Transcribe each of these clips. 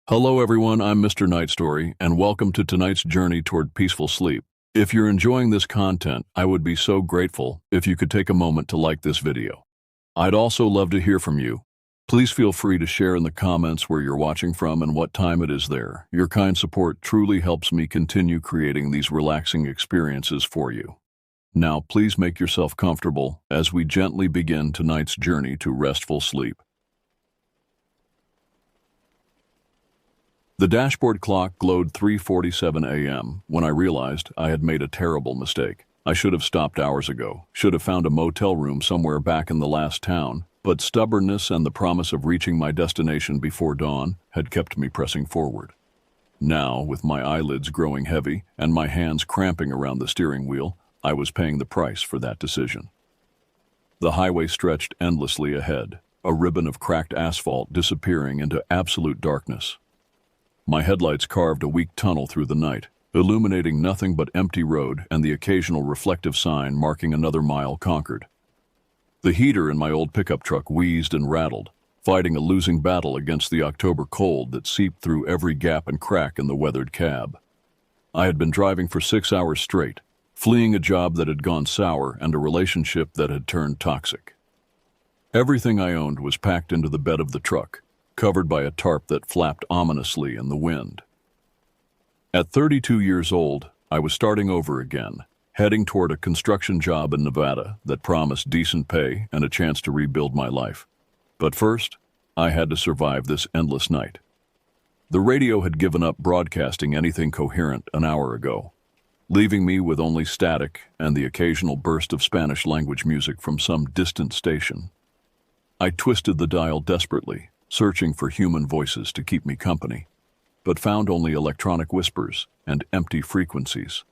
Hello everyone, I'm Mr. Night Story, and welcome to tonight's journey toward peaceful sleep. If you're enjoying this content, I would be so grateful if you could take a moment to like this video. I'd also love to hear from you. Please feel free to share in the comments where you're watching from and what time it is there. Your kind support truly helps me continue creating these relaxing experiences for you. Now, please make yourself comfortable as we gently begin tonight's journey to restful sleep. The dashboard clock glowed 3:47 a.m. when I realized I had made a terrible mistake. I should have stopped hours ago, should have found a motel room somewhere back in the last town, but stubbornness and the promise of reaching my destination before dawn had kept me pressing forward. Now, with my eyelids growing heavy and my hands cramping around the steering wheel, I was paying the price for that decision. The highway stretched endlessly ahead, a ribbon of cracked asphalt disappearing into absolute darkness. My headlights carved a weak tunnel through the night, illuminating nothing but empty road and the occasional reflective sign marking another mile conquered. The heater in my old pickup truck wheezed and rattled, fighting a losing battle against the October cold that seeped through every gap and crack in the weathered cab. I had been driving for 6 hours straight, fleeing a job that had gone sour and a relationship that had turned toxic. Everything I owned was packed into the bed of the truck, covered by a tarp that flapped ominously in the wind. At 32 years old, I was starting over again, heading toward a construction job in Nevada that promised decent pay and a chance to rebuild my life. But first, I had to survive this endless night. The radio had given up broadcasting anything coherent an hour ago, leaving me with only static and the occasional burst of Spanish-language music from some distant station. I twisted the dial desperately, searching for human voices to keep me company, but found only electronic whispers and empty frequencies.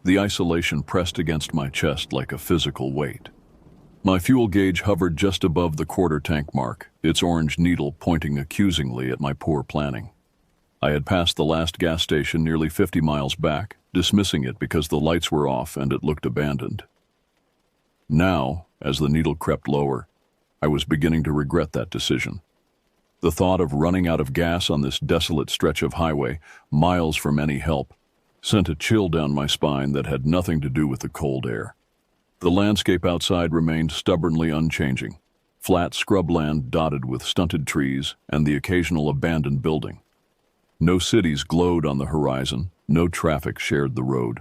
The isolation pressed against my chest like a physical weight. My fuel gauge hovered just above the quarter tank mark, its orange needle pointing accusingly at my poor planning. I had passed the last gas station nearly 50 miles back, dismissing it because the lights were off and it looked abandoned. Now, as the needle crept lower, I was beginning to regret that decision. The thought of running out of gas on this desolate stretch of highway, miles from any help, sent a chill down my spine that had nothing to do with the cold air. The landscape outside remained stubbornly unchanging, flat scrubland dotted with stunted trees and the occasional abandoned building. No cities glowed on the horizon, no traffic shared the road.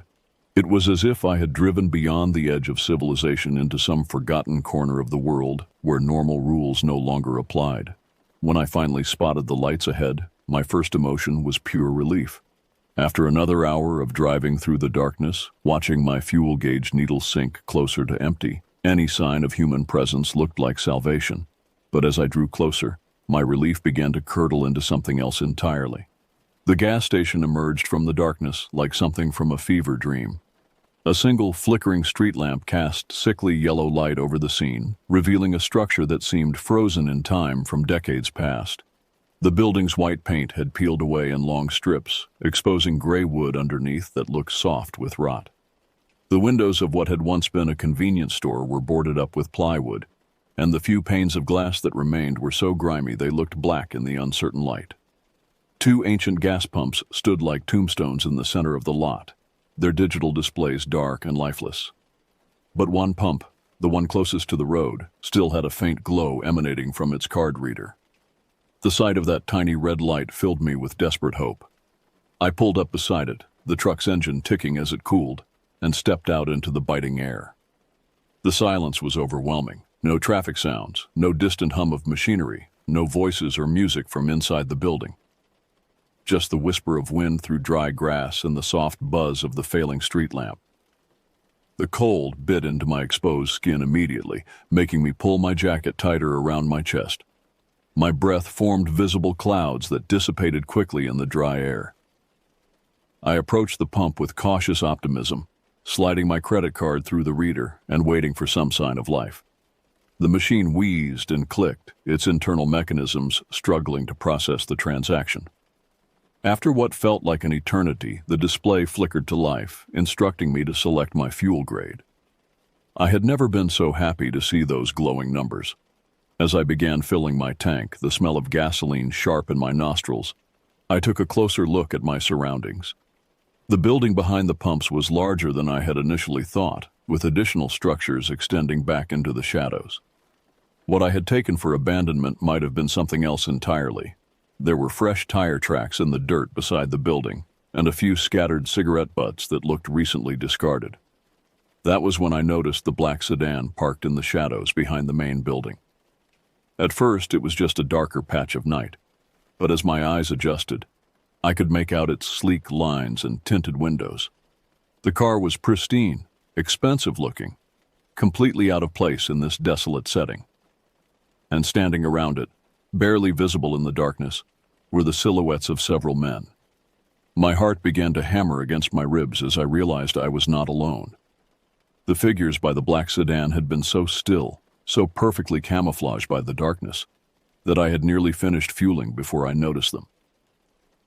It was as if I had driven beyond the edge of civilization into some forgotten corner of the world where normal rules no longer applied. When I finally spotted the lights ahead, my first emotion was pure relief. After another hour of driving through the darkness, watching my fuel gauge needle sink closer to empty, any sign of human presence looked like salvation. But as I drew closer, my relief began to curdle into something else entirely. The gas station emerged from the darkness like something from a fever dream. A single flickering street lamp cast sickly yellow light over the scene, revealing a structure that seemed frozen in time from decades past. The building's white paint had peeled away in long strips, exposing gray wood underneath that looked soft with rot. The windows of what had once been a convenience store were boarded up with plywood, and the few panes of glass that remained were so grimy they looked black in the uncertain light. Two ancient gas pumps stood like tombstones in the center of the lot, their digital displays dark and lifeless. But one pump, the one closest to the road, still had a faint glow emanating from its card reader. The sight of that tiny red light filled me with desperate hope. I pulled up beside it, the truck's engine ticking as it cooled, and stepped out into the biting air. The silence was overwhelming. No traffic sounds, no distant hum of machinery, no voices or music from inside the building. Just the whisper of wind through dry grass and the soft buzz of the failing street lamp. The cold bit into my exposed skin immediately, making me pull my jacket tighter around my chest. My breath formed visible clouds that dissipated quickly in the dry air. I approached the pump with cautious optimism, sliding my credit card through the reader and waiting for some sign of life. The machine wheezed and clicked, its internal mechanisms struggling to process the transaction. After what felt like an eternity, the display flickered to life, instructing me to select my fuel grade. I had never been so happy to see those glowing numbers. As I began filling my tank, the smell of gasoline sharp in my nostrils, I took a closer look at my surroundings. The building behind the pumps was larger than I had initially thought, with additional structures extending back into the shadows. What I had taken for abandonment might have been something else entirely. There were fresh tire tracks in the dirt beside the building, and a few scattered cigarette butts that looked recently discarded. That was when I noticed the black sedan parked in the shadows behind the main building. At first, it was just a darker patch of night, but as my eyes adjusted, I could make out its sleek lines and tinted windows. The car was pristine, expensive looking, completely out of place in this desolate setting. And standing around it, barely visible in the darkness, were the silhouettes of several men. My heart began to hammer against my ribs as I realized I was not alone. The figures by the black sedan had been so still, so perfectly camouflaged by the darkness, that I had nearly finished fueling before I noticed them.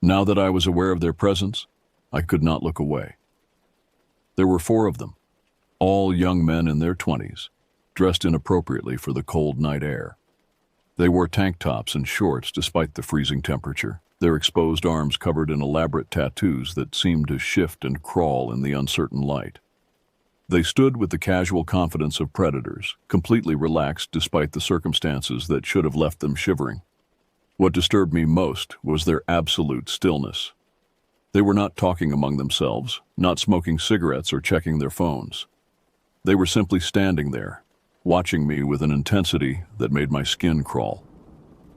Now that I was aware of their presence, I could not look away. There were 4 of them, all young men in their 20s, dressed inappropriately for the cold night air. They wore tank tops and shorts despite the freezing temperature, their exposed arms covered in elaborate tattoos that seemed to shift and crawl in the uncertain light. They stood with the casual confidence of predators, completely relaxed despite the circumstances that should have left them shivering. What disturbed me most was their absolute stillness. They were not talking among themselves, not smoking cigarettes or checking their phones. They were simply standing there, watching me with an intensity that made my skin crawl.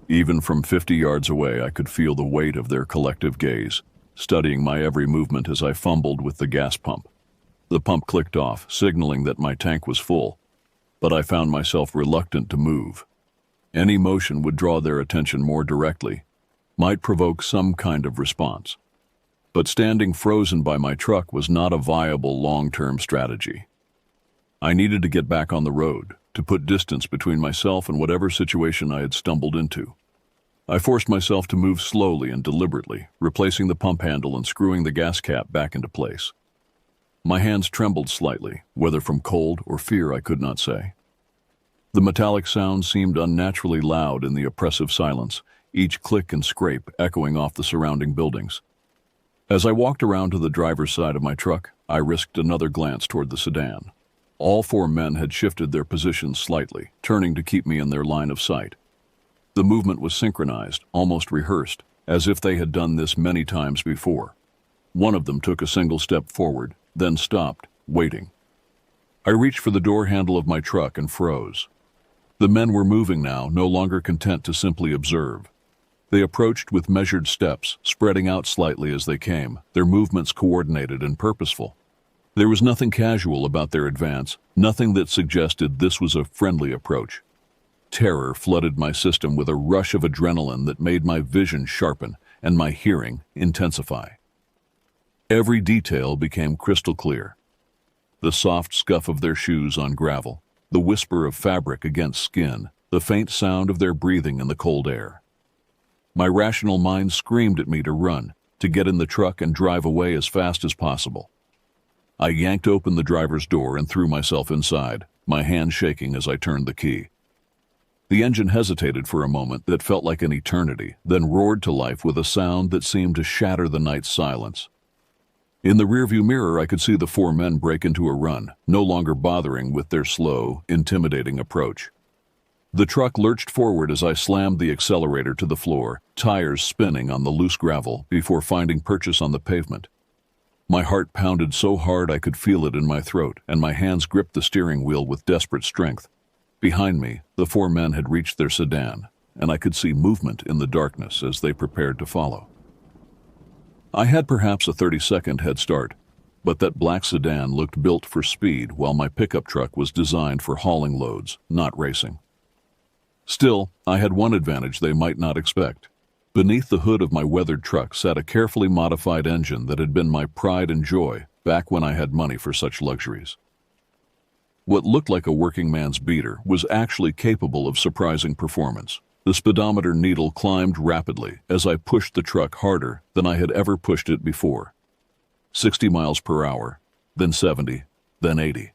Even from 50 yards away, I could feel the weight of their collective gaze, studying my every movement as I fumbled with the gas pump. The pump clicked off, signaling that my tank was full, but I found myself reluctant to move. Any motion would draw their attention more directly, might provoke some kind of response. But standing frozen by my truck was not a viable long-term strategy. I needed to get back on the road, to put distance between myself and whatever situation I had stumbled into. I forced myself to move slowly and deliberately, replacing the pump handle and screwing the gas cap back into place. My hands trembled slightly, whether from cold or fear I could not say. The metallic sound seemed unnaturally loud in the oppressive silence, each click and scrape echoing off the surrounding buildings. As I walked around to the driver's side of my truck, I risked another glance toward the sedan. All 4 men had shifted their positions slightly, turning to keep me in their line of sight. The movement was synchronized, almost rehearsed, as if they had done this many times before. One of them took a single step forward, then stopped, waiting. I reached for the door handle of my truck and froze. The men were moving now, no longer content to simply observe. They approached with measured steps, spreading out slightly as they came, their movements coordinated and purposeful. There was nothing casual about their advance, nothing that suggested this was a friendly approach. Terror flooded my system with a rush of adrenaline that made my vision sharpen and my hearing intensify. Every detail became crystal clear. The soft scuff of their shoes on gravel, the whisper of fabric against skin, the faint sound of their breathing in the cold air. My rational mind screamed at me to run, to get in the truck and drive away as fast as possible. I yanked open the driver's door and threw myself inside, my hand shaking as I turned the key. The engine hesitated for a moment that felt like an eternity, then roared to life with a sound that seemed to shatter the night's silence. In the rearview mirror, I could see the 4 men break into a run, no longer bothering with their slow, intimidating approach. The truck lurched forward as I slammed the accelerator to the floor, tires spinning on the loose gravel before finding purchase on the pavement. My heart pounded so hard I could feel it in my throat, and my hands gripped the steering wheel with desperate strength. Behind me, the 4 men had reached their sedan, and I could see movement in the darkness as they prepared to follow. I had perhaps a 30-second head start, but that black sedan looked built for speed while my pickup truck was designed for hauling loads, not racing. Still, I had one advantage they might not expect. Beneath the hood of my weathered truck sat a carefully modified engine that had been my pride and joy back when I had money for such luxuries. What looked like a working man's beater was actually capable of surprising performance. The speedometer needle climbed rapidly as I pushed the truck harder than I had ever pushed it before. 60 miles per hour, then 70, then 80.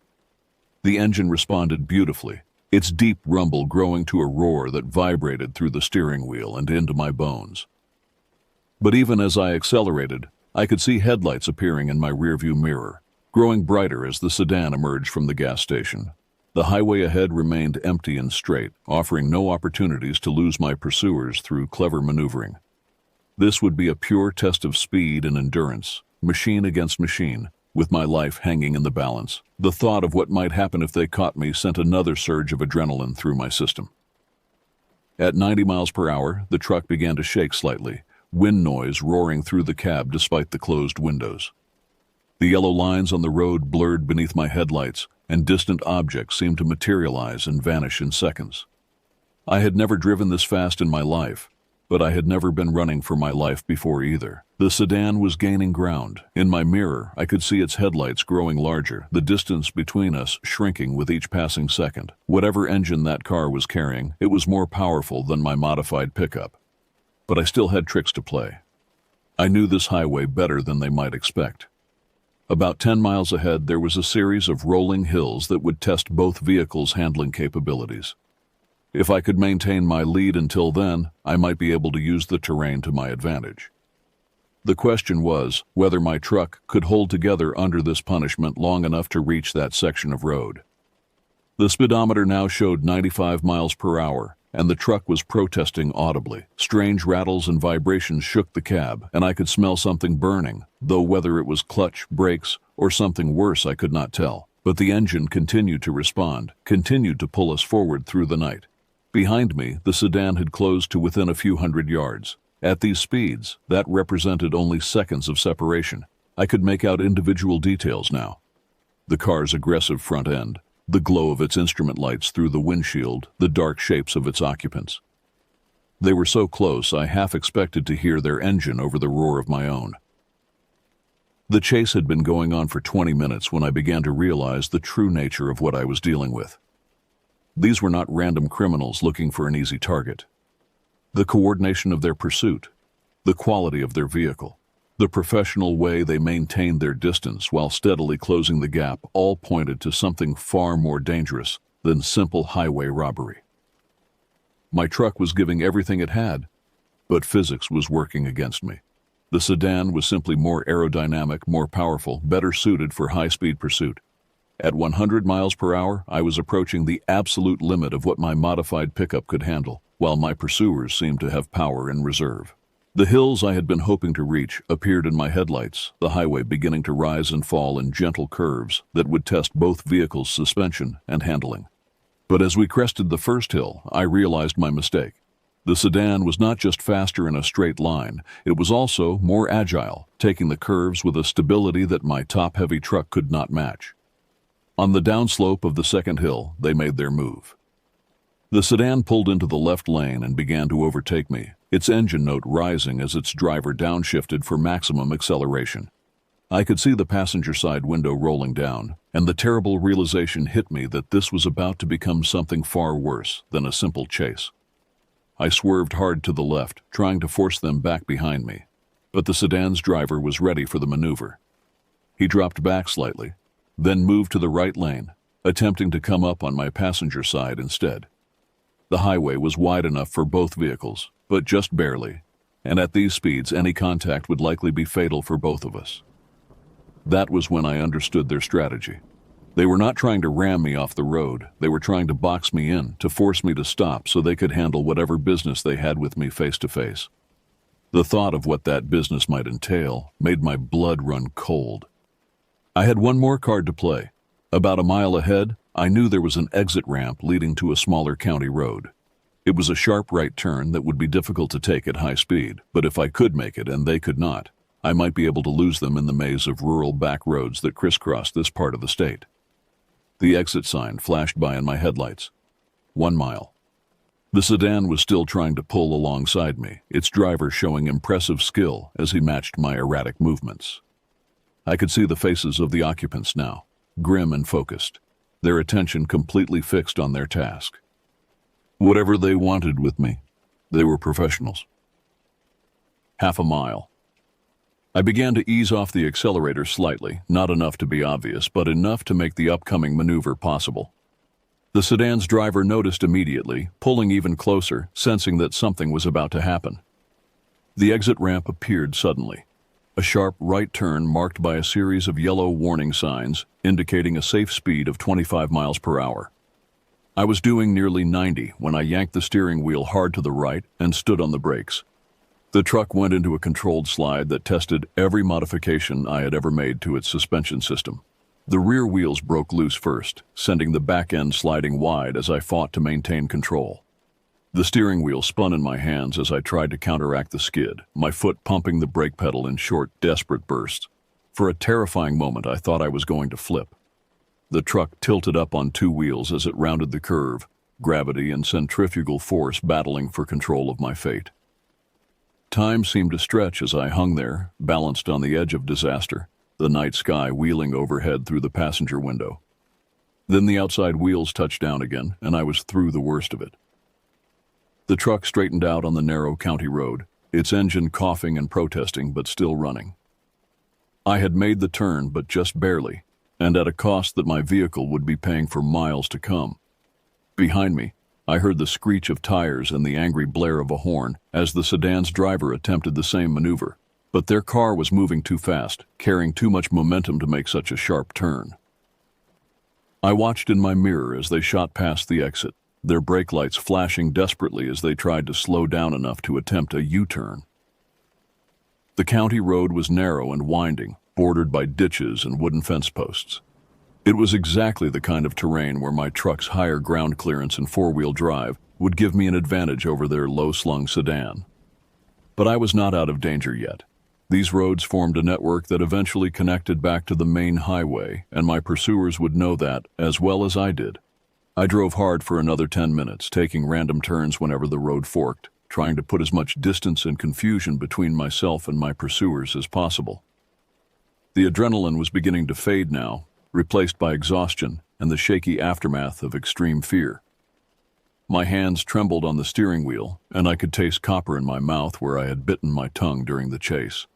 The engine responded beautifully, its deep rumble growing to a roar that vibrated through the steering wheel and into my bones. But even as I accelerated, I could see headlights appearing in my rearview mirror, growing brighter as the sedan emerged from the gas station. The highway ahead remained empty and straight, offering no opportunities to lose my pursuers through clever maneuvering. This would be a pure test of speed and endurance, machine against machine, with my life hanging in the balance. The thought of what might happen if they caught me sent another surge of adrenaline through my system. At 90 miles per hour, the truck began to shake slightly, wind noise roaring through the cab despite the closed windows. The yellow lines on the road blurred beneath my headlights, and distant objects seemed to materialize and vanish in seconds. I had never driven this fast in my life, but I had never been running for my life before either. The sedan was gaining ground. In my mirror, I could see its headlights growing larger, the distance between us shrinking with each passing second. Whatever engine that car was carrying, it was more powerful than my modified pickup. But I still had tricks to play. I knew this highway better than they might expect. About 10 miles ahead, there was a series of rolling hills that would test both vehicles' handling capabilities. If I could maintain my lead until then, I might be able to use the terrain to my advantage. The question was whether my truck could hold together under this punishment long enough to reach that section of road. The speedometer now showed 95 miles per hour, and the truck was protesting audibly. Strange rattles and vibrations shook the cab, and I could smell something burning, though whether it was clutch, brakes, or something worse I could not tell. But the engine continued to respond, continued to pull us forward through the night. Behind me, the sedan had closed to within a few hundred yards. At these speeds, that represented only seconds of separation. I could make out individual details now. The car's aggressive front end, the glow of its instrument lights through the windshield, the dark shapes of its occupants. They were so close, I half expected to hear their engine over the roar of my own. The chase had been going on for 20 minutes when I began to realize the true nature of what I was dealing with. These were not random criminals looking for an easy target. The coordination of their pursuit, the quality of their vehicle, the professional way they maintained their distance while steadily closing the gap all pointed to something far more dangerous than simple highway robbery. My truck was giving everything it had, but physics was working against me. The sedan was simply more aerodynamic, more powerful, better suited for high-speed pursuit. At 100 miles per hour, I was approaching the absolute limit of what my modified pickup could handle, while my pursuers seemed to have power in reserve. The hills I had been hoping to reach appeared in my headlights, the highway beginning to rise and fall in gentle curves that would test both vehicles' suspension and handling. But as we crested the first hill, I realized my mistake. The sedan was not just faster in a straight line, it was also more agile, taking the curves with a stability that my top-heavy truck could not match. On the downslope of the second hill, they made their move. The sedan pulled into the left lane and began to overtake me, its engine note rising as its driver downshifted for maximum acceleration. I could see the passenger side window rolling down, and the terrible realization hit me that this was about to become something far worse than a simple chase. I swerved hard to the left, trying to force them back behind me, but the sedan's driver was ready for the maneuver. He dropped back slightly, then moved to the right lane, attempting to come up on my passenger side instead. The highway was wide enough for both vehicles, but just barely, and at these speeds any contact would likely be fatal for both of us. That was when I understood their strategy. They were not trying to ram me off the road, they were trying to box me in, to force me to stop so they could handle whatever business they had with me face to face. The thought of what that business might entail made my blood run cold. I had one more card to play. About a mile ahead, I knew there was an exit ramp leading to a smaller county road. It was a sharp right turn that would be difficult to take at high speed, but if I could make it and they could not, I might be able to lose them in the maze of rural back roads that crisscrossed this part of the state. The exit sign flashed by in my headlights. 1 mile. The sedan was still trying to pull alongside me, its driver showing impressive skill as he matched my erratic movements. I could see the faces of the occupants now, grim and focused, their attention completely fixed on their task. Whatever they wanted with me, they were professionals. Half a mile. I began to ease off the accelerator slightly, not enough to be obvious, but enough to make the upcoming maneuver possible. The sedan's driver noticed immediately, pulling even closer, sensing that something was about to happen. The exit ramp appeared suddenly. A sharp right turn marked by a series of yellow warning signs indicating a safe speed of 25 miles per hour. I was doing nearly 90 when I yanked the steering wheel hard to the right and stood on the brakes. The truck went into a controlled slide that tested every modification I had ever made to its suspension system. The rear wheels broke loose first, sending the back end sliding wide as I fought to maintain control. The steering wheel spun in my hands as I tried to counteract the skid, my foot pumping the brake pedal in short, desperate bursts. For a terrifying moment, I thought I was going to flip. The truck tilted up on two wheels as it rounded the curve, gravity and centrifugal force battling for control of my fate. Time seemed to stretch as I hung there, balanced on the edge of disaster, the night sky wheeling overhead through the passenger window. Then the outside wheels touched down again, and I was through the worst of it. The truck straightened out on the narrow county road, its engine coughing and protesting but still running. I had made the turn, but just barely, and at a cost that my vehicle would be paying for miles to come. Behind me, I heard the screech of tires and the angry blare of a horn as the sedan's driver attempted the same maneuver, but their car was moving too fast, carrying too much momentum to make such a sharp turn. I watched in my mirror as they shot past the exit, their brake lights flashing desperately as they tried to slow down enough to attempt a U-turn. The county road was narrow and winding, bordered by ditches and wooden fence posts. It was exactly the kind of terrain where my truck's higher ground clearance and four-wheel drive would give me an advantage over their low-slung sedan. But I was not out of danger yet. These roads formed a network that eventually connected back to the main highway, and my pursuers would know that as well as I did. I drove hard for another 10 minutes, taking random turns whenever the road forked, trying to put as much distance and confusion between myself and my pursuers as possible. The adrenaline was beginning to fade now, replaced by exhaustion and the shaky aftermath of extreme fear. My hands trembled on the steering wheel, and I could taste copper in my mouth where I had bitten my tongue during the chase.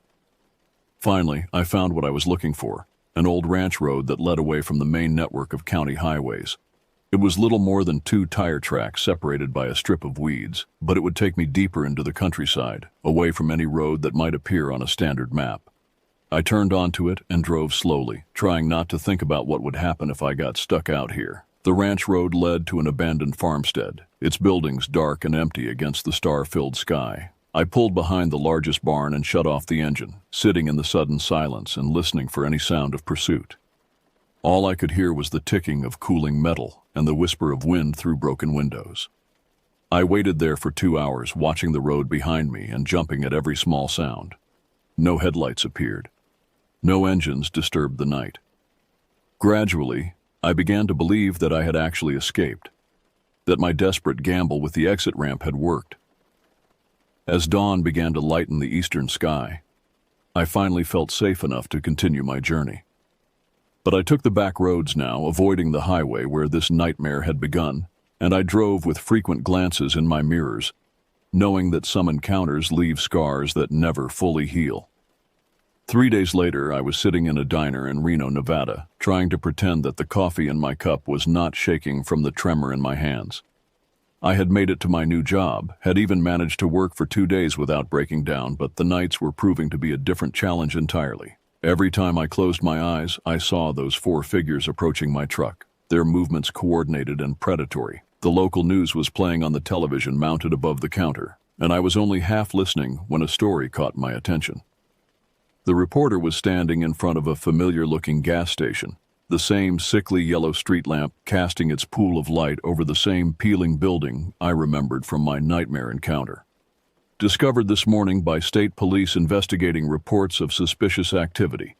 Finally, I found what I was looking for, an old ranch road that led away from the main network of county highways. It was little more than 2 tire tracks separated by a strip of weeds, but it would take me deeper into the countryside, away from any road that might appear on a standard map. I turned onto it and drove slowly, trying not to think about what would happen if I got stuck out here. The ranch road led to an abandoned farmstead, its buildings dark and empty against the star-filled sky. I pulled behind the largest barn and shut off the engine, sitting in the sudden silence and listening for any sound of pursuit. All I could hear was the ticking of cooling metal and the whisper of wind through broken windows. I waited there for 2 hours, watching the road behind me and jumping at every small sound. No headlights appeared. No engines disturbed the night. Gradually, I began to believe that I had actually escaped, that my desperate gamble with the exit ramp had worked. As dawn began to lighten the eastern sky, I finally felt safe enough to continue my journey. But I took the back roads now, avoiding the highway where this nightmare had begun, and I drove with frequent glances in my mirrors, knowing that some encounters leave scars that never fully heal. 3 days later, I was sitting in a diner in Reno, Nevada, trying to pretend that the coffee in my cup was not shaking from the tremor in my hands. I had made it to my new job, had even managed to work for 2 days without breaking down, but the nights were proving to be a different challenge entirely. Every time I closed my eyes, I saw those 4 figures approaching my truck, their movements coordinated and predatory. The local news was playing on the television mounted above the counter, and I was only half listening when a story caught my attention. The reporter was standing in front of a familiar-looking gas station, the same sickly yellow street lamp casting its pool of light over the same peeling building I remembered from my nightmare encounter. Discovered this morning by state police investigating reports of suspicious activity.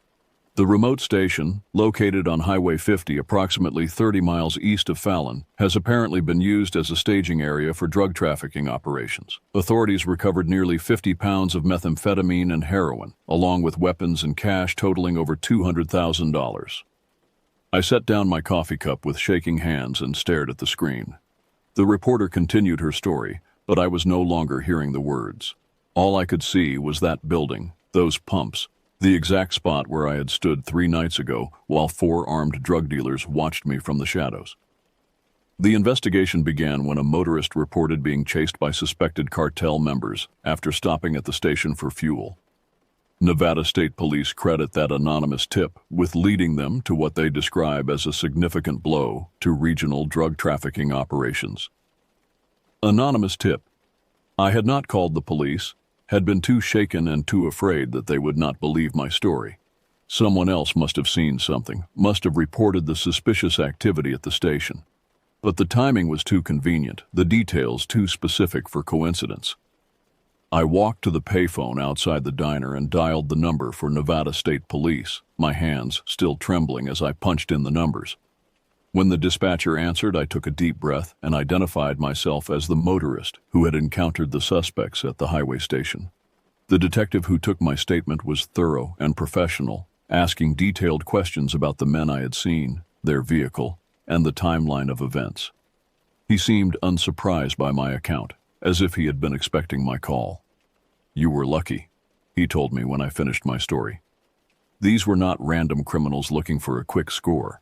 The remote station, located on Highway 50 approximately 30 miles east of Fallon, has apparently been used as a staging area for drug trafficking operations. Authorities recovered nearly 50 pounds of methamphetamine and heroin, along with weapons and cash totaling over $200,000. I set down my coffee cup with shaking hands and stared at the screen. The reporter continued her story, but I was no longer hearing the words. All I could see was that building, those pumps, the exact spot where I had stood 3 nights ago while 4 armed drug dealers watched me from the shadows. The investigation began when a motorist reported being chased by suspected cartel members after stopping at the station for fuel. Nevada State Police credit that anonymous tip with leading them to what they describe as a significant blow to regional drug trafficking operations. Anonymous tip. I had not called the police, had been too shaken and too afraid that they would not believe my story. Someone else must have seen something, must have reported the suspicious activity at the station. But the timing was too convenient, the details too specific for coincidence. I walked to the payphone outside the diner and dialed the number for Nevada State Police, my hands still trembling as I punched in the numbers. When the dispatcher answered, I took a deep breath and identified myself as the motorist who had encountered the suspects at the highway station. The detective who took my statement was thorough and professional, asking detailed questions about the men I had seen, their vehicle, and the timeline of events. He seemed unsurprised by my account, as if he had been expecting my call. "You were lucky," he told me when I finished my story. "These were not random criminals looking for a quick score.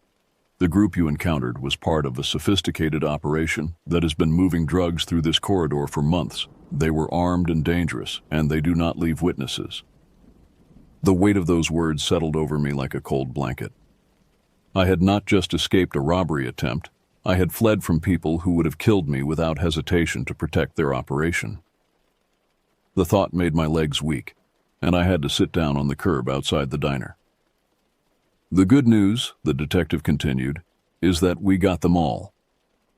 The group you encountered was part of a sophisticated operation that has been moving drugs through this corridor for months. They were armed and dangerous, and they do not leave witnesses." The weight of those words settled over me like a cold blanket. I had not just escaped a robbery attempt, I had fled from people who would have killed me without hesitation to protect their operation. The thought made my legs weak, and I had to sit down on the curb outside the diner. "The good news," the detective continued, "is that we got them all.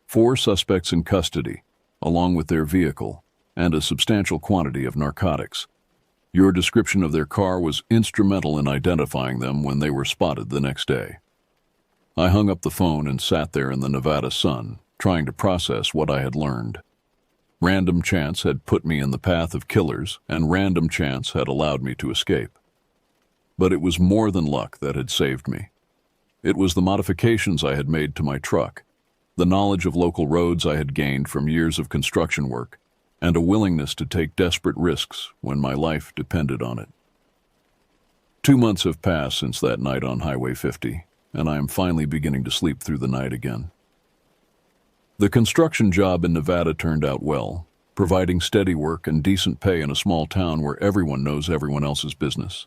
4 suspects in custody, along with their vehicle, and a substantial quantity of narcotics. Your description of their car was instrumental in identifying them when they were spotted the next day." I hung up the phone and sat there in the Nevada sun, trying to process what I had learned. Random chance had put me in the path of killers, and random chance had allowed me to escape. But it was more than luck that had saved me. It was the modifications I had made to my truck, the knowledge of local roads I had gained from years of construction work, and a willingness to take desperate risks when my life depended on it. 2 months have passed since that night on Highway 50, and I am finally beginning to sleep through the night again. The construction job in Nevada turned out well, providing steady work and decent pay in a small town where everyone knows everyone else's business.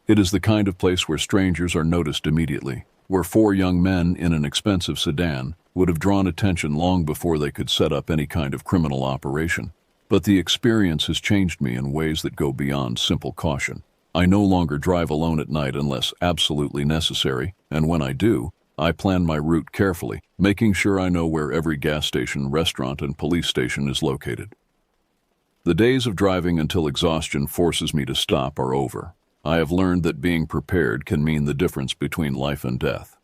It is the kind of place where strangers are noticed immediately, where 4 young men in an expensive sedan would have drawn attention long before they could set up any kind of criminal operation. But the experience has changed me in ways that go beyond simple caution. I no longer drive alone at night unless absolutely necessary, and when I do, I plan my route carefully, making sure I know where every gas station, restaurant, and police station is located. The days of driving until exhaustion forces me to stop are over. I have learned that being prepared can mean the difference between life and death.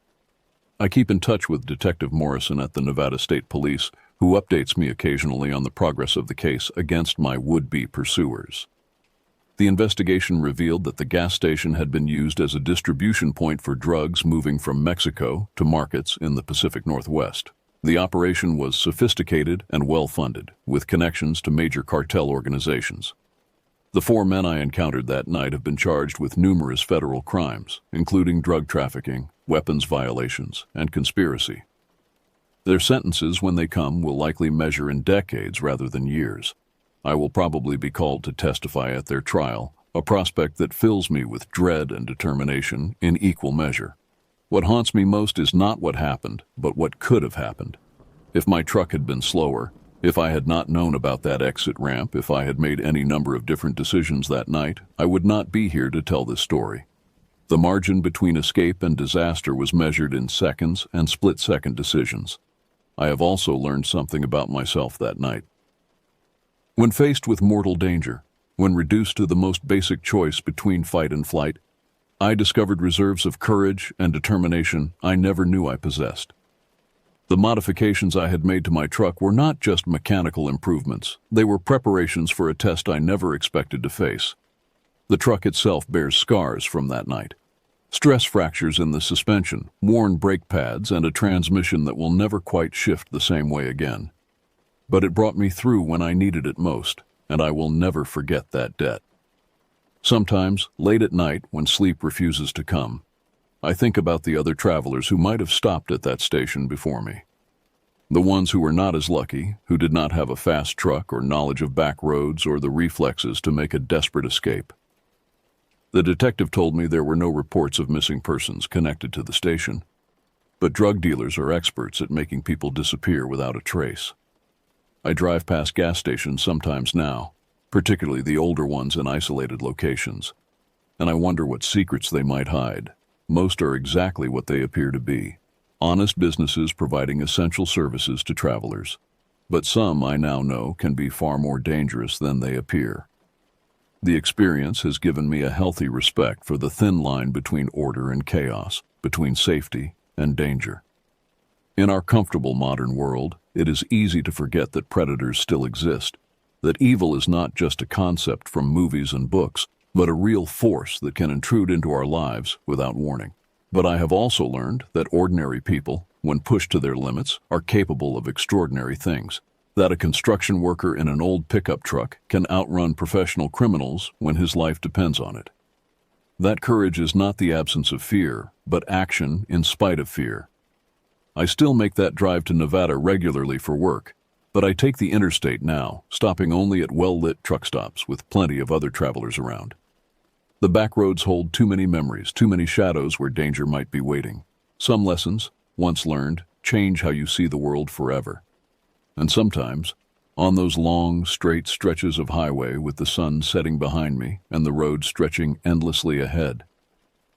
I keep in touch with Detective Morrison at the Nevada State Police, who updates me occasionally on the progress of the case against my would-be pursuers. The investigation revealed that the gas station had been used as a distribution point for drugs moving from Mexico to markets in the Pacific Northwest. The operation was sophisticated and well-funded, with connections to major cartel organizations. The 4 men I encountered that night have been charged with numerous federal crimes, including drug trafficking, weapons violations, and conspiracy. Their sentences, when they come, will likely measure in decades rather than years. I will probably be called to testify at their trial, a prospect that fills me with dread and determination in equal measure. What haunts me most is not what happened, but what could have happened. If my truck had been slower, if I had not known about that exit ramp, if I had made any number of different decisions that night, I would not be here to tell this story. The margin between escape and disaster was measured in seconds and split-second decisions. I have also learned something about myself that night. When faced with mortal danger, when reduced to the most basic choice between fight and flight, I discovered reserves of courage and determination I never knew I possessed. The modifications I had made to my truck were not just mechanical improvements, they were preparations for a test I never expected to face. The truck itself bears scars from that night. Stress fractures in the suspension, worn brake pads, and a transmission that will never quite shift the same way again. But it brought me through when I needed it most, and I will never forget that debt. Sometimes, late at night, when sleep refuses to come, I think about the other travelers who might have stopped at that station before me. The ones who were not as lucky, who did not have a fast truck or knowledge of back roads or the reflexes to make a desperate escape. The detective told me there were no reports of missing persons connected to the station, but drug dealers are experts at making people disappear without a trace. I drive past gas stations sometimes now, particularly the older ones in isolated locations, and I wonder what secrets they might hide. Most are exactly what they appear to be: honest businesses providing essential services to travelers. But some, I now know, can be far more dangerous than they appear. The experience has given me a healthy respect for the thin line between order and chaos, between safety and danger. In our comfortable modern world, it is easy to forget that predators still exist, that evil is not just a concept from movies and books, but a real force that can intrude into our lives without warning. But I have also learned that ordinary people, when pushed to their limits, are capable of extraordinary things. That a construction worker in an old pickup truck can outrun professional criminals when his life depends on it. That courage is not the absence of fear, but action in spite of fear. I still make that drive to Nevada regularly for work, but I take the interstate now, stopping only at well-lit truck stops with plenty of other travelers around. The back roads hold too many memories, too many shadows where danger might be waiting. Some lessons, once learned, change how you see the world forever. And sometimes, on those long, straight stretches of highway with the sun setting behind me and the road stretching endlessly ahead,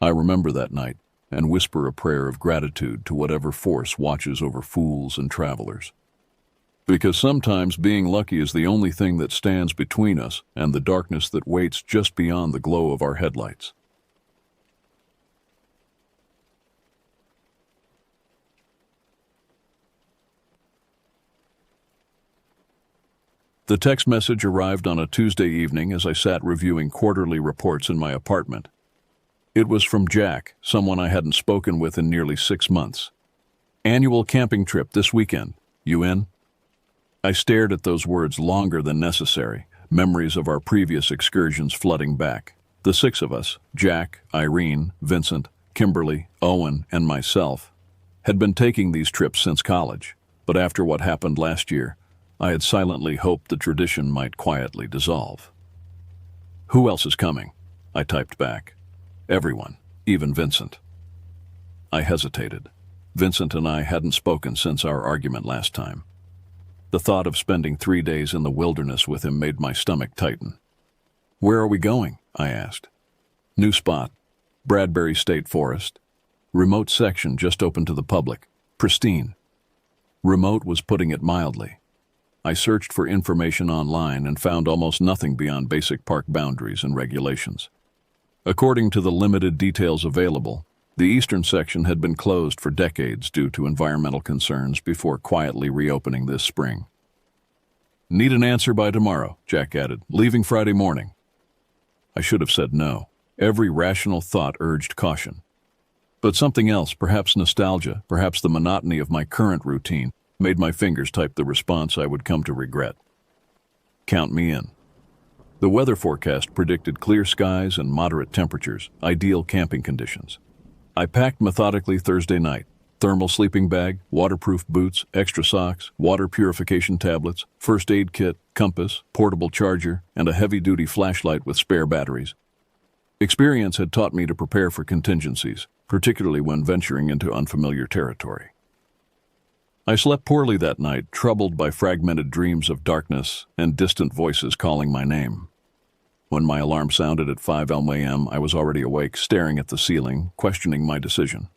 I remember that night and whisper a prayer of gratitude to whatever force watches over fools and travelers. Because sometimes being lucky is the only thing that stands between us and the darkness that waits just beyond the glow of our headlights. The text message arrived on a Tuesday evening as I sat reviewing quarterly reports in my apartment. It was from Jack, someone I hadn't spoken with in nearly 6 months. "Annual camping trip this weekend. You in?" I stared at those words longer than necessary, memories of our previous excursions flooding back. The 6 of us, Jack, Irene, Vincent, Kimberly, Owen, and myself, had been taking these trips since college, but after what happened last year, I had silently hoped the tradition might quietly dissolve. "Who else is coming?" I typed back. "Everyone, even Vincent." I hesitated. Vincent and I hadn't spoken since our argument last time. The thought of spending 3 days in the wilderness with him made my stomach tighten. "Where are we going?" I asked. "New spot, Bradbury State Forest. Remote section just open to the public. Pristine." Remote was putting it mildly. I searched for information online and found almost nothing beyond basic park boundaries and regulations. According to the limited details available, the eastern section had been closed for decades due to environmental concerns before quietly reopening this spring. "Need an answer by tomorrow," Jack added. "Leaving Friday morning." I should have said no. Every rational thought urged caution. But something else, perhaps nostalgia, perhaps the monotony of my current routine, made my fingers type the response I would come to regret. "Count me in." The weather forecast predicted clear skies and moderate temperatures, ideal camping conditions. I packed methodically Thursday night. Thermal sleeping bag, waterproof boots, extra socks, water purification tablets, first aid kit, compass, portable charger, and a heavy-duty flashlight with spare batteries. Experience had taught me to prepare for contingencies, particularly when venturing into unfamiliar territory. I slept poorly that night, troubled by fragmented dreams of darkness and distant voices calling my name. When my alarm sounded at 5 a.m., I was already awake, staring at the ceiling, questioning my decision.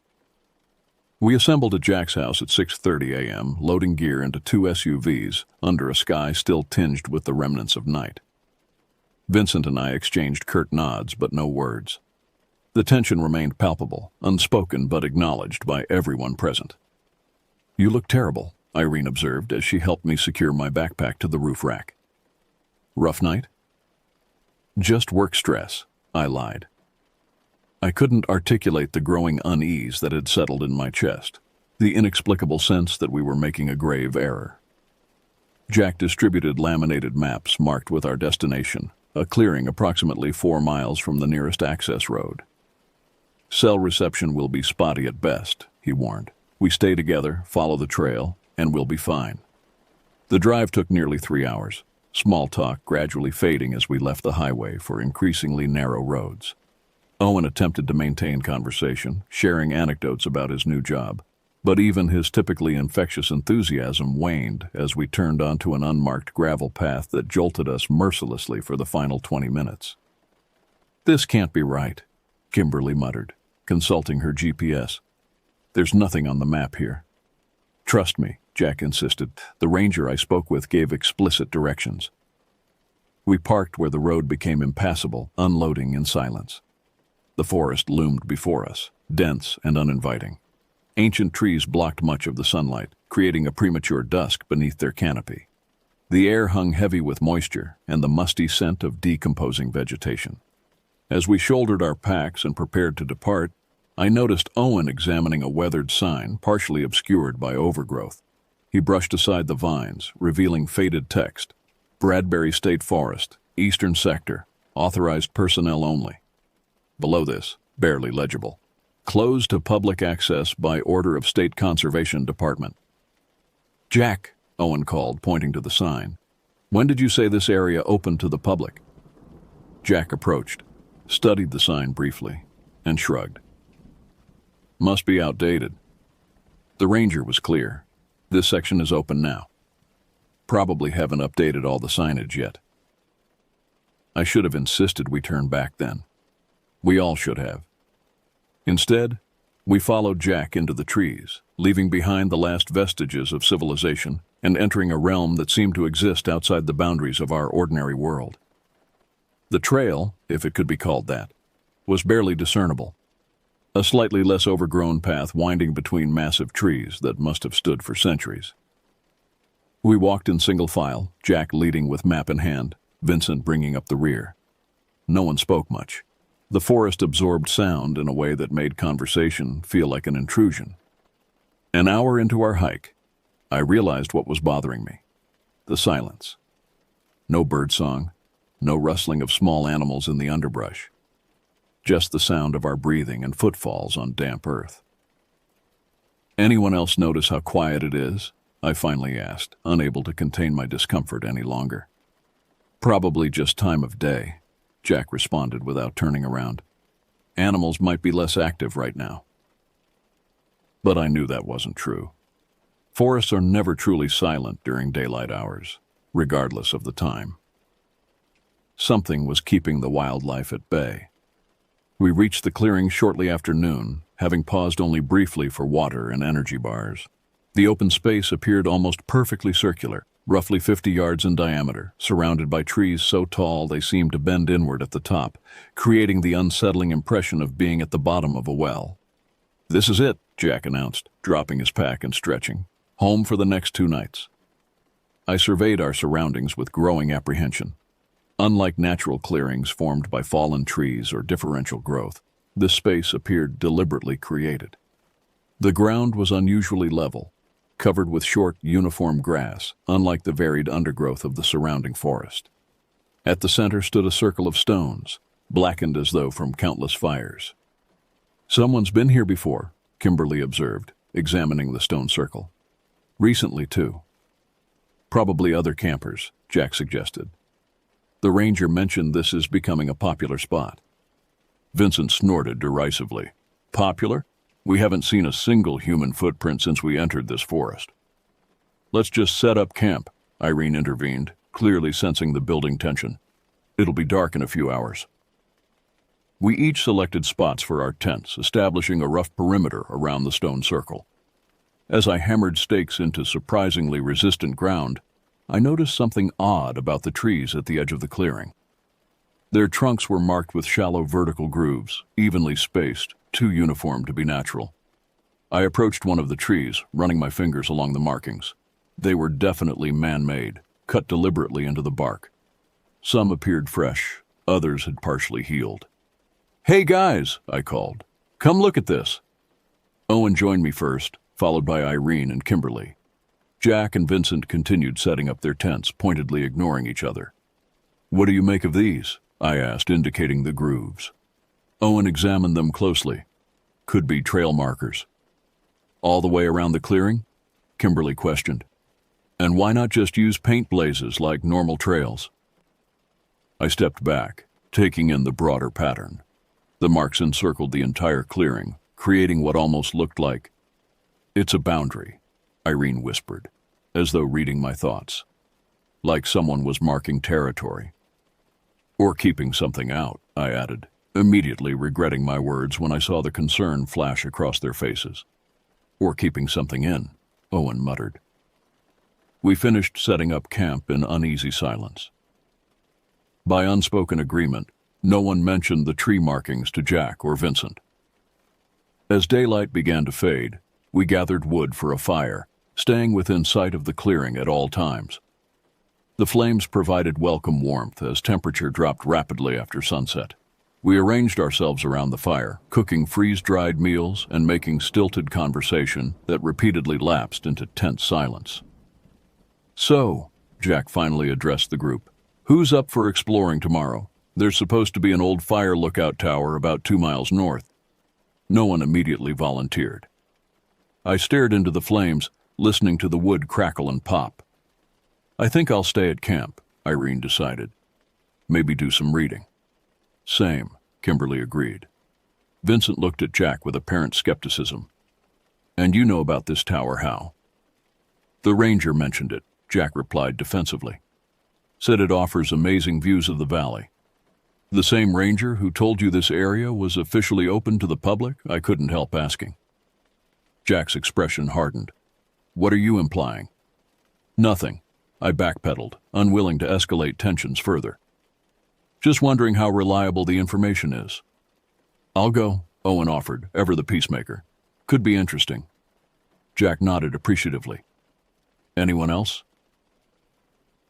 We assembled at Jack's house at 6:30 a.m., loading gear into 2 SUVs under a sky still tinged with the remnants of night. Vincent and I exchanged curt nods, but no words. The tension remained palpable, unspoken but acknowledged by everyone present. "You look terrible," Irene observed as she helped me secure my backpack to the roof rack. "Rough night?" "Just work stress," I lied. I couldn't articulate the growing unease that had settled in my chest, the inexplicable sense that we were making a grave error. Jack distributed laminated maps marked with our destination, a clearing approximately 4 miles from the nearest access road. "Cell reception will be spotty at best," he warned. "We stay together, follow the trail, and we'll be fine. The drive took nearly 3 hours, small talk gradually fading as we left the highway for increasingly narrow roads. Owen attempted to maintain conversation, sharing anecdotes about his new job, but even his typically infectious enthusiasm waned as we turned onto an unmarked gravel path that jolted us mercilessly for the final 20 minutes. "This can't be right," Kimberly muttered, consulting her GPS. "There's nothing on the map here." "Trust me," Jack insisted. "The ranger I spoke with gave explicit directions." We parked where the road became impassable, unloading in silence. The forest loomed before us, dense and uninviting. Ancient trees blocked much of the sunlight, creating a premature dusk beneath their canopy. The air hung heavy with moisture and the musty scent of decomposing vegetation. As we shouldered our packs and prepared to depart, I noticed Owen examining a weathered sign partially obscured by overgrowth. He brushed aside the vines, revealing faded text: Bradbury State Forest, Eastern Sector, authorized personnel only. Below this, barely legible: closed to public access by order of State Conservation Department. "Jack," Owen called, pointing to the sign. "When did you say this area opened to the public?" Jack approached, studied the sign briefly, and shrugged. "Must be outdated." The ranger was clear. "This section is open now. Probably haven't updated all the signage yet." I should have insisted we turn back then. We all should have. Instead, we followed Jack into the trees, leaving behind the last vestiges of civilization and entering a realm that seemed to exist outside the boundaries of our ordinary world. The trail, if it could be called that, was barely discernible. A slightly less overgrown path winding between massive trees that must have stood for centuries. We walked in single file, Jack leading with map in hand, Vincent bringing up the rear. No one spoke much. The forest absorbed sound in a way that made conversation feel like an intrusion. An hour into our hike, I realized what was bothering me: the silence. No birdsong, no rustling of small animals in the underbrush. Just the sound of our breathing and footfalls on damp earth. "Anyone else notice how quiet it is?" I finally asked, unable to contain my discomfort any longer. "Probably just time of day," Jack responded without turning around. "Animals might be less active right now." But I knew that wasn't true. Forests are never truly silent during daylight hours, regardless of the time. Something was keeping the wildlife at bay. We reached the clearing shortly after noon, having paused only briefly for water and energy bars. The open space appeared almost perfectly circular, roughly 50 yards in diameter, surrounded by trees so tall they seemed to bend inward at the top, creating the unsettling impression of being at the bottom of a well. "This is it," Jack announced, dropping his pack and stretching. "Home for the next 2 nights." I surveyed our surroundings with growing apprehension. Unlike natural clearings formed by fallen trees or differential growth, this space appeared deliberately created. The ground was unusually level, covered with short, uniform grass, unlike the varied undergrowth of the surrounding forest. At the center stood a circle of stones, blackened as though from countless fires. "Someone's been here before," Kimberly observed, examining the stone circle. "Recently, too." "Probably other campers," Jack suggested. "The ranger mentioned this is becoming a popular spot." Vincent snorted derisively. "Popular? We haven't seen a single human footprint since we entered this forest." "Let's just set up camp," Irene intervened, clearly sensing the building tension. "It'll be dark in a few hours." We each selected spots for our tents, establishing a rough perimeter around the stone circle. As I hammered stakes into surprisingly resistant ground, I noticed something odd about the trees at the edge of the clearing. Their trunks were marked with shallow vertical grooves, evenly spaced, too uniform to be natural. I approached one of the trees, running my fingers along the markings. They were definitely man-made, cut deliberately into the bark. Some appeared fresh, others had partially healed. "Hey guys," I called. "Come look at this." Owen joined me first, followed by Irene and Kimberly. Jack and Vincent continued setting up their tents, pointedly ignoring each other. "What do you make of these?" I asked, indicating the grooves. Owen examined them closely. "Could be trail markers." "All the way around the clearing?" Kimberly questioned. And why not just use paint blazes like normal trails? I stepped back, taking in the broader pattern. The marks encircled the entire clearing, creating what almost looked like... It's a boundary, Irene whispered, as though reading my thoughts. Like someone was marking territory. Or keeping something out, I added, immediately regretting my words when I saw the concern flash across their faces. Or keeping something in, Owen muttered. We finished setting up camp in uneasy silence. By unspoken agreement, no one mentioned the tree markings to Jack or Vincent. As daylight began to fade, we gathered wood for a fire, staying within sight of the clearing at all times. The flames provided welcome warmth as temperature dropped rapidly after sunset. We arranged ourselves around the fire, cooking freeze-dried meals and making stilted conversation that repeatedly lapsed into tense silence. So, Jack finally addressed the group, who's up for exploring tomorrow? There's supposed to be an old fire lookout tower about 2 miles north. No one immediately volunteered. I stared into the flames, listening to the wood crackle and pop. I think I'll stay at camp, Irene decided. Maybe do some reading. Same, Kimberly agreed. Vincent looked at Jack with apparent skepticism. And you know about this tower, how? The ranger mentioned it, Jack replied defensively. Said it offers amazing views of the valley. The same ranger who told you this area was officially open to the public? I couldn't help asking. Jack's expression hardened. What are you implying? Nothing. I backpedaled, unwilling to escalate tensions further. Just wondering how reliable the information is. I'll go, Owen offered, ever the peacemaker. Could be interesting. Jack nodded appreciatively. Anyone else?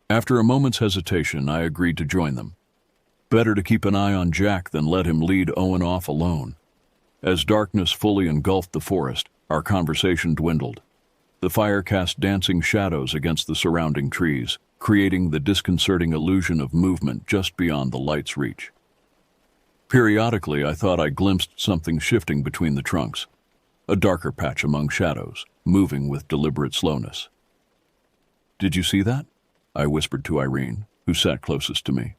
After a moment's hesitation, I agreed to join them. Better to keep an eye on Jack than let him lead Owen off alone. As darkness fully engulfed the forest, our conversation dwindled. The fire cast dancing shadows against the surrounding trees, creating the disconcerting illusion of movement just beyond the light's reach. Periodically, I thought I glimpsed something shifting between the trunks, a darker patch among shadows, moving with deliberate slowness. Did you see that? I whispered to Irene, who sat closest to me.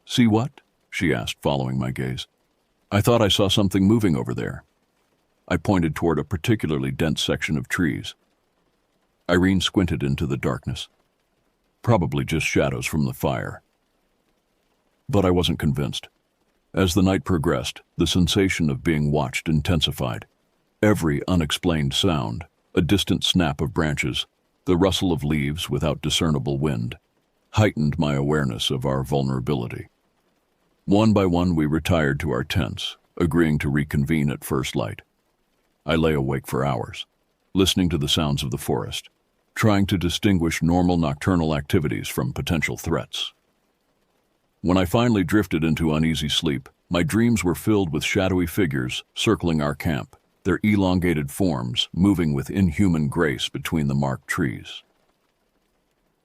See what? She asked, following my gaze. I thought I saw something moving over there. I pointed toward a particularly dense section of trees. Irene squinted into the darkness. Probably just shadows from the fire. But I wasn't convinced. As the night progressed, the sensation of being watched intensified. Every unexplained sound, a distant snap of branches, the rustle of leaves without discernible wind, heightened my awareness of our vulnerability. One by one, we retired to our tents, agreeing to reconvene at first light. I lay awake for hours, listening to the sounds of the forest, trying to distinguish normal nocturnal activities from potential threats. When I finally drifted into uneasy sleep, my dreams were filled with shadowy figures circling our camp, their elongated forms moving with inhuman grace between the marked trees.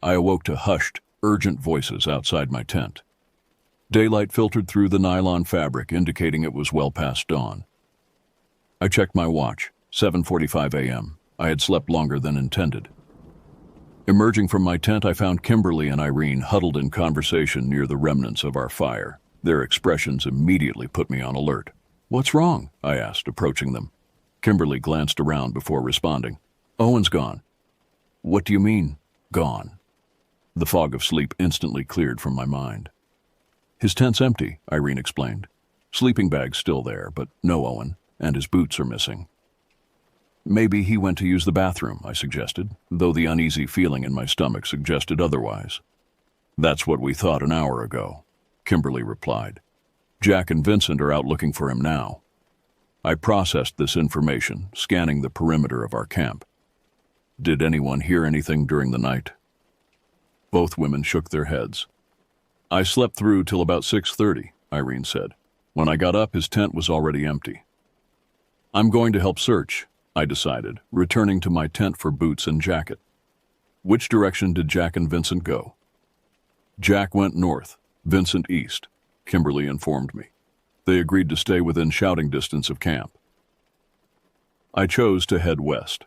I awoke to hushed, urgent voices outside my tent. Daylight filtered through the nylon fabric, indicating it was well past dawn. I checked my watch, 7:45 a.m. I had slept longer than intended. Emerging from my tent, I found Kimberly and Irene huddled in conversation near the remnants of our fire. Their expressions immediately put me on alert. What's wrong? I asked, approaching them. Kimberly glanced around before responding. Owen's gone. What do you mean, gone? The fog of sleep instantly cleared from my mind. His tent's empty, Irene explained. Sleeping bag's still there, but no Owen, and his boots are missing. Maybe he went to use the bathroom, I suggested, though the uneasy feeling in my stomach suggested otherwise. That's what we thought an hour ago, Kimberly replied. Jack and Vincent are out looking for him now. I processed this information, scanning the perimeter of our camp. Did anyone hear anything during the night? Both women shook their heads. I slept through till about 6:30, Irene said. When I got up, his tent was already empty. I'm going to help search, I decided, returning to my tent for boots and jacket. Which direction did Jack and Vincent go? Jack went north, Vincent east, Kimberly informed me. They agreed to stay within shouting distance of camp. I chose to head west,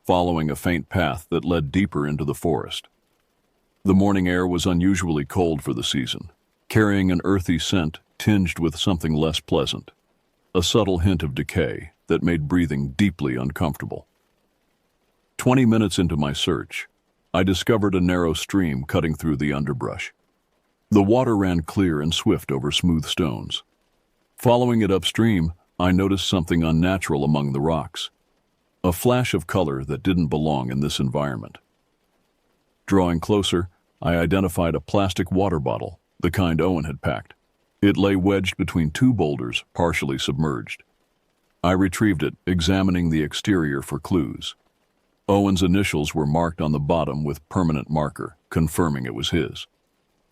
following a faint path that led deeper into the forest. The morning air was unusually cold for the season, carrying an earthy scent tinged with something less pleasant, a subtle hint of decay that made breathing deeply uncomfortable. 20 minutes into my search, I discovered a narrow stream cutting through the underbrush. The water ran clear and swift over smooth stones. Following it upstream, I noticed something unnatural among the rocks, a flash of color that didn't belong in this environment. Drawing closer, I identified a plastic water bottle, the kind Owen had packed. It lay wedged between two boulders, partially submerged. I retrieved it, examining the exterior for clues. Owen's initials were marked on the bottom with permanent marker, confirming it was his.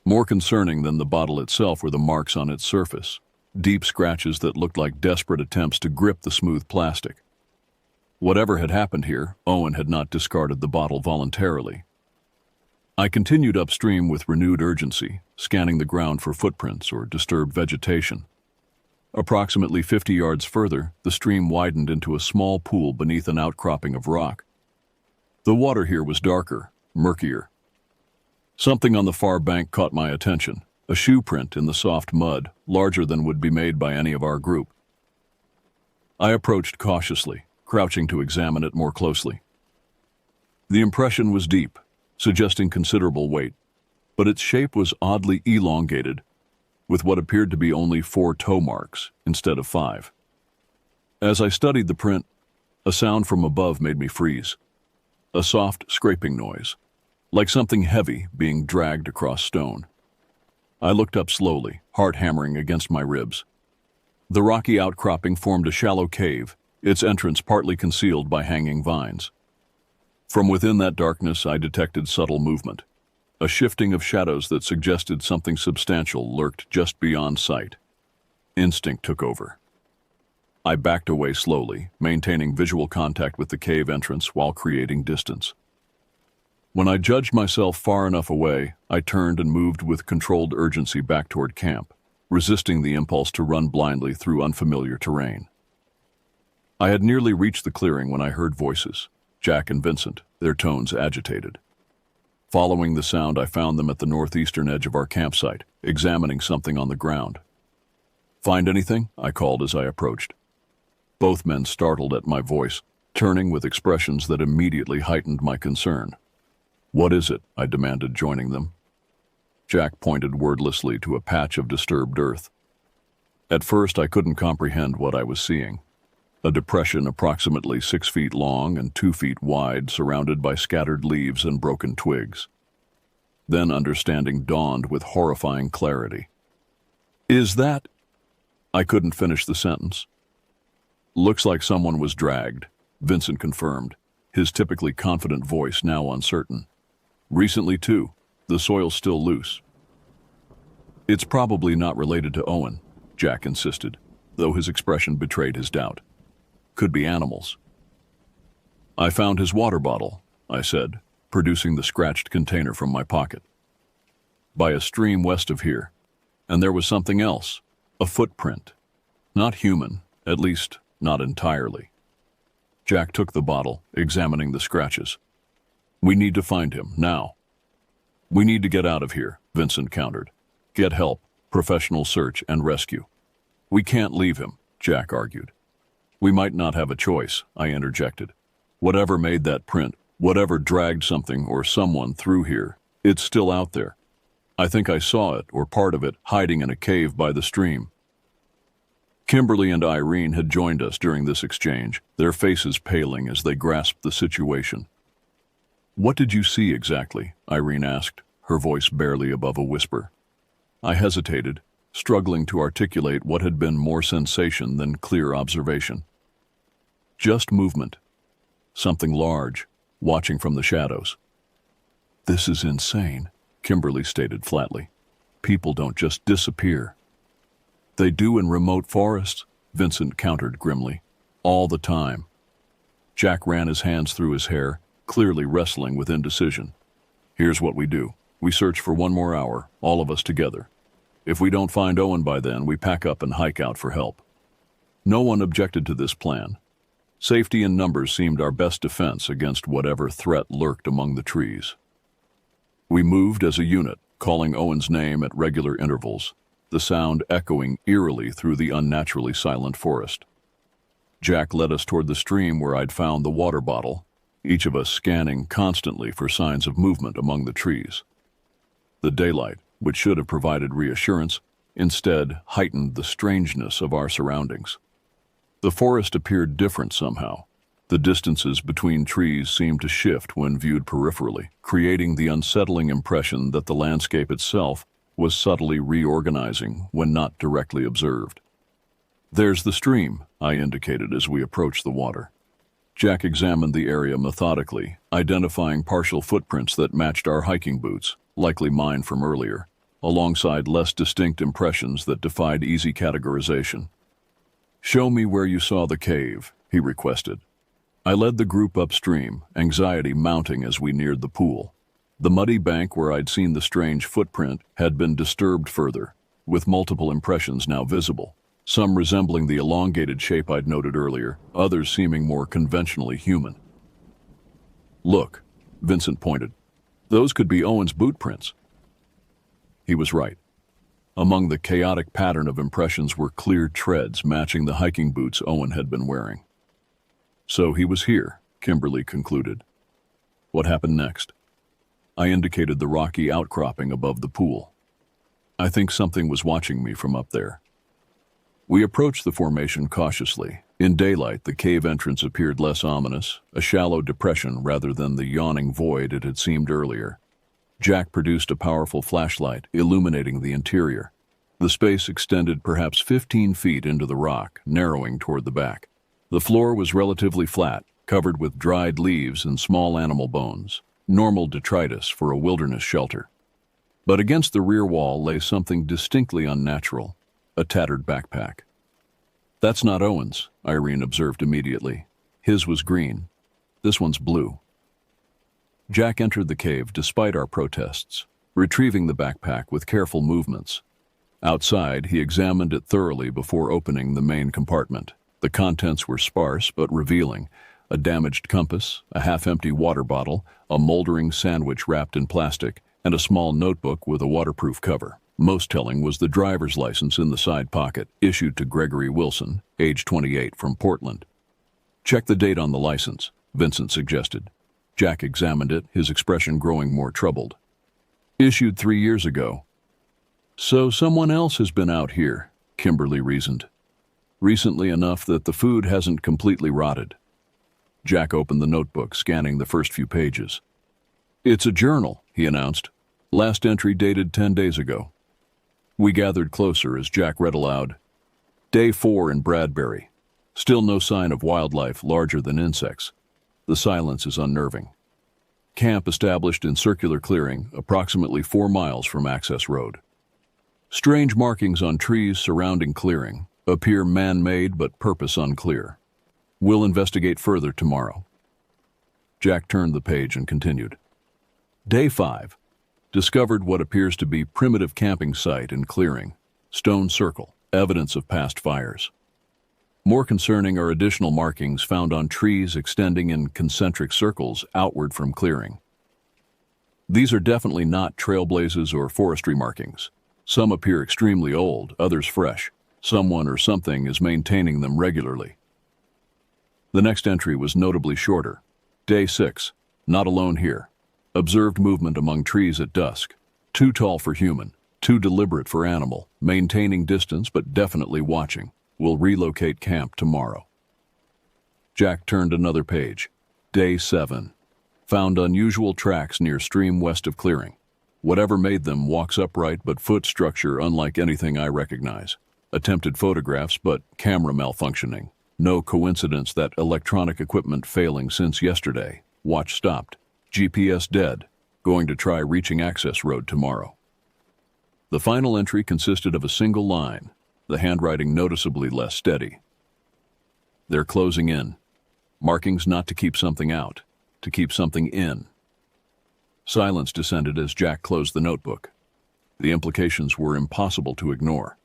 More concerning than the bottle itself were the marks on its surface, deep scratches that looked like desperate attempts to grip the smooth plastic. Whatever had happened here, Owen had not discarded the bottle voluntarily. I continued upstream with renewed urgency, scanning the ground for footprints or disturbed vegetation. Approximately 50 yards further, the stream widened into a small pool beneath an outcropping of rock. The water here was darker, murkier. Something on the far bank caught my attention, a shoe print in the soft mud, larger than would be made by any of our group. I approached cautiously, crouching to examine it more closely. The impression was deep, suggesting considerable weight, but its shape was oddly elongated, with what appeared to be only 4 toe marks instead of 5. As I studied the print, a sound from above made me freeze. A soft scraping noise, like something heavy being dragged across stone. I looked up slowly, heart hammering against my ribs. The rocky outcropping formed a shallow cave, its entrance partly concealed by hanging vines. From within that darkness, I detected subtle movement. A shifting of shadows that suggested something substantial lurked just beyond sight. Instinct took over. I backed away slowly, maintaining visual contact with the cave entrance while creating distance. When I judged myself far enough away, I turned and moved with controlled urgency back toward camp, resisting the impulse to run blindly through unfamiliar terrain. I had nearly reached the clearing when I heard voices, Jack and Vincent, their tones agitated. Following the sound, I found them at the northeastern edge of our campsite, examining something on the ground. "Find anything?" I called as I approached. Both men startled at my voice, turning with expressions that immediately heightened my concern. "What is it?" I demanded, joining them. Jack pointed wordlessly to a patch of disturbed earth. At first, I couldn't comprehend what I was seeing. A depression approximately 6 feet long and 2 feet wide, surrounded by scattered leaves and broken twigs. Then understanding dawned with horrifying clarity. "Is that—" I couldn't finish the sentence. "Looks like someone was dragged," Vincent confirmed, his typically confident voice now uncertain. "Recently, too. The soil's still loose." "It's probably not related to Owen," Jack insisted, though his expression betrayed his doubt. "Could be animals." "I found his water bottle," I said, producing the scratched container from my pocket. "By a stream west of here. And there was something else, a footprint. Not human, at least not entirely." Jack took the bottle, examining the scratches. "We need to find him, now." "We need to get out of here," Vincent countered. "Get help, professional search and rescue." "We can't leave him," Jack argued. "We might not have a choice," I interjected. "Whatever made that print, whatever dragged something or someone through here, it's still out there. I think I saw it, or part of it, hiding in a cave by the stream." Kimberly and Irene had joined us during this exchange, their faces paling as they grasped the situation. "What did you see exactly?" Irene asked, her voice barely above a whisper. I hesitated, struggling to articulate what had been more sensation than clear observation. "Just movement. Something large, watching from the shadows." "This is insane," Kimberly stated flatly. "People don't just disappear." "They do in remote forests," Vincent countered grimly. "All the time." Jack ran his hands through his hair, clearly wrestling with indecision. "Here's what we do. We search for 1 more hour, all of us together. If we don't find Owen by then, we pack up and hike out for help." No one objected to this plan. Safety in numbers seemed our best defense against whatever threat lurked among the trees. We moved as a unit, calling Owen's name at regular intervals, the sound echoing eerily through the unnaturally silent forest. Jack led us toward the stream where I'd found the water bottle, each of us scanning constantly for signs of movement among the trees. The daylight, which should have provided reassurance, instead heightened the strangeness of our surroundings. The forest appeared different somehow. The distances between trees seemed to shift when viewed peripherally, creating the unsettling impression that the landscape itself was subtly reorganizing when not directly observed. "There's the stream," I indicated as we approached the water. Jack examined the area methodically, identifying partial footprints that matched our hiking boots, likely mine from earlier, alongside less distinct impressions that defied easy categorization. "Show me where you saw the cave," he requested. I led the group upstream, anxiety mounting as we neared the pool. The muddy bank where I'd seen the strange footprint had been disturbed further, with multiple impressions now visible, some resembling the elongated shape I'd noted earlier, others seeming more conventionally human. "Look," Vincent pointed. "Those could be Owen's boot prints." He was right. Among the chaotic pattern of impressions were clear treads matching the hiking boots Owen had been wearing. "So he was here," Kimberly concluded. "What happened next?" I indicated the rocky outcropping above the pool. "I think something was watching me from up there." We approached the formation cautiously. In daylight, the cave entrance appeared less ominous, a shallow depression rather than the yawning void it had seemed earlier. Jack produced a powerful flashlight, illuminating the interior. The space extended perhaps 15 feet into the rock, narrowing toward the back. The floor was relatively flat, covered with dried leaves and small animal bones, normal detritus for a wilderness shelter. But against the rear wall lay something distinctly unnatural, a tattered backpack. "That's not Owen's," Irene observed immediately. "His was green. This one's blue." Jack entered the cave despite our protests, retrieving the backpack with careful movements. Outside, he examined it thoroughly before opening the main compartment. The contents were sparse but revealing: a damaged compass, a half-empty water bottle, a moldering sandwich wrapped in plastic, and a small notebook with a waterproof cover. Most telling was the driver's license in the side pocket, issued to Gregory Wilson, age 28, from Portland. "Check the date on the license," Vincent suggested. Jack examined it, his expression growing more troubled. "Issued 3 years ago." "So someone else has been out here," Kimberly reasoned. "Recently enough that the food hasn't completely rotted." Jack opened the notebook, scanning the first few pages. "It's a journal," he announced. "Last entry dated 10 days ago." We gathered closer as Jack read aloud. "Day 4 in Bradbury. Still no sign of wildlife larger than insects. The silence is unnerving. Camp established in circular clearing, approximately 4 miles from access road. Strange markings on trees surrounding clearing. Appear man-made but purpose unclear. We'll investigate further tomorrow." Jack turned the page and continued. Day 5. Discovered what appears to be primitive camping site in clearing. Stone circle, evidence of past fires. More concerning are additional markings found on trees extending in concentric circles outward from clearing. These are definitely not trailblazes or forestry markings. Some appear extremely old, others fresh. Someone or something is maintaining them regularly. The next entry was notably shorter. Day 6. Not alone here. Observed movement among trees at dusk. Too tall for human, too deliberate for animal, maintaining distance but definitely watching. Will relocate camp tomorrow. Jack turned another page. Day 7. Found unusual tracks near stream west of clearing. Whatever made them walks upright but foot structure unlike anything I recognize. Attempted photographs but camera malfunctioning. No coincidence that electronic equipment failing since yesterday. Watch stopped. GPS dead. Going to try reaching access road tomorrow. The final entry consisted of a single line, the handwriting noticeably less steady. They're closing in. Markings not to keep something out, to keep something in. Silence descended as Jack closed the notebook. The implications were impossible to ignore.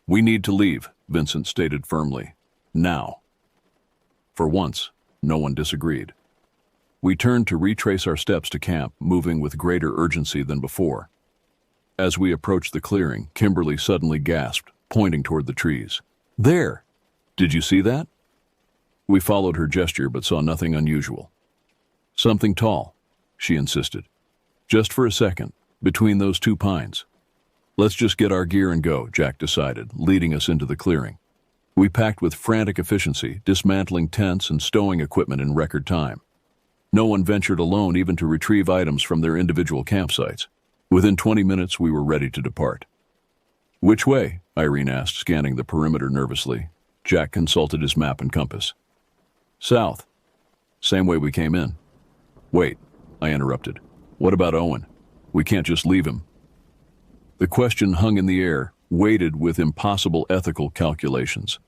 "We need to leave," Vincent stated firmly. "Now." For once, no one disagreed. We turned to retrace our steps to camp, moving with greater urgency than before. As we approached the clearing, Kimberly suddenly gasped, pointing toward the trees. "There! Did you see that?" We followed her gesture but saw nothing unusual. "Something tall," she insisted. "Just for a second, between those two pines." "Let's just get our gear and go," Jack decided, leading us into the clearing. We packed with frantic efficiency, dismantling tents and stowing equipment in record time. No one ventured alone even to retrieve items from their individual campsites. Within 20 minutes, we were ready to depart. "Which way?" Irene asked, scanning the perimeter nervously. Jack consulted his map and compass. "South. Same way we came in." "Wait," I interrupted. "What about Owen? We can't just leave him." The question hung in the air, weighted with impossible ethical calculations.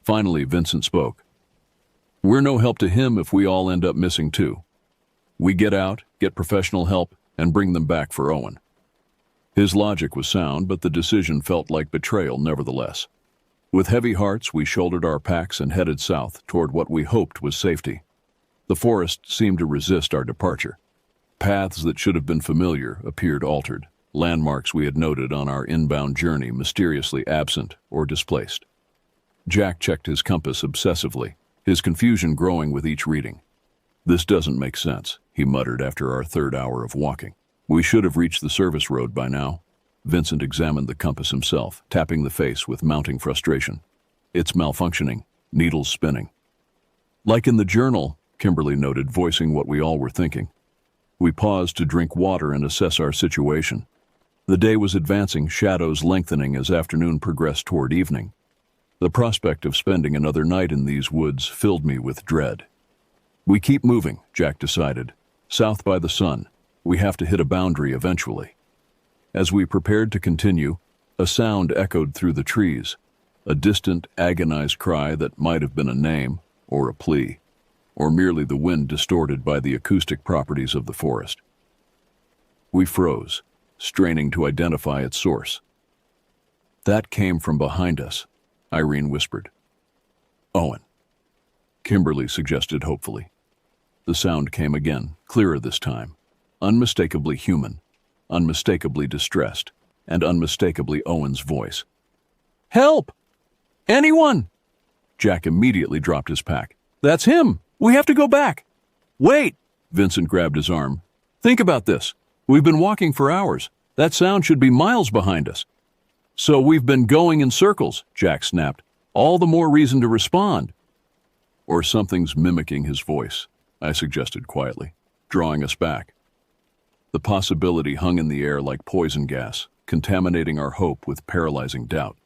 Finally, Vincent spoke. "We're no help to him if we all end up missing too. We get out, get professional help, and bring them back for Owen." His logic was sound, but the decision felt like betrayal nevertheless. With heavy hearts, we shouldered our packs and headed south toward what we hoped was safety. The forest seemed to resist our departure. Paths that should have been familiar appeared altered, landmarks we had noted on our inbound journey mysteriously absent or displaced. Jack checked his compass obsessively, his confusion growing with each reading. "This doesn't make sense," he muttered after our third hour of walking. "We should have reached the service road by now." Vincent examined the compass himself, tapping the face with mounting frustration. "It's malfunctioning, needles spinning." "Like in the journal," Kimberly noted, voicing what we all were thinking. We paused to drink water and assess our situation. The day was advancing, shadows lengthening as afternoon progressed toward evening. The prospect of spending another night in these woods filled me with dread. "We keep moving," Jack decided. "South by the sun. We have to hit a boundary eventually." As we prepared to continue, a sound echoed through the trees, a distant, agonized cry that might have been a name, or a plea, or merely the wind distorted by the acoustic properties of the forest. We froze, straining to identify its source. "That came from behind us," Irene whispered. "Owen," Kimberly suggested hopefully. The sound came again, clearer this time, unmistakably human, unmistakably distressed, and unmistakably Owen's voice. "Help! Anyone!" Jack immediately dropped his pack. "That's him! We have to go back!" "Wait!" Vincent grabbed his arm. "Think about this. We've been walking for hours. That sound should be miles behind us." "So we've been going in circles," Jack snapped. "All the more reason to respond." "Or something's mimicking his voice," I suggested quietly, drawing us back. The possibility hung in the air like poison gas, contaminating our hope with paralyzing doubt.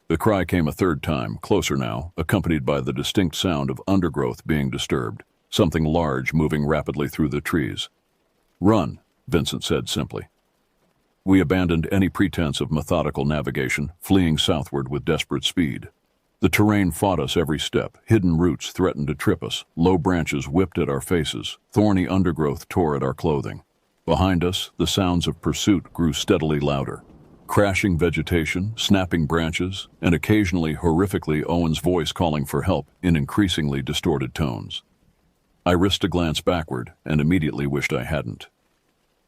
The cry came a third time, closer now, accompanied by the distinct sound of undergrowth being disturbed, something large moving rapidly through the trees. "Run," Vincent said simply. We abandoned any pretense of methodical navigation, fleeing southward with desperate speed. The terrain fought us every step. Hidden roots threatened to trip us. Low branches whipped at our faces. Thorny undergrowth tore at our clothing. Behind us, the sounds of pursuit grew steadily louder. Crashing vegetation, snapping branches, and occasionally, horrifically, Owen's voice calling for help in increasingly distorted tones. I risked a glance backward and immediately wished I hadn't.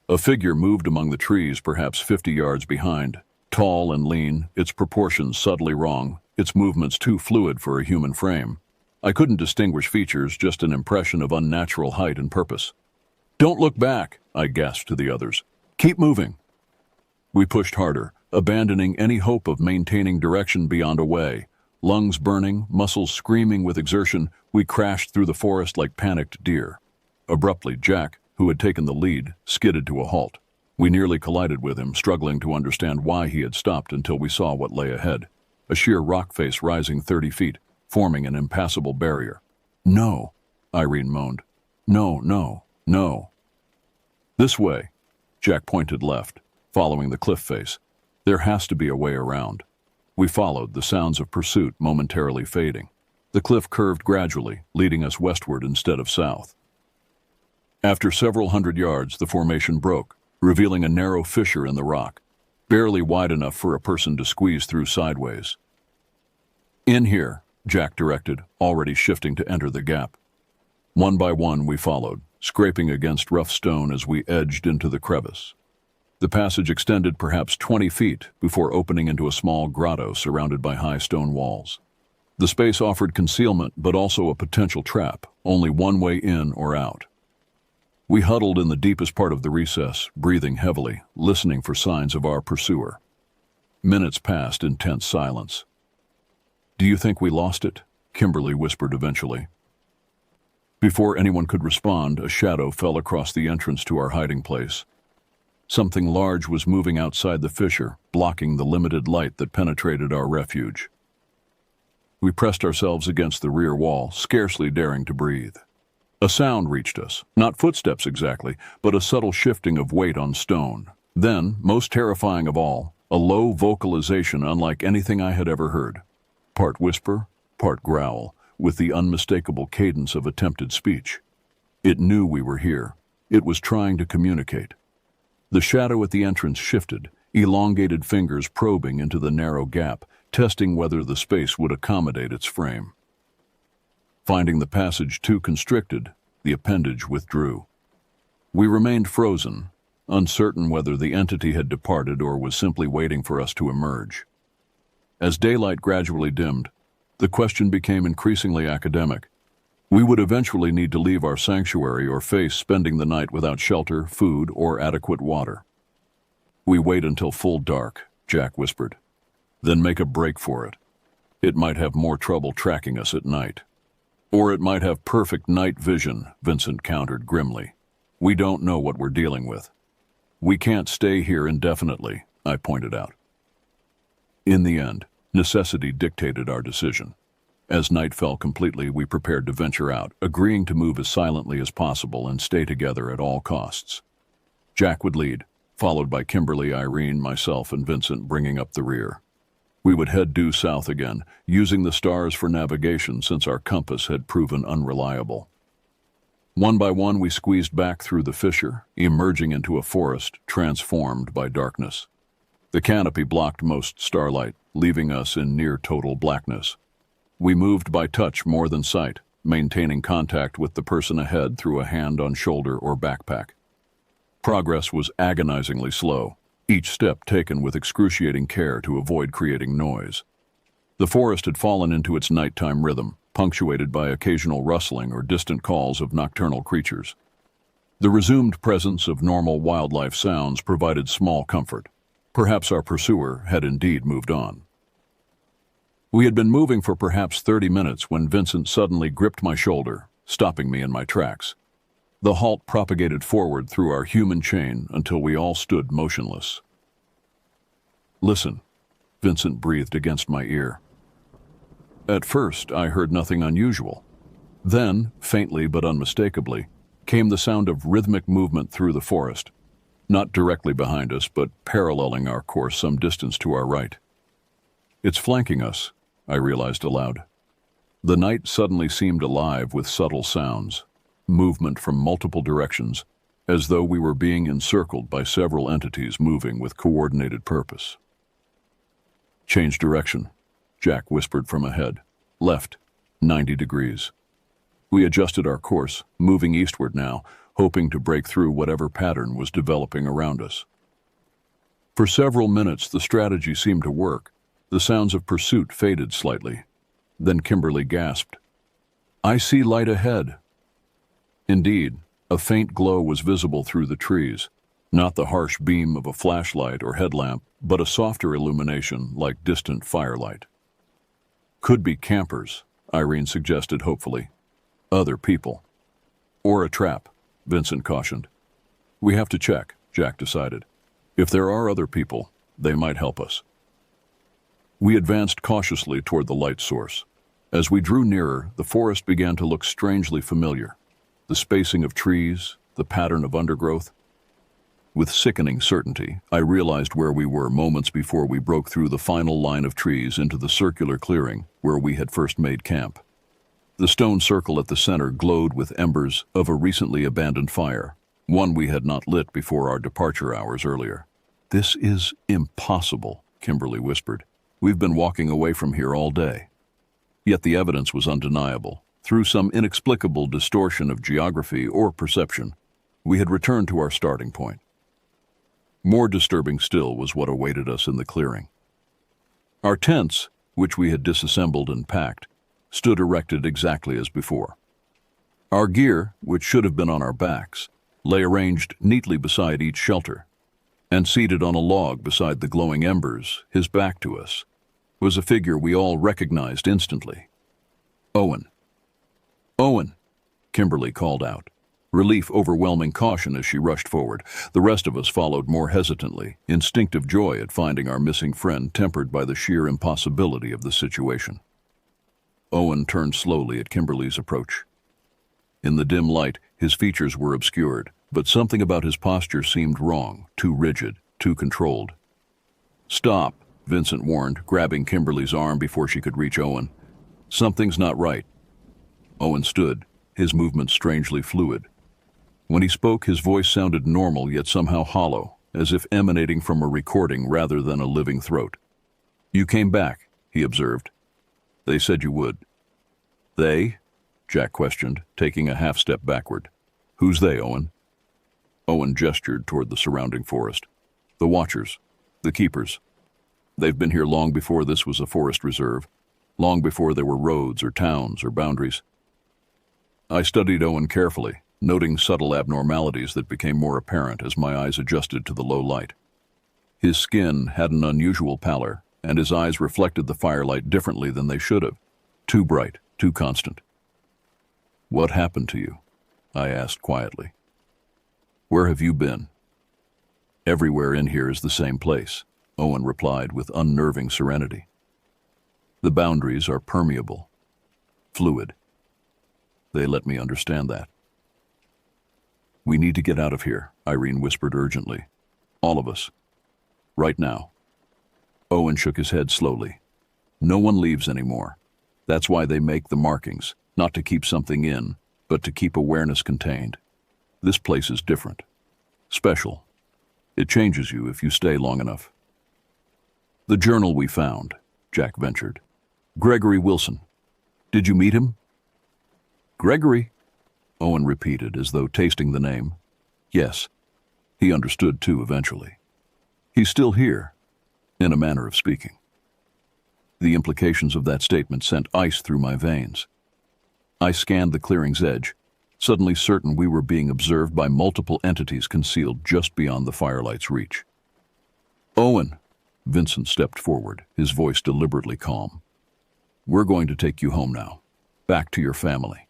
A figure moved among the trees, perhaps 50 yards behind. Tall and lean, its proportions subtly wrong, its movements too fluid for a human frame. I couldn't distinguish features, just an impression of unnatural height and purpose. "Don't look back," I gasped to the others. "Keep moving." We pushed harder, abandoning any hope of maintaining direction beyond a way. Lungs burning, muscles screaming with exertion, we crashed through the forest like panicked deer. Abruptly, Jack, who had taken the lead, skidded to a halt. We nearly collided with him, struggling to understand why he had stopped until we saw what lay ahead. A sheer rock face rising 30 feet, forming an impassable barrier. "No," Irene moaned. "No, no, no." "This way." Jack pointed left, following the cliff face. "There has to be a way around." We followed, the sounds of pursuit momentarily fading. The cliff curved gradually, leading us westward instead of south. After several hundred yards, the formation broke, revealing a narrow fissure in the rock, barely wide enough for a person to squeeze through sideways. "In here," Jack directed, already shifting to enter the gap. One by one we followed, scraping against rough stone as we edged into the crevice. The passage extended perhaps 20 feet before opening into a small grotto surrounded by high stone walls. The space offered concealment but also a potential trap, only one way in or out. We huddled in the deepest part of the recess, breathing heavily, listening for signs of our pursuer. Minutes passed in tense silence. "Do you think we lost it?" Kimberly whispered eventually. Before anyone could respond, a shadow fell across the entrance to our hiding place. Something large was moving outside the fissure, blocking the limited light that penetrated our refuge. We pressed ourselves against the rear wall, scarcely daring to breathe. A sound reached us, not footsteps exactly, but a subtle shifting of weight on stone. Then, most terrifying of all, a low vocalization unlike anything I had ever heard. Part whisper, part growl, with the unmistakable cadence of attempted speech. It knew we were here. It was trying to communicate. The shadow at the entrance shifted, elongated fingers probing into the narrow gap, testing whether the space would accommodate its frame. Finding the passage too constricted, the appendage withdrew. We remained frozen, uncertain whether the entity had departed or was simply waiting for us to emerge. As daylight gradually dimmed, the question became increasingly academic. We would eventually need to leave our sanctuary or face spending the night without shelter, food, or adequate water. "We wait until full dark," Jack whispered. "Then make a break for it. It might have more trouble tracking us at night." "Or it might have perfect night vision," Vincent countered grimly. "We don't know what we're dealing with." "We can't stay here indefinitely," I pointed out. In the end, necessity dictated our decision. As night fell completely, we prepared to venture out, agreeing to move as silently as possible and stay together at all costs. Jack would lead, followed by Kimberly, Irene, myself, and Vincent bringing up the rear. We would head due south again, using the stars for navigation since our compass had proven unreliable. One by one, we squeezed back through the fissure, emerging into a forest transformed by darkness. The canopy blocked most starlight, leaving us in near total blackness. We moved by touch more than sight, maintaining contact with the person ahead through a hand on shoulder or backpack. Progress was agonizingly slow, each step taken with excruciating care to avoid creating noise. The forest had fallen into its nighttime rhythm, punctuated by occasional rustling or distant calls of nocturnal creatures. The resumed presence of normal wildlife sounds provided small comfort. Perhaps our pursuer had indeed moved on. We had been moving for perhaps 30 minutes when Vincent suddenly gripped my shoulder, stopping me in my tracks. The halt propagated forward through our human chain until we all stood motionless. "Listen," Vincent breathed against my ear. At first, I heard nothing unusual. Then, faintly but unmistakably, came the sound of rhythmic movement through the forest, not directly behind us, but paralleling our course some distance to our right. "It's flanking us," I realized aloud. The night suddenly seemed alive with subtle sounds, movement from multiple directions, as though we were being encircled by several entities moving with coordinated purpose. "Change direction," Jack whispered from ahead. "Left, 90 degrees." We adjusted our course, moving eastward now, hoping to break through whatever pattern was developing around us. For several minutes, the strategy seemed to work. The sounds of pursuit faded slightly. Then Kimberly gasped, "I see light ahead." Indeed, a faint glow was visible through the trees, not the harsh beam of a flashlight or headlamp, but a softer illumination like distant firelight. "Could be campers," Irene suggested hopefully. "Other people." "Or a trap," Vincent cautioned. "We have to check," Jack decided. "If there are other people, they might help us." We advanced cautiously toward the light source. As we drew nearer, the forest began to look strangely familiar. The spacing of trees, the pattern of undergrowth. With sickening certainty, I realized where we were moments before we broke through the final line of trees into the circular clearing where we had first made camp. The stone circle at the center glowed with embers of a recently abandoned fire, one we had not lit before our departure hours earlier. "This is impossible," Kimberly whispered. "We've been walking away from here all day." Yet the evidence was undeniable. Through some inexplicable distortion of geography or perception, we had returned to our starting point. More disturbing still was what awaited us in the clearing. Our tents, which we had disassembled and packed, stood erected exactly as before. Our gear, which should have been on our backs, lay arranged neatly beside each shelter, and seated on a log beside the glowing embers, his back to us, was a figure we all recognized instantly. Owen. "Owen," Kimberly called out, relief overwhelming caution as she rushed forward. The rest of us followed more hesitantly, instinctive joy at finding our missing friend tempered by the sheer impossibility of the situation. Owen turned slowly at Kimberly's approach. In the dim light, his features were obscured, but something about his posture seemed wrong, too rigid, too controlled. "Stop," Vincent warned, grabbing Kimberly's arm before she could reach Owen. "Something's not right." Owen stood, his movements strangely fluid. When he spoke, his voice sounded normal yet somehow hollow, as if emanating from a recording rather than a living throat. "You came back," he observed. "They said you would." "They?" Jack questioned, taking a half-step backward. "Who's they, Owen?" Owen gestured toward the surrounding forest. "The Watchers. The Keepers. They've been here long before this was a forest reserve, long before there were roads or towns or boundaries." I studied Owen carefully, noting subtle abnormalities that became more apparent as my eyes adjusted to the low light. His skin had an unusual pallor, and his eyes reflected the firelight differently than they should have. Too bright, too constant. "What happened to you?" I asked quietly. "Where have you been?" "Everywhere in here is the same place," Owen replied with unnerving serenity. "The boundaries are permeable, fluid. They let me understand that." "We need to get out of here," Irene whispered urgently. "All of us. Right now." Owen shook his head slowly. "No one leaves anymore. That's why they make the markings, not to keep something in, but to keep awareness contained. This place is different. Special. It changes you if you stay long enough." "The journal we found," Jack ventured. "Gregory Wilson. Did you meet him?" "Gregory?" Owen repeated, as though tasting the name. "Yes." He understood too eventually. "He's still here, in a manner of speaking." The implications of that statement sent ice through my veins. I scanned the clearing's edge, suddenly certain we were being observed by multiple entities concealed just beyond the firelight's reach. "Owen," Vincent stepped forward, his voice deliberately calm. "We're going to take you home now, back to your family."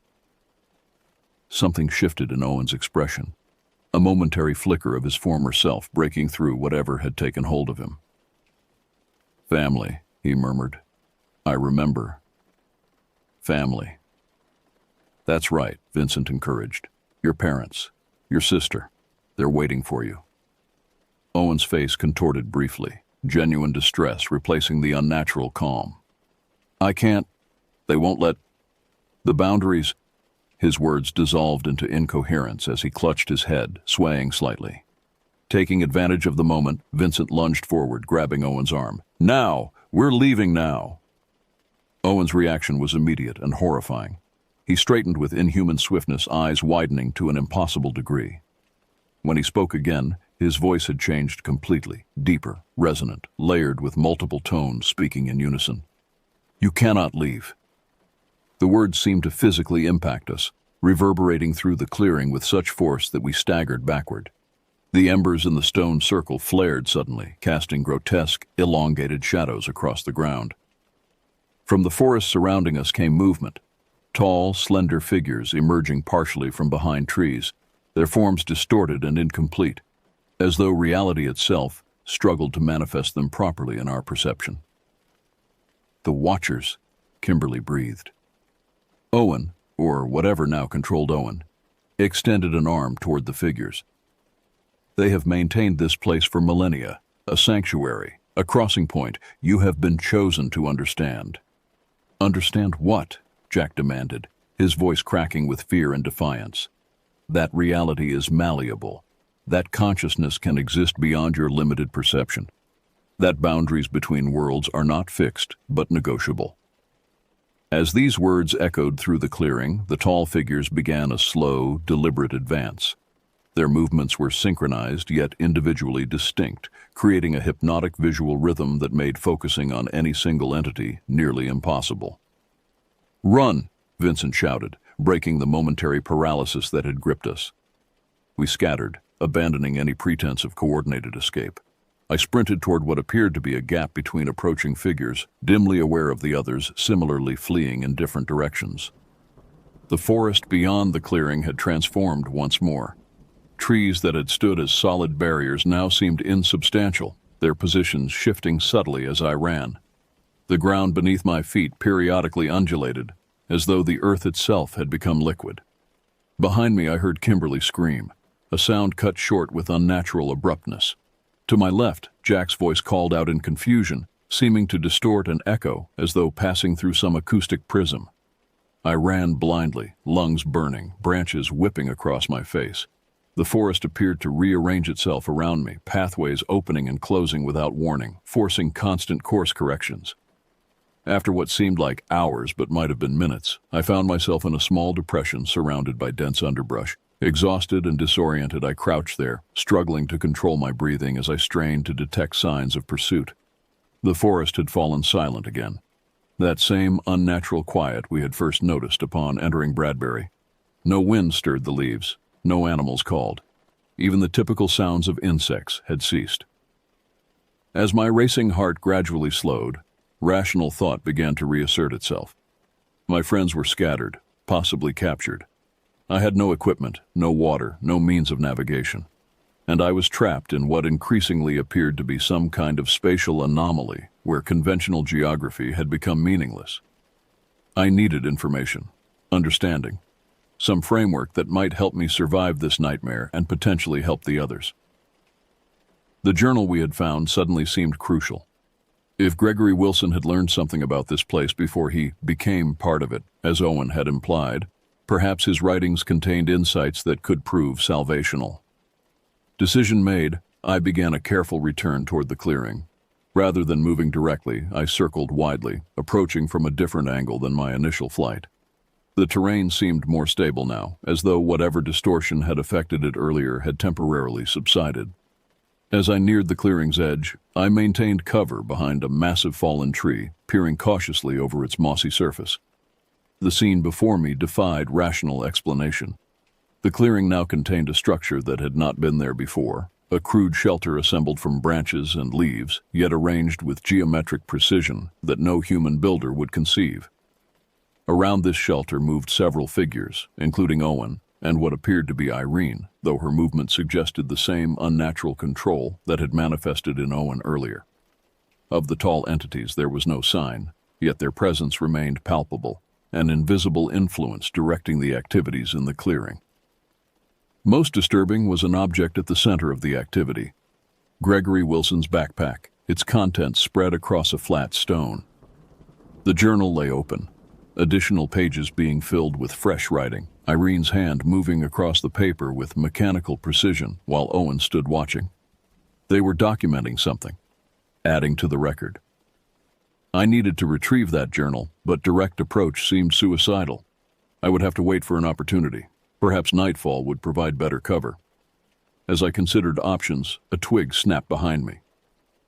Something shifted in Owen's expression, a momentary flicker of his former self breaking through whatever had taken hold of him. "Family," he murmured. "I remember. Family." "That's right," Vincent encouraged. "Your parents, your sister, they're waiting for you." Owen's face contorted briefly, genuine distress replacing the unnatural calm. "I can't. They won't let. The boundaries." His words dissolved into incoherence as he clutched his head, swaying slightly. Taking advantage of the moment, Vincent lunged forward, grabbing Owen's arm. "Now! We're leaving now!" Owen's reaction was immediate and horrifying. He straightened with inhuman swiftness, eyes widening to an impossible degree. When he spoke again, his voice had changed completely, deeper, resonant, layered with multiple tones speaking in unison. "You cannot leave." The words seemed to physically impact us, reverberating through the clearing with such force that we staggered backward. The embers in the stone circle flared suddenly, casting grotesque, elongated shadows across the ground. From the forest surrounding us came movement, tall, slender figures emerging partially from behind trees, their forms distorted and incomplete, as though reality itself struggled to manifest them properly in our perception. "The Watchers," Kimberly breathed. Owen, or whatever now controlled Owen, extended an arm toward the figures. "They have maintained this place for millennia, a sanctuary, a crossing point you have been chosen to understand." "Understand what?" Jack demanded, his voice cracking with fear and defiance. "That reality is malleable. That consciousness can exist beyond your limited perception. That boundaries between worlds are not fixed, but negotiable." As these words echoed through the clearing, the tall figures began a slow, deliberate advance. Their movements were synchronized yet individually distinct, creating a hypnotic visual rhythm that made focusing on any single entity nearly impossible. "Run!" Vincent shouted, breaking the momentary paralysis that had gripped us. We scattered, abandoning any pretense of coordinated escape. I sprinted toward what appeared to be a gap between approaching figures, dimly aware of the others similarly fleeing in different directions. The forest beyond the clearing had transformed once more. Trees that had stood as solid barriers now seemed insubstantial, their positions shifting subtly as I ran. The ground beneath my feet periodically undulated, as though the earth itself had become liquid. Behind me I heard Kimberly scream, a sound cut short with unnatural abruptness. To my left, Jack's voice called out in confusion, seeming to distort and echo as though passing through some acoustic prism. I ran blindly, lungs burning, branches whipping across my face. The forest appeared to rearrange itself around me, pathways opening and closing without warning, forcing constant course corrections. After what seemed like hours but might have been minutes, I found myself in a small depression surrounded by dense underbrush. Exhausted and disoriented, I crouched there, struggling to control my breathing as I strained to detect signs of pursuit. The forest had fallen silent again. That same unnatural quiet we had first noticed upon entering Bradbury. No wind stirred the leaves, no animals called. Even the typical sounds of insects had ceased. As my racing heart gradually slowed, rational thought began to reassert itself. My friends were scattered, possibly captured. I had no equipment, no water, no means of navigation, and I was trapped in what increasingly appeared to be some kind of spatial anomaly where conventional geography had become meaningless. I needed information, understanding, some framework that might help me survive this nightmare and potentially help the others. The journal we had found suddenly seemed crucial. If Gregory Wilson had learned something about this place before he became part of it, as Owen had implied, perhaps his writings contained insights that could prove salvational. Decision made, I began a careful return toward the clearing. Rather than moving directly, I circled widely, approaching from a different angle than my initial flight. The terrain seemed more stable now, as though whatever distortion had affected it earlier had temporarily subsided. As I neared the clearing's edge, I maintained cover behind a massive fallen tree, peering cautiously over its mossy surface. The scene before me defied rational explanation. The clearing now contained a structure that had not been there before, a crude shelter assembled from branches and leaves, yet arranged with geometric precision that no human builder would conceive. Around this shelter moved several figures, including Owen, and what appeared to be Irene, though her movement suggested the same unnatural control that had manifested in Owen earlier. Of the tall entities there was no sign, yet their presence remained palpable, an invisible influence directing the activities in the clearing. Most disturbing was an object at the center of the activity. Gregory Wilson's backpack, its contents spread across a flat stone. The journal lay open, additional pages being filled with fresh writing, Irene's hand moving across the paper with mechanical precision while Owen stood watching. They were documenting something, adding to the record. I needed to retrieve that journal, but direct approach seemed suicidal. I would have to wait for an opportunity. Perhaps nightfall would provide better cover. As I considered options, a twig snapped behind me.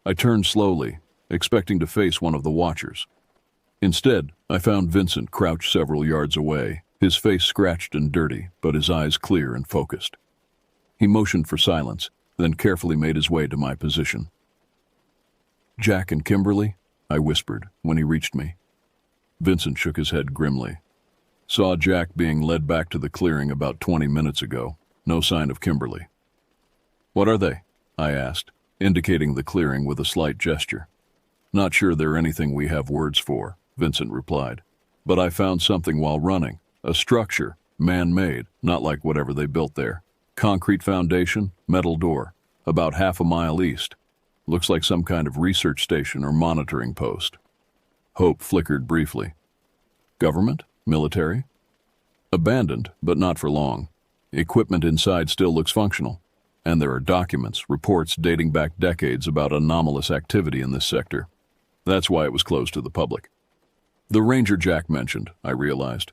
I turned slowly, expecting to face one of the watchers. Instead, I found Vincent crouched several yards away, his face scratched and dirty, but his eyes clear and focused. He motioned for silence, then carefully made his way to my position. "Jack and Kimberly?" I whispered when he reached me. Vincent shook his head grimly. "Saw Jack being led back to the clearing about 20 minutes ago. No sign of Kimberly." "What are they?" I asked, indicating the clearing with a slight gesture. "Not sure they're anything we have words for," Vincent replied. "But I found something while running. A structure, man-made, not like whatever they built there. Concrete foundation, metal door, about half a mile east. Looks like some kind of research station or monitoring post." Hope flickered briefly. "Government? Military?" "Abandoned, but not for long. Equipment inside still looks functional. And there are documents, reports dating back decades about anomalous activity in this sector. That's why it was closed to the public." The ranger Jack mentioned, I realized.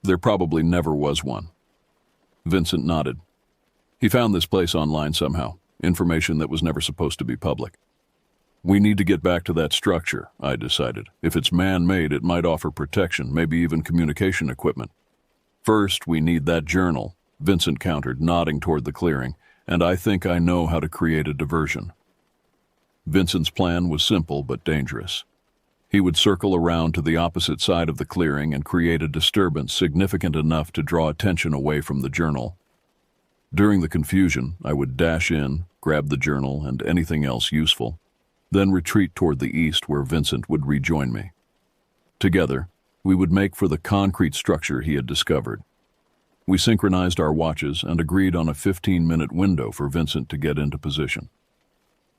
There probably never was one. Vincent nodded. He found this place online somehow, information that was never supposed to be public. We need to get back to that structure, I decided. If it's man-made, it might offer protection, maybe even communication equipment. First, we need that journal, Vincent countered, nodding toward the clearing, and I think I know how to create a diversion. Vincent's plan was simple but dangerous. He would circle around to the opposite side of the clearing and create a disturbance significant enough to draw attention away from the journal. During the confusion, I would dash in, grab the journal and anything else useful, then retreat toward the east where Vincent would rejoin me. Together, we would make for the concrete structure he had discovered. We synchronized our watches and agreed on a 15-minute window for Vincent to get into position.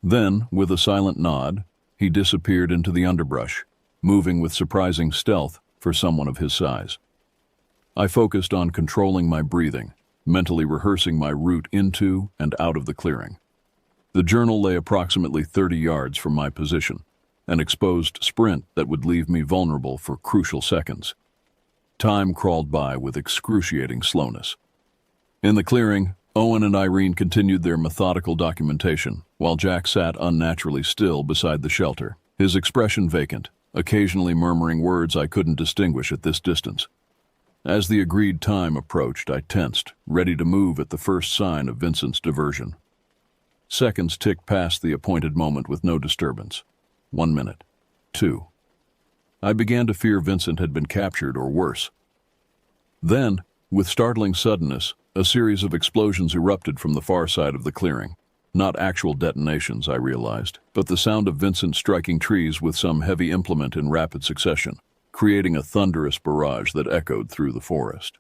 Then, with a silent nod, he disappeared into the underbrush, moving with surprising stealth for someone of his size. I focused on controlling my breathing, mentally rehearsing my route into and out of the clearing. The journal lay approximately 30 yards from my position, an exposed sprint that would leave me vulnerable for crucial seconds. Time crawled by with excruciating slowness. In the clearing, Owen and Irene continued their methodical documentation, while Jack sat unnaturally still beside the shelter, his expression vacant, occasionally murmuring words I couldn't distinguish at this distance. As the agreed time approached, I tensed, ready to move at the first sign of Vincent's diversion. Seconds ticked past the appointed moment with no disturbance. 1 minute. 2. I began to fear Vincent had been captured or worse. Then, with startling suddenness, a series of explosions erupted from the far side of the clearing. Not actual detonations, I realized, but the sound of Vincent striking trees with some heavy implement in rapid succession, creating a thunderous barrage that echoed through the forest.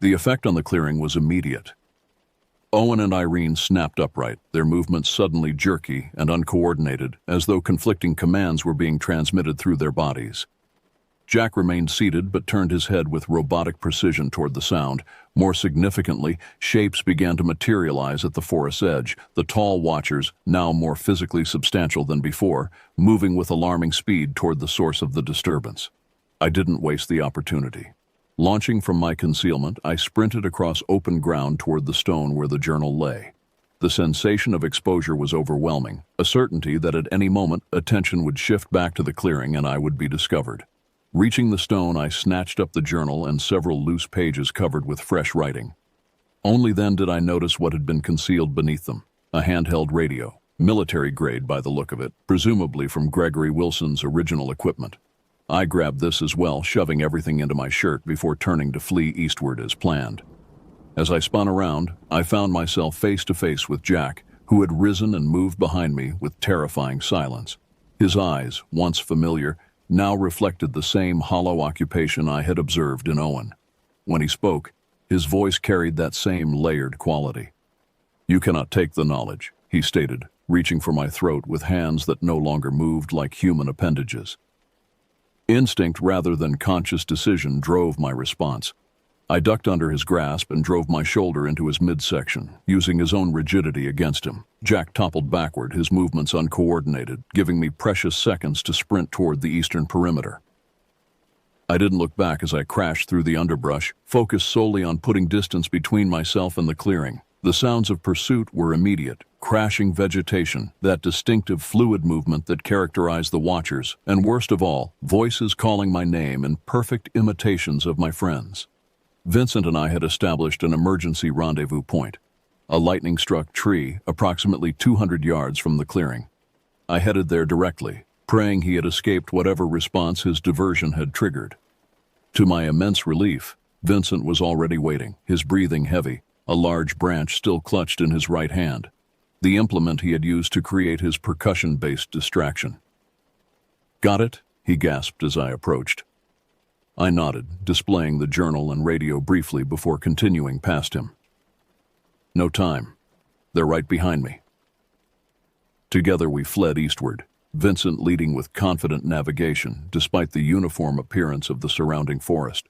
The effect on the clearing was immediate. Owen and Irene snapped upright, their movements suddenly jerky and uncoordinated, as though conflicting commands were being transmitted through their bodies. Jack remained seated but turned his head with robotic precision toward the sound. More significantly, shapes began to materialize at the forest's edge, the tall watchers, now more physically substantial than before, moving with alarming speed toward the source of the disturbance. I didn't waste the opportunity. Launching from my concealment, I sprinted across open ground toward the stone where the journal lay. The sensation of exposure was overwhelming, a certainty that at any moment attention would shift back to the clearing and I would be discovered. Reaching the stone, I snatched up the journal and several loose pages covered with fresh writing. Only then did I notice what had been concealed beneath them, a handheld radio, military grade by the look of it, presumably from Gregory Wilson's original equipment. I grabbed this as well, shoving everything into my shirt before turning to flee eastward as planned. As I spun around, I found myself face to face with Jack, who had risen and moved behind me with terrifying silence. His eyes, once familiar, now reflected the same hollow occupation I had observed in Owen. When he spoke, his voice carried that same layered quality. "You cannot take the knowledge," he stated, reaching for my throat with hands that no longer moved like human appendages. Instinct rather than conscious decision drove my response. I ducked under his grasp and drove my shoulder into his midsection, using his own rigidity against him. Jack toppled backward, his movements uncoordinated, giving me precious seconds to sprint toward the eastern perimeter. I didn't look back as I crashed through the underbrush, focused solely on putting distance between myself and the clearing. The sounds of pursuit were immediate, crashing vegetation, that distinctive fluid movement that characterized the watchers, and worst of all, voices calling my name in perfect imitations of my friends. Vincent and I had established an emergency rendezvous point, a lightning-struck tree approximately 200 yards from the clearing. I headed there directly, praying he had escaped whatever response his diversion had triggered. To my immense relief, Vincent was already waiting, his breathing heavy, a large branch still clutched in his right hand, the implement he had used to create his percussion-based distraction. "Got it?" he gasped as I approached. I nodded, displaying the journal and radio briefly before continuing past him. "No time. They're right behind me." Together we fled eastward, Vincent leading with confident navigation despite the uniform appearance of the surrounding forest.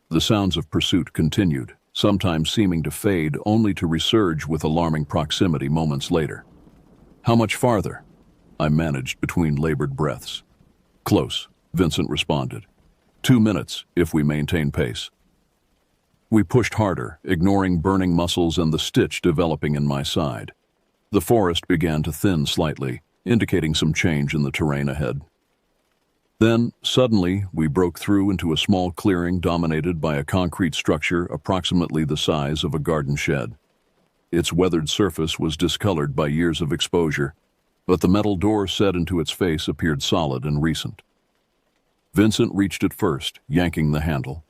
The sounds of pursuit continued, sometimes seeming to fade only to resurge with alarming proximity moments later. "How much farther?" I managed between labored breaths. "Close. Vincent responded. 2 minutes, if we maintain pace. We pushed harder, ignoring burning muscles and the stitch developing in my side. The forest began to thin slightly, indicating some change in the terrain ahead. Then, suddenly, we broke through into a small clearing dominated by a concrete structure approximately the size of a garden shed. Its weathered surface was discolored by years of exposure, but the metal door set into its face appeared solid and recent. Vincent reached it first, yanking the handle.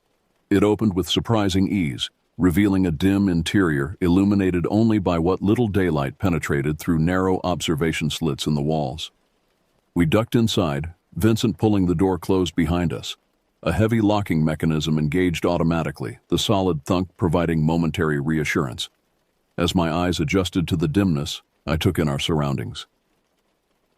It opened with surprising ease, revealing a dim interior illuminated only by what little daylight penetrated through narrow observation slits in the walls. We ducked inside, Vincent pulling the door closed behind us. A heavy locking mechanism engaged automatically, the solid thunk providing momentary reassurance. As my eyes adjusted to the dimness, I took in our surroundings.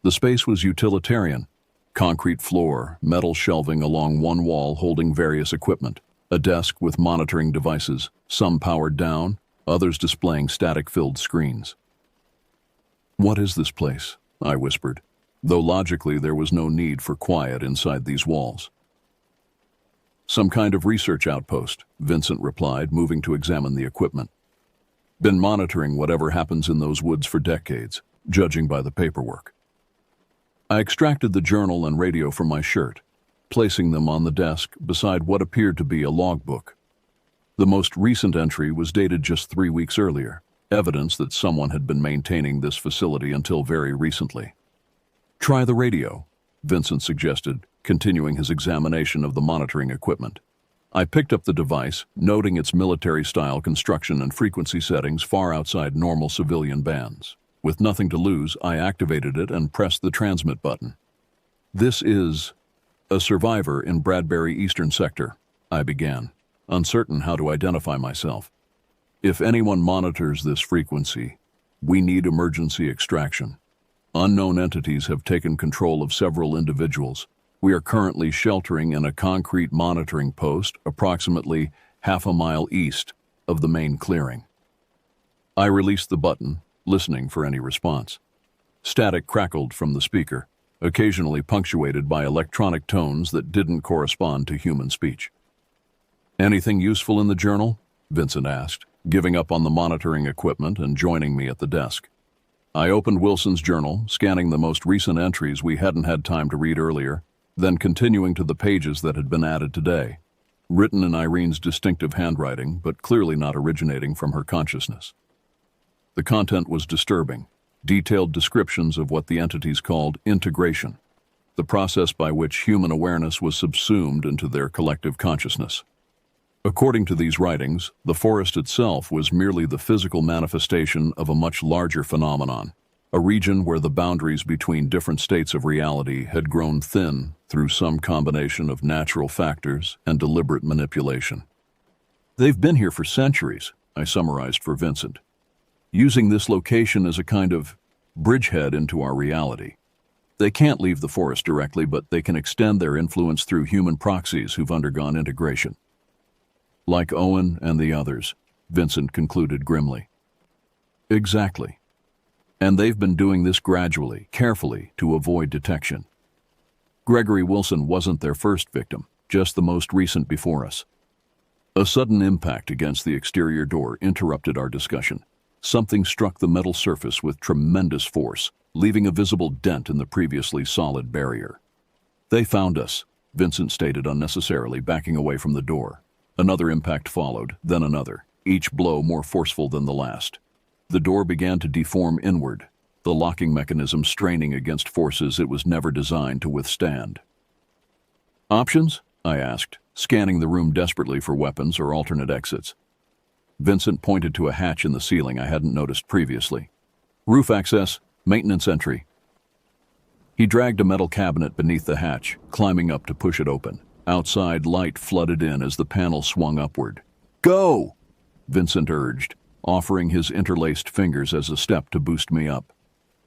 The space was utilitarian. Concrete floor, metal shelving along one wall holding various equipment, a desk with monitoring devices, some powered down, others displaying static-filled screens. "What is this place?" I whispered, though logically there was no need for quiet inside these walls. "Some kind of research outpost," Vincent replied, moving to examine the equipment. "Been monitoring whatever happens in those woods for decades, judging by the paperwork." I extracted the journal and radio from my shirt, placing them on the desk beside what appeared to be a logbook. The most recent entry was dated just 3 weeks earlier, evidence that someone had been maintaining this facility until very recently. "Try the radio," Vincent suggested, continuing his examination of the monitoring equipment. I picked up the device, noting its military-style construction and frequency settings far outside normal civilian bands. With nothing to lose, I activated it and pressed the transmit button. "This is a survivor in Bradbury Eastern Sector," I began, uncertain how to identify myself. "If anyone monitors this frequency, we need emergency extraction. Unknown entities have taken control of several individuals. We are currently sheltering in a concrete monitoring post approximately half a mile east of the main clearing." I released the button, listening for any response. Static crackled from the speaker, occasionally punctuated by electronic tones that didn't correspond to human speech. "Anything useful in the journal?" Vincent asked, giving up on the monitoring equipment and joining me at the desk. I opened Wilson's journal, scanning the most recent entries we hadn't had time to read earlier, then continuing to the pages that had been added today, written in Irene's distinctive handwriting, but clearly not originating from her consciousness. The content was disturbing, detailed descriptions of what the entities called integration, the process by which human awareness was subsumed into their collective consciousness. According to these writings, the forest itself was merely the physical manifestation of a much larger phenomenon, a region where the boundaries between different states of reality had grown thin through some combination of natural factors and deliberate manipulation. "They've been here for centuries," I summarized for Vincent, "using this location as a kind of bridgehead into our reality. They can't leave the forest directly, but they can extend their influence through human proxies who've undergone integration. Like Owen and the others," Vincent concluded grimly. "Exactly. And they've been doing this gradually, carefully, to avoid detection. Gregory Wilson wasn't their first victim, just the most recent before us." A sudden impact against the exterior door interrupted our discussion. Something struck the metal surface with tremendous force, leaving a visible dent in the previously solid barrier. "They found us," Vincent stated unnecessarily, backing away from the door. Another impact followed, then another, each blow more forceful than the last. The door began to deform inward, the locking mechanism straining against forces it was never designed to withstand. "Options?" I asked, scanning the room desperately for weapons or alternate exits. Vincent pointed to a hatch in the ceiling I hadn't noticed previously. "Roof access, maintenance entry." He dragged a metal cabinet beneath the hatch, climbing up to push it open. Outside, light flooded in as the panel swung upward. "Go!" Vincent urged, offering his interlaced fingers as a step to boost me up.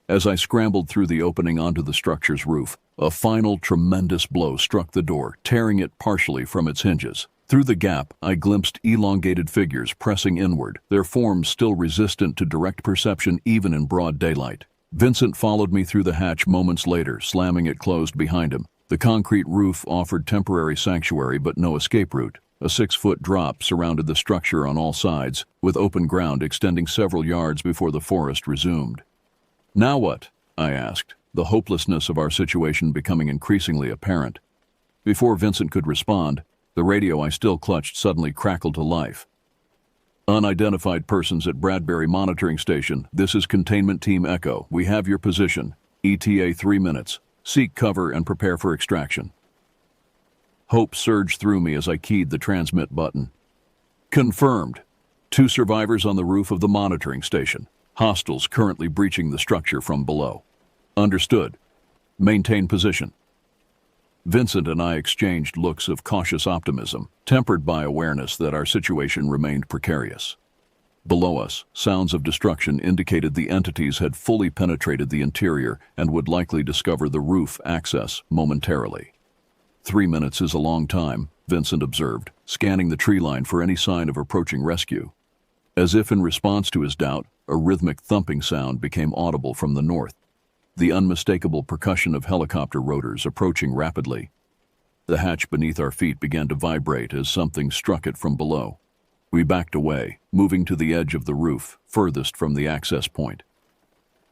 As I scrambled through the opening onto the structure's roof, a final tremendous blow struck the door, tearing it partially from its hinges. Through the gap, I glimpsed elongated figures pressing inward, their forms still resistant to direct perception even in broad daylight. Vincent followed me through the hatch moments later, slamming it closed behind him, The concrete roof offered temporary sanctuary but no escape route. A 6-foot drop surrounded the structure on all sides, with open ground extending several yards before the forest resumed. "Now what?" I asked, the hopelessness of our situation becoming increasingly apparent. Before Vincent could respond, the radio I still clutched suddenly crackled to life. "Unidentified persons at Bradbury Monitoring Station. This is Containment Team Echo. We have your position. ETA 3 minutes. Seek cover and prepare for extraction." Hope surged through me as I keyed the transmit button. "Confirmed. 2 survivors on the roof of the monitoring station. Hostiles currently breaching the structure from below." "Understood. Maintain position." Vincent and I exchanged looks of cautious optimism, tempered by awareness that our situation remained precarious. Below us, sounds of destruction indicated the entities had fully penetrated the interior and would likely discover the roof access momentarily. 3 minutes is a long time, Vincent observed, scanning the tree line for any sign of approaching rescue. As if in response to his doubt, a rhythmic thumping sound became audible from the north, the unmistakable percussion of helicopter rotors approaching rapidly. The hatch beneath our feet began to vibrate as something struck it from below. We backed away, moving to the edge of the roof, furthest from the access point.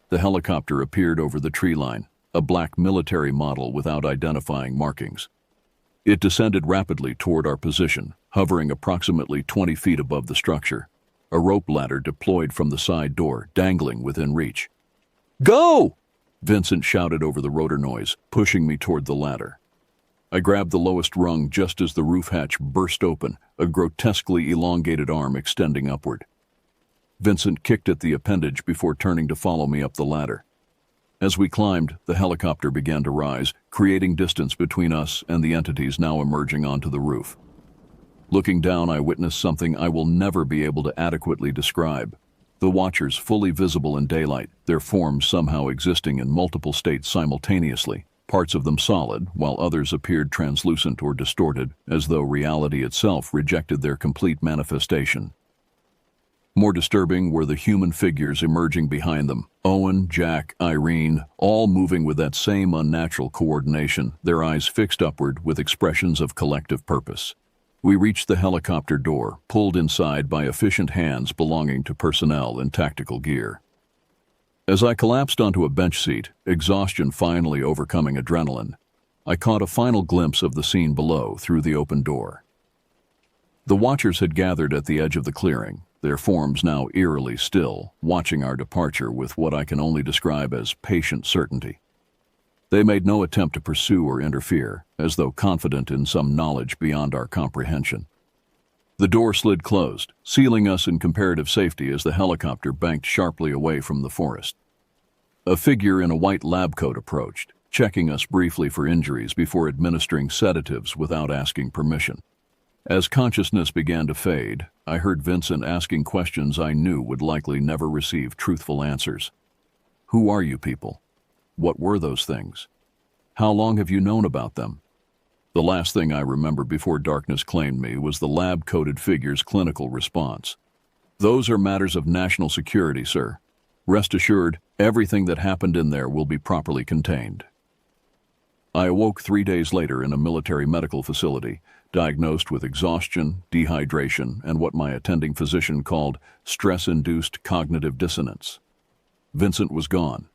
The helicopter appeared over the tree line, a black military model without identifying markings. It descended rapidly toward our position, hovering approximately 20 feet above the structure, a rope ladder deployed from the side door, dangling within reach. "Go!" Vincent shouted over the rotor noise, pushing me toward the ladder. I grabbed the lowest rung just as the roof hatch burst open, a grotesquely elongated arm extending upward. Vincent kicked at the appendage before turning to follow me up the ladder. As we climbed, the helicopter began to rise, creating distance between us and the entities now emerging onto the roof. Looking down, I witnessed something I will never be able to adequately describe. The Watchers fully visible in daylight, their forms somehow existing in multiple states simultaneously, parts of them solid, while others appeared translucent or distorted, as though reality itself rejected their complete manifestation. More disturbing were the human figures emerging behind them, Owen, Jack, Irene, all moving with that same unnatural coordination, their eyes fixed upward with expressions of collective purpose. We reached the helicopter door, pulled inside by efficient hands belonging to personnel in tactical gear. As I collapsed onto a bench seat, exhaustion finally overcoming adrenaline, I caught a final glimpse of the scene below through the open door. The Watchers had gathered at the edge of the clearing, their forms now eerily still, watching our departure with what I can only describe as patient certainty. They made no attempt to pursue or interfere, as though confident in some knowledge beyond our comprehension. The door slid closed, sealing us in comparative safety as the helicopter banked sharply away from the forest. A figure in a white lab coat approached, checking us briefly for injuries before administering sedatives without asking permission. As consciousness began to fade, I heard Vincent asking questions I knew would likely never receive truthful answers. "Who are you people? What were those things? How long have you known about them?" The last thing I remember before darkness claimed me was the lab-coated figure's clinical response. "Those are matters of national security, sir. Rest assured, everything that happened in there will be properly contained." I awoke 3 days later in a military medical facility, diagnosed with exhaustion, dehydration, and what my attending physician called stress-induced cognitive dissonance. Vincent was gone,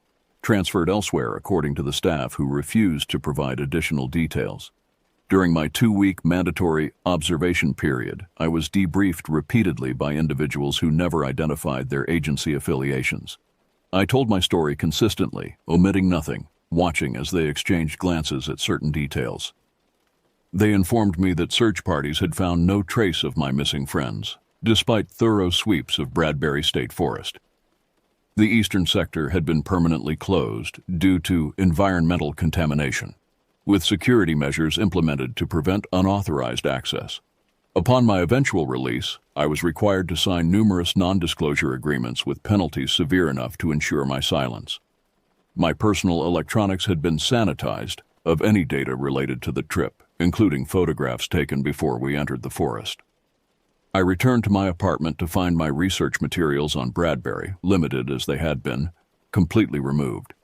transferred elsewhere according to the staff who refused to provide additional details. During my 2-week mandatory observation period, I was debriefed repeatedly by individuals who never identified their agency affiliations. I told my story consistently, omitting nothing, watching as they exchanged glances at certain details. They informed me that search parties had found no trace of my missing friends, despite thorough sweeps of Bradbury State Forest. The eastern sector had been permanently closed due to environmental contamination, with security measures implemented to prevent unauthorized access. Upon my eventual release, I was required to sign numerous non-disclosure agreements with penalties severe enough to ensure my silence. My personal electronics had been sanitized of any data related to the trip, including photographs taken before we entered the forest. I returned to my apartment to find my research materials on Bradbury, limited as they had been, completely removed.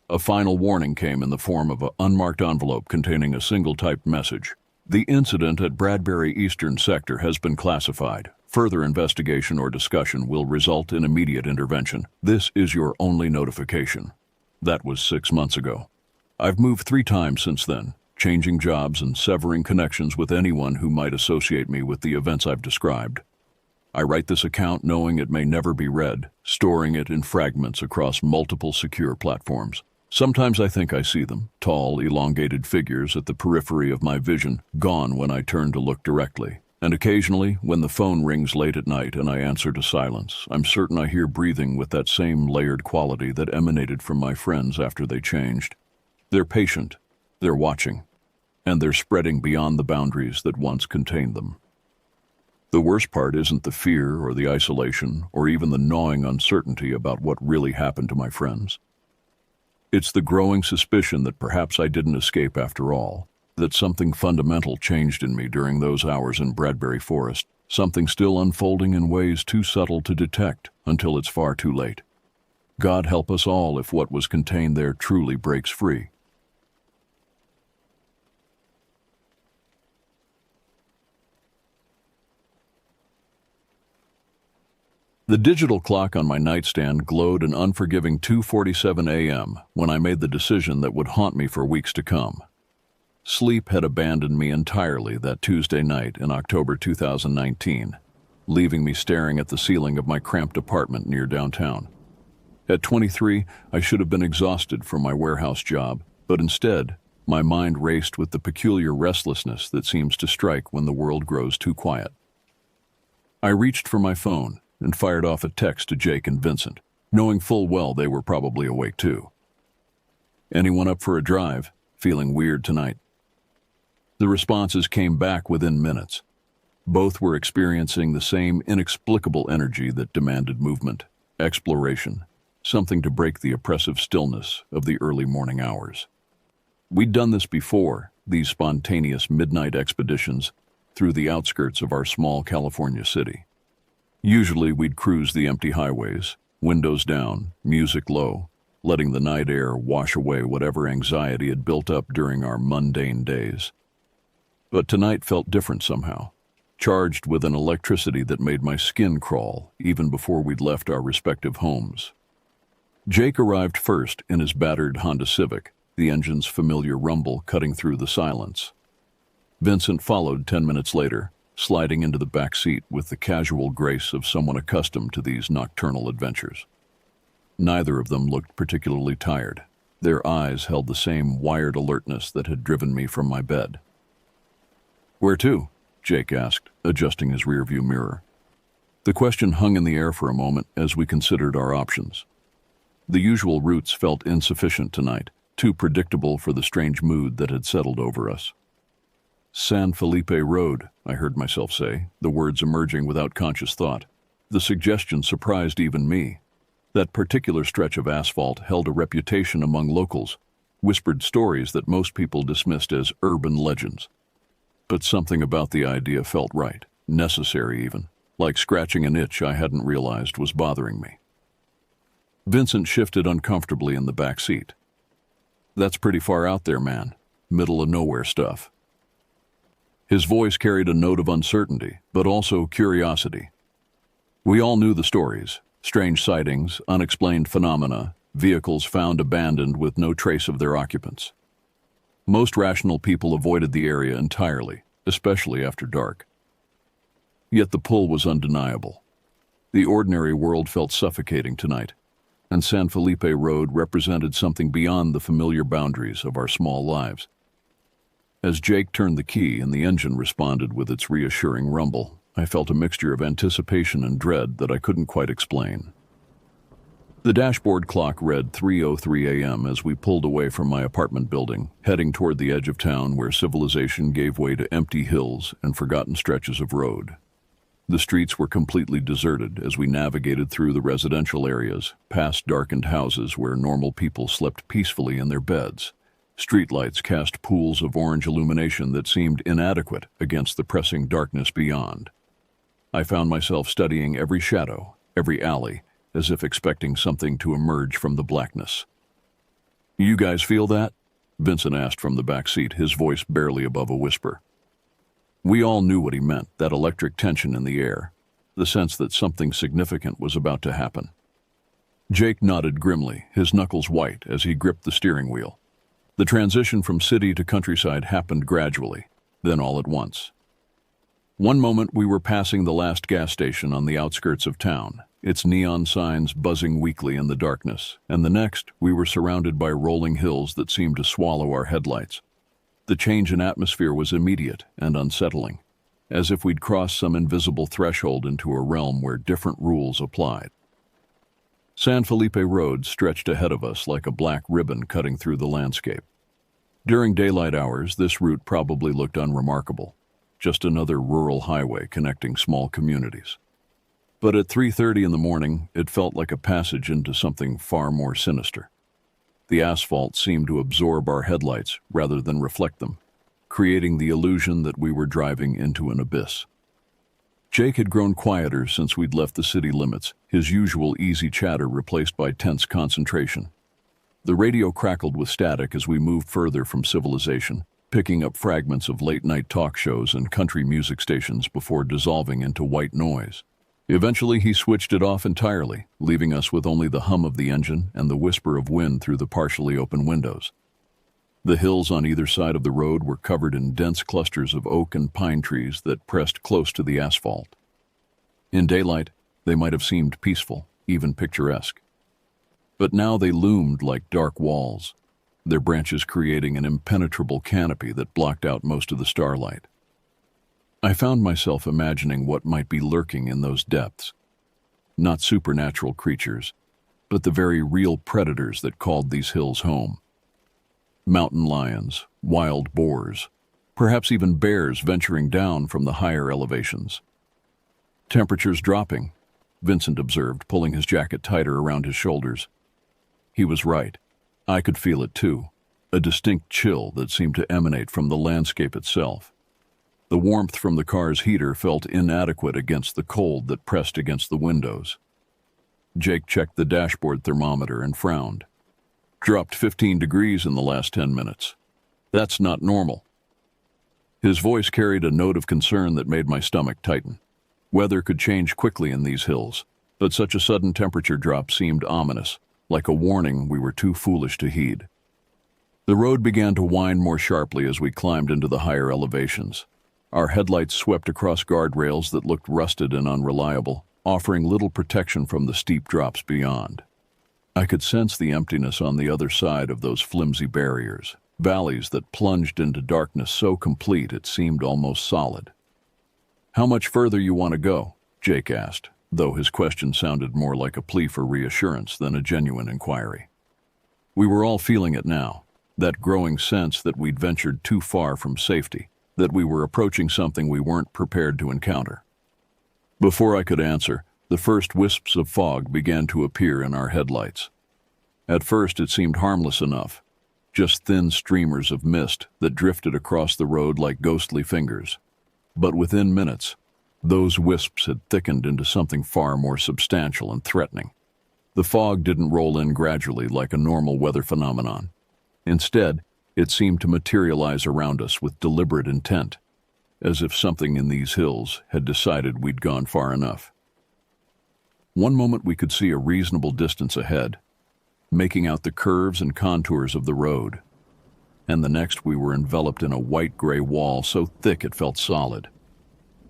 A final warning came in the form of an unmarked envelope containing a single-typed message. The incident at Bradbury Eastern Sector has been classified. Further investigation or discussion will result in immediate intervention. This is your only notification. That was 6 months ago. I've moved 3 times since then, changing jobs and severing connections with anyone who might associate me with the events I've described. I write this account knowing it may never be read, storing it in fragments across multiple secure platforms. Sometimes I think I see them, tall, elongated figures at the periphery of my vision, gone when I turn to look directly. And occasionally, when the phone rings late at night and I answer to silence, I'm certain I hear breathing with that same layered quality that emanated from my friends after they changed. They're patient, they're watching, and they're spreading beyond the boundaries that once contained them. The worst part isn't the fear or the isolation or even the gnawing uncertainty about what really happened to my friends. It's the growing suspicion that perhaps I didn't escape after all, that something fundamental changed in me during those hours in Bradbury Forest, something still unfolding in ways too subtle to detect until it's far too late. God help us all if what was contained there truly breaks free. The digital clock on my nightstand glowed an unforgiving 2:47 a.m. when I made the decision that would haunt me for weeks to come. Sleep had abandoned me entirely that Tuesday night in October 2019, leaving me staring at the ceiling of my cramped apartment near downtown. At 23, I should have been exhausted from my warehouse job, but instead, my mind raced with the peculiar restlessness that seems to strike when the world grows too quiet. I reached for my phone and fired off a text to Jake and Vincent, knowing full well they were probably awake too. Anyone up for a drive? Feeling weird tonight? The responses came back within minutes. Both were experiencing the same inexplicable energy that demanded movement, exploration, something to break the oppressive stillness of the early morning hours. We'd done this before, these spontaneous midnight expeditions through the outskirts of our small California city. Usually we'd cruise the empty highways, windows down, music low, letting the night air wash away whatever anxiety had built up during our mundane days. But tonight felt different somehow, charged with an electricity that made my skin crawl even before we'd left our respective homes. Jake arrived first in his battered Honda Civic, the engine's familiar rumble cutting through the silence. Vincent followed 10 minutes later, sliding into the back seat with the casual grace of someone accustomed to these nocturnal adventures. Neither of them looked particularly tired. Their eyes held the same wired alertness that had driven me from my bed. "Where to?" Jake asked, adjusting his rearview mirror. The question hung in the air for a moment as we considered our options. The usual routes felt insufficient tonight, too predictable for the strange mood that had settled over us. San Felipe Road, I heard myself say, the words emerging without conscious thought. The suggestion surprised even me. That particular stretch of asphalt held a reputation among locals, whispered stories that most people dismissed as urban legends. But something about the idea felt right, necessary even, like scratching an itch I hadn't realized was bothering me. Vincent shifted uncomfortably in the back seat. "That's pretty far out there, man. Middle of nowhere stuff." His voice carried a note of uncertainty, but also curiosity. We all knew the stories: strange sightings, unexplained phenomena, vehicles found abandoned with no trace of their occupants. Most rational people avoided the area entirely, especially after dark. Yet the pull was undeniable. The ordinary world felt suffocating tonight, and San Felipe Road represented something beyond the familiar boundaries of our small lives. As Jake turned the key and the engine responded with its reassuring rumble, I felt a mixture of anticipation and dread that I couldn't quite explain. The dashboard clock read 3:03 a.m. as we pulled away from my apartment building, heading toward the edge of town where civilization gave way to empty hills and forgotten stretches of road. The streets were completely deserted as we navigated through the residential areas, past darkened houses where normal people slept peacefully in their beds. Streetlights cast pools of orange illumination that seemed inadequate against the pressing darkness beyond. I found myself studying every shadow, every alley, as if expecting something to emerge from the blackness. You guys feel that? Vincent asked from the back seat, his voice barely above a whisper. We all knew what he meant, that electric tension in the air, the sense that something significant was about to happen. Jake nodded grimly, his knuckles white as he gripped the steering wheel. The transition from city to countryside happened gradually, then all at once. One moment we were passing the last gas station on the outskirts of town, its neon signs buzzing weakly in the darkness, and the next we were surrounded by rolling hills that seemed to swallow our headlights. The change in atmosphere was immediate and unsettling, as if we'd crossed some invisible threshold into a realm where different rules applied. San Felipe Road stretched ahead of us like a black ribbon cutting through the landscape. During daylight hours, this route probably looked unremarkable, just another rural highway connecting small communities. But at 3:30 in the morning, it felt like a passage into something far more sinister. The asphalt seemed to absorb our headlights rather than reflect them, creating the illusion that we were driving into an abyss. Jake had grown quieter since we'd left the city limits, his usual easy chatter replaced by tense concentration. The radio crackled with static as we moved further from civilization, picking up fragments of late-night talk shows and country music stations before dissolving into white noise. Eventually, he switched it off entirely, leaving us with only the hum of the engine and the whisper of wind through the partially open windows. The hills on either side of the road were covered in dense clusters of oak and pine trees that pressed close to the asphalt. In daylight, they might have seemed peaceful, even picturesque. But now they loomed like dark walls, their branches creating an impenetrable canopy that blocked out most of the starlight. I found myself imagining what might be lurking in those depths. Not supernatural creatures, but the very real predators that called these hills home. Mountain lions, wild boars, perhaps even bears venturing down from the higher elevations. Temperatures dropping, Vincent observed, pulling his jacket tighter around his shoulders. He was right. I could feel it too, a distinct chill that seemed to emanate from the landscape itself. The warmth from the car's heater felt inadequate against the cold that pressed against the windows. Jake checked the dashboard thermometer and frowned. Dropped 15 degrees in the last 10 minutes. That's not normal. His voice carried a note of concern that made my stomach tighten. Weather could change quickly in these hills, but such a sudden temperature drop seemed ominous, like a warning we were too foolish to heed. The road began to wind more sharply as we climbed into the higher elevations. Our headlights swept across guardrails that looked rusted and unreliable, offering little protection from the steep drops beyond. I could sense the emptiness on the other side of those flimsy barriers, valleys that plunged into darkness so complete it seemed almost solid. "How much further you want to go?" Jake asked, though his question sounded more like a plea for reassurance than a genuine inquiry. We were all feeling it now, that growing sense that we'd ventured too far from safety, that we were approaching something we weren't prepared to encounter. Before I could answer, the first wisps of fog began to appear in our headlights. At first it seemed harmless enough, just thin streamers of mist that drifted across the road like ghostly fingers. But within minutes, those wisps had thickened into something far more substantial and threatening. The fog didn't roll in gradually like a normal weather phenomenon. Instead, it seemed to materialize around us with deliberate intent, as if something in these hills had decided we'd gone far enough. One moment we could see a reasonable distance ahead, making out the curves and contours of the road, and the next we were enveloped in a white-gray wall so thick it felt solid.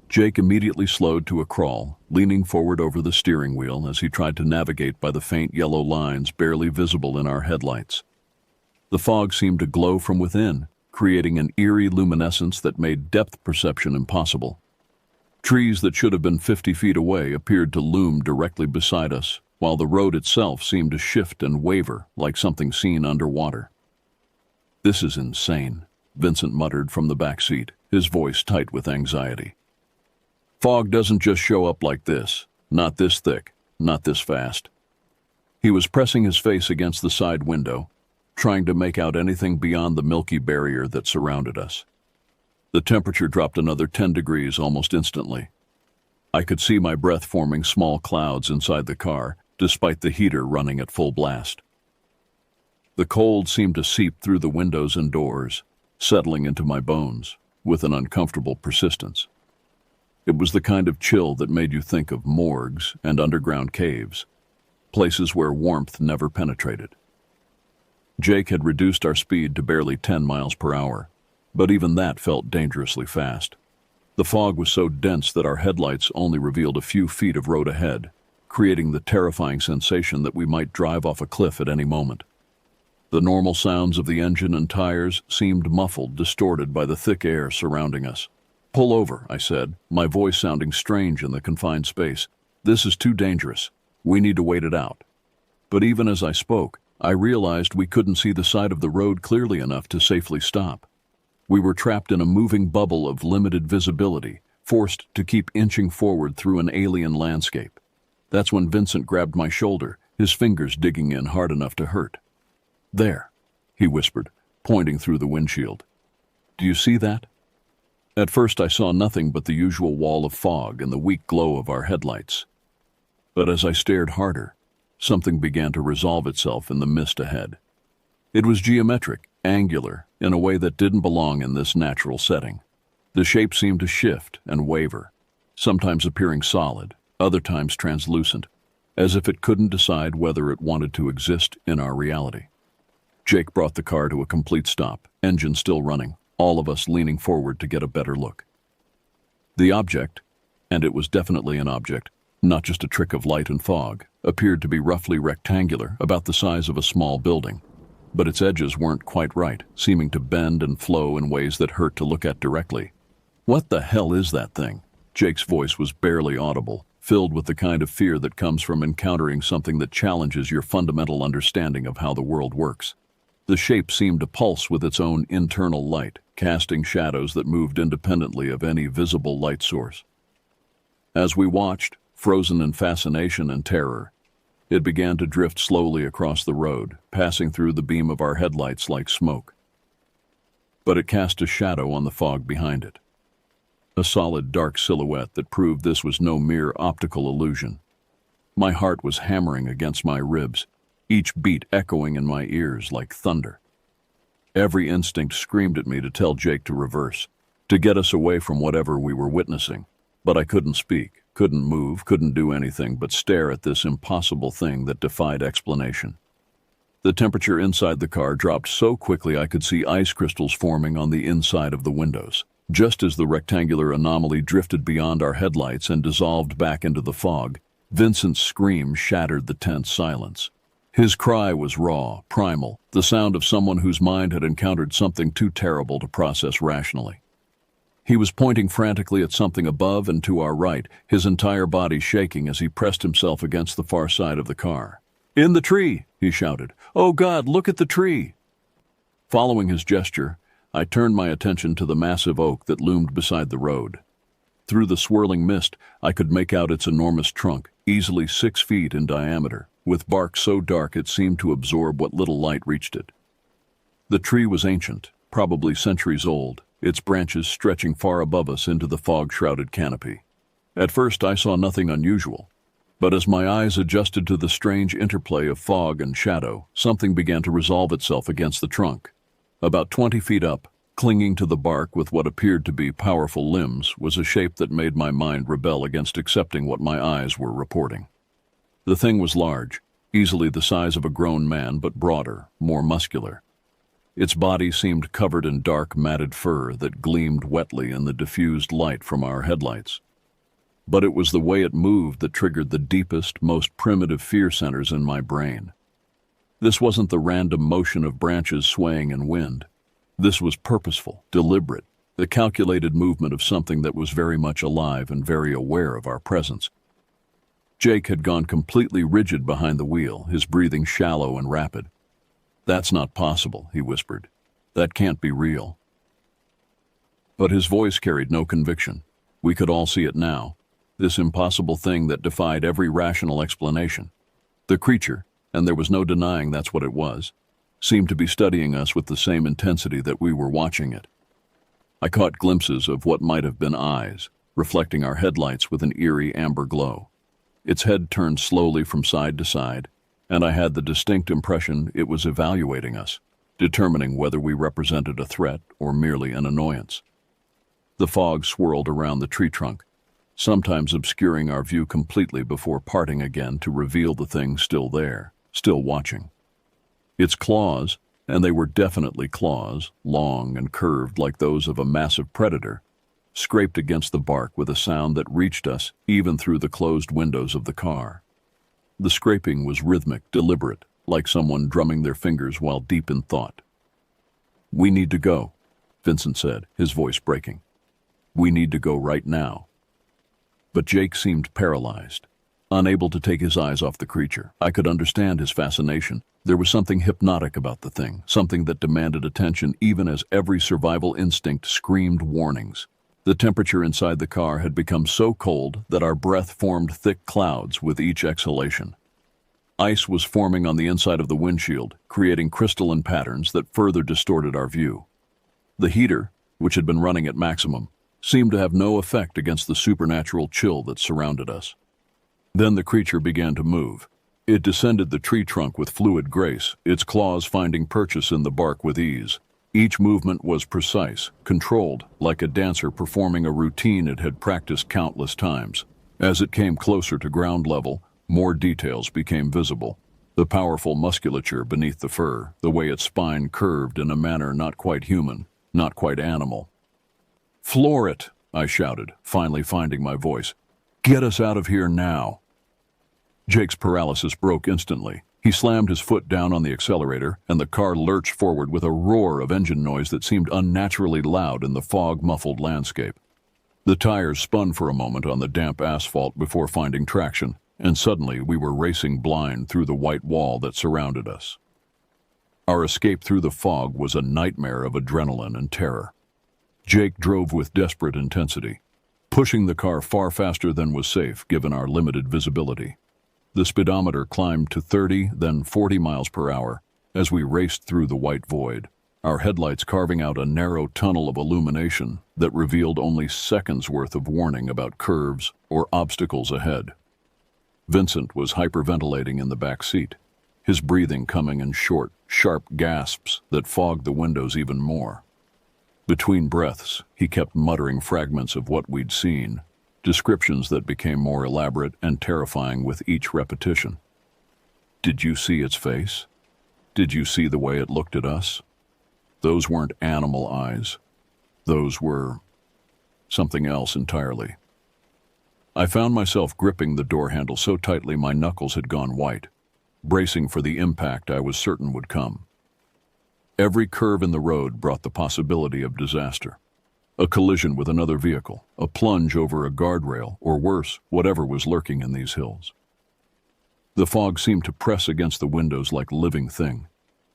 Jake immediately slowed to a crawl, leaning forward over the steering wheel as he tried to navigate by the faint yellow lines barely visible in our headlights. The fog seemed to glow from within, creating an eerie luminescence that made depth perception impossible. Trees that should have been 50 feet away appeared to loom directly beside us, while the road itself seemed to shift and waver like something seen underwater. "This is insane," Vincent muttered from the back seat, his voice tight with anxiety. "Fog doesn't just show up like this, not this thick, not this fast." He was pressing his face against the side window, trying to make out anything beyond the milky barrier that surrounded us. The temperature dropped another 10 degrees almost instantly. I could see my breath forming small clouds inside the car, despite the heater running at full blast. The cold seemed to seep through the windows and doors, settling into my bones with an uncomfortable persistence. It was the kind of chill that made you think of morgues and underground caves, places where warmth never penetrated. Jake had reduced our speed to barely 10 miles per hour, but even that felt dangerously fast. The fog was so dense that our headlights only revealed a few feet of road ahead, creating the terrifying sensation that we might drive off a cliff at any moment. The normal sounds of the engine and tires seemed muffled, distorted by the thick air surrounding us. "Pull over," I said, my voice sounding strange in the confined space. "This is too dangerous. We need to wait it out." But even as I spoke, I realized we couldn't see the side of the road clearly enough to safely stop. We were trapped in a moving bubble of limited visibility, forced to keep inching forward through an alien landscape. That's when Vincent grabbed my shoulder, his fingers digging in hard enough to hurt. "There," he whispered, pointing through the windshield. "Do you see that?" At first I saw nothing but the usual wall of fog and the weak glow of our headlights. But as I stared harder, something began to resolve itself in the mist ahead. It was geometric, angular, in a way that didn't belong in this natural setting. The shape seemed to shift and waver, sometimes appearing solid, other times translucent, as if it couldn't decide whether it wanted to exist in our reality. Jake brought the car to a complete stop, engine still running, all of us leaning forward to get a better look. The object, and it was definitely an object, not just a trick of light and fog, appeared to be roughly rectangular, about the size of a small building. But its edges weren't quite right, seeming to bend and flow in ways that hurt to look at directly. "What the hell is that thing?" Jake's voice was barely audible, filled with the kind of fear that comes from encountering something that challenges your fundamental understanding of how the world works. The shape seemed to pulse with its own internal light, casting shadows that moved independently of any visible light source. As we watched, frozen in fascination and terror, it began to drift slowly across the road, passing through the beam of our headlights like smoke. But it cast a shadow on the fog behind it. A solid dark silhouette that proved this was no mere optical illusion. My heart was hammering against my ribs, each beat echoing in my ears like thunder. Every instinct screamed at me to tell Jake to reverse, to get us away from whatever we were witnessing. But I couldn't speak, couldn't move, couldn't do anything but stare at this impossible thing that defied explanation. The temperature inside the car dropped so quickly I could see ice crystals forming on the inside of the windows. Just as the rectangular anomaly drifted beyond our headlights and dissolved back into the fog, Vincent's scream shattered the tense silence. His cry was raw, primal, the sound of someone whose mind had encountered something too terrible to process rationally. He was pointing frantically at something above and to our right, his entire body shaking as he pressed himself against the far side of the car. "In the tree!" he shouted. "Oh God, look at the tree!" Following his gesture, I turned my attention to the massive oak that loomed beside the road. Through the swirling mist, I could make out its enormous trunk, easily 6 feet in diameter, with bark so dark it seemed to absorb what little light reached it. The tree was ancient, probably centuries old, its branches stretching far above us into the fog-shrouded canopy. At first I saw nothing unusual, but as my eyes adjusted to the strange interplay of fog and shadow, something began to resolve itself against the trunk. About 20 feet up, clinging to the bark with what appeared to be powerful limbs, was a shape that made my mind rebel against accepting what my eyes were reporting. The thing was large, easily the size of a grown man, but broader, more muscular. Its body seemed covered in dark, matted fur that gleamed wetly in the diffused light from our headlights. But it was the way it moved that triggered the deepest, most primitive fear centers in my brain. This wasn't the random motion of branches swaying in wind. This was purposeful, deliberate, the calculated movement of something that was very much alive and very aware of our presence. Jake had gone completely rigid behind the wheel, his breathing shallow and rapid. "That's not possible," he whispered. "That can't be real." But his voice carried no conviction. We could all see it now, this impossible thing that defied every rational explanation. The creature, and there was no denying that's what it was, seemed to be studying us with the same intensity that we were watching it. I caught glimpses of what might have been eyes, reflecting our headlights with an eerie amber glow. Its head turned slowly from side to side, and I had the distinct impression it was evaluating us, determining whether we represented a threat or merely an annoyance. The fog swirled around the tree trunk, sometimes obscuring our view completely before parting again to reveal the thing still there, still watching. Its claws, and they were definitely claws, long and curved like those of a massive predator, scraped against the bark with a sound that reached us even through the closed windows of the car. The scraping was rhythmic, deliberate, like someone drumming their fingers while deep in thought. "We need to go," Vincent said, his voice breaking. "We need to go right now." But Jake seemed paralyzed, unable to take his eyes off the creature. I could understand his fascination. There was something hypnotic about the thing, something that demanded attention even as every survival instinct screamed warnings. The temperature inside the car had become so cold that our breath formed thick clouds with each exhalation. Ice was forming on the inside of the windshield, creating crystalline patterns that further distorted our view. The heater, which had been running at maximum, seemed to have no effect against the supernatural chill that surrounded us. Then the creature began to move. It descended the tree trunk with fluid grace, its claws finding purchase in the bark with ease. Each movement was precise, controlled, like a dancer performing a routine it had practiced countless times. As it came closer to ground level, more details became visible. The powerful musculature beneath the fur, the way its spine curved in a manner not quite human, not quite animal. "Floor it!" I shouted, finally finding my voice. "Get us out of here now!" Jake's paralysis broke instantly. He slammed his foot down on the accelerator, and the car lurched forward with a roar of engine noise that seemed unnaturally loud in the fog-muffled landscape. The tires spun for a moment on the damp asphalt before finding traction, and suddenly we were racing blind through the white wall that surrounded us. Our escape through the fog was a nightmare of adrenaline and terror. Jake drove with desperate intensity, pushing the car far faster than was safe given our limited visibility. The speedometer climbed to 30, then 40 miles per hour as we raced through the white void, our headlights carving out a narrow tunnel of illumination that revealed only seconds' worth of warning about curves or obstacles ahead. Vincent was hyperventilating in the back seat, his breathing coming in short, sharp gasps that fogged the windows even more. Between breaths, he kept muttering fragments of what we'd seen, descriptions that became more elaborate and terrifying with each repetition. "Did you see its face? Did you see the way it looked at us? Those weren't animal eyes. Those were something else entirely." I found myself gripping the door handle so tightly my knuckles had gone white, bracing for the impact I was certain would come. Every curve in the road brought the possibility of disaster. A collision with another vehicle, a plunge over a guardrail, or worse, whatever was lurking in these hills. The fog seemed to press against the windows like a living thing,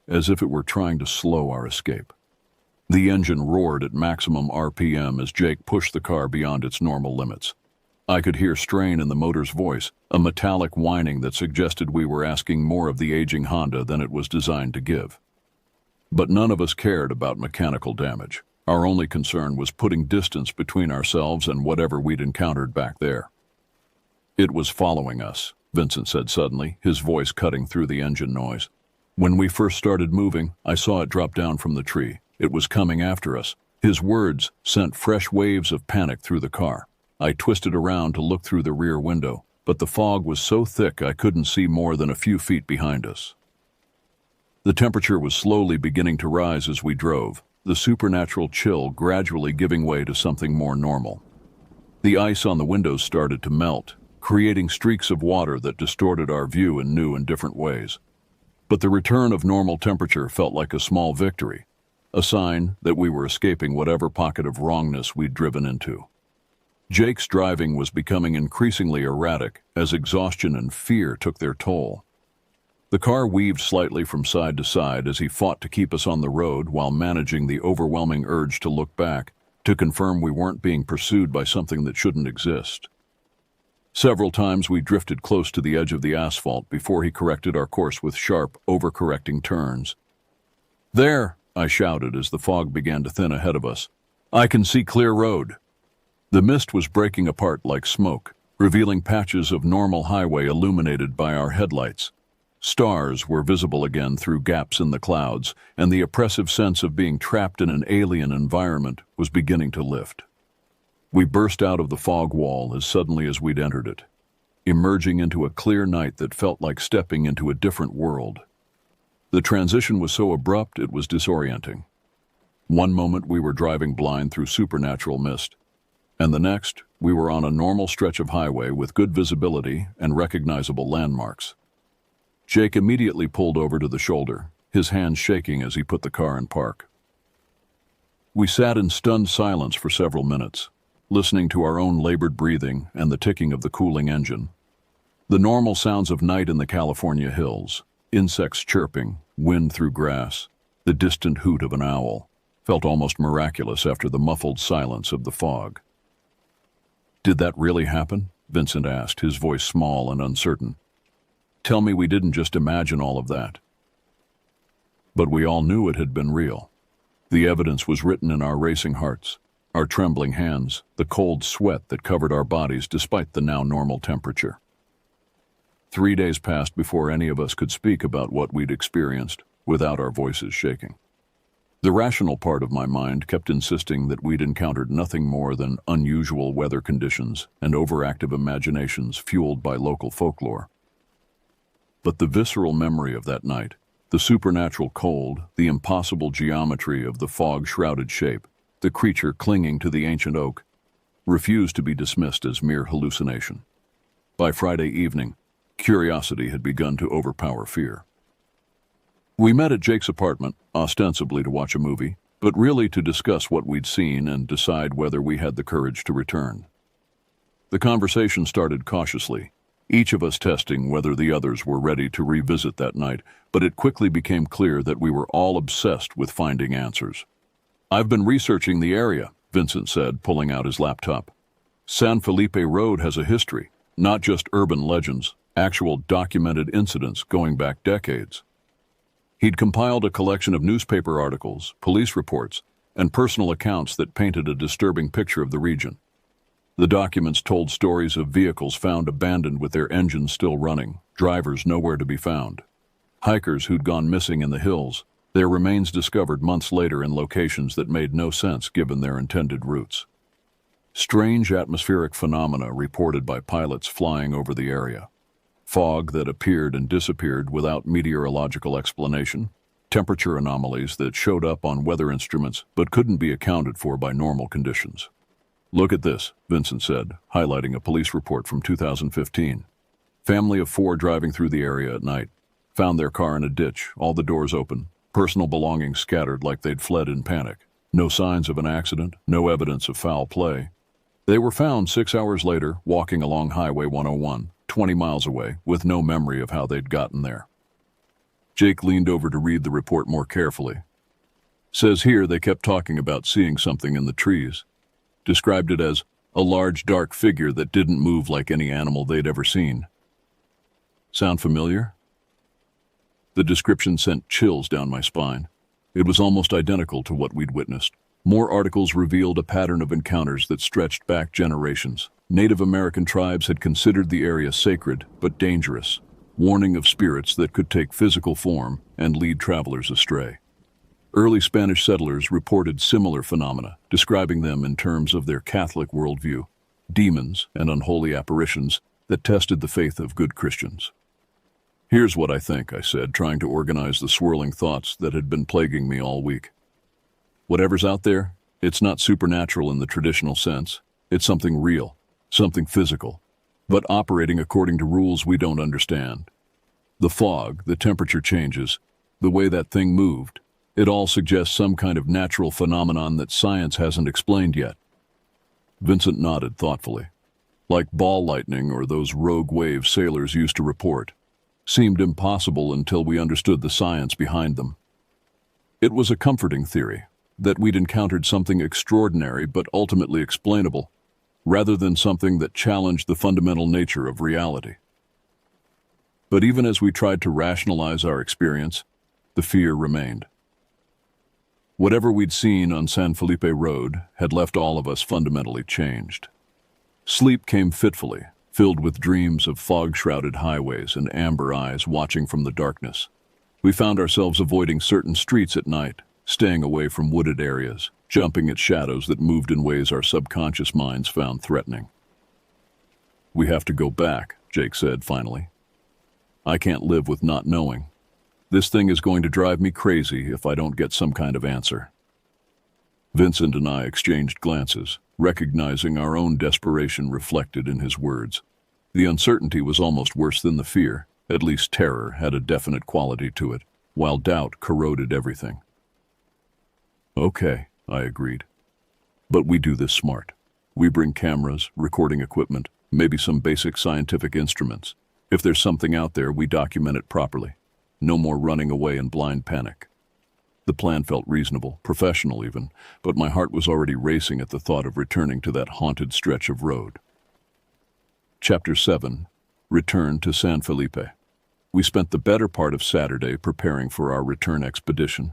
as if it were trying to slow our escape. The engine roared at maximum RPM as Jake pushed the car beyond its normal limits. I could hear strain in the motor's voice, a metallic whining that suggested we were asking more of the aging Honda than it was designed to give. But none of us cared about mechanical damage. Our only concern was putting distance between ourselves and whatever we'd encountered back there. "It was following us," Vincent said suddenly, his voice cutting through the engine noise. "When we first started moving, I saw it drop down from the tree. It was coming after us." His words sent fresh waves of panic through the car. I twisted around to look through the rear window, but the fog was so thick I couldn't see more than a few feet behind us. The temperature was slowly beginning to rise as we drove, the supernatural chill gradually giving way to something more normal. The ice on the windows started to melt, creating streaks of water that distorted our view in new and different ways. But the return of normal temperature felt like a small victory, a sign that we were escaping whatever pocket of wrongness we'd driven into. Jake's driving was becoming increasingly erratic as exhaustion and fear took their toll. The car weaved slightly from side to side as he fought to keep us on the road while managing the overwhelming urge to look back, to confirm we weren't being pursued by something that shouldn't exist. Several times we drifted close to the edge of the asphalt before he corrected our course with sharp, overcorrecting turns. "There!" I shouted as the fog began to thin ahead of us. "I can see clear road." The mist was breaking apart like smoke, revealing patches of normal highway illuminated by our headlights. Stars were visible again through gaps in the clouds, and the oppressive sense of being trapped in an alien environment was beginning to lift. We burst out of the fog wall as suddenly as we'd entered it, emerging into a clear night that felt like stepping into a different world. The transition was so abrupt it was disorienting. One moment we were driving blind through supernatural mist, and the next we were on a normal stretch of highway with good visibility and recognizable landmarks. Jake immediately pulled over to the shoulder, his hands shaking as he put the car in park. We sat in stunned silence for several minutes, listening to our own labored breathing and the ticking of the cooling engine. The normal sounds of night in the California hills, insects chirping, wind through grass, the distant hoot of an owl, felt almost miraculous after the muffled silence of the fog. "Did that really happen?" Vincent asked, his voice small and uncertain. "Tell me we didn't just imagine all of that." But we all knew it had been real. The evidence was written in our racing hearts, our trembling hands, the cold sweat that covered our bodies despite the now normal temperature. 3 days passed before any of us could speak about what we'd experienced without our voices shaking. The rational part of my mind kept insisting that we'd encountered nothing more than unusual weather conditions and overactive imaginations fueled by local folklore. But the visceral memory of that night, the supernatural cold, the impossible geometry of the fog-shrouded shape, the creature clinging to the ancient oak, refused to be dismissed as mere hallucination. By Friday evening, curiosity had begun to overpower fear. We met at Jake's apartment, ostensibly to watch a movie, but really to discuss what we'd seen and decide whether we had the courage to return. The conversation started cautiously, each of us testing whether the others were ready to revisit that night, but it quickly became clear that we were all obsessed with finding answers. "I've been researching the area," Vincent said, pulling out his laptop. "San Felipe Road has a history, not just urban legends, actual documented incidents going back decades." He'd compiled a collection of newspaper articles, police reports, and personal accounts that painted a disturbing picture of the region. The documents told stories of vehicles found abandoned with their engines still running, drivers nowhere to be found. Hikers who'd gone missing in the hills, their remains discovered months later in locations that made no sense given their intended routes. Strange atmospheric phenomena reported by pilots flying over the area. Fog that appeared and disappeared without meteorological explanation. Temperature anomalies that showed up on weather instruments but couldn't be accounted for by normal conditions. "Look at this," Vincent said, highlighting a police report from 2015. Family of 4 driving through the area at night. Found their car in a ditch, all the doors open, personal belongings scattered like they'd fled in panic. No signs of an accident, no evidence of foul play. They were found 6 hours later, walking along Highway 101, 20 miles away, with no memory of how they'd gotten there. Jake leaned over to read the report more carefully. "Says here they kept talking about seeing something in the trees. Described it as a large dark figure that didn't move like any animal they'd ever seen." Sound familiar? The description sent chills down my spine. It was almost identical to what we'd witnessed. More articles revealed a pattern of encounters that stretched back generations. Native American tribes had considered the area sacred but dangerous, warning of spirits that could take physical form and lead travelers astray. Early Spanish settlers reported similar phenomena, describing them in terms of their Catholic worldview, demons and unholy apparitions that tested the faith of good Christians. "Here's what I think," I said, trying to organize the swirling thoughts that had been plaguing me all week. "Whatever's out there, it's not supernatural in the traditional sense. It's something real, something physical, but operating according to rules we don't understand. The fog, the temperature changes, the way that thing moved, it all suggests some kind of natural phenomenon that science hasn't explained yet." Vincent nodded thoughtfully. "Like ball lightning or those rogue waves sailors used to report. Seemed impossible until we understood the science behind them." It was a comforting theory, that we'd encountered something extraordinary but ultimately explainable, rather than something that challenged the fundamental nature of reality. But even as we tried to rationalize our experience, the fear remained. Whatever we'd seen on San Felipe Road had left all of us fundamentally changed. Sleep came fitfully, filled with dreams of fog-shrouded highways and amber eyes watching from the darkness. We found ourselves avoiding certain streets at night, staying away from wooded areas, jumping at shadows that moved in ways our subconscious minds found threatening. "We have to go back," Jake said finally. "I can't live with not knowing. This thing is going to drive me crazy if I don't get some kind of answer." Vincent and I exchanged glances, recognizing our own desperation reflected in his words. The uncertainty was almost worse than the fear. At least terror had a definite quality to it, while doubt corroded everything. "Okay," I agreed. "But we do this smart. We bring cameras, recording equipment, maybe some basic scientific instruments. If there's something out there, we document it properly. No more running away in blind panic." The plan felt reasonable, professional even, but my heart was already racing at the thought of returning to that haunted stretch of road. Chapter 7. Return to San Felipe. We spent the better part of Saturday preparing for our return expedition.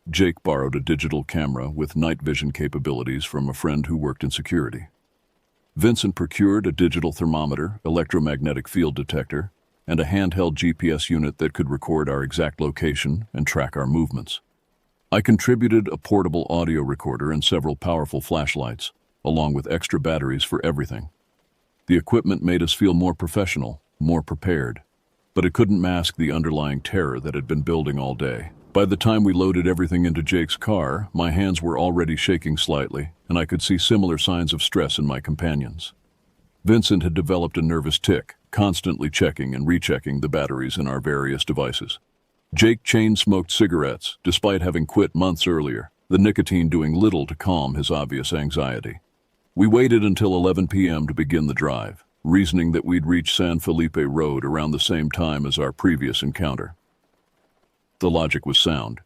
Jake borrowed a digital camera with night vision capabilities from a friend who worked in security. Vincent procured a digital thermometer, electromagnetic field detector, and a handheld GPS unit that could record our exact location and track our movements. I contributed a portable audio recorder and several powerful flashlights, along with extra batteries for everything. The equipment made us feel more professional, more prepared, but it couldn't mask the underlying terror that had been building all day. By the time we loaded everything into Jake's car, my hands were already shaking slightly, and I could see similar signs of stress in my companions. Vincent had developed a nervous tic, constantly checking and rechecking the batteries in our various devices. Jake chain-smoked cigarettes, despite having quit months earlier, the nicotine doing little to calm his obvious anxiety. We waited until 11 p.m. to begin the drive, reasoning that we'd reach San Felipe Road around the same time as our previous encounter. The logic was sound.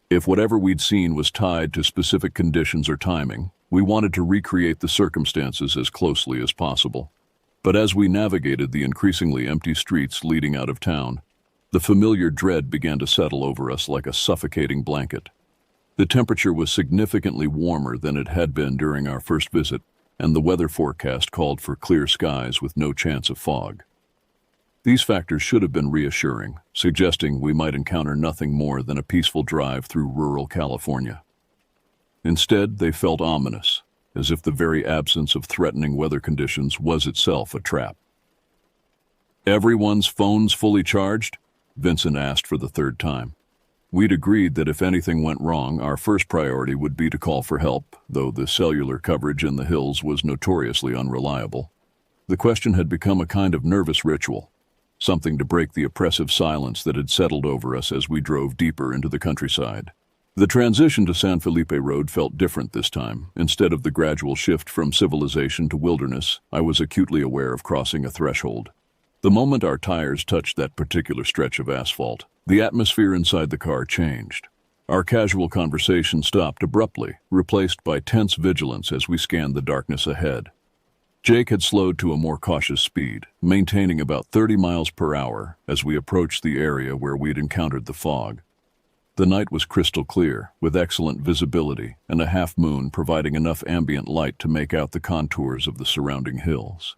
If whatever we'd seen was tied to specific conditions or timing, we wanted to recreate the circumstances as closely as possible. But as we navigated the increasingly empty streets leading out of town, the familiar dread began to settle over us like a suffocating blanket. The temperature was significantly warmer than it had been during our first visit, and the weather forecast called for clear skies with no chance of fog. These factors should have been reassuring, suggesting we might encounter nothing more than a peaceful drive through rural California. Instead, they felt ominous, as if the very absence of threatening weather conditions was itself a trap. "Everyone's phones fully charged?" Vincent asked for the third time. We'd agreed that if anything went wrong, our first priority would be to call for help, though the cellular coverage in the hills was notoriously unreliable. The question had become a kind of nervous ritual, something to break the oppressive silence that had settled over us as we drove deeper into the countryside. The transition to San Felipe Road felt different this time. Instead of the gradual shift from civilization to wilderness, I was acutely aware of crossing a threshold. The moment our tires touched that particular stretch of asphalt, the atmosphere inside the car changed. Our casual conversation stopped abruptly, replaced by tense vigilance as we scanned the darkness ahead. Jake had slowed to a more cautious speed, maintaining about 30 miles per hour as we approached the area where we'd encountered the fog. The night was crystal clear, with excellent visibility and a half moon providing enough ambient light to make out the contours of the surrounding hills.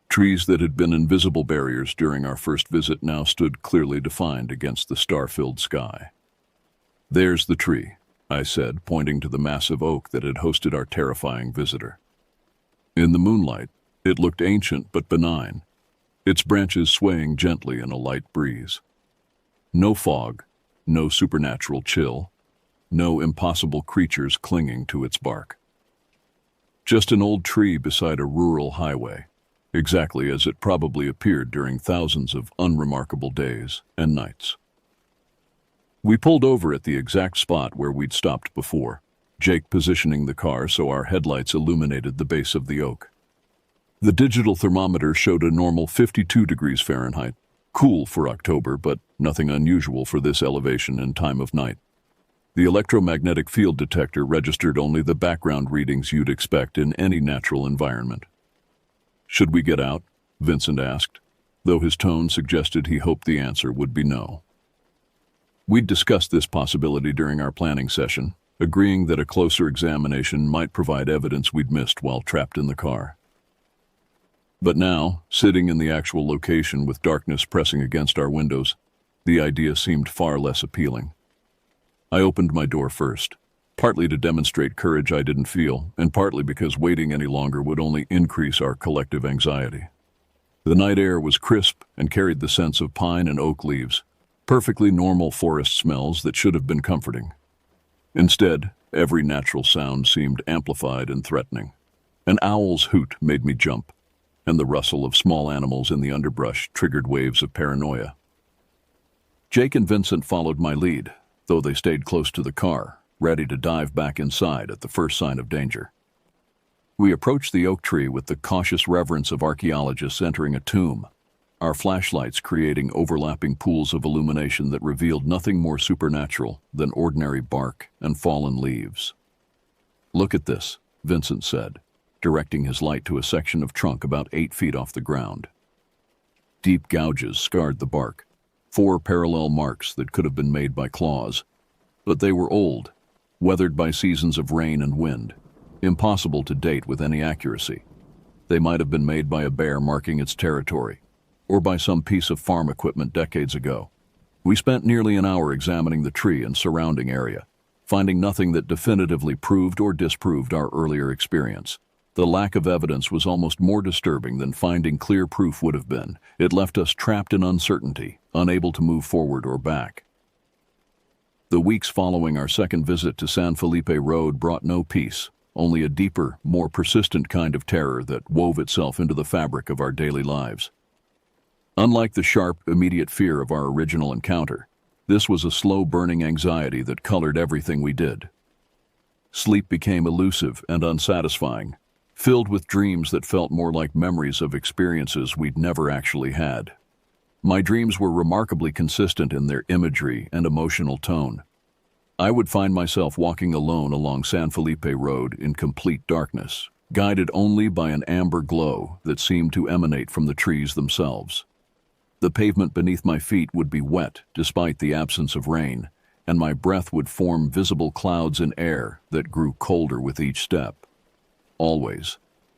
Trees that had been invisible barriers during our first visit now stood clearly defined against the star-filled sky. "There's the tree," I said, pointing to the massive oak that had hosted our terrifying visitor. In the moonlight, it looked ancient but benign, its branches swaying gently in a light breeze. No fog, no supernatural chill, no impossible creatures clinging to its bark. Just an old tree beside a rural highway, exactly as it probably appeared during thousands of unremarkable days and nights. We pulled over at the exact spot where we'd stopped before, Jake positioning the car so our headlights illuminated the base of the oak. The digital thermometer showed a normal 52 degrees Fahrenheit, cool for October, but nothing unusual for this elevation and time of night. The electromagnetic field detector registered only the background readings you'd expect in any natural environment. "Should we get out?" Vincent asked, though his tone suggested he hoped the answer would be no. We'd discussed this possibility during our planning session, agreeing that a closer examination might provide evidence we'd missed while trapped in the car. But now, sitting in the actual location with darkness pressing against our windows, the idea seemed far less appealing. I opened my door first, partly to demonstrate courage I didn't feel, and partly because waiting any longer would only increase our collective anxiety. The night air was crisp and carried the scents of pine and oak leaves, perfectly normal forest smells that should have been comforting. Instead, every natural sound seemed amplified and threatening. An owl's hoot made me jump, and the rustle of small animals in the underbrush triggered waves of paranoia. Jake and Vincent followed my lead, though they stayed close to the car, ready to dive back inside at the first sign of danger. We approached the oak tree with the cautious reverence of archaeologists entering a tomb, our flashlights creating overlapping pools of illumination that revealed nothing more supernatural than ordinary bark and fallen leaves. "Look at this," Vincent said, directing his light to a section of trunk about 8 feet off the ground. Deep gouges scarred the bark, 4 parallel marks that could have been made by claws, but they were old, weathered by seasons of rain and wind, impossible to date with any accuracy. They might have been made by a bear marking its territory, or by some piece of farm equipment decades ago. We spent nearly an hour examining the tree and surrounding area, finding nothing that definitively proved or disproved our earlier experience. The lack of evidence was almost more disturbing than finding clear proof would have been. It left us trapped in uncertainty, unable to move forward or back. The weeks following our second visit to San Felipe Road brought no peace, only a deeper, more persistent kind of terror that wove itself into the fabric of our daily lives. Unlike the sharp, immediate fear of our original encounter, this was a slow-burning anxiety that colored everything we did. Sleep became elusive and unsatisfying, filled with dreams that felt more like memories of experiences we'd never actually had. My dreams were remarkably consistent in their imagery and emotional tone. I would find myself walking alone along San Felipe Road in complete darkness, guided only by an amber glow that seemed to emanate from the trees themselves. The pavement beneath my feet would be wet despite the absence of rain, and my breath would form visible clouds in air that grew colder with each step. Always,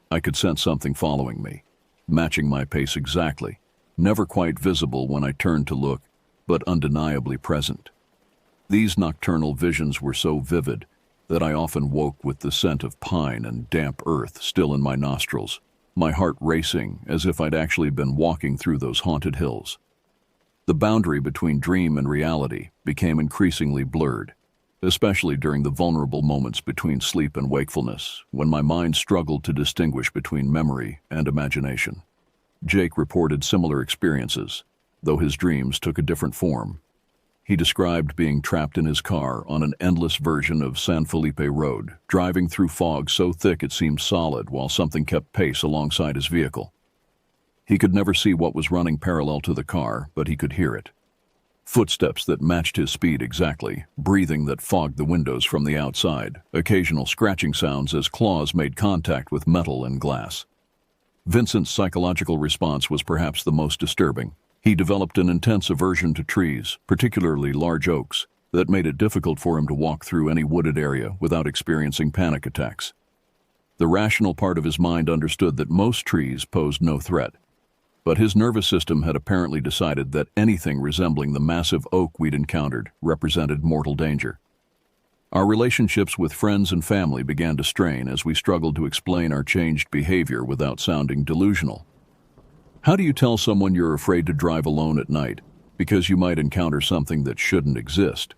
I could sense something following me, matching my pace exactly, never quite visible when I turned to look, but undeniably present. These nocturnal visions were so vivid that I often woke with the scent of pine and damp earth still in my nostrils, my heart racing as if I'd actually been walking through those haunted hills. The boundary between dream and reality became increasingly blurred, especially during the vulnerable moments between sleep and wakefulness, when my mind struggled to distinguish between memory and imagination. Jake reported similar experiences, though his dreams took a different form. He described being trapped in his car on an endless version of San Felipe Road, driving through fog so thick it seemed solid while something kept pace alongside his vehicle. He could never see what was running parallel to the car, but he could hear it. Footsteps that matched his speed exactly, breathing that fogged the windows from the outside, occasional scratching sounds as claws made contact with metal and glass. Vincent's psychological response was perhaps the most disturbing. He developed an intense aversion to trees, particularly large oaks, that made it difficult for him to walk through any wooded area without experiencing panic attacks. The rational part of his mind understood that most trees posed no threat, but his nervous system had apparently decided that anything resembling the massive oak we'd encountered represented mortal danger. Our relationships with friends and family began to strain as we struggled to explain our changed behavior without sounding delusional. How do you tell someone you're afraid to drive alone at night because you might encounter something that shouldn't exist?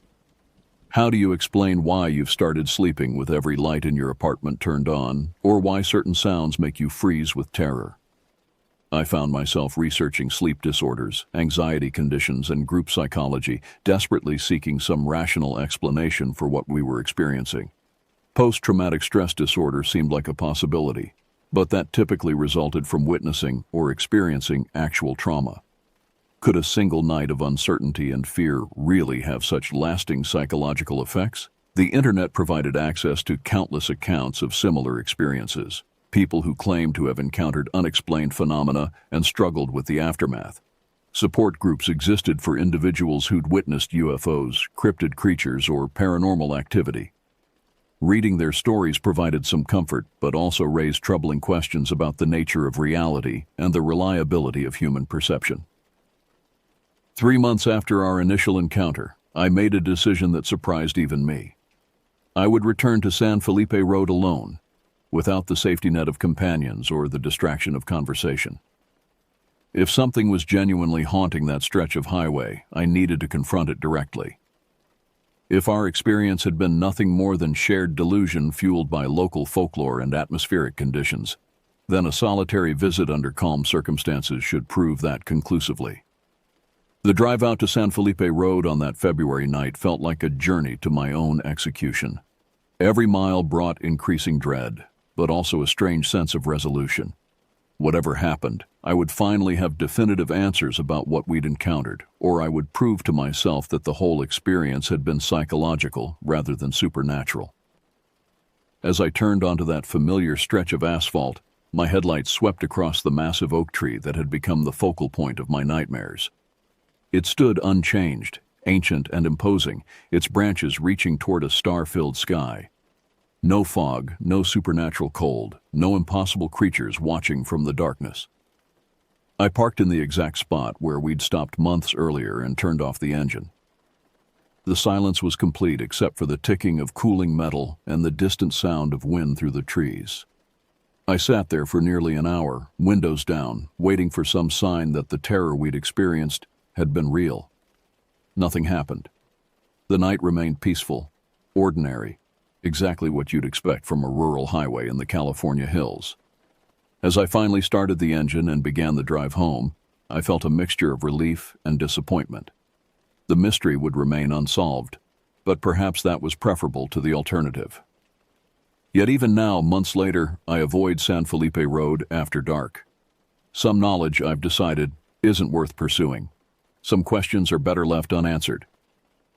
How do you explain why you've started sleeping with every light in your apartment turned on, or why certain sounds make you freeze with terror? I found myself researching sleep disorders, anxiety conditions, and group psychology, desperately seeking some rational explanation for what we were experiencing. Post-traumatic stress disorder seemed like a possibility, but that typically resulted from witnessing or experiencing actual trauma. Could a single night of uncertainty and fear really have such lasting psychological effects? The internet provided access to countless accounts of similar experiences, people who claimed to have encountered unexplained phenomena and struggled with the aftermath. Support groups existed for individuals who'd witnessed UFOs, cryptid creatures, or paranormal activity. Reading their stories provided some comfort, but also raised troubling questions about the nature of reality and the reliability of human perception. 3 months after our initial encounter, I made a decision that surprised even me. I would return to San Felipe Road alone, without the safety net of companions or the distraction of conversation. If something was genuinely haunting that stretch of highway, I needed to confront it directly. If our experience had been nothing more than shared delusion fueled by local folklore and atmospheric conditions, then a solitary visit under calm circumstances should prove that conclusively. The drive out to San Felipe Road on that February night felt like a journey to my own execution. Every mile brought increasing dread, but also a strange sense of resolution. Whatever happened, I would finally have definitive answers about what we'd encountered, or I would prove to myself that the whole experience had been psychological rather than supernatural. As I turned onto that familiar stretch of asphalt, my headlights swept across the massive oak tree that had become the focal point of my nightmares. It stood unchanged, ancient and imposing, its branches reaching toward a star-filled sky. No fog, no supernatural cold, no impossible creatures watching from the darkness. I parked in the exact spot where we'd stopped months earlier and turned off the engine. The silence was complete except for the ticking of cooling metal and the distant sound of wind through the trees. I sat there for nearly an hour, windows down, waiting for some sign that the terror we'd experienced had been real. Nothing happened. The night remained peaceful, ordinary, exactly what you'd expect from a rural highway in the California hills. As I finally started the engine and began the drive home, I felt a mixture of relief and disappointment. The mystery would remain unsolved, but perhaps that was preferable to the alternative. Yet even now, months later, I avoid San Felipe Road after dark. Some knowledge, I've decided, isn't worth pursuing. Some questions are better left unanswered.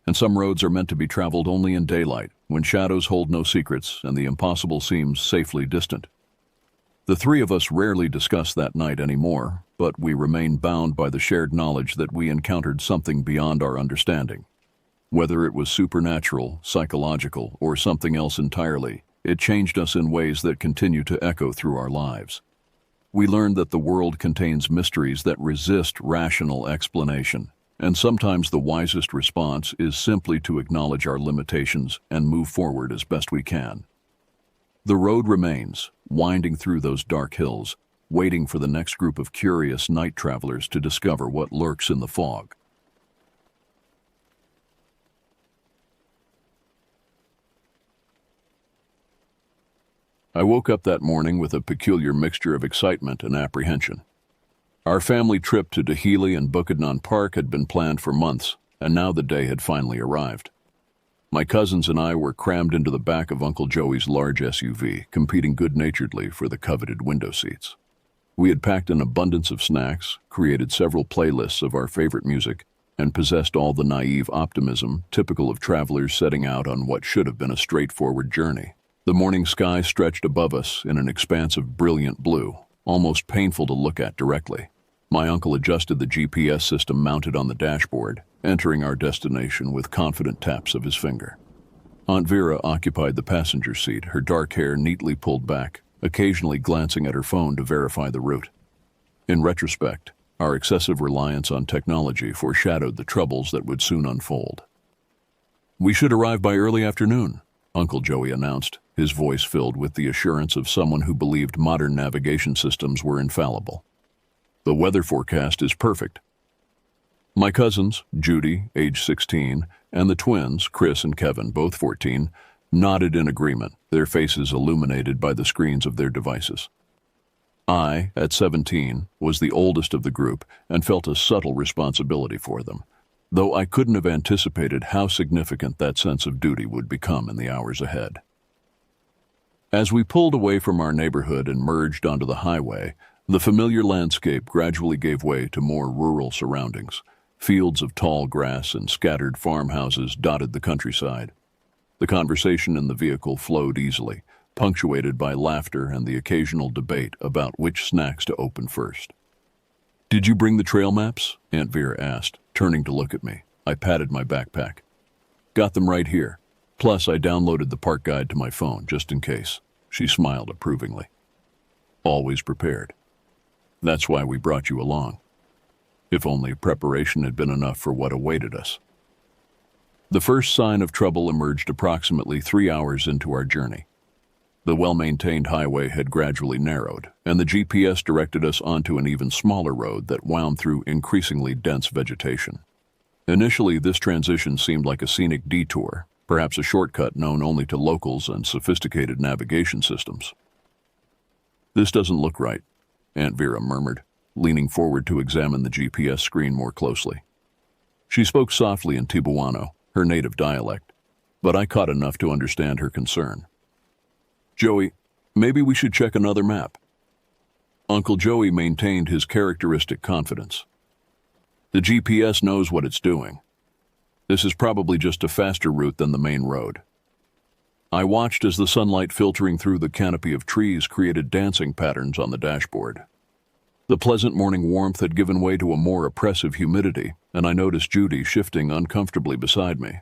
And some roads are meant to be traveled only in daylight, when shadows hold no secrets and the impossible seems safely distant. The three of us rarely discuss that night anymore, but we remain bound by the shared knowledge that we encountered something beyond our understanding. Whether it was supernatural, psychological, or something else entirely, it changed us in ways that continue to echo through our lives. We learned that the world contains mysteries that resist rational explanation, and sometimes the wisest response is simply to acknowledge our limitations and move forward as best we can. The road remains, winding through those dark hills, waiting for the next group of curious night travelers to discover what lurks in the fog. I woke up that morning with a peculiar mixture of excitement and apprehension. Our family trip to Dahili and Bukidnon Park had been planned for months, and now the day had finally arrived. My cousins and I were crammed into the back of Uncle Joey's large SUV, competing good-naturedly for the coveted window seats. We had packed an abundance of snacks, created several playlists of our favorite music, and possessed all the naive optimism typical of travelers setting out on what should have been a straightforward journey. The morning sky stretched above us in an expanse of brilliant blue, almost painful to look at directly. My uncle adjusted the GPS system mounted on the dashboard, entering our destination with confident taps of his finger. Aunt Vera occupied the passenger seat, her dark hair neatly pulled back, occasionally glancing at her phone to verify the route. In retrospect, our excessive reliance on technology foreshadowed the troubles that would soon unfold. "We should arrive by early afternoon," Uncle Joey announced, his voice filled with the assurance of someone who believed modern navigation systems were infallible. "The weather forecast is perfect." My cousins, Judy, age 16, and the twins, Chris and Kevin, both 14, nodded in agreement, their faces illuminated by the screens of their devices. I, at 17, was the oldest of the group and felt a subtle responsibility for them, though I couldn't have anticipated how significant that sense of duty would become in the hours ahead. As we pulled away from our neighborhood and merged onto the highway, the familiar landscape gradually gave way to more rural surroundings. Fields of tall grass and scattered farmhouses dotted the countryside. The conversation in the vehicle flowed easily, punctuated by laughter and the occasional debate about which snacks to open first. "Did you bring the trail maps?" Aunt Vera asked, turning to look at me. I patted my backpack. "Got them right here. Plus, I downloaded the park guide to my phone, just in case. She smiled approvingly. Always prepared. That's why we brought you along. If only preparation had been enough for what awaited us. The first sign of trouble emerged approximately 3 hours into our journey. The well-maintained highway had gradually narrowed, and the GPS directed us onto an even smaller road that wound through increasingly dense vegetation. Initially, this transition seemed like a scenic detour, perhaps a shortcut known only to locals and sophisticated navigation systems. "This doesn't look right," Aunt Vera murmured, leaning forward to examine the GPS screen more closely. She spoke softly in Cebuano, her native dialect, but I caught enough to understand her concern. "Joey, maybe we should check another map." Uncle Joey maintained his characteristic confidence. "The GPS knows what it's doing. This is probably just a faster route than the main road." I watched as the sunlight filtering through the canopy of trees created dancing patterns on the dashboard. The pleasant morning warmth had given way to a more oppressive humidity, and I noticed Judy shifting uncomfortably beside me.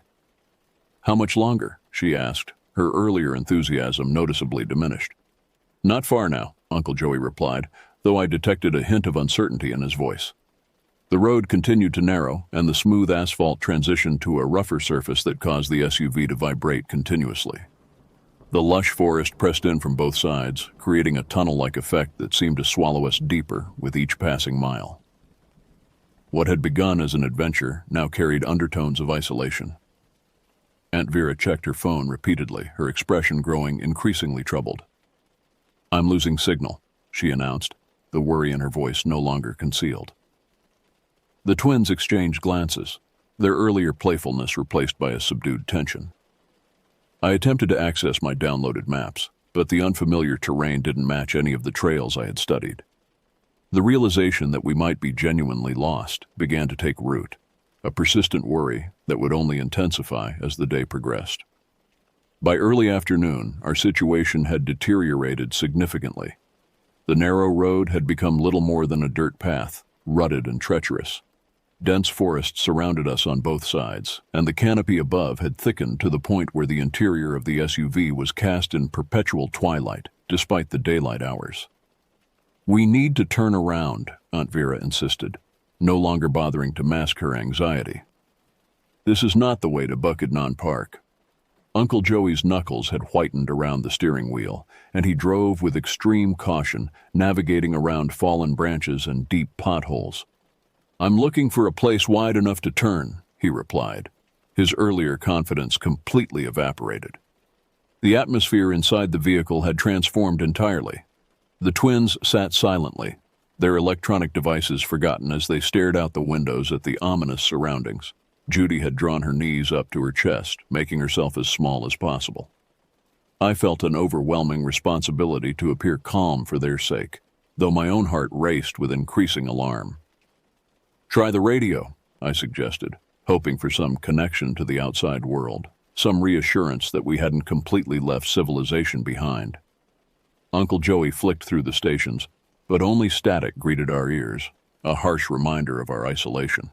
"How much longer?" she asked, her earlier enthusiasm noticeably diminished. "Not far now," Uncle Joey replied, though I detected a hint of uncertainty in his voice. The road continued to narrow, and the smooth asphalt transitioned to a rougher surface that caused the SUV to vibrate continuously. The lush forest pressed in from both sides, creating a tunnel-like effect that seemed to swallow us deeper with each passing mile. What had begun as an adventure now carried undertones of isolation. Aunt Vera checked her phone repeatedly, her expression growing increasingly troubled. "I'm losing signal," she announced, the worry in her voice no longer concealed. The twins exchanged glances, their earlier playfulness replaced by a subdued tension. I attempted to access my downloaded maps, but the unfamiliar terrain didn't match any of the trails I had studied. The realization that we might be genuinely lost began to take root, a persistent worry that would only intensify as the day progressed. By early afternoon, our situation had deteriorated significantly. The narrow road had become little more than a dirt path, rutted and treacherous. Dense forest surrounded us on both sides, and the canopy above had thickened to the point where the interior of the SUV was cast in perpetual twilight, despite the daylight hours. "We need to turn around," Aunt Vera insisted, no longer bothering to mask her anxiety. "This is not the way to Bukidnon Park." Uncle Joey's knuckles had whitened around the steering wheel, and he drove with extreme caution, navigating around fallen branches and deep potholes. "I'm looking for a place wide enough to turn," he replied, his earlier confidence completely evaporated. The atmosphere inside the vehicle had transformed entirely. The twins sat silently, their electronic devices forgotten as they stared out the windows at the ominous surroundings. Judy had drawn her knees up to her chest, making herself as small as possible. I felt an overwhelming responsibility to appear calm for their sake, though my own heart raced with increasing alarm. "Try the radio," I suggested, hoping for some connection to the outside world, some reassurance that we hadn't completely left civilization behind. Uncle Joey flicked through the stations, but only static greeted our ears, a harsh reminder of our isolation.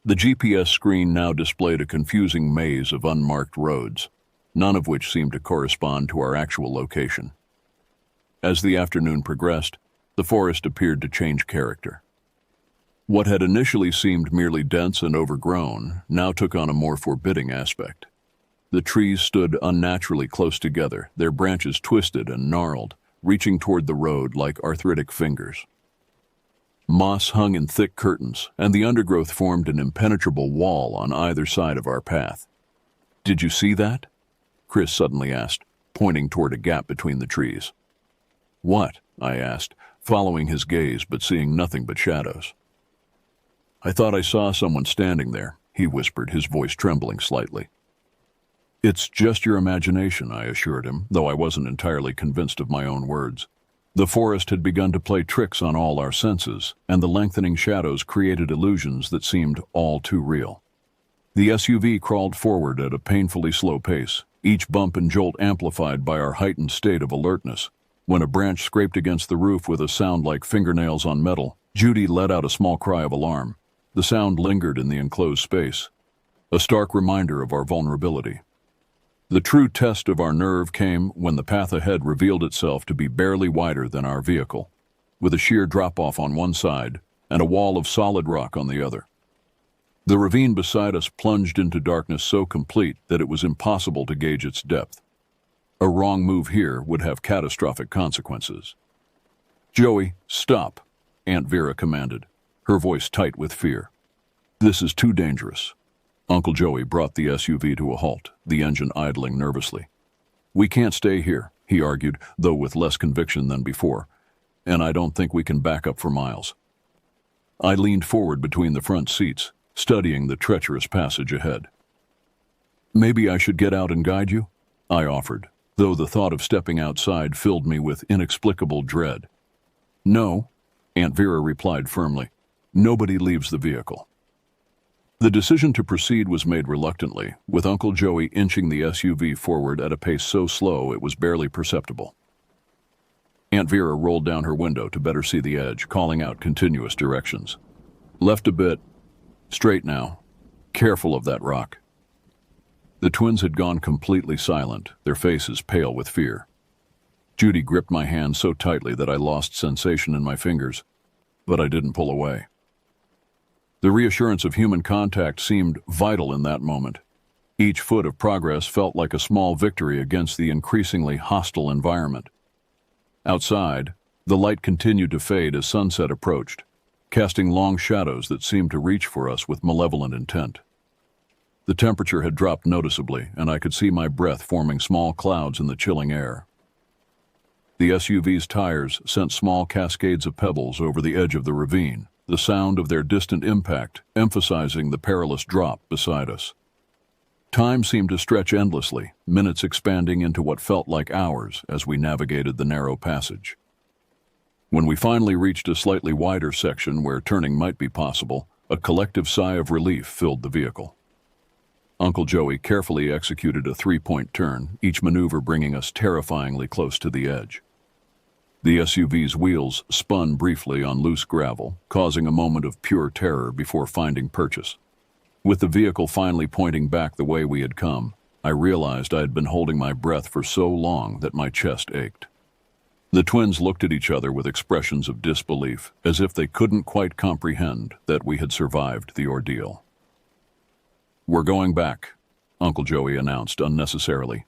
The GPS screen now displayed a confusing maze of unmarked roads, none of which seemed to correspond to our actual location. As the afternoon progressed, the forest appeared to change character. What had initially seemed merely dense and overgrown now took on a more forbidding aspect. The trees stood unnaturally close together, their branches twisted and gnarled, reaching toward the road like arthritic fingers. Moss hung in thick curtains, and the undergrowth formed an impenetrable wall on either side of our path. "Did you see that?" Chris suddenly asked, pointing toward a gap between the trees. "What?" I asked, following his gaze but seeing nothing but shadows. "I thought I saw someone standing there," he whispered, his voice trembling slightly. "It's just your imagination," I assured him, though I wasn't entirely convinced of my own words. The forest had begun to play tricks on all our senses, and the lengthening shadows created illusions that seemed all too real. The SUV crawled forward at a painfully slow pace, each bump and jolt amplified by our heightened state of alertness. When a branch scraped against the roof with a sound like fingernails on metal, Judy let out a small cry of alarm. The sound lingered in the enclosed space, a stark reminder of our vulnerability. The true test of our nerve came when the path ahead revealed itself to be barely wider than our vehicle, with a sheer drop-off on one side and a wall of solid rock on the other. The ravine beside us plunged into darkness so complete that it was impossible to gauge its depth. A wrong move here would have catastrophic consequences. "Joey, stop," Aunt Vera commanded, her voice tight with fear. "This is too dangerous." Uncle Joey brought the SUV to a halt, the engine idling nervously. "We can't stay here," he argued, though with less conviction than before, "and I don't think we can back up for miles." I leaned forward between the front seats, studying the treacherous passage ahead. "Maybe I should get out and guide you?" I offered, though the thought of stepping outside filled me with inexplicable dread. "No," Aunt Vera replied firmly. "Nobody leaves the vehicle." The decision to proceed was made reluctantly, with Uncle Joey inching the SUV forward at a pace so slow it was barely perceptible. Aunt Vera rolled down her window to better see the edge, calling out continuous directions. "Left a bit. Straight now. Careful of that rock." The twins had gone completely silent, their faces pale with fear. Judy gripped my hand so tightly that I lost sensation in my fingers, but I didn't pull away. The reassurance of human contact seemed vital in that moment. Each foot of progress felt like a small victory against the increasingly hostile environment. Outside, the light continued to fade as sunset approached, casting long shadows that seemed to reach for us with malevolent intent. The temperature had dropped noticeably, and I could see my breath forming small clouds in the chilling air. The SUV's tires sent small cascades of pebbles over the edge of the ravine, the sound of their distant impact emphasizing the perilous drop beside us. Time seemed to stretch endlessly, minutes expanding into what felt like hours as we navigated the narrow passage. When we finally reached a slightly wider section where turning might be possible, a collective sigh of relief filled the vehicle. Uncle Joey carefully executed a three-point turn, each maneuver bringing us terrifyingly close to the edge. The SUV's wheels spun briefly on loose gravel, causing a moment of pure terror before finding purchase. With the vehicle finally pointing back the way we had come, I realized I had been holding my breath for so long that my chest ached. The twins looked at each other with expressions of disbelief, as if they couldn't quite comprehend that we had survived the ordeal. "We're going back," Uncle Joey announced unnecessarily,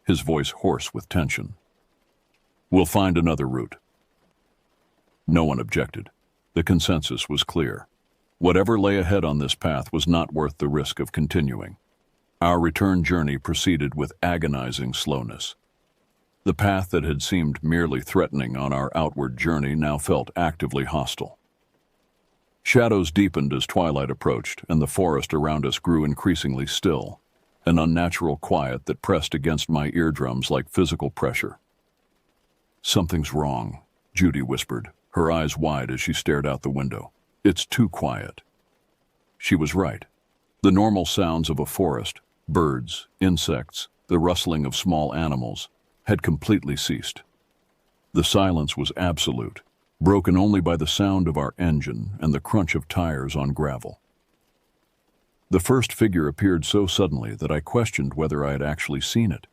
his voice hoarse with tension. "We'll find another route." No one objected. The consensus was clear. Whatever lay ahead on this path was not worth the risk of continuing. Our return journey proceeded with agonizing slowness. The path that had seemed merely threatening on our outward journey now felt actively hostile. Shadows deepened as twilight approached, and the forest around us grew increasingly still, an unnatural quiet that pressed against my eardrums like physical pressure. "Something's wrong," Judy whispered, her eyes wide as she stared out the window. "It's too quiet." She was right. The normal sounds of a forest, birds, insects, the rustling of small animals, had completely ceased. The silence was absolute, broken only by the sound of our engine and the crunch of tires on gravel. The first figure appeared so suddenly that I questioned whether I had actually seen it.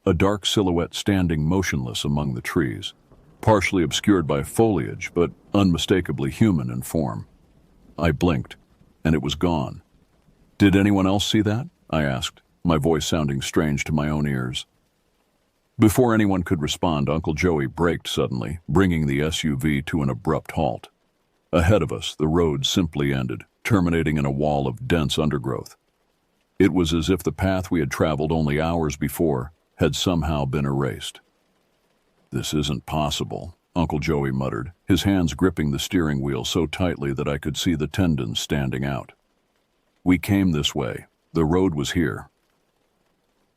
A dark silhouette standing motionless among the trees, partially obscured by foliage but unmistakably human in form. I blinked, and it was gone. "Did anyone else see that?" I asked, my voice sounding strange to my own ears. Before anyone could respond, Uncle Joey braked suddenly, bringing the SUV to an abrupt halt. Ahead of us, the road simply ended, terminating in a wall of dense undergrowth. It was as if the path we had traveled only hours before had somehow been erased. "This isn't possible," Uncle Joey muttered, his hands gripping the steering wheel so tightly that I could see the tendons standing out. "We came this way. The road was here."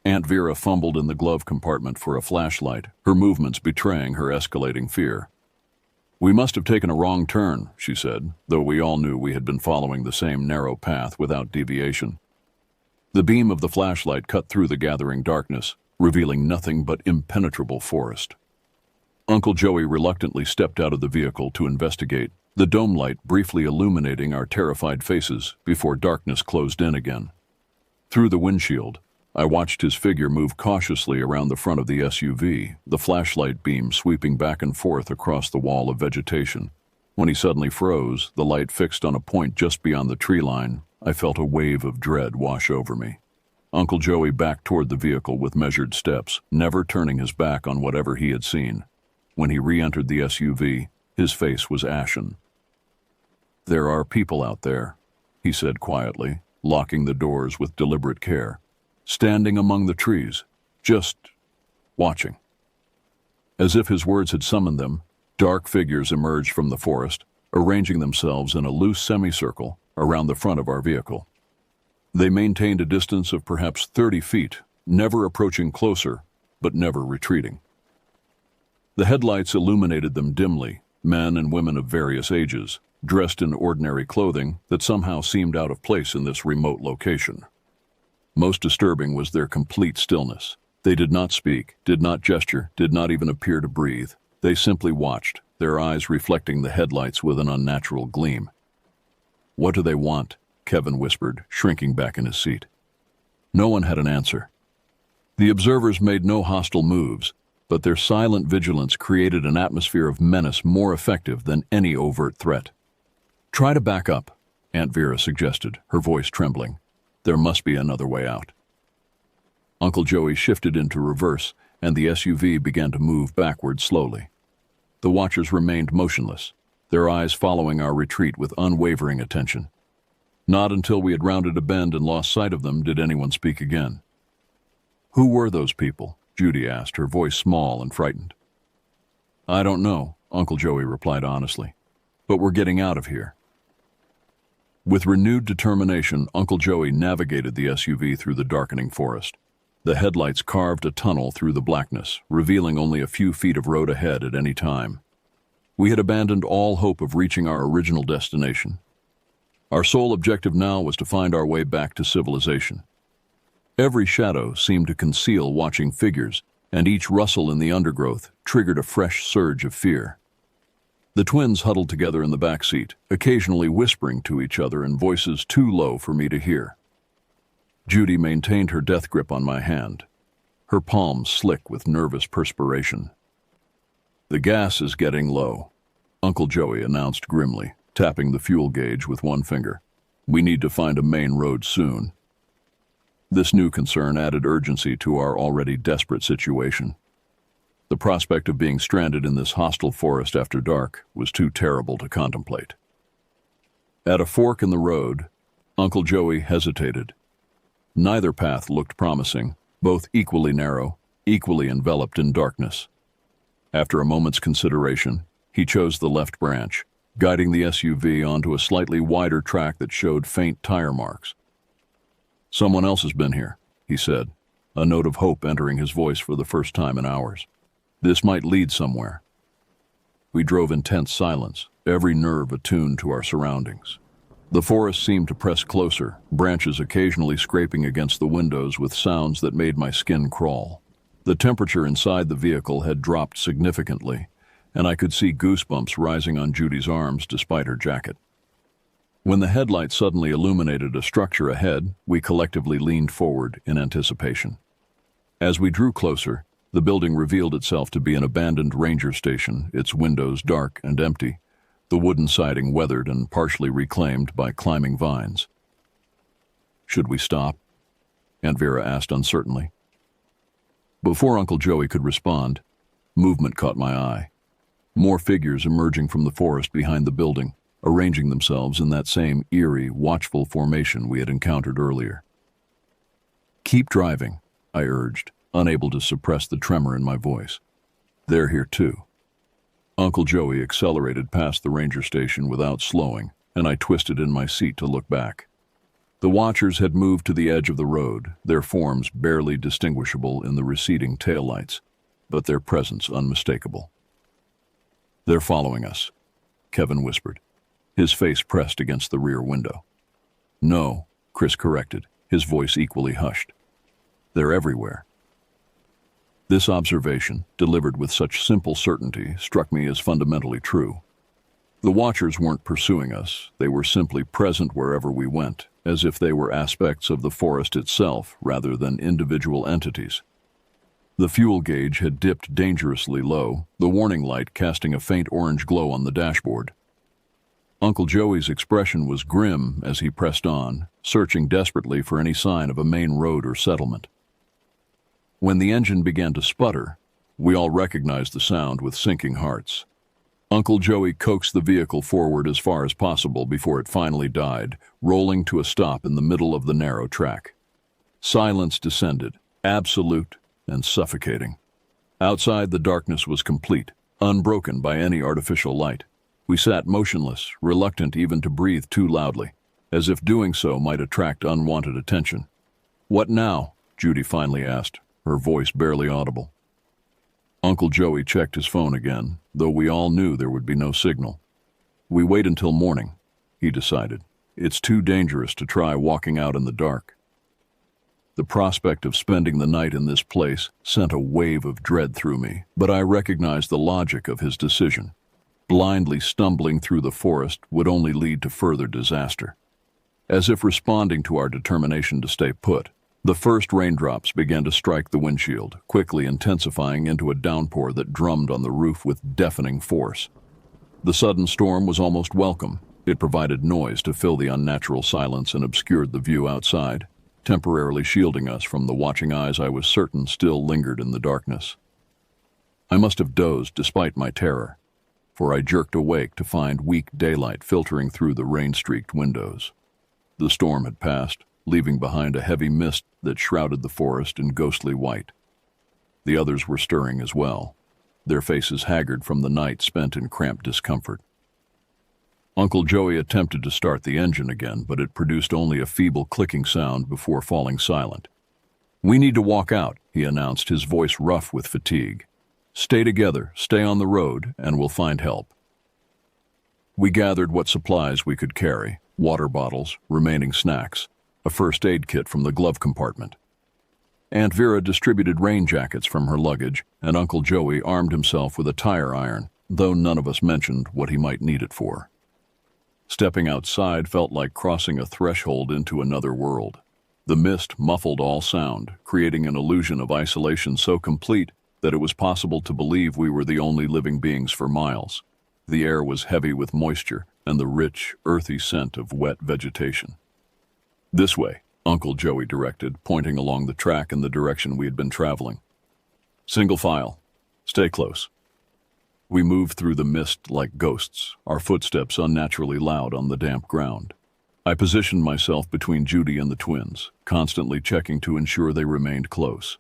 Aunt Vera fumbled in the glove compartment for a flashlight, her movements betraying her escalating fear. "We must have taken a wrong turn," she said, though we all knew we had been following the same narrow path without deviation. The beam of the flashlight cut through the gathering darkness, revealing nothing but impenetrable forest. Uncle Joey reluctantly stepped out of the vehicle to investigate, the dome light briefly illuminating our terrified faces before darkness closed in again. Through the windshield, I watched his figure move cautiously around the front of the SUV, the flashlight beam sweeping back and forth across the wall of vegetation. When he suddenly froze, the light fixed on a point just beyond the tree line, I felt a wave of dread wash over me. Uncle Joey backed toward the vehicle with measured steps, never turning his back on whatever he had seen. When he re-entered the SUV, his face was ashen. "There are people out there," he said quietly, locking the doors with deliberate care. "Standing among the trees, just watching." As if his words had summoned them, dark figures emerged from the forest, arranging themselves in a loose semicircle around the front of our vehicle. They maintained a distance of perhaps 30 feet, never approaching closer, but never retreating. The headlights illuminated them dimly, men and women of various ages, dressed in ordinary clothing that somehow seemed out of place in this remote location. Most disturbing was their complete stillness. They did not speak, did not gesture, did not even appear to breathe. They simply watched, their eyes reflecting the headlights with an unnatural gleam. "What do they want?" Kevin whispered, shrinking back in his seat. No one had an answer. The observers made no hostile moves, but their silent vigilance created an atmosphere of menace more effective than any overt threat. "Try to back up," Aunt Vera suggested, her voice trembling. "There must be another way out." Uncle Joey shifted into reverse, and the SUV began to move backward slowly. The watchers remained motionless, their eyes following our retreat with unwavering attention. Not until we had rounded a bend and lost sight of them did anyone speak again. "Who were those people?" Judy asked, her voice small and frightened. "I don't know," Uncle Joey replied honestly, "but we're getting out of here." With renewed determination, Uncle Joey navigated the SUV through the darkening forest. The headlights carved a tunnel through the blackness, revealing only a few feet of road ahead at any time. We had abandoned all hope of reaching our original destination. Our sole objective now was to find our way back to civilization. Every shadow seemed to conceal watching figures, and each rustle in the undergrowth triggered a fresh surge of fear. The twins huddled together in the back seat, occasionally whispering to each other in voices too low for me to hear. Judy maintained her death grip on my hand, her palms slick with nervous perspiration. "The gas is getting low," Uncle Joey announced grimly, tapping the fuel gauge with one finger. "We need to find a main road soon." This new concern added urgency to our already desperate situation. The prospect of being stranded in this hostile forest after dark was too terrible to contemplate. At a fork in the road, Uncle Joey hesitated. Neither path looked promising, both equally narrow, equally enveloped in darkness. After a moment's consideration, he chose the left branch, guiding the SUV onto a slightly wider track that showed faint tire marks. "Someone else has been here," he said, a note of hope entering his voice for the first time in hours. "This might lead somewhere." We drove in tense silence, every nerve attuned to our surroundings. The forest seemed to press closer, branches occasionally scraping against the windows with sounds that made my skin crawl. The temperature inside the vehicle had dropped significantly, and I could see goosebumps rising on Judy's arms despite her jacket. When the headlight suddenly illuminated a structure ahead, we collectively leaned forward in anticipation. As we drew closer, the building revealed itself to be an abandoned ranger station, its windows dark and empty, the wooden siding weathered and partially reclaimed by climbing vines. "Should we stop?" Aunt Vera asked uncertainly. Before Uncle Joey could respond, movement caught my eye. More figures emerging from the forest behind the building, arranging themselves in that same eerie, watchful formation we had encountered earlier. "Keep driving," I urged, unable to suppress the tremor in my voice. "They're here too." Uncle Joey accelerated past the ranger station without slowing, and I twisted in my seat to look back. The watchers had moved to the edge of the road, their forms barely distinguishable in the receding taillights, but their presence unmistakable. "They're following us," Kevin whispered, his face pressed against the rear window. "No," Chris corrected, his voice equally hushed. "They're everywhere." This observation, delivered with such simple certainty, struck me as fundamentally true. The watchers weren't pursuing us, they were simply present wherever we went, as if they were aspects of the forest itself rather than individual entities. The fuel gauge had dipped dangerously low, the warning light casting a faint orange glow on the dashboard. Uncle Joey's expression was grim as he pressed on, searching desperately for any sign of a main road or settlement. When the engine began to sputter, we all recognized the sound with sinking hearts. Uncle Joey coaxed the vehicle forward as far as possible before it finally died, rolling to a stop in the middle of the narrow track. Silence descended, absolute and suffocating. Outside, the darkness was complete, unbroken by any artificial light. We sat motionless, reluctant even to breathe too loudly, as if doing so might attract unwanted attention. "What now?" Judy finally asked, her voice barely audible. Uncle Joey checked his phone again, though we all knew there would be no signal. "We wait until morning," he decided. "It's too dangerous to try walking out in the dark." The prospect of spending the night in this place sent a wave of dread through me, but I recognized the logic of his decision. Blindly stumbling through the forest would only lead to further disaster. As if responding to our determination to stay put, the first raindrops began to strike the windshield, quickly intensifying into a downpour that drummed on the roof with deafening force. The sudden storm was almost welcome. It provided noise to fill the unnatural silence and obscured the view outside, temporarily shielding us from the watching eyes I was certain still lingered in the darkness. I must have dozed despite my terror, for I jerked awake to find weak daylight filtering through the rain-streaked windows. The storm had passed, leaving behind a heavy mist that shrouded the forest in ghostly white. The others were stirring as well, their faces haggard from the night spent in cramped discomfort. Uncle Joey attempted to start the engine again, but it produced only a feeble clicking sound before falling silent. "We need to walk out," he announced, his voice rough with fatigue. "Stay together, stay on the road, and we'll find help." We gathered what supplies we could carry: water bottles, remaining snacks, a first aid kit from the glove compartment. Aunt Vera distributed rain jackets from her luggage, and Uncle Joey armed himself with a tire iron, though none of us mentioned what he might need it for. Stepping outside felt like crossing a threshold into another world. The mist muffled all sound, creating an illusion of isolation so complete that it was possible to believe we were the only living beings for miles. The air was heavy with moisture and the rich, earthy scent of wet vegetation. "This way," Uncle Joey directed, pointing along the track in the direction we had been traveling. "Single file. Stay close." We moved through the mist like ghosts, our footsteps unnaturally loud on the damp ground. I positioned myself between Judy and the twins, constantly checking to ensure they remained close.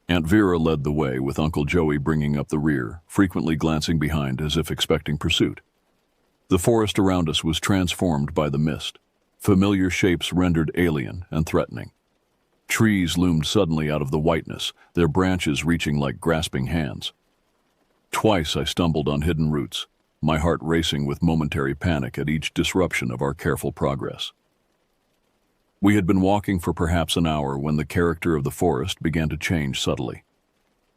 Aunt Vera led the way, with Uncle Joey bringing up the rear, frequently glancing behind as if expecting pursuit. The forest around us was transformed by the mist, familiar shapes rendered alien and threatening. Trees loomed suddenly out of the whiteness, their branches reaching like grasping hands. Twice I stumbled on hidden roots, my heart racing with momentary panic at each disruption of our careful progress. We had been walking for perhaps an hour when the character of the forest began to change subtly.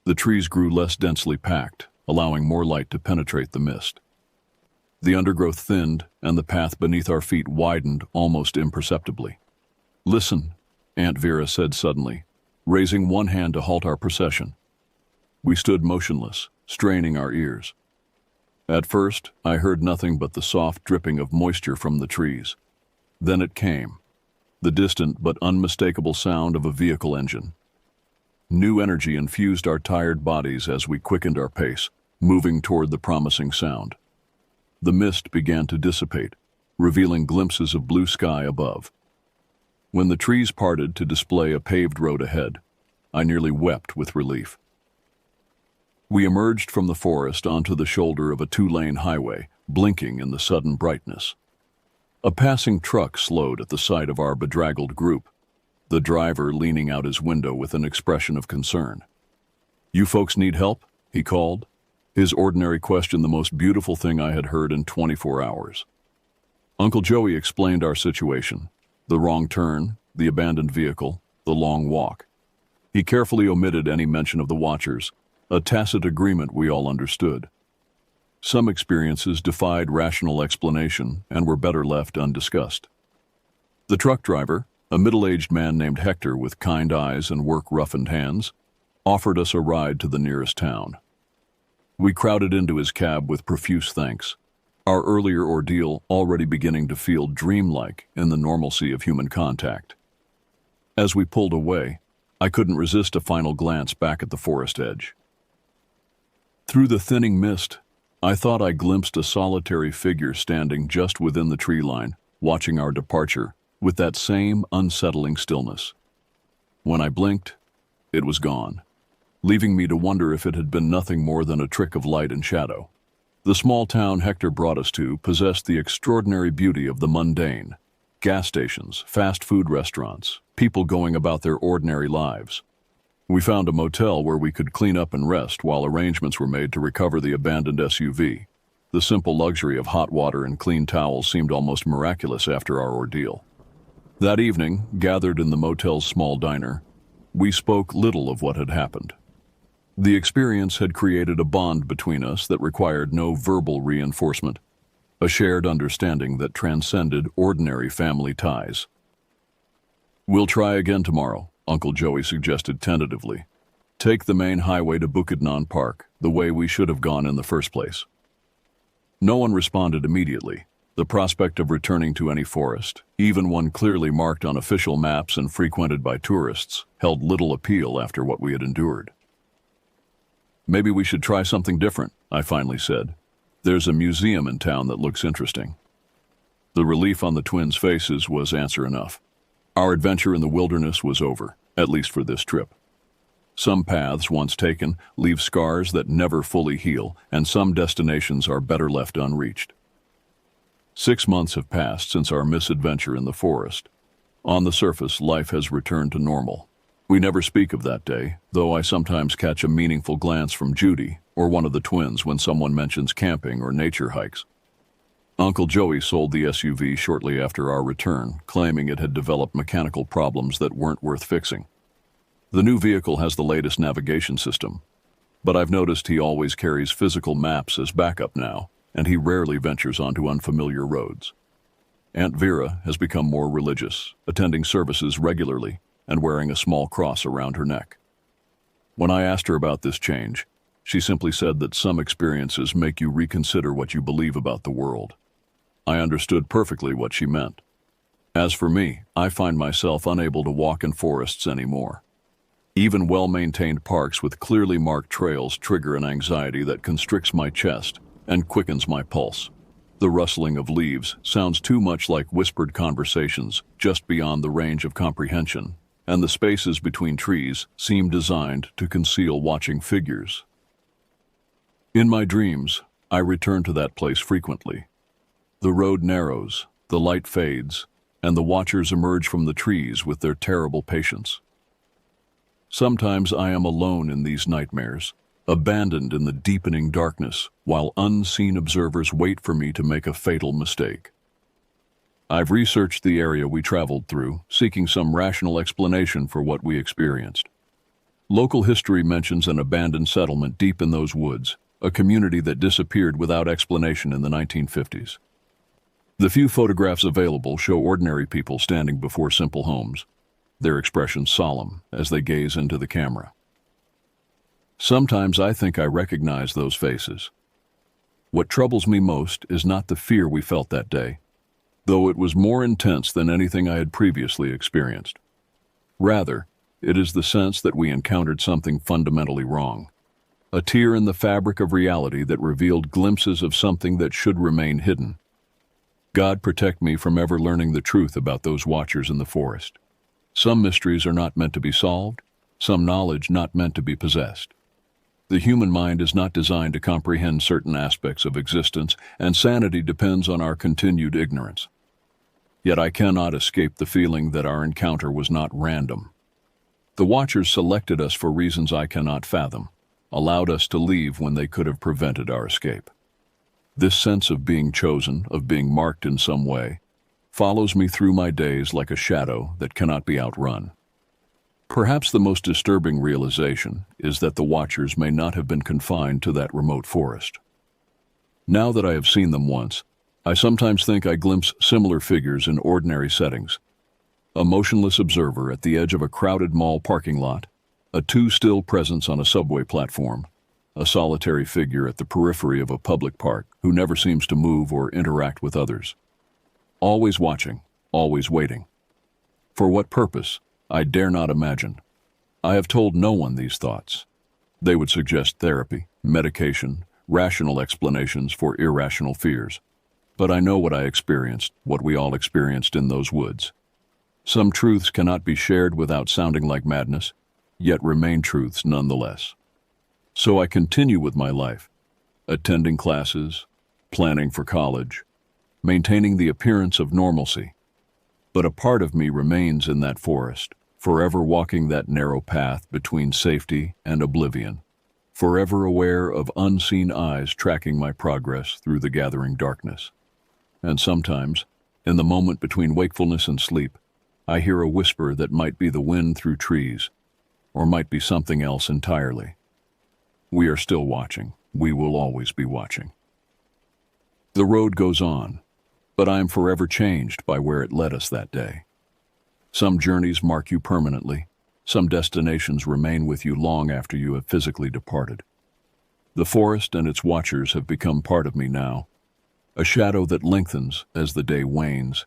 The trees grew less densely packed, allowing more light to penetrate the mist. The undergrowth thinned, and the path beneath our feet widened almost imperceptibly. "Listen," Aunt Vera said suddenly, raising one hand to halt our procession. We stood motionless, straining our ears. At first, I heard nothing but the soft dripping of moisture from the trees. Then it came, the distant but unmistakable sound of a vehicle engine. New energy infused our tired bodies as we quickened our pace, moving toward the promising sound. The mist began to dissipate, revealing glimpses of blue sky above. When the trees parted to display a paved road ahead, I nearly wept with relief. We emerged from the forest onto the shoulder of a two-lane highway, blinking in the sudden brightness. A passing truck slowed at the sight of our bedraggled group, the driver leaning out his window with an expression of concern. "You folks need help?" he called, his ordinary question the most beautiful thing I had heard in 24 hours. Uncle Joey explained our situation: the wrong turn, the abandoned vehicle, the long walk. He carefully omitted any mention of the watchers, a tacit agreement we all understood. Some experiences defied rational explanation and were better left undiscussed. The truck driver, a middle-aged man named Hector with kind eyes and work-roughened hands, offered us a ride to the nearest town. We crowded into his cab with profuse thanks, our earlier ordeal already beginning to feel dreamlike in the normalcy of human contact. As we pulled away, I couldn't resist a final glance back at the forest edge. Through the thinning mist, I thought I glimpsed a solitary figure standing just within the tree line, watching our departure with that same unsettling stillness. When I blinked, it was gone, leaving me to wonder if it had been nothing more than a trick of light and shadow. The small town Hector brought us to possessed the extraordinary beauty of the mundane. Gas stations, fast food restaurants, people going about their ordinary lives. We found a motel where we could clean up and rest while arrangements were made to recover the abandoned SUV. The simple luxury of hot water and clean towels seemed almost miraculous after our ordeal. That evening, gathered in the motel's small diner, we spoke little of what had happened. The experience had created a bond between us that required no verbal reinforcement, a shared understanding that transcended ordinary family ties. "We'll try again tomorrow," Uncle Joey suggested tentatively. "Take the main highway to Bukidnon Park, the way we should have gone in the first place." No one responded immediately. The prospect of returning to any forest, even one clearly marked on official maps and frequented by tourists, held little appeal after what we had endured. "Maybe we should try something different," I finally said. "There's a museum in town that looks interesting." The relief on the twins' faces was answer enough. Our adventure in the wilderness was over, at least for this trip. Some paths, once taken, leave scars that never fully heal, and some destinations are better left unreached. 6 months have passed since our misadventure in the forest. On the surface, life has returned to normal. We never speak of that day, though I sometimes catch a meaningful glance from Judy or one of the twins when someone mentions camping or nature hikes. Uncle Joey sold the SUV shortly after our return, claiming it had developed mechanical problems that weren't worth fixing. The new vehicle has the latest navigation system, but I've noticed he always carries physical maps as backup now, and he rarely ventures onto unfamiliar roads. Aunt Vera has become more religious, attending services regularly and wearing a small cross around her neck. When I asked her about this change, she simply said that some experiences make you reconsider what you believe about the world. I understood perfectly what she meant. As for me, I find myself unable to walk in forests anymore. Even well-maintained parks with clearly marked trails trigger an anxiety that constricts my chest and quickens my pulse. The rustling of leaves sounds too much like whispered conversations just beyond the range of comprehension, and the spaces between trees seem designed to conceal watching figures. In my dreams, I return to that place frequently. The road narrows, the light fades, and the watchers emerge from the trees with their terrible patience. Sometimes I am alone in these nightmares, abandoned in the deepening darkness, while unseen observers wait for me to make a fatal mistake. I've researched the area we traveled through, seeking some rational explanation for what we experienced. Local history mentions an abandoned settlement deep in those woods, a community that disappeared without explanation in the 1950s. The few photographs available show ordinary people standing before simple homes, their expressions solemn as they gaze into the camera. Sometimes I think I recognize those faces. What troubles me most is not the fear we felt that day, though it was more intense than anything I had previously experienced. Rather, it is the sense that we encountered something fundamentally wrong, a tear in the fabric of reality that revealed glimpses of something that should remain hidden. God protect me from ever learning the truth about those watchers in the forest. Some mysteries are not meant to be solved, some knowledge not meant to be possessed. The human mind is not designed to comprehend certain aspects of existence, and sanity depends on our continued ignorance. Yet I cannot escape the feeling that our encounter was not random. The watchers selected us for reasons I cannot fathom, allowed us to leave when they could have prevented our escape. This sense of being chosen, of being marked in some way, follows me through my days like a shadow that cannot be outrun. Perhaps the most disturbing realization is that the watchers may not have been confined to that remote forest. Now that I have seen them once, I sometimes think I glimpse similar figures in ordinary settings, A motionless observer at the edge of a crowded mall parking lot, a too-still presence on a subway platform, a solitary figure at the periphery of a public park who never seems to move or interact with others. Always watching, always waiting. For what purpose, I dare not imagine. I have told no one these thoughts. They would suggest therapy, medication, rational explanations for irrational fears. But I know what I experienced, what we all experienced in those woods. Some truths cannot be shared without sounding like madness, yet remain truths nonetheless. So I continue with my life, attending classes, planning for college, maintaining the appearance of normalcy. But a part of me remains in that forest, forever walking that narrow path between safety and oblivion, forever aware of unseen eyes tracking my progress through the gathering darkness. And sometimes, in the moment between wakefulness and sleep, I hear a whisper that might be the wind through trees, or might be something else entirely. We are still watching. We will always be watching. The road goes on, but I am forever changed by where it led us that day. Some journeys mark you permanently. Some destinations remain with you long after you have physically departed. The forest and its watchers have become part of me now, a shadow that lengthens as the day wanes,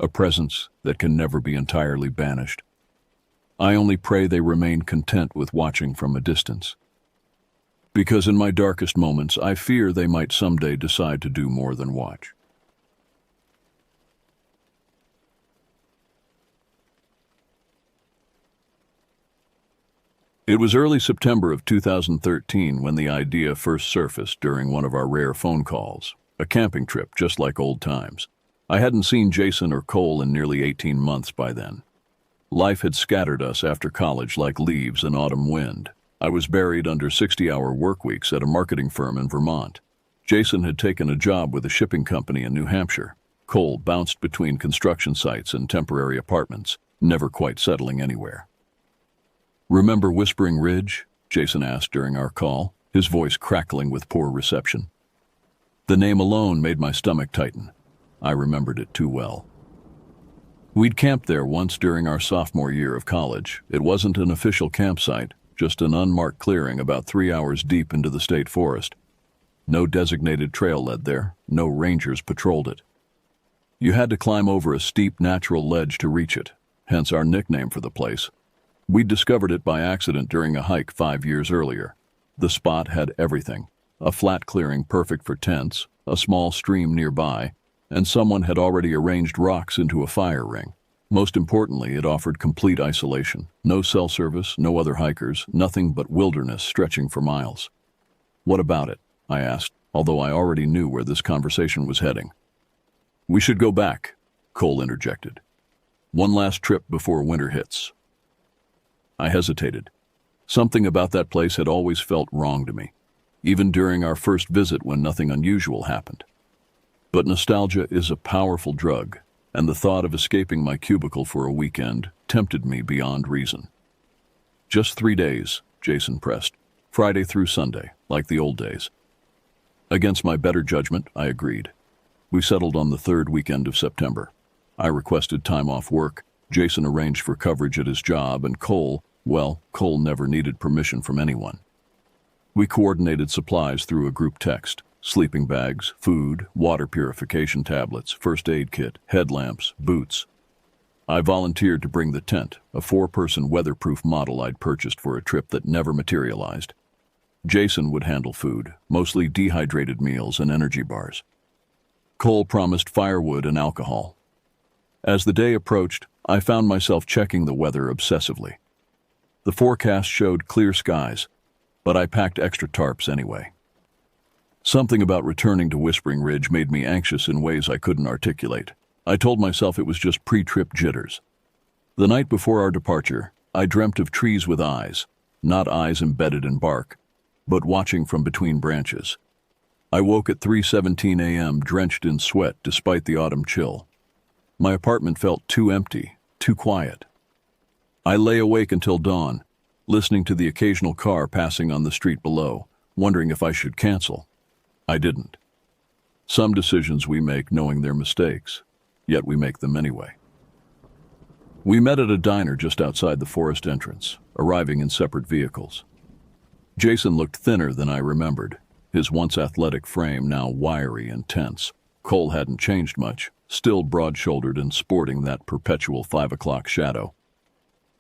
a presence that can never be entirely banished. I only pray they remain content with watching from a distance. Because in my darkest moments, I fear they might someday decide to do more than watch. It was early September of 2013 when the idea first surfaced during one of our rare phone calls, a camping trip just like old times. I hadn't seen Jason or Cole in nearly 18 months by then. Life had scattered us after college like leaves in autumn wind. I was buried under 60-hour work weeks at a marketing firm in Vermont. Jason had taken a job with a shipping company in New Hampshire. Cole bounced between construction sites and temporary apartments, never quite settling anywhere. "Remember Whispering Ridge?" Jason asked during our call, his voice crackling with poor reception. The name alone made my stomach tighten. I remembered it too well. We'd camped there once during our sophomore year of college. It wasn't an official campsite, just an unmarked clearing about 3 hours deep into the state forest. No designated trail led there, no rangers patrolled it. You had to climb over a steep natural ledge to reach it, hence our nickname for the place. We'd discovered it by accident during a hike 5 years earlier. The spot had everything: a flat clearing perfect for tents, a small stream nearby, and someone had already arranged rocks into a fire ring. Most importantly, it offered complete isolation. No cell service, no other hikers, nothing but wilderness stretching for miles. "What about it?" I asked, although I already knew where this conversation was heading. "We should go back," Cole interjected. "One last trip before winter hits." I hesitated. Something about that place had always felt wrong to me, even during our first visit when nothing unusual happened. But nostalgia is a powerful drug, and the thought of escaping my cubicle for a weekend tempted me beyond reason. "Just 3 days," Jason pressed. "Friday through Sunday, like the old days." Against my better judgment, I agreed. We settled on the 3rd weekend of September. I requested time off work. Jason arranged for coverage at his job, and Cole never needed permission from anyone. We coordinated supplies through a group text: sleeping bags, food, water purification tablets, first aid kit, headlamps, boots. I volunteered to bring the tent, a 4-person weatherproof model I'd purchased for a trip that never materialized. Jason would handle food, mostly dehydrated meals and energy bars. Cole promised firewood and alcohol. As the day approached, I found myself checking the weather obsessively. The forecast showed clear skies, but I packed extra tarps anyway. Something about returning to Whispering Ridge made me anxious in ways I couldn't articulate. I told myself it was just pre-trip jitters. The night before our departure, I dreamt of trees with eyes, not eyes embedded in bark, but watching from between branches. I woke at 3:17 a.m. drenched in sweat despite the autumn chill. My apartment felt too empty, too quiet. I lay awake until dawn, listening to the occasional car passing on the street below, wondering if I should cancel. I didn't. Some decisions we make knowing they're mistakes, yet we make them anyway. We met at a diner just outside the forest entrance, arriving in separate vehicles. Jason looked thinner than I remembered, his once athletic frame now wiry and tense. Cole hadn't changed much, still broad-shouldered and sporting that perpetual 5 o'clock shadow.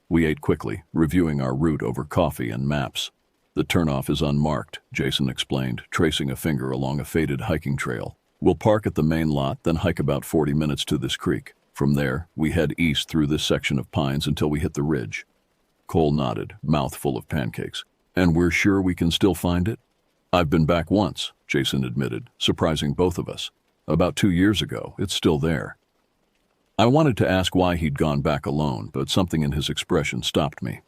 We ate quickly, reviewing our route over coffee and maps. The turnoff is unmarked, Jason explained, tracing a finger along a faded hiking trail. We'll park at the main lot, then hike about 40 minutes to this creek. From there, we head east through this section of pines until we hit the ridge. Cole nodded, mouth full of pancakes. And we're sure we can still find it? I've been back once, Jason admitted, surprising both of us. About 2 years ago, it's still there. I wanted to ask why he'd gone back alone, but something in his expression stopped me.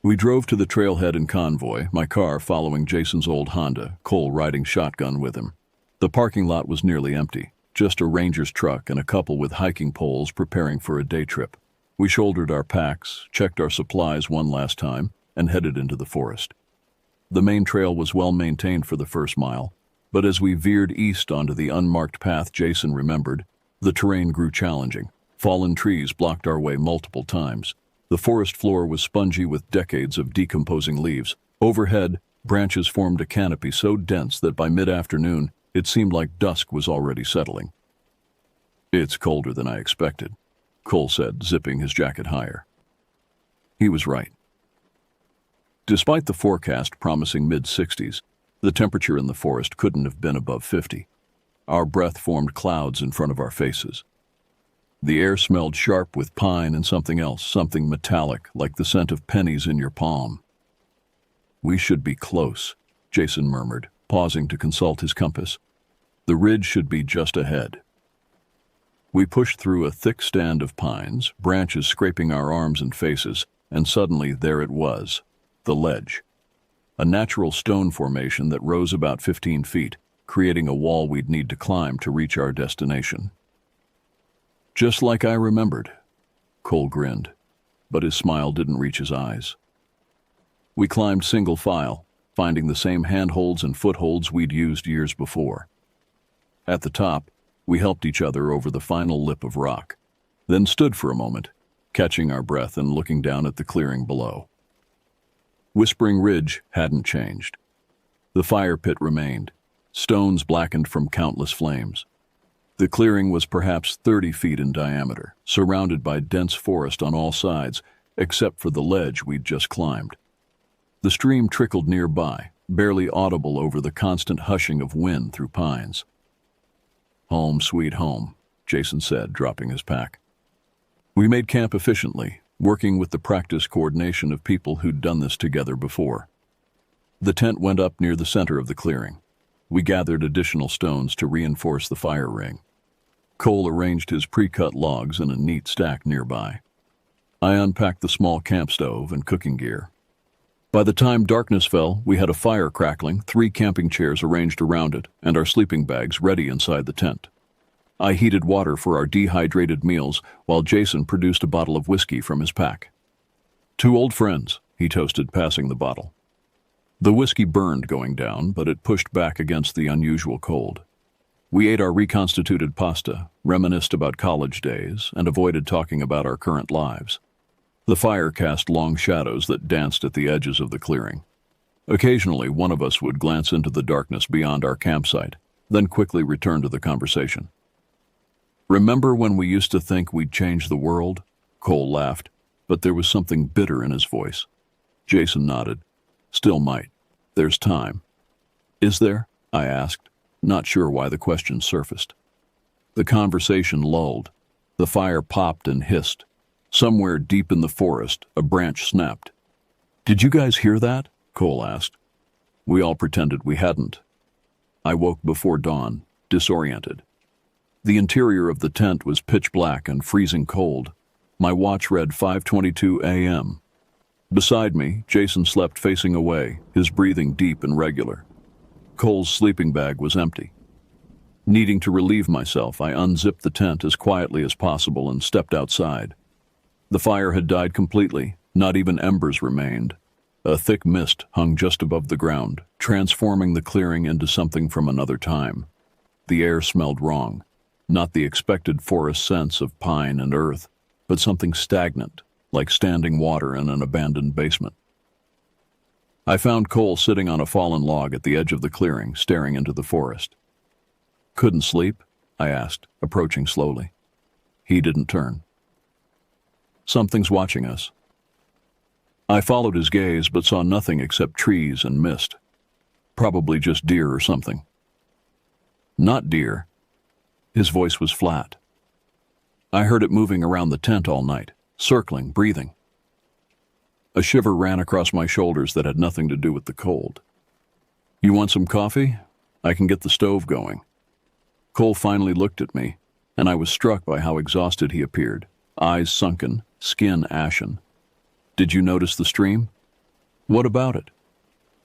We drove to the trailhead in convoy, my car following Jason's old Honda, Cole riding shotgun with him. The parking lot was nearly empty, just a ranger's truck and a couple with hiking poles preparing for a day trip. We shouldered our packs, checked our supplies one last time, and headed into the forest. The main trail was well maintained for the first mile, but as we veered east onto the unmarked path Jason remembered, the terrain grew challenging. Fallen trees blocked our way multiple times. The forest floor was spongy with decades of decomposing leaves. Overhead, branches formed a canopy so dense that by mid-afternoon, it seemed like dusk was already settling. "It's colder than I expected," Cole said, zipping his jacket higher. He was right. Despite the forecast promising mid-60s, the temperature in the forest couldn't have been above 50. Our breath formed clouds in front of our faces. The air smelled sharp with pine and something else, something metallic, like the scent of pennies in your palm. "We should be close," Jason murmured, pausing to consult his compass. "The ridge should be just ahead." We pushed through a thick stand of pines, branches scraping our arms and faces, and suddenly there it was, the ledge. A natural stone formation that rose about 15 feet, creating a wall we'd need to climb to reach our destination. "Just like I remembered," Cole grinned, but his smile didn't reach his eyes. We climbed single file, finding the same handholds and footholds we'd used years before. At the top, we helped each other over the final lip of rock, then stood for a moment, catching our breath and looking down at the clearing below. Whispering Ridge hadn't changed. The fire pit remained, stones blackened from countless flames. The clearing was perhaps 30 feet in diameter, surrounded by dense forest on all sides, except for the ledge we'd just climbed. The stream trickled nearby, barely audible over the constant hushing of wind through pines. "Home sweet home," Jason said, dropping his pack. We made camp efficiently, working with the practiced coordination of people who'd done this together before. The tent went up near the center of the clearing. We gathered additional stones to reinforce the fire ring. Cole arranged his pre-cut logs in a neat stack nearby. I unpacked the small camp stove and cooking gear. By the time darkness fell, we had a fire crackling, 3 camping chairs arranged around it, and our sleeping bags ready inside the tent. I heated water for our dehydrated meals while Jason produced a bottle of whiskey from his pack. "Two old friends," he toasted, passing the bottle. The whiskey burned going down, but it pushed back against the unusual cold. We ate our reconstituted pasta, reminisced about college days, and avoided talking about our current lives. The fire cast long shadows that danced at the edges of the clearing. Occasionally, one of us would glance into the darkness beyond our campsite, then quickly return to the conversation. "Remember when we used to think we'd change the world?" Cole laughed, but there was something bitter in his voice. Jason nodded. "Still might. There's time." "Is there?" I asked, not sure why the question surfaced. The conversation lulled. The fire popped and hissed. Somewhere deep in the forest, a branch snapped. "Did you guys hear that?" Cole asked. We all pretended we hadn't. I woke before dawn, disoriented. The interior of the tent was pitch black and freezing cold. My watch read 5:22 a.m. Beside me, Jason slept facing away, his breathing deep and regular. Cole's sleeping bag was empty. Needing to relieve myself, I unzipped the tent as quietly as possible and stepped outside. The fire had died completely, not even embers remained. A thick mist hung just above the ground, transforming the clearing into something from another time. The air smelled wrong, not the expected forest scents of pine and earth. but something stagnant, like standing water in an abandoned basement. I found Cole sitting on a fallen log at the edge of the clearing, staring into the forest. "Couldn't sleep?" I asked, approaching slowly. He didn't turn. "Something's watching us." I followed his gaze, but saw nothing except trees and mist. Probably just deer or something. "Not deer." His voice was flat. "I heard it moving around the tent all night, circling, breathing." A shiver ran across my shoulders that had nothing to do with the cold. "You want some coffee? I can get the stove going." Cole finally looked at me, and I was struck by how exhausted he appeared, eyes sunken, skin ashen. "Did you notice the stream?" "What about it?"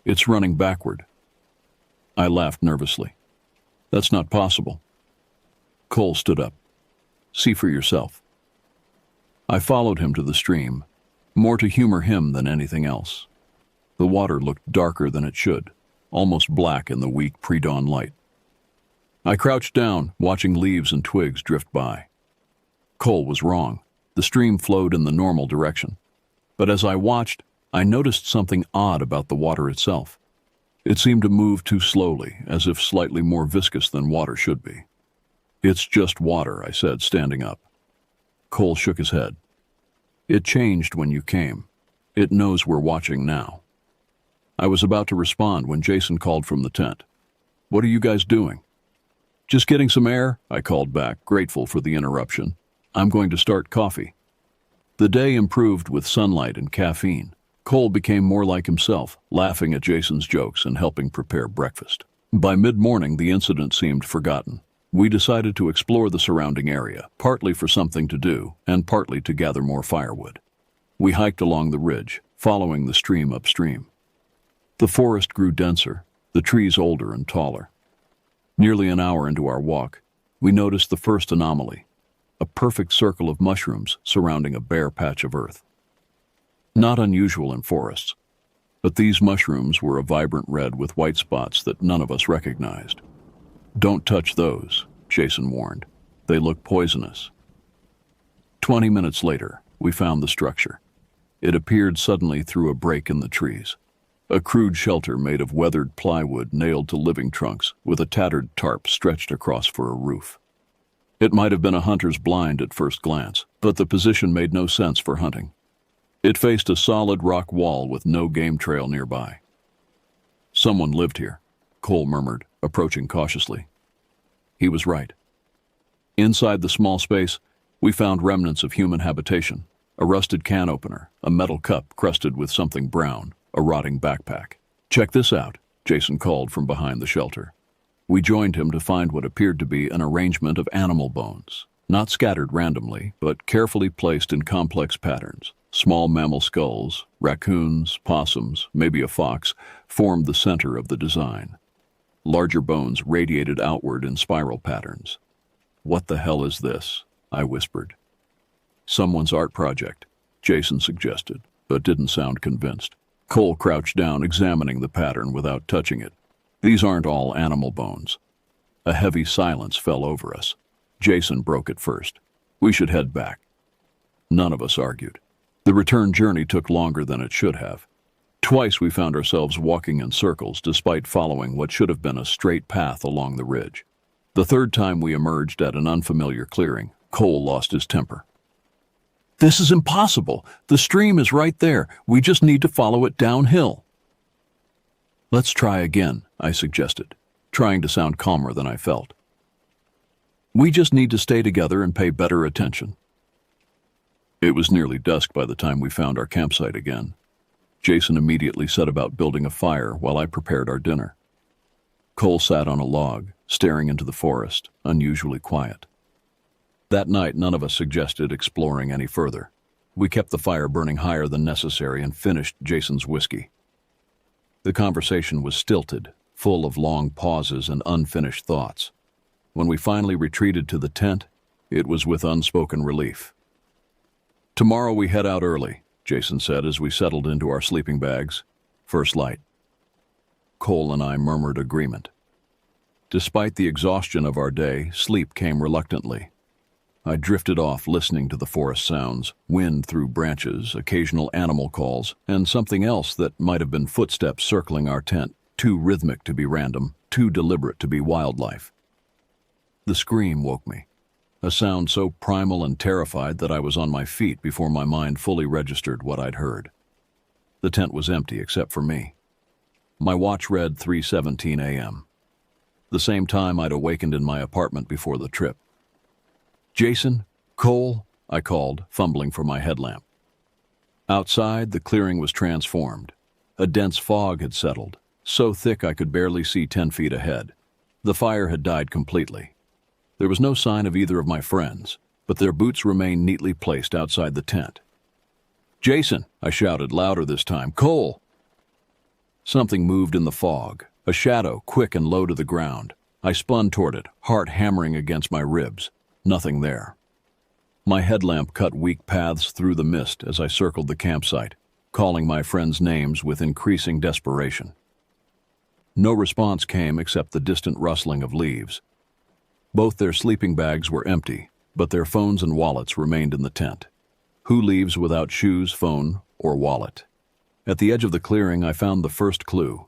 "It's running backward." I laughed nervously. "That's not possible." Cole stood up. "See for yourself." I followed him to the stream, more to humor him than anything else. The water looked darker than it should, almost black in the weak pre-dawn light. I crouched down, watching leaves and twigs drift by. Cole was wrong. The stream flowed in the normal direction. But as I watched, I noticed something odd about the water itself. It seemed to move too slowly, as if slightly more viscous than water should be. "It's just water," I said, standing up. Cole shook his head. "It changed when you came. It knows we're watching now." I was about to respond when Jason called from the tent. "What are you guys doing?" "Just getting some air," I called back, grateful for the interruption. "I'm going to start coffee." The day improved with sunlight and caffeine. Cole became more like himself, laughing at Jason's jokes and helping prepare breakfast. By mid-morning, the incident seemed forgotten. We decided to explore the surrounding area, partly for something to do and partly to gather more firewood. We hiked along the ridge, following the stream upstream. The forest grew denser, the trees older and taller. Nearly an hour into our walk, we noticed the first anomaly, a perfect circle of mushrooms surrounding a bare patch of earth. Not unusual in forests, but these mushrooms were a vibrant red with white spots that none of us recognized. "Don't touch those," Jason warned. "They look poisonous." 20 minutes later, we found the structure. It appeared suddenly through a break in the trees. A crude shelter made of weathered plywood nailed to living trunks, with a tattered tarp stretched across for a roof. It might have been a hunter's blind at first glance, but the position made no sense for hunting. It faced a solid rock wall with no game trail nearby. "Someone lived here," Cole murmured, approaching cautiously. He was right. Inside the small space, we found remnants of human habitation, a rusted can opener, a metal cup crusted with something brown, a rotting backpack. "Check this out," Jason called from behind the shelter. We joined him to find what appeared to be an arrangement of animal bones, not scattered randomly, but carefully placed in complex patterns. Small mammal skulls, raccoons, possums, maybe a fox, formed the center of the design. Larger bones radiated outward in spiral patterns. "What the hell is this?" I whispered. "Someone's art project," Jason suggested, but didn't sound convinced. Cole crouched down, examining the pattern without touching it. "These aren't all animal bones." A heavy silence fell over us. Jason broke it first. "We should head back." None of us argued. The return journey took longer than it should have. Twice we found ourselves walking in circles despite following what should have been a straight path along the ridge. The third time we emerged at an unfamiliar clearing, Cole lost his temper. "This is impossible. The stream is right there. We just need to follow it downhill." "Let's try again," I suggested, trying to sound calmer than I felt. "We just need to stay together and pay better attention." It was nearly dusk by the time we found our campsite again. Jason immediately set about building a fire while I prepared our dinner. Cole sat on a log, staring into the forest, unusually quiet. That night, none of us suggested exploring any further. We kept the fire burning higher than necessary and finished Jason's whiskey. The conversation was stilted, full of long pauses and unfinished thoughts. When we finally retreated to the tent, it was with unspoken relief. "Tomorrow we head out early," Jason said as we settled into our sleeping bags. "First light." Cole and I murmured agreement. Despite the exhaustion of our day, sleep came reluctantly. I drifted off listening to the forest sounds, wind through branches, occasional animal calls, and something else that might have been footsteps circling our tent, too rhythmic to be random, too deliberate to be wildlife. The scream woke me, a sound so primal and terrified that I was on my feet before my mind fully registered what I'd heard. The tent was empty except for me. My watch read 3:17 a.m., the same time I'd awakened in my apartment before the trip. "Jason? Cole?" I called, fumbling for my headlamp. Outside, the clearing was transformed. A dense fog had settled, so thick I could barely see 10 feet ahead. The fire had died completely. There was no sign of either of my friends, but their boots remained neatly placed outside the tent. "Jason!" I shouted, louder this time. "Cole!" Something moved in the fog, a shadow, quick and low to the ground. I spun toward it, heart hammering against my ribs. Nothing there. My headlamp cut weak paths through the mist as I circled the campsite, calling my friends' names with increasing desperation. No response came except the distant rustling of leaves. Both their sleeping bags were empty, but their phones and wallets remained in the tent. Who leaves without shoes, phone, or wallet? At the edge of the clearing, I found the first clue.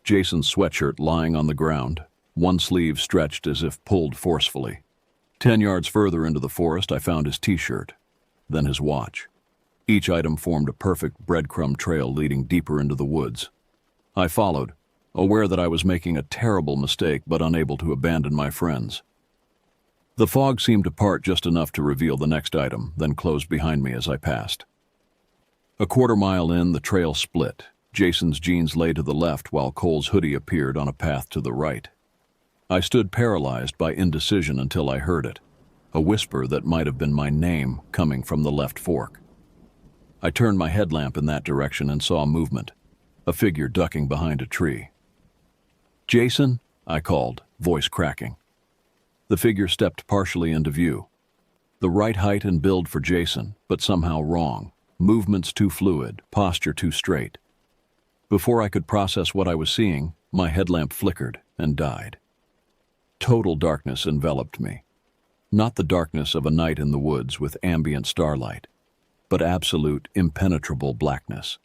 Jason's sweatshirt lying on the ground, one sleeve stretched as if pulled forcefully. 10 yards further into the forest, I found his t-shirt, then his watch. Each item formed a perfect breadcrumb trail leading deeper into the woods. I followed, aware that I was making a terrible mistake but unable to abandon my friends. The fog seemed to part just enough to reveal the next item, then closed behind me as I passed. A quarter-mile in, the trail split. Jason's jeans lay to the left while Cole's hoodie appeared on a path to the right. I stood paralyzed by indecision until I heard it, a whisper that might have been my name coming from the left fork. I turned my headlamp in that direction and saw movement, a figure ducking behind a tree. "Jason?" I called, voice cracking. The figure stepped partially into view. The right height and build for Jason, but somehow wrong. Movements too fluid, posture too straight. Before I could process what I was seeing, my headlamp flickered and died. Total darkness enveloped me. Not the darkness of a night in the woods with ambient starlight, but absolute, impenetrable blackness.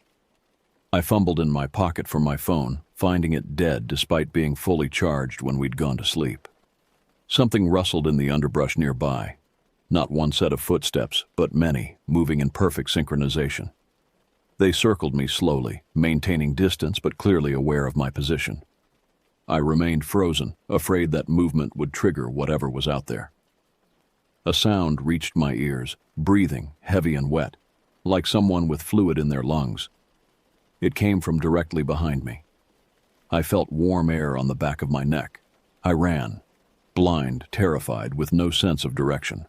I fumbled in my pocket for my phone, finding it dead despite being fully charged when we'd gone to sleep. Something rustled in the underbrush nearby. Not one set of footsteps, but many, moving in perfect synchronization. They circled me slowly, maintaining distance but clearly aware of my position. I remained frozen, afraid that movement would trigger whatever was out there. A sound reached my ears, breathing, heavy and wet, like someone with fluid in their lungs. It came from directly behind me. I felt warm air on the back of my neck. I ran, blind, terrified, with no sense of direction.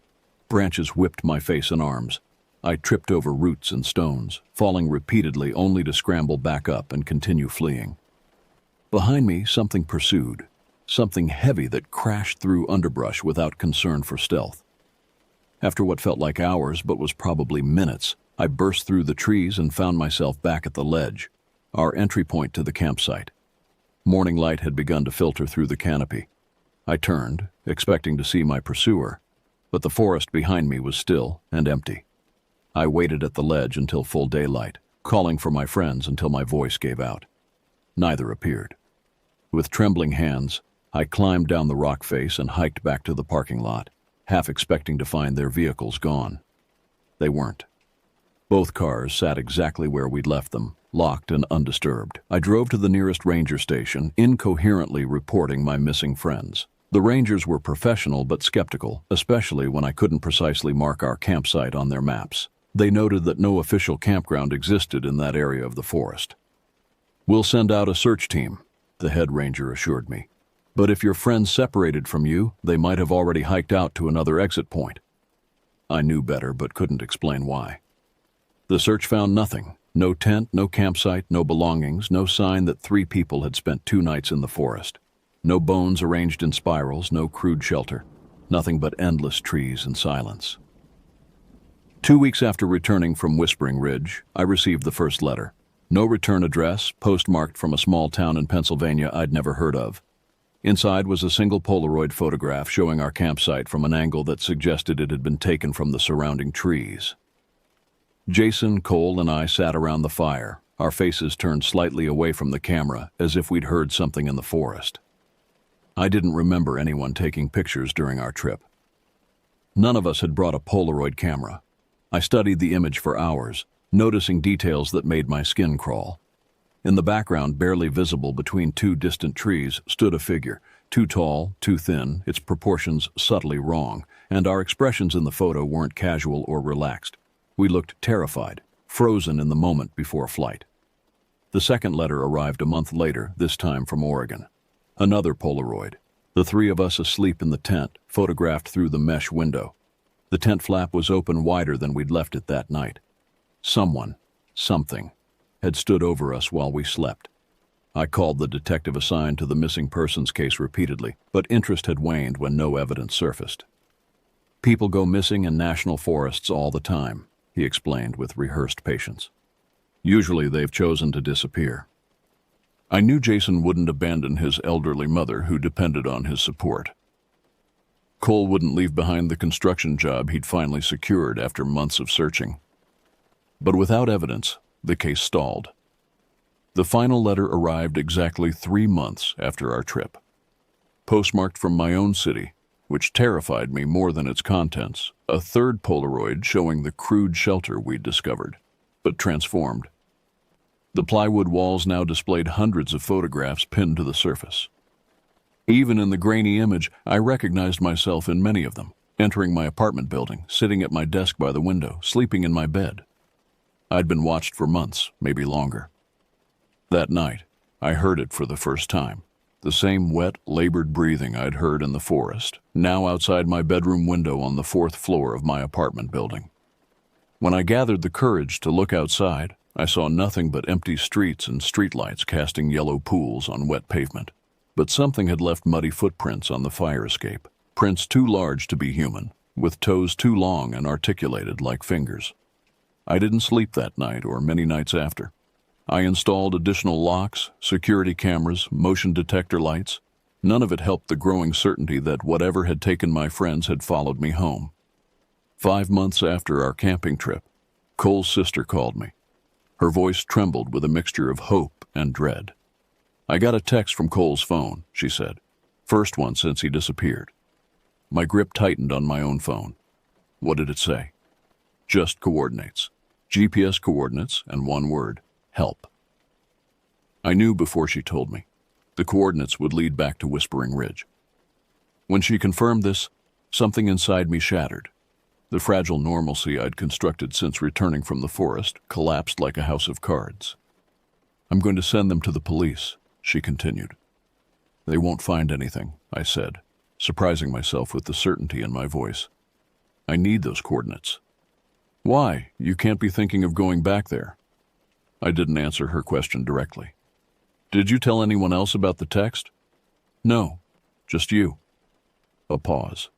Branches whipped my face and arms. I tripped over roots and stones, falling repeatedly only to scramble back up and continue fleeing. Behind me, something pursued, something heavy that crashed through underbrush without concern for stealth. After what felt like hours but was probably minutes, I burst through the trees and found myself back at the ledge, our entry point to the campsite. Morning light had begun to filter through the canopy. I turned, expecting to see my pursuer, but the forest behind me was still and empty. I waited at the ledge until full daylight, calling for my friends until my voice gave out. Neither appeared. With trembling hands, I climbed down the rock face and hiked back to the parking lot, half expecting to find their vehicles gone. They weren't. Both cars sat exactly where we'd left them, locked and undisturbed. I drove to the nearest ranger station, incoherently reporting my missing friends. The rangers were professional but skeptical, especially when I couldn't precisely mark our campsite on their maps. They noted that no official campground existed in that area of the forest. "We'll send out a search team," the head ranger assured me. "But if your friends separated from you, they might have already hiked out to another exit point." I knew better but couldn't explain why. The search found nothing. No tent, no campsite, no belongings, no sign that 3 people had spent 2 nights in the forest. No bones arranged in spirals, no crude shelter. Nothing but endless trees and silence. 2 weeks after returning from Whispering Ridge, I received the first letter. No return address, postmarked from a small town in Pennsylvania I'd never heard of. Inside was a single Polaroid photograph showing our campsite from an angle that suggested it had been taken from the surrounding trees. Jason, Cole, and I sat around the fire, our faces turned slightly away from the camera as if we'd heard something in the forest. I didn't remember anyone taking pictures during our trip. None of us had brought a Polaroid camera. I studied the image for hours, noticing details that made my skin crawl. In the background, barely visible between two distant trees, stood a figure, too tall, too thin, its proportions subtly wrong, and our expressions in the photo weren't casual or relaxed. We looked terrified, frozen in the moment before flight. The second letter arrived a month later, this time from Oregon. Another Polaroid. The three of us asleep in the tent, photographed through the mesh window. The tent flap was open wider than we'd left it that night. Someone, something, had stood over us while we slept. I called the detective assigned to the missing persons case repeatedly, but interest had waned when no evidence surfaced. People go missing in national forests all the time, he explained with rehearsed patience. Usually they've chosen to disappear. I knew Jason wouldn't abandon his elderly mother who depended on his support. Cole wouldn't leave behind the construction job he'd finally secured after months of searching. But without evidence, the case stalled. The final letter arrived exactly 3 months after our trip. Postmarked from my own city, which terrified me more than its contents, a third Polaroid showing the crude shelter we'd discovered, but transformed. The plywood walls now displayed hundreds of photographs pinned to the surface. Even in the grainy image, I recognized myself in many of them, entering my apartment building, sitting at my desk by the window, sleeping in my bed. I'd been watched for months, maybe longer. That night, I heard it for the first time. The same wet, labored breathing I'd heard in the forest, now outside my bedroom window on the 4th floor of my apartment building. When I gathered the courage to look outside, I saw nothing but empty streets and streetlights casting yellow pools on wet pavement. But something had left muddy footprints on the fire escape, prints too large to be human, with toes too long and articulated like fingers. I didn't sleep that night or many nights after. I installed additional locks, security cameras, motion detector lights. None of it helped the growing certainty that whatever had taken my friends had followed me home. 5 months after our camping trip, Cole's sister called me. Her voice trembled with a mixture of hope and dread. "I got a text from Cole's phone," she said. "First one since he disappeared." My grip tightened on my own phone. What did it say? Just coordinates. GPS coordinates and one word: help. I knew before she told me. The coordinates would lead back to Whispering Ridge. When she confirmed this, something inside me shattered. The fragile normalcy I'd constructed since returning from the forest collapsed like a house of cards. "I'm going to send them to the police," she continued. "They won't find anything," I said, surprising myself with the certainty in my voice. "I need those coordinates." "Why? You can't be thinking of going back there." I didn't answer her question directly. "Did you tell anyone else about the text?" "No, just you." A pause.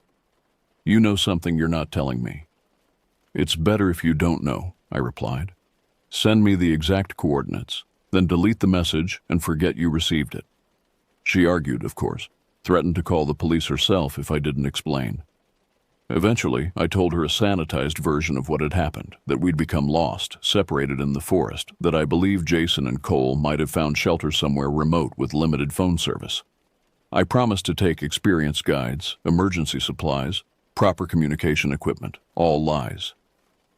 "You know something you're not telling me." "It's better if you don't know," I replied. "Send me the exact coordinates, then delete the message and forget you received it." She argued, of course, threatened to call the police herself if I didn't explain. Eventually, I told her a sanitized version of what had happened, that we'd become lost, separated in the forest, that I believed Jason and Cole might have found shelter somewhere remote with limited phone service. I promised to take experienced guides, emergency supplies, proper communication equipment, all lies.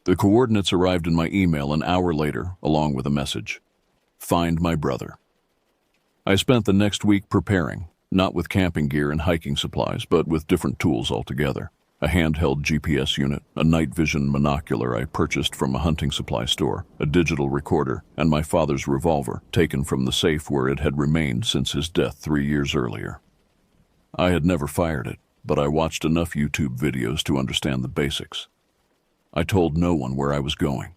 The coordinates arrived in my email an hour later, along with a message: "Find my brother." I spent the next week preparing, not with camping gear and hiking supplies, but with different tools altogether. A handheld GPS unit, a night vision monocular I purchased from a hunting supply store, a digital recorder, and my father's revolver, taken from the safe where it had remained since his death 3 years earlier. I had never fired it, but I watched enough YouTube videos to understand the basics. I told no one where I was going.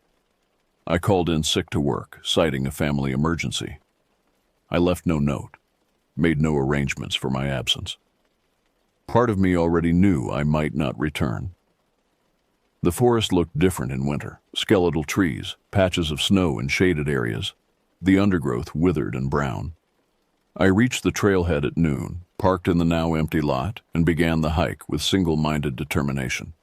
I called in sick to work, citing a family emergency. I left no note, made no arrangements for my absence. Part of me already knew I might not return. The forest looked different in winter: skeletal trees, patches of snow in shaded areas, the undergrowth withered and brown. I reached the trailhead at noon, parked in the now empty lot, and began the hike with single-minded determination.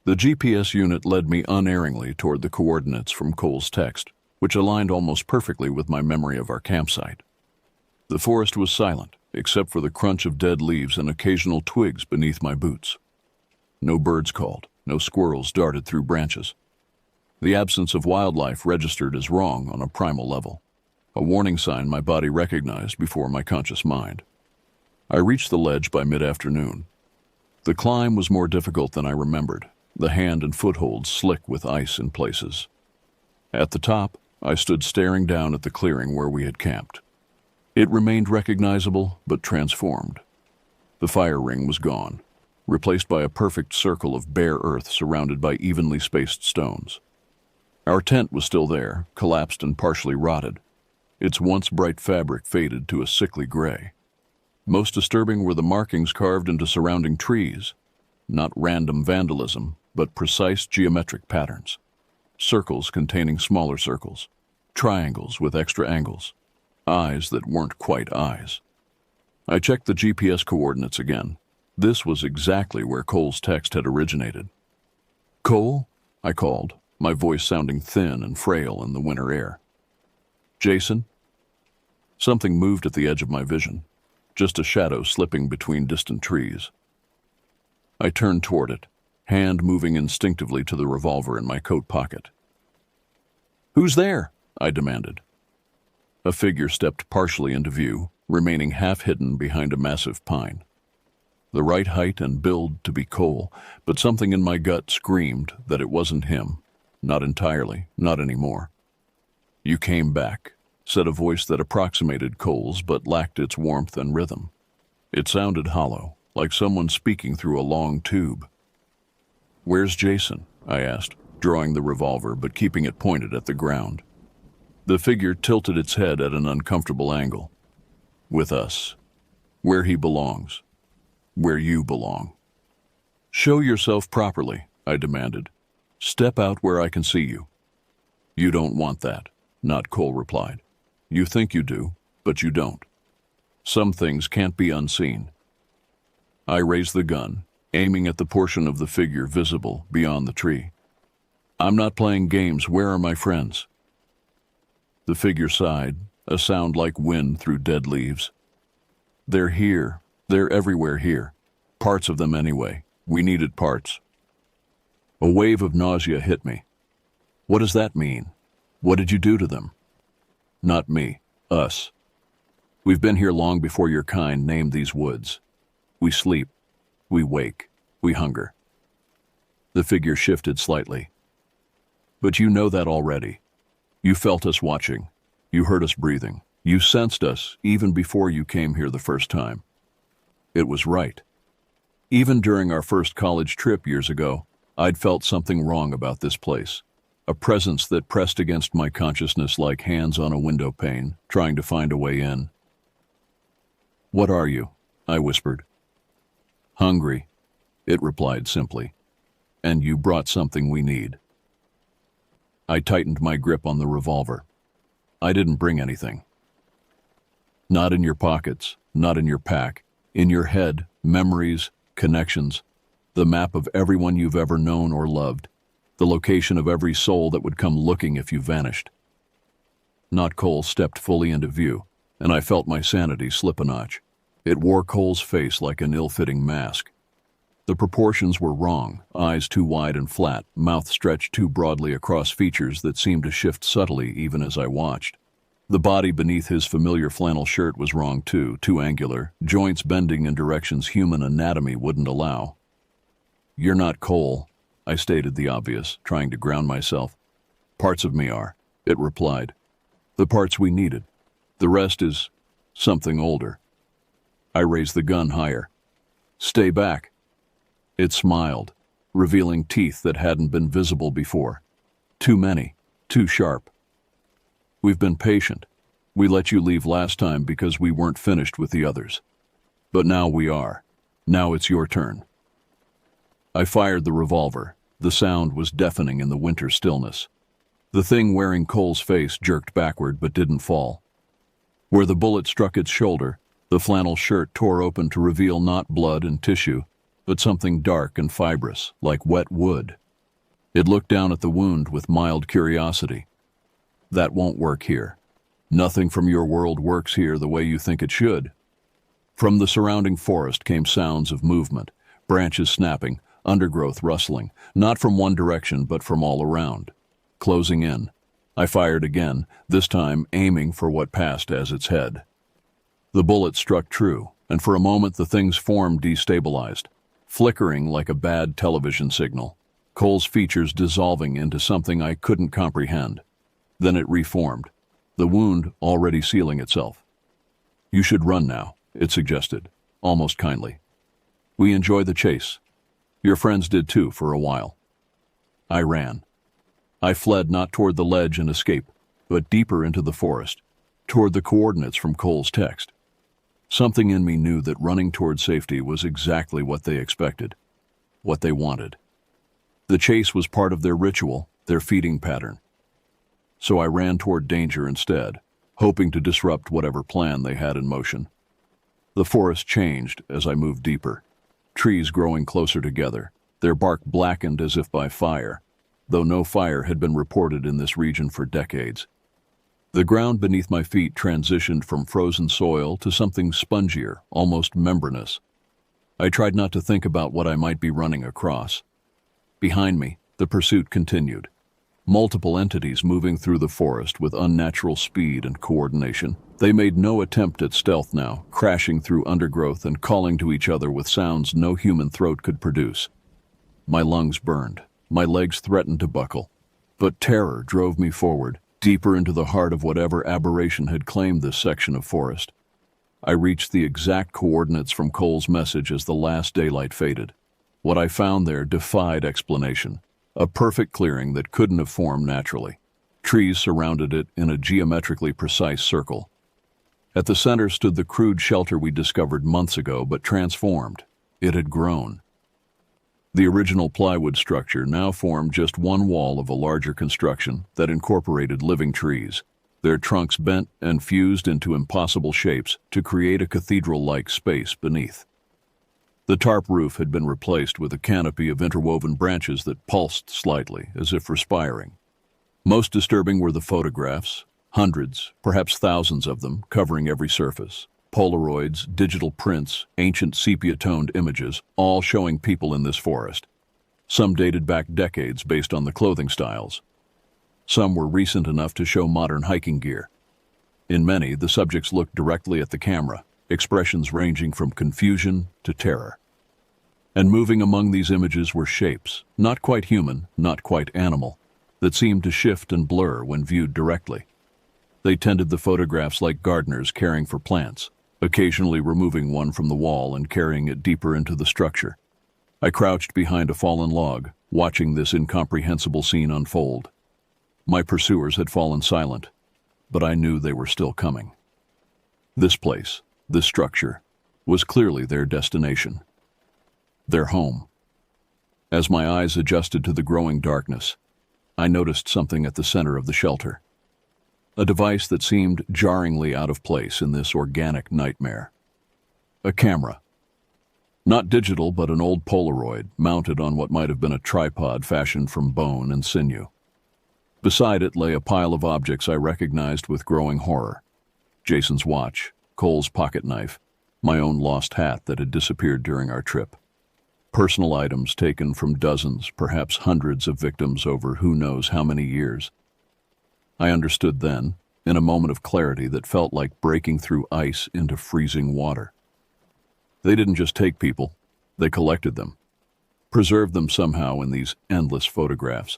The GPS unit led me unerringly toward the coordinates from Cole's text, which aligned almost perfectly with my memory of our campsite. The forest was silent, except for the crunch of dead leaves and occasional twigs beneath my boots. No birds called, no squirrels darted through branches. The absence of wildlife registered as wrong on a primal level, a warning sign my body recognized before my conscious mind. I reached the ledge by mid-afternoon. The climb was more difficult than I remembered, the hand and footholds slick with ice in places. At the top, I stood staring down at the clearing where we had camped. It remained recognizable, but transformed. The fire ring was gone, replaced by a perfect circle of bare earth surrounded by evenly spaced stones. Our tent was still there, collapsed and partially rotted. Its once bright fabric faded to a sickly gray. Most disturbing were the markings carved into surrounding trees, not random vandalism, but precise geometric patterns. Circles containing smaller circles, triangles with extra angles, eyes that weren't quite eyes. I checked the GPS coordinates again. This was exactly where Cole's text had originated. "Cole?" I called, my voice sounding thin and frail in the winter air. "Jason?" Something moved at the edge of my vision, just a shadow slipping between distant trees. I turned toward it, hand moving instinctively to the revolver in my coat pocket. "Who's there?" I demanded. A figure stepped partially into view, remaining half-hidden behind a massive pine. The right height and build to be Cole, but something in my gut screamed that it wasn't him. Not entirely, not anymore. "You came back," said a voice that approximated Cole's but lacked its warmth and rhythm. It sounded hollow, like someone speaking through a long tube. "Where's Jason?" I asked, drawing the revolver but keeping it pointed at the ground. The figure tilted its head at an uncomfortable angle. "With us. Where he belongs. Where you belong." "Show yourself properly," I demanded. "Step out where I can see you." "You don't want that," Not Cole replied. "You think you do, but you don't. Some things can't be unseen." I raised the gun, aiming at the portion of the figure visible beyond the tree. "I'm not playing games. Where are my friends?" The figure sighed, a sound like wind through dead leaves. "They're here. They're everywhere here. Parts of them anyway. We needed parts." A wave of nausea hit me. "What does that mean? What did you do to them?" "Not me. Us. We've been here long before your kind named these woods. We sleep. We wake. We hunger." The figure shifted slightly. "But you know that already. You felt us watching. You heard us breathing. You sensed us even before you came here the first time. It was right. Even during our first college trip years ago, I'd felt something wrong about this place. A presence that pressed against my consciousness like hands on a window pane, trying to find a way in." "What are you?" I whispered. "Hungry," it replied simply. "And you brought something we need." I tightened my grip on the revolver. "I didn't bring anything." "Not in your pockets, not in your pack. In your head, memories, connections, the map of everyone you've ever known or loved, the location of every soul that would come looking if you vanished." Not Cole stepped fully into view, and I felt my sanity slip a notch. It wore Cole's face like an ill-fitting mask. The proportions were wrong, eyes too wide and flat, mouth stretched too broadly across features that seemed to shift subtly even as I watched. The body beneath his familiar flannel shirt was wrong too angular, joints bending in directions human anatomy wouldn't allow. "You're not Cole," I stated the obvious, trying to ground myself. "Parts of me are," it replied. "The parts we needed. The rest is something older." I raised the gun higher. "Stay back." It smiled, revealing teeth that hadn't been visible before. Too many, too sharp. "We've been patient. We let you leave last time because we weren't finished with the others. But now we are. Now it's your turn." I fired the revolver. The sound was deafening in the winter stillness. The thing wearing Cole's face jerked backward but didn't fall. Where the bullet struck its shoulder, The flannel shirt tore open to reveal not blood and tissue, but something dark and fibrous, like wet wood. It looked down at the wound with mild curiosity. That won't work here. Nothing from your world works here the way you think it should. From the surrounding forest came sounds of movement, branches snapping, undergrowth rustling, not from one direction but from all around. Closing in. I fired again, this time aiming for what passed as its head. The bullet struck true, and for a moment the thing's form destabilized, flickering like a bad television signal, Cole's features dissolving into something I couldn't comprehend. Then it reformed, the wound already sealing itself. "You should run now," it suggested, almost kindly. "We enjoy the chase. Your friends did too for a while." I ran. I fled not toward the ledge and escape, but deeper into the forest, toward the coordinates from Cole's text. Something in me knew that running toward safety was exactly what they expected, what they wanted. The chase was part of their ritual, their feeding pattern. So I ran toward danger instead, hoping to disrupt whatever plan they had in motion. The forest changed as I moved deeper, trees growing closer together, their bark blackened as if by fire, though no fire had been reported in this region for decades. The ground beneath my feet transitioned from frozen soil to something spongier, almost membranous. I tried not to think about what I might be running across. Behind me, the pursuit continued. Multiple entities moving through the forest with unnatural speed and coordination. They made no attempt at stealth now, crashing through undergrowth and calling to each other with sounds no human throat could produce. My lungs burned. My legs threatened to buckle. But terror drove me forward, deeper into the heart of whatever aberration had claimed this section of forest. I reached the exact coordinates from Cole's message as the last daylight faded. What I found there defied explanation. A perfect clearing that couldn't have formed naturally. Trees surrounded it in a geometrically precise circle. At the center stood the crude shelter we discovered months ago, but transformed. It had grown. The original plywood structure now formed just one wall of a larger construction that incorporated living trees, their trunks bent and fused into impossible shapes to create a cathedral-like space beneath. The tarp roof had been replaced with a canopy of interwoven branches that pulsed slightly, as if respiring. Most disturbing were the photographs, hundreds, perhaps thousands of them, covering every surface. Polaroids, digital prints, ancient sepia-toned images, all showing people in this forest. Some dated back decades based on the clothing styles. Some were recent enough to show modern hiking gear. In many, the subjects looked directly at the camera, expressions ranging from confusion to terror. And moving among these images were shapes, not quite human, not quite animal, that seemed to shift and blur when viewed directly. They tended the photographs like gardeners caring for plants, occasionally removing one from the wall and carrying it deeper into the structure. I crouched behind a fallen log, watching this incomprehensible scene unfold. My pursuers had fallen silent, but I knew they were still coming. This place, this structure, was clearly their destination. Their home. As my eyes adjusted to the growing darkness, I noticed something at the center of the shelter. A device that seemed jarringly out of place in this organic nightmare. A camera. Not digital, but an old Polaroid, mounted on what might have been a tripod fashioned from bone and sinew. Beside it lay a pile of objects I recognized with growing horror. Jason's watch, Cole's pocket knife, my own lost hat that had disappeared during our trip. Personal items taken from dozens, perhaps hundreds of victims over who knows how many years. I understood then, in a moment of clarity that felt like breaking through ice into freezing water. They didn't just take people, they collected them, preserved them somehow in these endless photographs.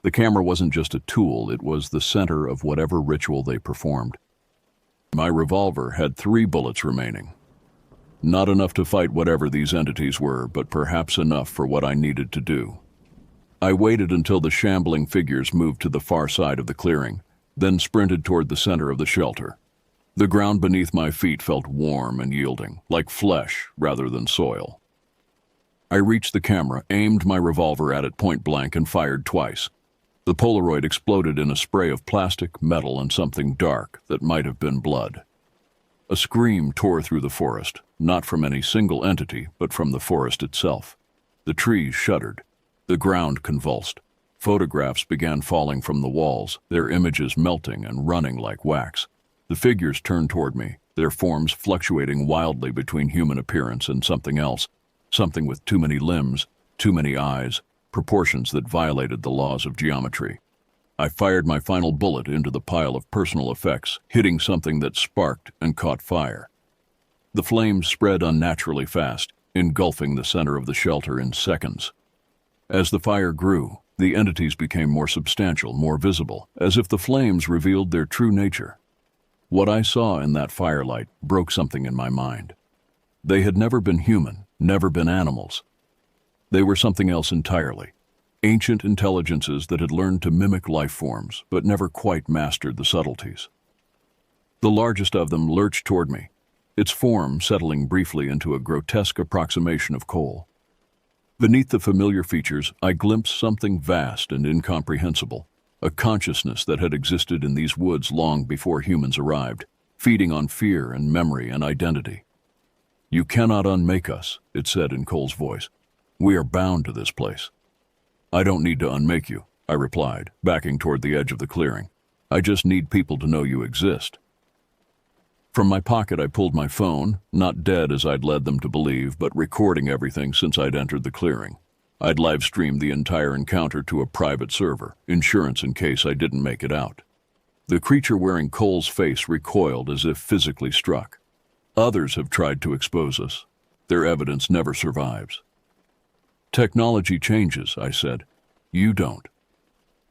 The camera wasn't just a tool, it was the center of whatever ritual they performed. My revolver had 3 bullets remaining. Not enough to fight whatever these entities were, but perhaps enough for what I needed to do. I waited until the shambling figures moved to the far side of the clearing, then sprinted toward the center of the shelter. The ground beneath my feet felt warm and yielding, like flesh rather than soil. I reached the camera, aimed my revolver at it point blank, and fired twice. The Polaroid exploded in a spray of plastic, metal, and something dark that might have been blood. A scream tore through the forest, not from any single entity, but from the forest itself. The trees shuddered. The ground convulsed. Photographs began falling from the walls, their images melting and running like wax. The figures turned toward me, their forms fluctuating wildly between human appearance and something else, something with too many limbs, too many eyes, proportions that violated the laws of geometry. I fired my final bullet into the pile of personal effects, hitting something that sparked and caught fire. The flames spread unnaturally fast, engulfing the center of the shelter in seconds. As the fire grew, the entities became more substantial, more visible, as if the flames revealed their true nature. What I saw in that firelight broke something in my mind. They had never been human, never been animals. They were something else entirely. Ancient intelligences that had learned to mimic life forms, but never quite mastered the subtleties. The largest of them lurched toward me, its form settling briefly into a grotesque approximation of Cole. Beneath the familiar features, I glimpsed something vast and incomprehensible, a consciousness that had existed in these woods long before humans arrived, feeding on fear and memory and identity. "You cannot unmake us," it said in Cole's voice. "We are bound to this place." "I don't need to unmake you," I replied, backing toward the edge of the clearing. "I just need people to know you exist." From my pocket I pulled my phone, not dead as I'd led them to believe, but recording everything since I'd entered the clearing. I'd live-streamed the entire encounter to a private server, insurance in case I didn't make it out. The creature wearing Cole's face recoiled as if physically struck. "Others have tried to expose us. Their evidence never survives." "Technology changes," I said. "You don't."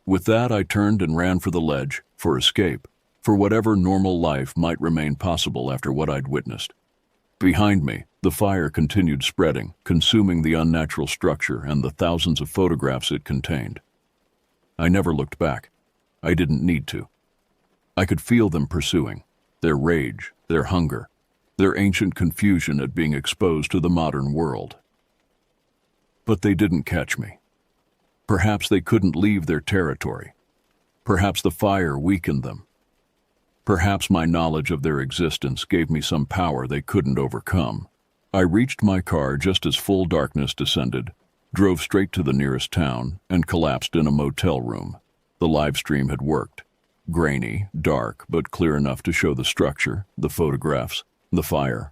With that, I turned and ran for the ledge, for escape, for whatever normal life might remain possible after what I'd witnessed. Behind me, the fire continued spreading, consuming the unnatural structure and the thousands of photographs it contained. I never looked back. I didn't need to. I could feel them pursuing, their rage, their hunger, their ancient confusion at being exposed to the modern world. But they didn't catch me. Perhaps they couldn't leave their territory. Perhaps the fire weakened them. Perhaps my knowledge of their existence gave me some power they couldn't overcome. I reached my car just as full darkness descended, drove straight to the nearest town, and collapsed in a motel room. The live stream had worked. Grainy, dark, but clear enough to show the structure, the photographs, the fire.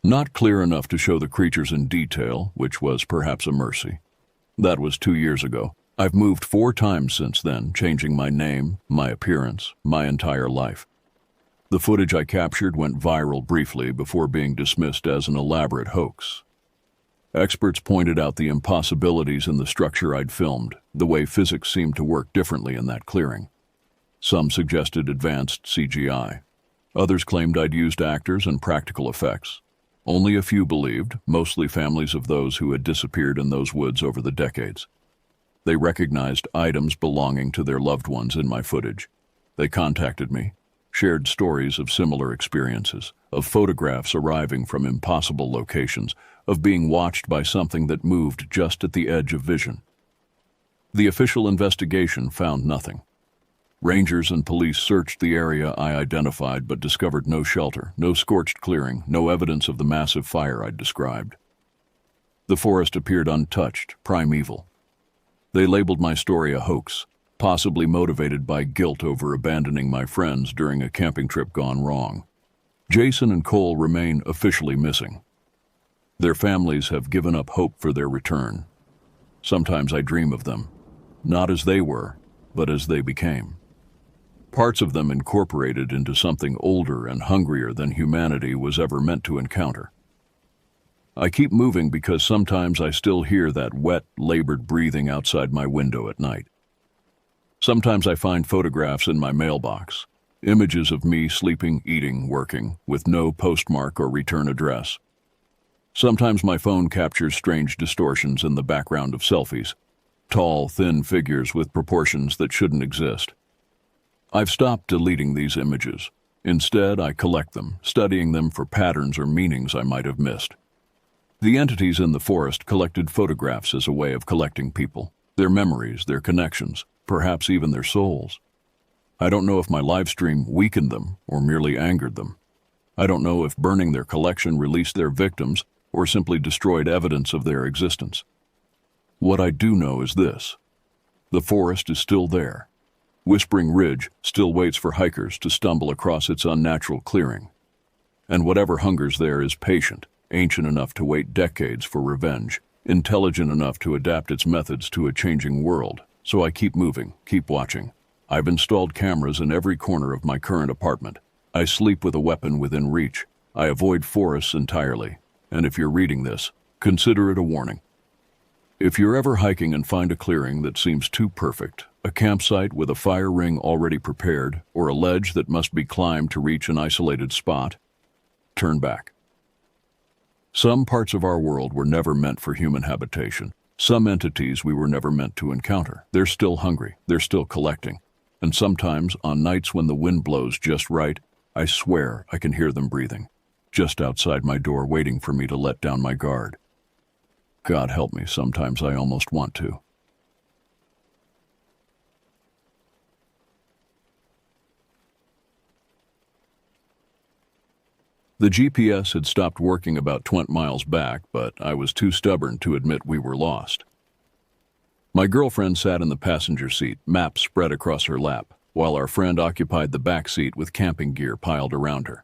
Not clear enough to show the creatures in detail, which was perhaps a mercy. That was 2 years ago. I've moved 4 times since then, changing my name, my appearance, my entire life. The footage I captured went viral briefly before being dismissed as an elaborate hoax. Experts pointed out the impossibilities in the structure I'd filmed, the way physics seemed to work differently in that clearing. Some suggested advanced CGI. Others claimed I'd used actors and practical effects. Only a few believed, mostly families of those who had disappeared in those woods over the decades. They recognized items belonging to their loved ones in my footage. They contacted me, shared stories of similar experiences, of photographs arriving from impossible locations, of being watched by something that moved just at the edge of vision. The official investigation found nothing. Rangers and police searched the area I identified but discovered no shelter, no scorched clearing, no evidence of the massive fire I'd described. The forest appeared untouched, primeval. They labeled my story a hoax, possibly motivated by guilt over abandoning my friends during a camping trip gone wrong. Jason and Cole remain officially missing. Their families have given up hope for their return. Sometimes I dream of them, not as they were, but as they became. Parts of them incorporated into something older and hungrier than humanity was ever meant to encounter. I keep moving because sometimes I still hear that wet, labored breathing outside my window at night. Sometimes I find photographs in my mailbox, images of me sleeping, eating, working, with no postmark or return address. Sometimes my phone captures strange distortions in the background of selfies, tall, thin figures with proportions that shouldn't exist. I've stopped deleting these images. Instead, I collect them, studying them for patterns or meanings I might have missed. The entities in the forest collected photographs as a way of collecting people, their memories, their connections, perhaps even their souls. I don't know if my live stream weakened them or merely angered them. I don't know if burning their collection released their victims or simply destroyed evidence of their existence. What I do know is this: the forest is still there. Whispering Ridge still waits for hikers to stumble across its unnatural clearing. And whatever hungers there is patient, ancient enough to wait decades for revenge, intelligent enough to adapt its methods to a changing world. So I keep moving, keep watching. I've installed cameras in every corner of my current apartment. I sleep with a weapon within reach. I avoid forests entirely. And if you're reading this, consider it a warning. If you're ever hiking and find a clearing that seems too perfect, a campsite with a fire ring already prepared, or a ledge that must be climbed to reach an isolated spot, turn back. Some parts of our world were never meant for human habitation. Some entities we were never meant to encounter. They're still hungry. They're still collecting. And sometimes, on nights when the wind blows just right, I swear I can hear them breathing, just outside my door waiting for me to let down my guard. God help me, sometimes I almost want to. The GPS had stopped working about 20 miles back, but I was too stubborn to admit we were lost. My girlfriend sat in the passenger seat, maps spread across her lap, while our friend occupied the back seat with camping gear piled around her.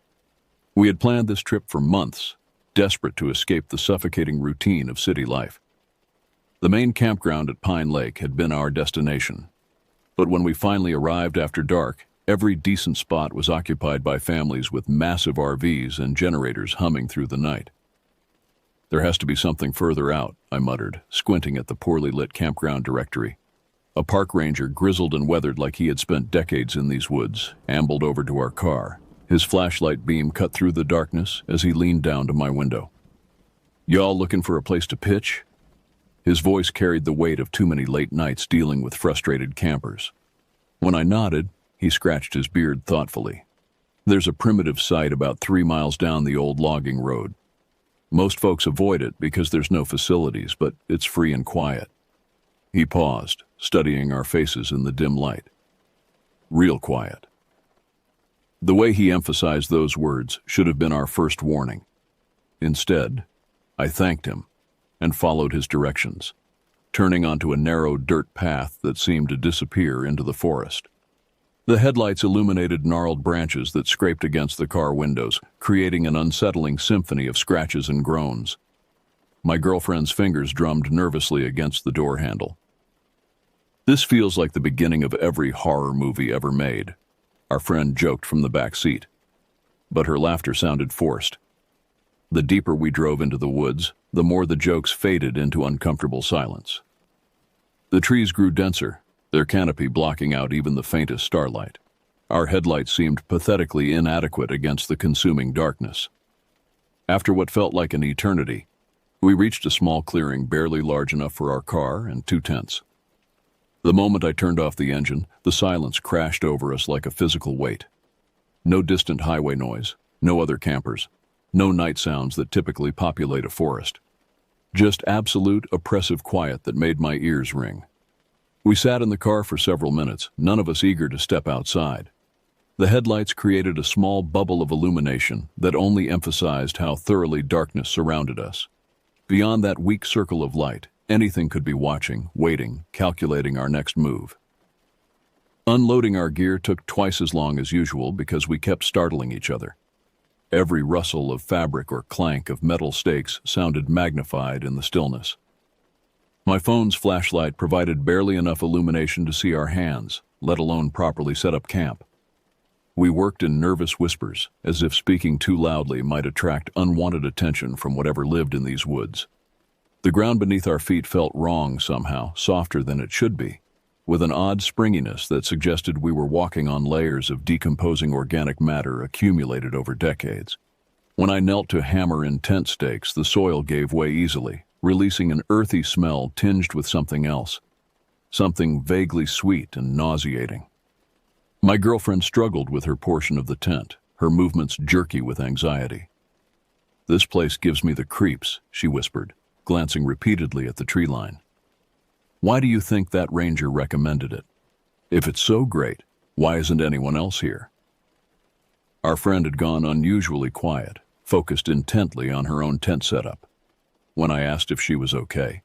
We had planned this trip for months, desperate to escape the suffocating routine of city life. The main campground at Pine Lake had been our destination, but when we finally arrived after dark, every decent spot was occupied by families with massive RVs and generators humming through the night. There has to be something further out, I muttered, squinting at the poorly lit campground directory. A park ranger, grizzled and weathered like he had spent decades in these woods, ambled over to our car. His flashlight beam cut through the darkness as he leaned down to my window. "Y'all looking for a place to pitch?" His voice carried the weight of too many late nights dealing with frustrated campers. When I nodded, he scratched his beard thoughtfully. "There's a primitive site about 3 miles down the old logging road. Most folks avoid it because there's no facilities, but it's free and quiet." He paused, studying our faces in the dim light. "Real quiet." The way he emphasized those words should have been our first warning. Instead, I thanked him and followed his directions, turning onto a narrow dirt path that seemed to disappear into the forest. The headlights illuminated gnarled branches that scraped against the car windows, creating an unsettling symphony of scratches and groans. My girlfriend's fingers drummed nervously against the door handle. "This feels like the beginning of every horror movie ever made," our friend joked from the back seat. But her laughter sounded forced. The deeper we drove into the woods, the more the jokes faded into uncomfortable silence. The trees grew denser, their canopy blocking out even the faintest starlight. Our headlights seemed pathetically inadequate against the consuming darkness. After what felt like an eternity, we reached a small clearing barely large enough for our car and 2 tents. The moment I turned off the engine, the silence crashed over us like a physical weight. No distant highway noise, no other campers, no night sounds that typically populate a forest. Just absolute, oppressive quiet that made my ears ring. We sat in the car for several minutes, none of us eager to step outside. The headlights created a small bubble of illumination that only emphasized how thoroughly darkness surrounded us. Beyond that weak circle of light, anything could be watching, waiting, calculating our next move. Unloading our gear took twice as long as usual because we kept startling each other. Every rustle of fabric or clank of metal stakes sounded magnified in the stillness. My phone's flashlight provided barely enough illumination to see our hands, let alone properly set up camp. We worked in nervous whispers, as if speaking too loudly might attract unwanted attention from whatever lived in these woods. The ground beneath our feet felt wrong somehow, softer than it should be, with an odd springiness that suggested we were walking on layers of decomposing organic matter accumulated over decades. When I knelt to hammer in tent stakes, the soil gave way easily, releasing an earthy smell tinged with something else, something vaguely sweet and nauseating. My girlfriend struggled with her portion of the tent, her movements jerky with anxiety. "This place gives me the creeps," she whispered, glancing repeatedly at the tree line. "Why do you think that ranger recommended it? If it's so great, why isn't anyone else here?" Our friend had gone unusually quiet, focused intently on her own tent setup. When I asked if she was okay,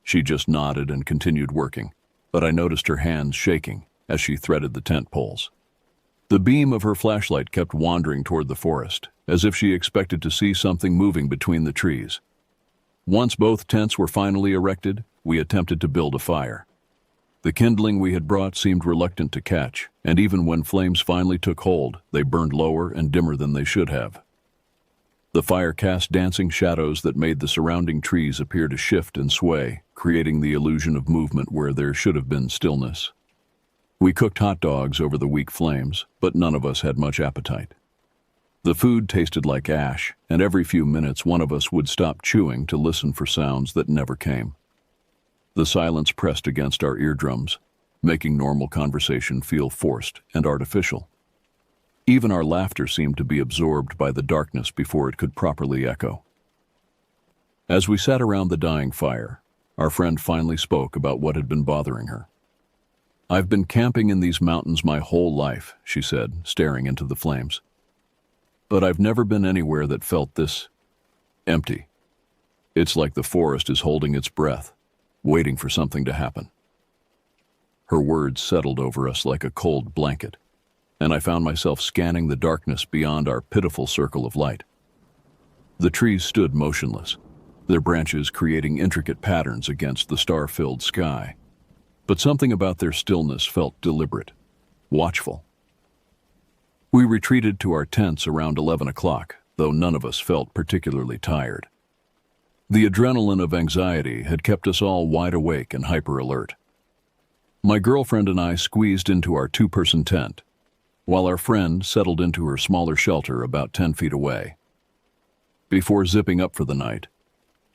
she just nodded and continued working, but I noticed her hands shaking as she threaded the tent poles. The beam of her flashlight kept wandering toward the forest, as if she expected to see something moving between the trees. Once both tents were finally erected, we attempted to build a fire. The kindling we had brought seemed reluctant to catch, and even when flames finally took hold, they burned lower and dimmer than they should have. The fire cast dancing shadows that made the surrounding trees appear to shift and sway, creating the illusion of movement where there should have been stillness. We cooked hot dogs over the weak flames, but none of us had much appetite. The food tasted like ash, and every few minutes one of us would stop chewing to listen for sounds that never came. The silence pressed against our eardrums, making normal conversation feel forced and artificial. Even our laughter seemed to be absorbed by the darkness before it could properly echo. As we sat around the dying fire, our friend finally spoke about what had been bothering her. "I've been camping in these mountains my whole life," she said, staring into the flames. "But I've never been anywhere that felt this empty. It's like the forest is holding its breath, waiting for something to happen." Her words settled over us like a cold blanket, and I found myself scanning the darkness beyond our pitiful circle of light. The trees stood motionless, their branches creating intricate patterns against the star-filled sky. But something about their stillness felt deliberate, watchful. We retreated to our tents around 11 o'clock, though none of us felt particularly tired. The adrenaline of anxiety had kept us all wide awake and hyper-alert. My girlfriend and I squeezed into our two-person tent, while our friend settled into her smaller shelter about 10 feet away. Before zipping up for the night,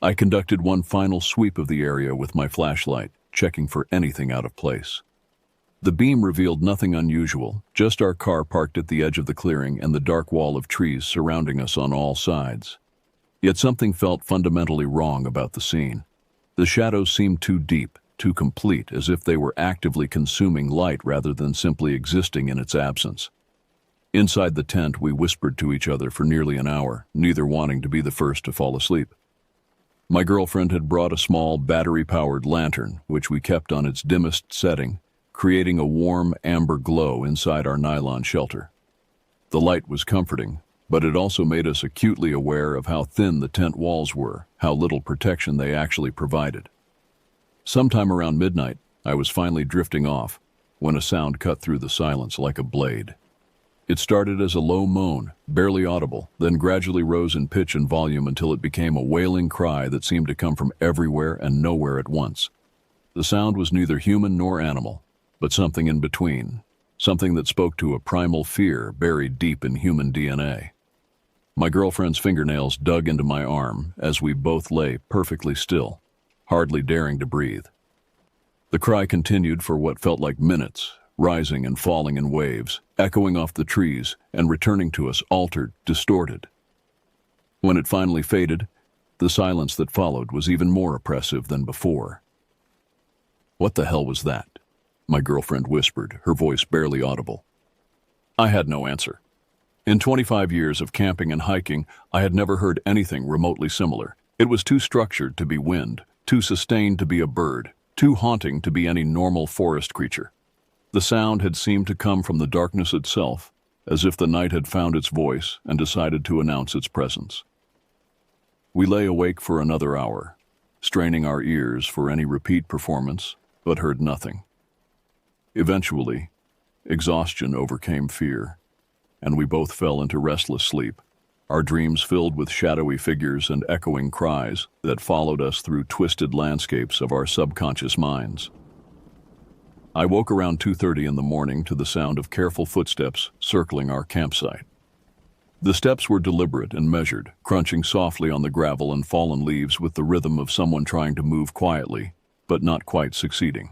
I conducted one final sweep of the area with my flashlight, checking for anything out of place. The beam revealed nothing unusual, just our car parked at the edge of the clearing and the dark wall of trees surrounding us on all sides. Yet something felt fundamentally wrong about the scene. The shadows seemed too deep, too complete, as if they were actively consuming light rather than simply existing in its absence. Inside the tent, we whispered to each other for nearly an hour, neither wanting to be the first to fall asleep. My girlfriend had brought a small battery-powered lantern, which we kept on its dimmest setting, creating a warm amber glow inside our nylon shelter. The light was comforting, but it also made us acutely aware of how thin the tent walls were, how little protection they actually provided. Sometime around midnight, I was finally drifting off, when a sound cut through the silence like a blade. It started as a low moan, barely audible, then gradually rose in pitch and volume until it became a wailing cry that seemed to come from everywhere and nowhere at once. The sound was neither human nor animal, but something in between, something that spoke to a primal fear buried deep in human DNA. My girlfriend's fingernails dug into my arm as we both lay perfectly still, hardly daring to breathe. The cry continued for what felt like minutes, rising and falling in waves, echoing off the trees and returning to us altered, distorted. When it finally faded, the silence that followed was even more oppressive than before. "What the hell was that?" my girlfriend whispered, her voice barely audible. I had no answer. In 25 years of camping and hiking, I had never heard anything remotely similar. It was too structured to be wind, too sustained to be a bird, too haunting to be any normal forest creature. The sound had seemed to come from the darkness itself, as if the night had found its voice and decided to announce its presence. We lay awake for another hour, straining our ears for any repeat performance, but heard nothing. Eventually, exhaustion overcame fear, and we both fell into restless sleep, our dreams filled with shadowy figures and echoing cries that followed us through twisted landscapes of our subconscious minds. I woke around 2:30 in the morning to the sound of careful footsteps circling our campsite. The steps were deliberate and measured, crunching softly on the gravel and fallen leaves with the rhythm of someone trying to move quietly, but not quite succeeding.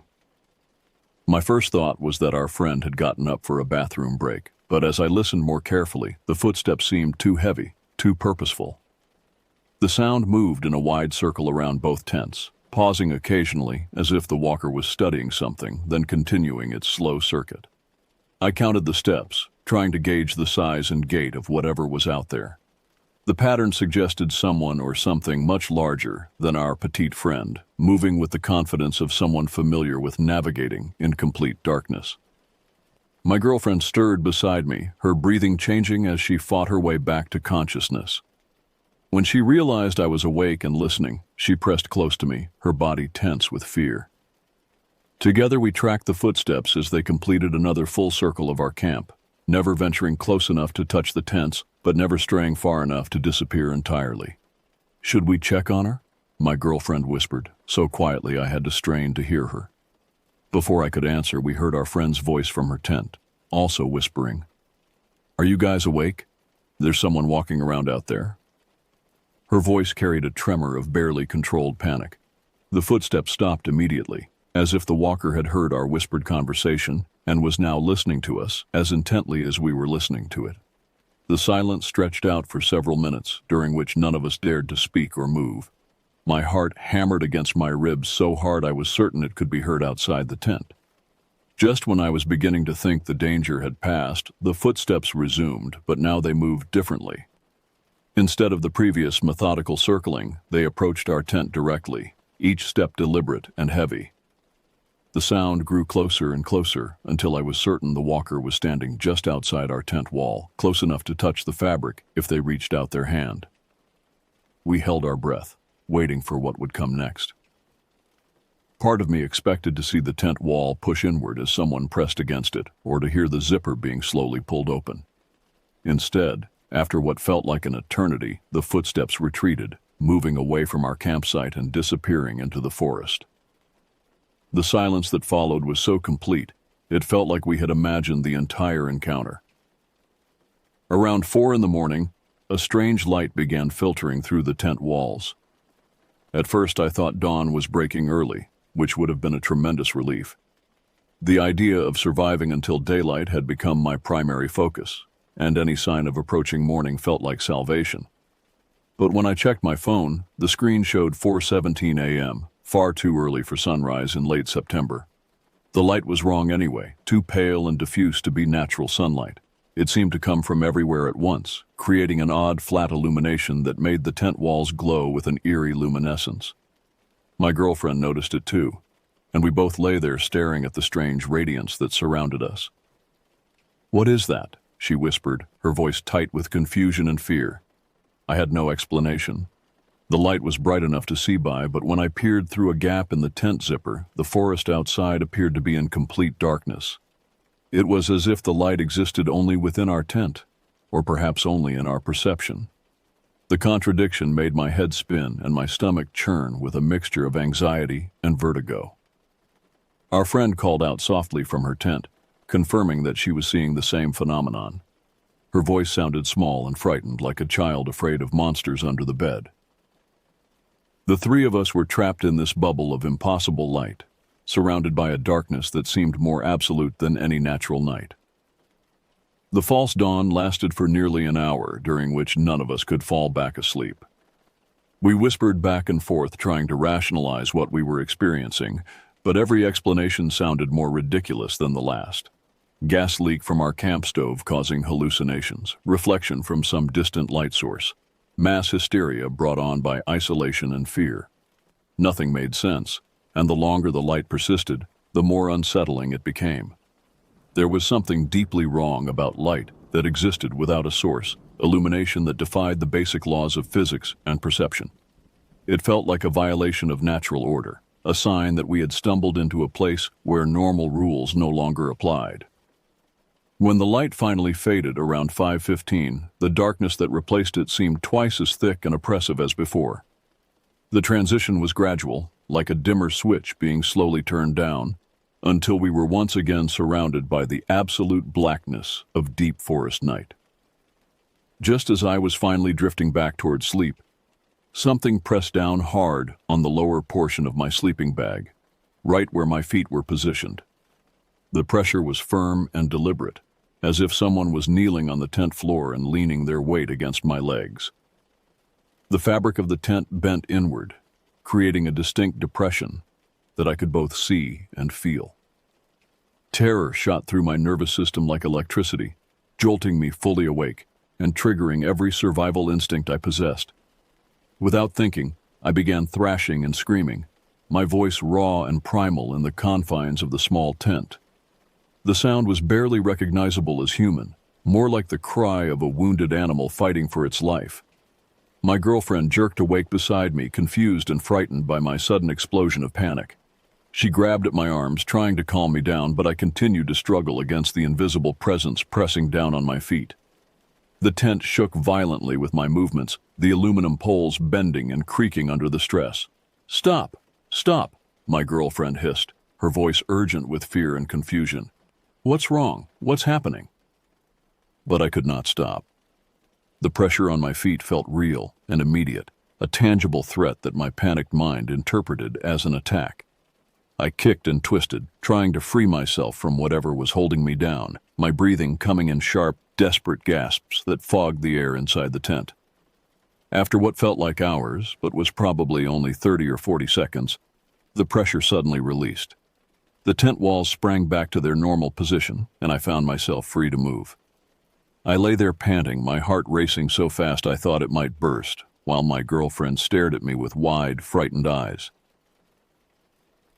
My first thought was that our friend had gotten up for a bathroom break, but as I listened more carefully, the footsteps seemed too heavy, too purposeful. The sound moved in a wide circle around both tents, pausing occasionally as if the walker was studying something, then continuing its slow circuit. I counted the steps, trying to gauge the size and gait of whatever was out there. The pattern suggested someone or something much larger than our petite friend, moving with the confidence of someone familiar with navigating in complete darkness. My girlfriend stirred beside me, her breathing changing as she fought her way back to consciousness. When she realized I was awake and listening, she pressed close to me, her body tense with fear. Together we tracked the footsteps as they completed another full circle of our camp, never venturing close enough to touch the tents, but never straying far enough to disappear entirely. "Should we check on her?" my girlfriend whispered, so quietly I had to strain to hear her. Before I could answer, we heard our friend's voice from her tent, also whispering, "Are you guys awake? There's someone walking around out there." Her voice carried a tremor of barely controlled panic. The footsteps stopped immediately, as if the walker had heard our whispered conversation and was now listening to us as intently as we were listening to it. The silence stretched out for several minutes, during which none of us dared to speak or move. My heart hammered against my ribs so hard I was certain it could be heard outside the tent. Just when I was beginning to think the danger had passed, the footsteps resumed, but now they moved differently. Instead of the previous methodical circling, they approached our tent directly, each step deliberate and heavy. The sound grew closer and closer until I was certain the walker was standing just outside our tent wall, close enough to touch the fabric if they reached out their hand. We held our breath, waiting for what would come next. Part of me expected to see the tent wall push inward as someone pressed against it, or to hear the zipper being slowly pulled open. Instead, after what felt like an eternity, the footsteps retreated, moving away from our campsite and disappearing into the forest. The silence that followed was so complete, it felt like we had imagined the entire encounter. Around 4 a.m, a strange light began filtering through the tent walls. At first I thought dawn was breaking early, which would have been a tremendous relief. The idea of surviving until daylight had become my primary focus, and any sign of approaching morning felt like salvation. But when I checked my phone, the screen showed 4:17 a.m., far too early for sunrise in late September. The light was wrong anyway, too pale and diffuse to be natural sunlight. It seemed to come from everywhere at once, creating an odd flat illumination that made the tent walls glow with an eerie luminescence. My girlfriend noticed it too, and we both lay there staring at the strange radiance that surrounded us. "What is that?" she whispered, her voice tight with confusion and fear. I had no explanation. The light was bright enough to see by, but when I peered through a gap in the tent zipper, the forest outside appeared to be in complete darkness. It was as if the light existed only within our tent, or perhaps only in our perception. The contradiction made my head spin and my stomach churn with a mixture of anxiety and vertigo. Our friend called out softly from her tent, confirming that she was seeing the same phenomenon. Her voice sounded small and frightened, like a child afraid of monsters under the bed. The three of us were trapped in this bubble of impossible light, surrounded by a darkness that seemed more absolute than any natural night. The false dawn lasted for nearly an hour, during which none of us could fall back asleep. We whispered back and forth, trying to rationalize what we were experiencing, but every explanation sounded more ridiculous than the last. Gas leak from our camp stove causing hallucinations, reflection from some distant light source, mass hysteria brought on by isolation and fear. Nothing made sense, and the longer the light persisted, the more unsettling it became. There was something deeply wrong about light that existed without a source, illumination that defied the basic laws of physics and perception. It felt like a violation of natural order, a sign that we had stumbled into a place where normal rules no longer applied. When the light finally faded around 5:15, the darkness that replaced it seemed twice as thick and oppressive as before. The transition was gradual, like a dimmer switch being slowly turned down, until we were once again surrounded by the absolute blackness of deep forest night. Just as I was finally drifting back toward sleep, something pressed down hard on the lower portion of my sleeping bag, right where my feet were positioned. The pressure was firm and deliberate, as if someone was kneeling on the tent floor and leaning their weight against my legs. The fabric of the tent bent inward, creating a distinct depression that I could both see and feel. Terror shot through my nervous system like electricity, jolting me fully awake and triggering every survival instinct I possessed. Without thinking, I began thrashing and screaming, my voice raw and primal in the confines of the small tent. The sound was barely recognizable as human, more like the cry of a wounded animal fighting for its life. My girlfriend jerked awake beside me, confused and frightened by my sudden explosion of panic. She grabbed at my arms, trying to calm me down, but I continued to struggle against the invisible presence pressing down on my feet. The tent shook violently with my movements, the aluminum poles bending and creaking under the stress. "Stop! Stop!" my girlfriend hissed, her voice urgent with fear and confusion. "What's wrong? What's happening?" But I could not stop. The pressure on my feet felt real and immediate, a tangible threat that my panicked mind interpreted as an attack. I kicked and twisted, trying to free myself from whatever was holding me down, my breathing coming in sharp, desperate gasps that fogged the air inside the tent. After what felt like hours, but was probably only 30 or 40 seconds, the pressure suddenly released. The tent walls sprang back to their normal position, and I found myself free to move. I lay there panting, my heart racing so fast I thought it might burst, while my girlfriend stared at me with wide, frightened eyes.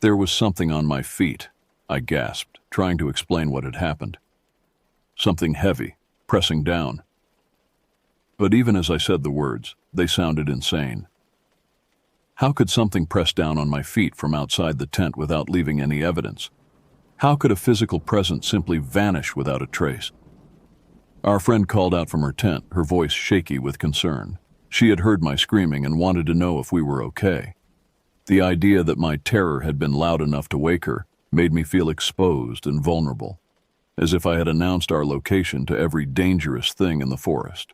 "There was something on my feet," I gasped, trying to explain what had happened. Something heavy, pressing down. But even as I said the words, they sounded insane. How could something press down on my feet from outside the tent without leaving any evidence? How could a physical presence simply vanish without a trace? Our friend called out from her tent, her voice shaky with concern. She had heard my screaming and wanted to know if we were okay. The idea that my terror had been loud enough to wake her made me feel exposed and vulnerable, as if I had announced our location to every dangerous thing in the forest.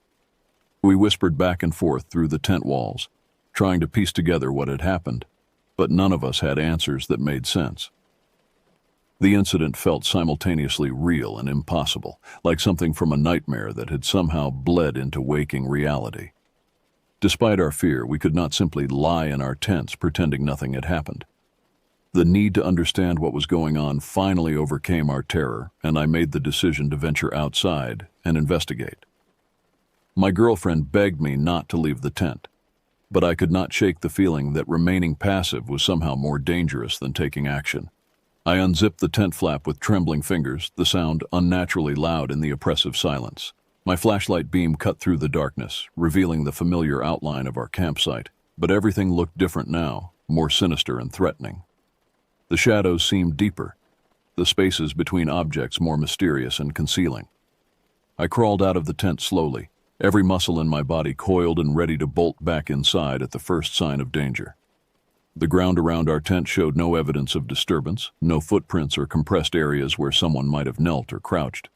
We whispered back and forth through the tent walls, trying to piece together what had happened, but none of us had answers that made sense. The incident felt simultaneously real and impossible, like something from a nightmare that had somehow bled into waking reality. Despite our fear, we could not simply lie in our tents pretending nothing had happened. The need to understand what was going on finally overcame our terror, and I made the decision to venture outside and investigate. My girlfriend begged me not to leave the tent, but I could not shake the feeling that remaining passive was somehow more dangerous than taking action. I unzipped the tent flap with trembling fingers, the sound unnaturally loud in the oppressive silence. My flashlight beam cut through the darkness, revealing the familiar outline of our campsite, but everything looked different now, more sinister and threatening. The shadows seemed deeper, the spaces between objects more mysterious and concealing. I crawled out of the tent slowly, every muscle in my body coiled and ready to bolt back inside at the first sign of danger. The ground around our tent showed no evidence of disturbance, no footprints or compressed areas where someone might have knelt or crouched.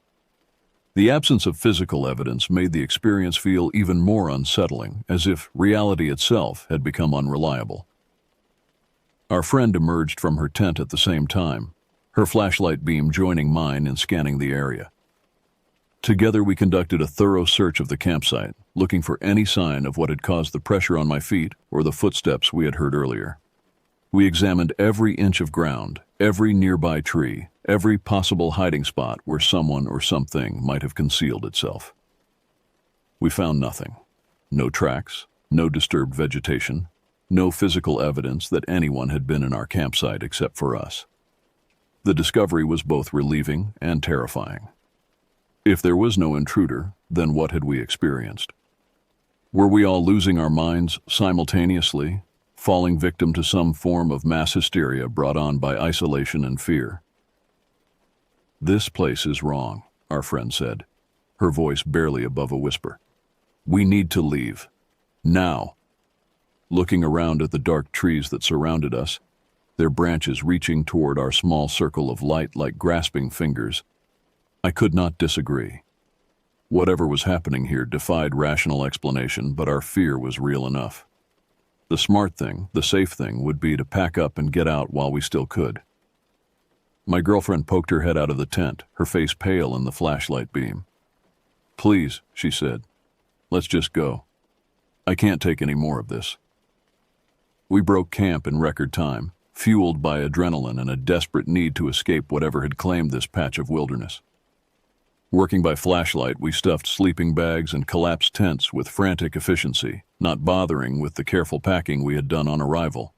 The absence of physical evidence made the experience feel even more unsettling, as if reality itself had become unreliable. Our friend emerged from her tent at the same time, her flashlight beam joining mine in scanning the area. Together we conducted a thorough search of the campsite, looking for any sign of what had caused the pressure on my feet or the footsteps we had heard earlier. We examined every inch of ground, every nearby tree, every possible hiding spot where someone or something might have concealed itself. We found nothing. No tracks, no disturbed vegetation, no physical evidence that anyone had been in our campsite except for us. The discovery was both relieving and terrifying. If there was no intruder, then what had we experienced? Were we all losing our minds simultaneously, falling victim to some form of mass hysteria brought on by isolation and fear? "This place is wrong," our friend said, her voice barely above a whisper. "We need to leave. Now." Looking around at the dark trees that surrounded us, their branches reaching toward our small circle of light like grasping fingers, I could not disagree. Whatever was happening here defied rational explanation, but our fear was real enough. The smart thing, the safe thing, would be to pack up and get out while we still could. My girlfriend poked her head out of the tent, her face pale in the flashlight beam. "Please," she said, "let's just go. I can't take any more of this." We broke camp in record time, fueled by adrenaline and a desperate need to escape whatever had claimed this patch of wilderness. Working by flashlight, we stuffed sleeping bags and collapsed tents with frantic efficiency, not bothering with the careful packing we had done on arrival.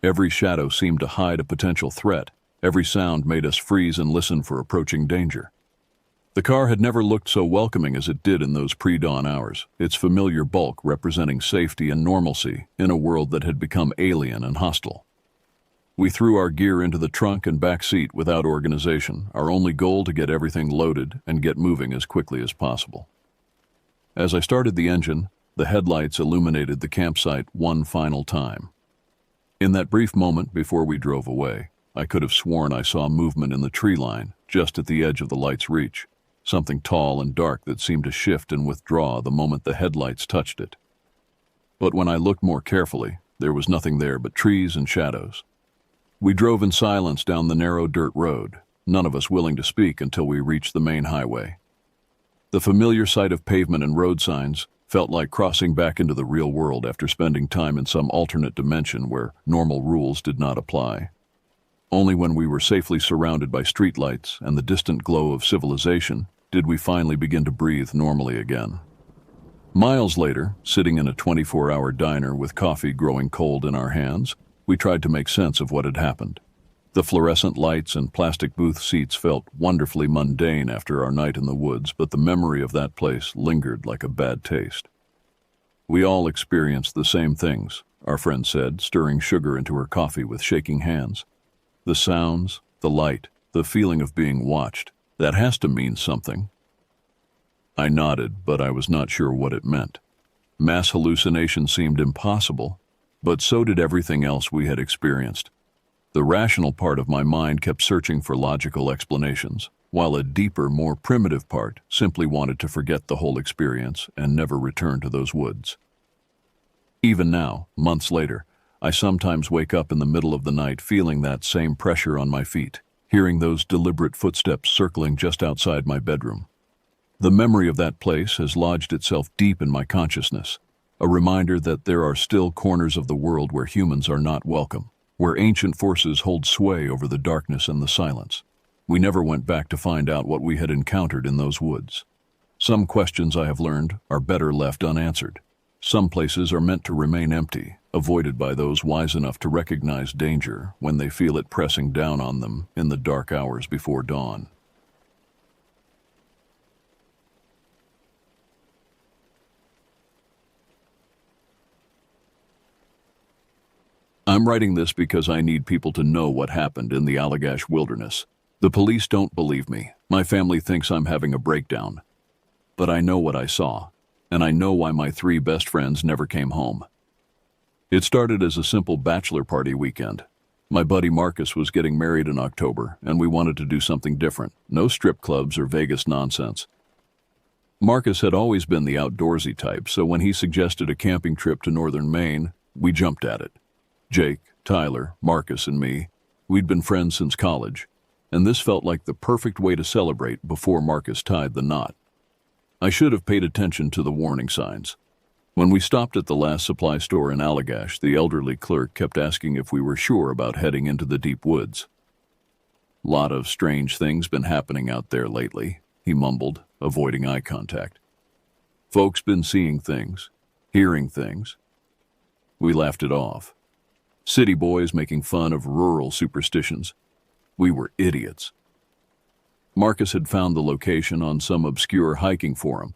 Every shadow seemed to hide a potential threat. Every sound made us freeze and listen for approaching danger. The car had never looked so welcoming as it did in those pre-dawn hours, its familiar bulk representing safety and normalcy in a world that had become alien and hostile. We threw our gear into the trunk and back seat without organization, our only goal to get everything loaded and get moving as quickly as possible. As I started the engine, the headlights illuminated the campsite one final time. In that brief moment before we drove away, I could have sworn I saw movement in the tree line, just at the edge of the light's reach, something tall and dark that seemed to shift and withdraw the moment the headlights touched it. But when I looked more carefully, there was nothing there but trees and shadows. We drove in silence down the narrow dirt road, none of us willing to speak until we reached the main highway. The familiar sight of pavement and road signs felt like crossing back into the real world after spending time in some alternate dimension where normal rules did not apply. Only when we were safely surrounded by streetlights and the distant glow of civilization did we finally begin to breathe normally again. Miles later, sitting in a 24-hour diner with coffee growing cold in our hands, we tried to make sense of what had happened. The fluorescent lights and plastic booth seats felt wonderfully mundane after our night in the woods, but the memory of that place lingered like a bad taste. We all experienced the same things, our friend said, stirring sugar into her coffee with shaking hands. The sounds, the light, the feeling of being watched, that has to mean something. I nodded, but I was not sure what it meant. Mass hallucination seemed impossible, but so did everything else we had experienced. The rational part of my mind kept searching for logical explanations, while a deeper, more primitive part simply wanted to forget the whole experience and never return to those woods. Even now, months later, I sometimes wake up in the middle of the night feeling that same pressure on my feet, hearing those deliberate footsteps circling just outside my bedroom. The memory of that place has lodged itself deep in my consciousness, a reminder that there are still corners of the world where humans are not welcome, where ancient forces hold sway over the darkness and the silence. We never went back to find out what we had encountered in those woods. Some questions, I have learned, are better left unanswered. Some places are meant to remain empty, avoided by those wise enough to recognize danger when they feel it pressing down on them in the dark hours before dawn. I'm writing this because I need people to know what happened in the Allagash wilderness. The police don't believe me. My family thinks I'm having a breakdown. But I know what I saw, and I know why my 3 best friends never came home. It started as a simple bachelor party weekend. My buddy Marcus was getting married in October, and we wanted to do something different. No strip clubs or Vegas nonsense. Marcus had always been the outdoorsy type, so when he suggested a camping trip to northern Maine, we jumped at it. Jake, Tyler, Marcus, and me, we'd been friends since college, and this felt like the perfect way to celebrate before Marcus tied the knot. I should have paid attention to the warning signs. When we stopped at the last supply store in Allagash, the elderly clerk kept asking if we were sure about heading into the deep woods. "Lot of strange things been happening out there lately," he mumbled, avoiding eye contact. "Folks been seeing things, hearing things." We laughed it off. City boys making fun of rural superstitions. We were idiots. Marcus had found the location on some obscure hiking forum,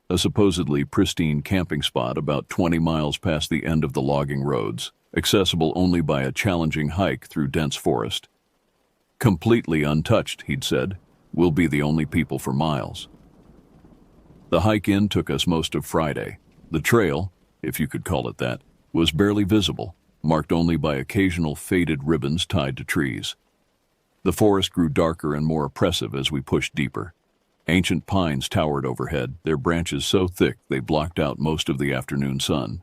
a supposedly pristine camping spot about 20 miles past the end of the logging roads, accessible only by a challenging hike through dense forest. "Completely untouched," he'd said. "We'll be the only people for miles." The hike in took us most of Friday. The trail, if you could call it that, was barely visible, marked only by occasional faded ribbons tied to trees. The forest grew darker and more oppressive as we pushed deeper. Ancient pines towered overhead, their branches so thick they blocked out most of the afternoon sun.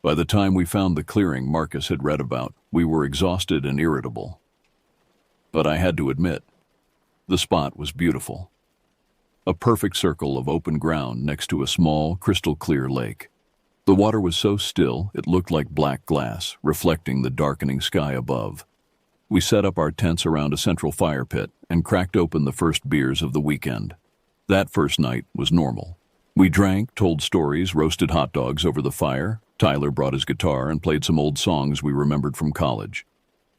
By the time we found the clearing Marcus had read about, we were exhausted and irritable. But I had to admit, the spot was beautiful. A perfect circle of open ground next to a small, crystal-clear lake. The water was so still it looked like black glass, reflecting the darkening sky above. We set up our tents around a central fire pit, and cracked open the first beers of the weekend. That first night was normal. We drank, told stories, roasted hot dogs over the fire. Tyler brought his guitar and played some old songs we remembered from college.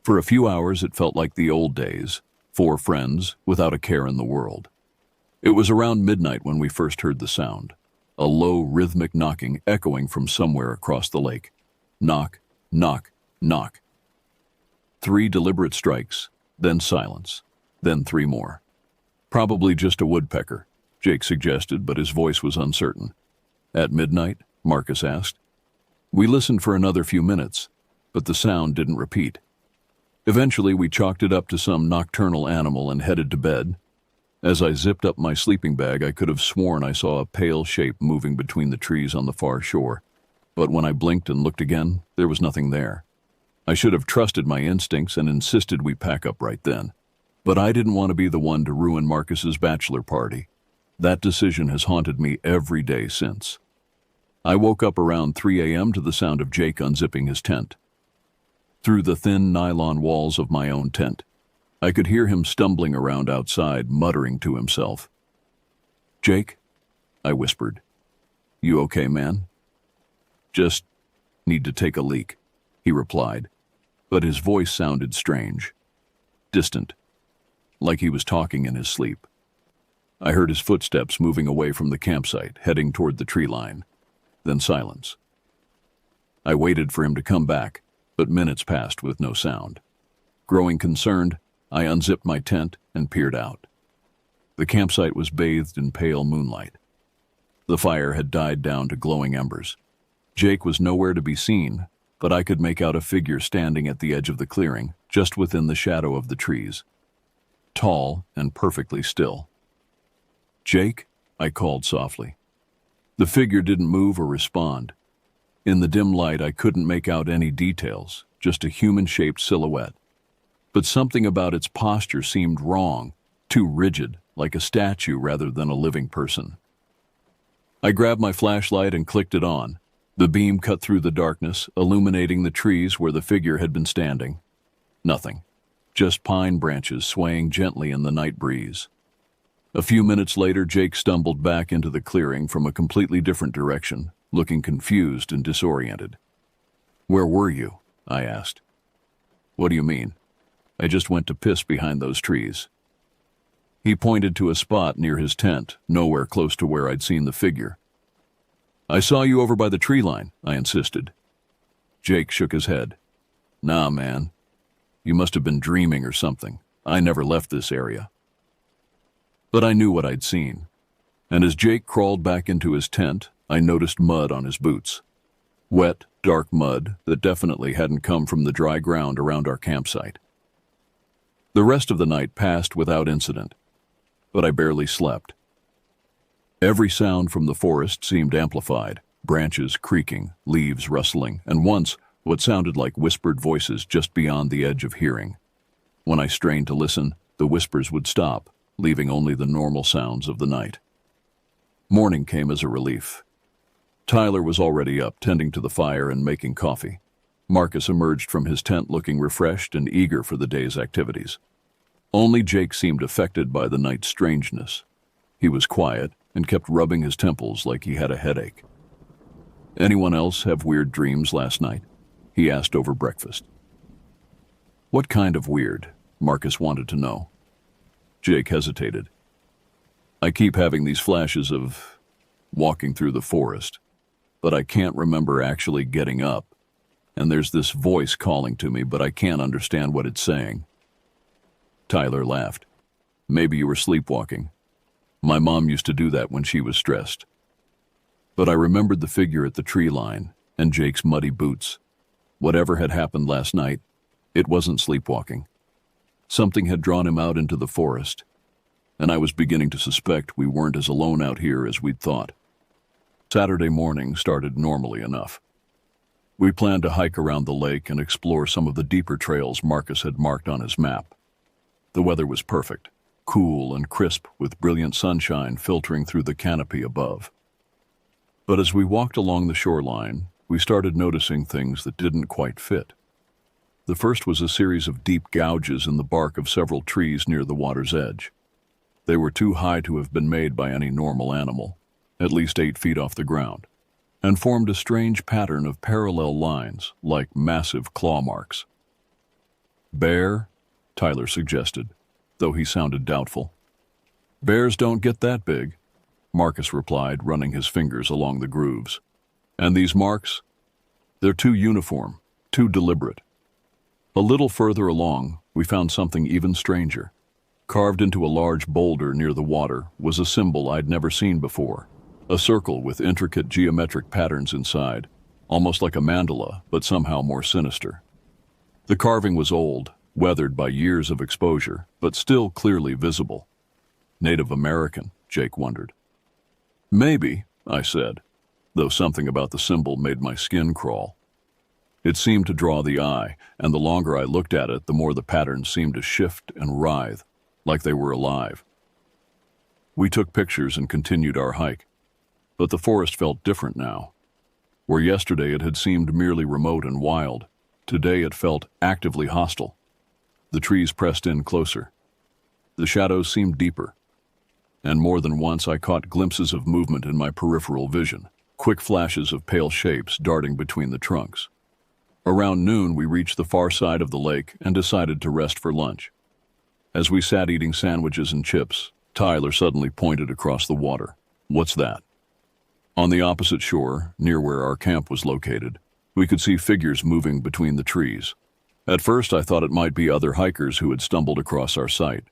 For a few hours, it felt like the old days, 4 friends without a care in the world. It was around midnight when we first heard the sound, a low, rhythmic knocking echoing from somewhere across the lake. Knock, knock, knock. 3 deliberate strikes, then silence, then 3 more. Probably just a woodpecker, Jake suggested, but his voice was uncertain. At midnight, Marcus asked. We listened for another few minutes, but the sound didn't repeat. Eventually, we chalked it up to some nocturnal animal and headed to bed. As I zipped up my sleeping bag, I could have sworn I saw a pale shape moving between the trees on the far shore. But when I blinked and looked again, there was nothing there. I should have trusted my instincts and insisted we pack up right then. But I didn't want to be the one to ruin Marcus's bachelor party. That decision has haunted me every day since. I woke up around 3 a.m. to the sound of Jake unzipping his tent. Through the thin nylon walls of my own tent, I could hear him stumbling around outside, muttering to himself. Jake, I whispered. You okay, man? Just need to take a leak, he replied, but his voice sounded strange, distant, like he was talking in his sleep. I heard his footsteps moving away from the campsite, heading toward the tree line, then silence. I waited for him to come back, but minutes passed with no sound. Growing concerned, I unzipped my tent and peered out. The campsite was bathed in pale moonlight. The fire had died down to glowing embers. Jake was nowhere to be seen, but I could make out a figure standing at the edge of the clearing, just within the shadow of the trees. Tall and perfectly still. Jake, I called softly. The figure didn't move or respond. In the dim light, I couldn't make out any details, just a human-shaped silhouette. But something about its posture seemed wrong, too rigid, like a statue rather than a living person. I grabbed my flashlight and clicked it on. The beam cut through the darkness, illuminating the trees where the figure had been standing. Nothing. Just pine branches swaying gently in the night breeze. A few minutes later, Jake stumbled back into the clearing from a completely different direction, looking confused and disoriented. Where were you? I asked. What do you mean? I just went to piss behind those trees. He pointed to a spot near his tent, nowhere close to where I'd seen the figure. I saw you over by the tree line, I insisted. Jake shook his head. Nah, man. You must have been dreaming or something. I never left this area. But I knew what I'd seen. And as Jake crawled back into his tent, I noticed mud on his boots. Wet, dark mud that definitely hadn't come from the dry ground around our campsite. The rest of the night passed without incident, but I barely slept. Every sound from the forest seemed amplified, branches creaking, leaves rustling, and once what sounded like whispered voices just beyond the edge of hearing. When I strained to listen, the whispers would stop, leaving only the normal sounds of the night. Morning came as a relief. Tyler was already up, tending to the fire and making coffee. Marcus emerged from his tent looking refreshed and eager for the day's activities. Only Jake seemed affected by the night's strangeness. He was quiet and kept rubbing his temples like he had a headache. Anyone else have weird dreams last night? He asked over breakfast. What kind of weird? Marcus wanted to know. Jake hesitated. I keep having these flashes of walking through the forest, but I can't remember actually getting up. And there's this voice calling to me, but I can't understand what it's saying. Tyler laughed. Maybe you were sleepwalking. My mom used to do that when she was stressed. But I remembered the figure at the tree line and Jake's muddy boots. Whatever had happened last night, it wasn't sleepwalking. Something had drawn him out into the forest, and I was beginning to suspect we weren't as alone out here as we'd thought. Saturday morning started normally enough. We planned to hike around the lake and explore some of the deeper trails Marcus had marked on his map. The weather was perfect, cool and crisp with brilliant sunshine filtering through the canopy above. But as we walked along the shoreline, we started noticing things that didn't quite fit. The first was a series of deep gouges in the bark of several trees near the water's edge. They were too high to have been made by any normal animal, at least 8 feet off the ground, and formed a strange pattern of parallel lines, like massive claw marks. "Bear?" Tyler suggested, though he sounded doubtful. "Bears don't get that big," Marcus replied, running his fingers along the grooves. "And these marks? They're too uniform, too deliberate." A little further along, we found something even stranger. Carved into a large boulder near the water was a symbol I'd never seen before, a circle with intricate geometric patterns inside, almost like a mandala, but somehow more sinister. The carving was old, weathered by years of exposure, but still clearly visible. Native American, Jake wondered. "Maybe," I said, though something about the symbol made my skin crawl. It seemed to draw the eye, and the longer I looked at it, the more the patterns seemed to shift and writhe, like they were alive. We took pictures and continued our hike, but the forest felt different now. Where yesterday it had seemed merely remote and wild, today it felt actively hostile. The trees pressed in closer. The shadows seemed deeper, and more than once I caught glimpses of movement in my peripheral vision, quick flashes of pale shapes darting between the trunks. Around noon, we reached the far side of the lake and decided to rest for lunch. As we sat eating sandwiches and chips, Tyler suddenly pointed across the water. "What's that?" On the opposite shore, near where our camp was located, we could see figures moving between the trees. At first, I thought it might be other hikers who had stumbled across our site.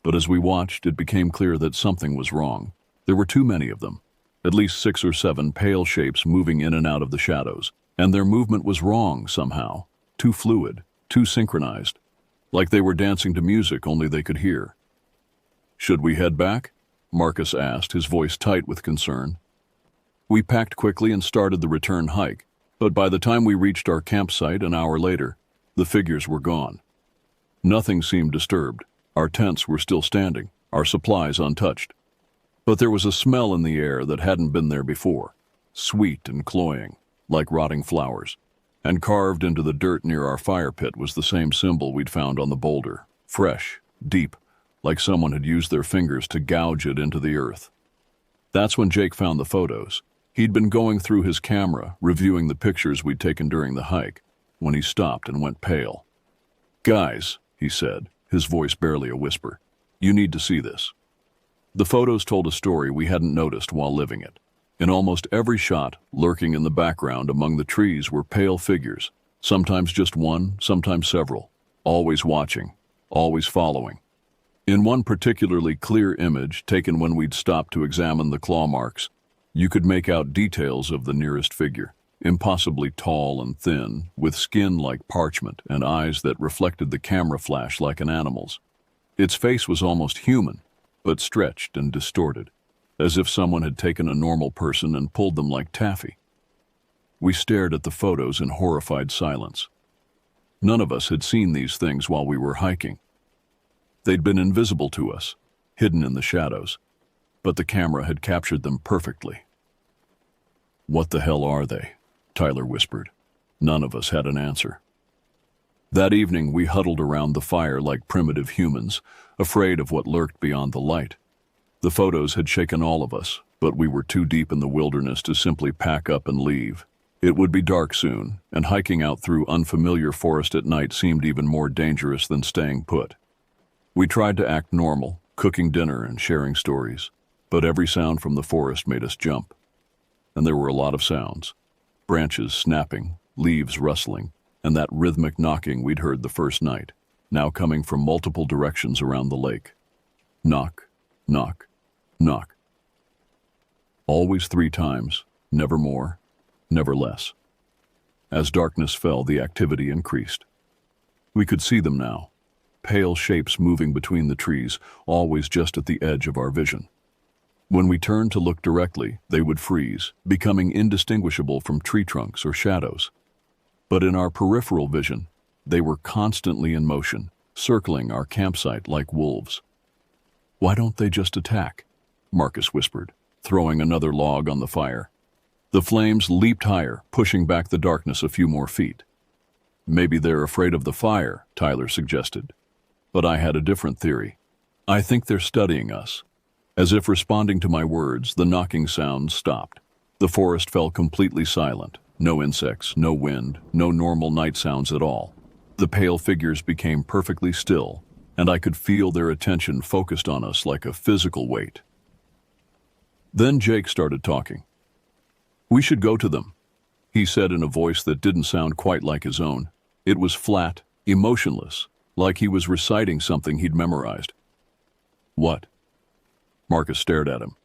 But as we watched, it became clear that something was wrong. There were too many of them, at least 6 or 7 pale shapes moving in and out of the shadows, and their movement was wrong somehow, too fluid, too synchronized, like they were dancing to music only they could hear. "Should we head back?" Marcus asked, his voice tight with concern. We packed quickly and started the return hike, but by the time we reached our campsite an hour later, the figures were gone. Nothing seemed disturbed. Our tents were still standing, our supplies untouched. But there was a smell in the air that hadn't been there before, sweet and cloying, like rotting flowers. And carved into the dirt near our fire pit was the same symbol we'd found on the boulder, fresh, deep, like someone had used their fingers to gouge it into the earth. That's when Jake found the photos. He'd been going through his camera, reviewing the pictures we'd taken during the hike, when he stopped and went pale. "Guys," he said, his voice barely a whisper, "you need to see this." The photos told a story we hadn't noticed while living it. In almost every shot, lurking in the background among the trees were pale figures, sometimes just one, sometimes several, always watching, always following. In one particularly clear image, taken when we'd stopped to examine the claw marks, you could make out details of the nearest figure, impossibly tall and thin, with skin like parchment and eyes that reflected the camera flash like an animal's. Its face was almost human, but stretched and distorted, as if someone had taken a normal person and pulled them like taffy. We stared at the photos in horrified silence. None of us had seen these things while we were hiking. They'd been invisible to us, hidden in the shadows, but the camera had captured them perfectly. "What the hell are they?" Tyler whispered. None of us had an answer. That evening, we huddled around the fire like primitive humans, afraid of what lurked beyond the light. The photos had shaken all of us, but we were too deep in the wilderness to simply pack up and leave. It would be dark soon, and hiking out through unfamiliar forest at night seemed even more dangerous than staying put. We tried to act normal, cooking dinner and sharing stories, but every sound from the forest made us jump. And there were a lot of sounds. Branches snapping, leaves rustling, and that rhythmic knocking we'd heard the first night, now coming from multiple directions around the lake. Knock, knock, knock. Always 3 times, never more, never less. As darkness fell, the activity increased. We could see them now, pale shapes moving between the trees, always just at the edge of our vision. When we turned to look directly, they would freeze, becoming indistinguishable from tree trunks or shadows. But in our peripheral vision, they were constantly in motion, circling our campsite like wolves. "Why don't they just attack?" Marcus whispered, throwing another log on the fire. The flames leaped higher, pushing back the darkness a few more feet. Maybe they're afraid of the fire, Tyler suggested. But I had a different theory. I think they're studying us. As if responding to my words, the knocking sounds stopped. The forest fell completely silent. No insects, no wind, no normal night sounds at all. The pale figures became perfectly still, and I could feel their attention focused on us like a physical weight. Then Jake started talking. "We should go to them," he said in a voice that didn't sound quite like his own. It was flat, emotionless, like he was reciting something he'd memorized. "What?" Marcus stared at him.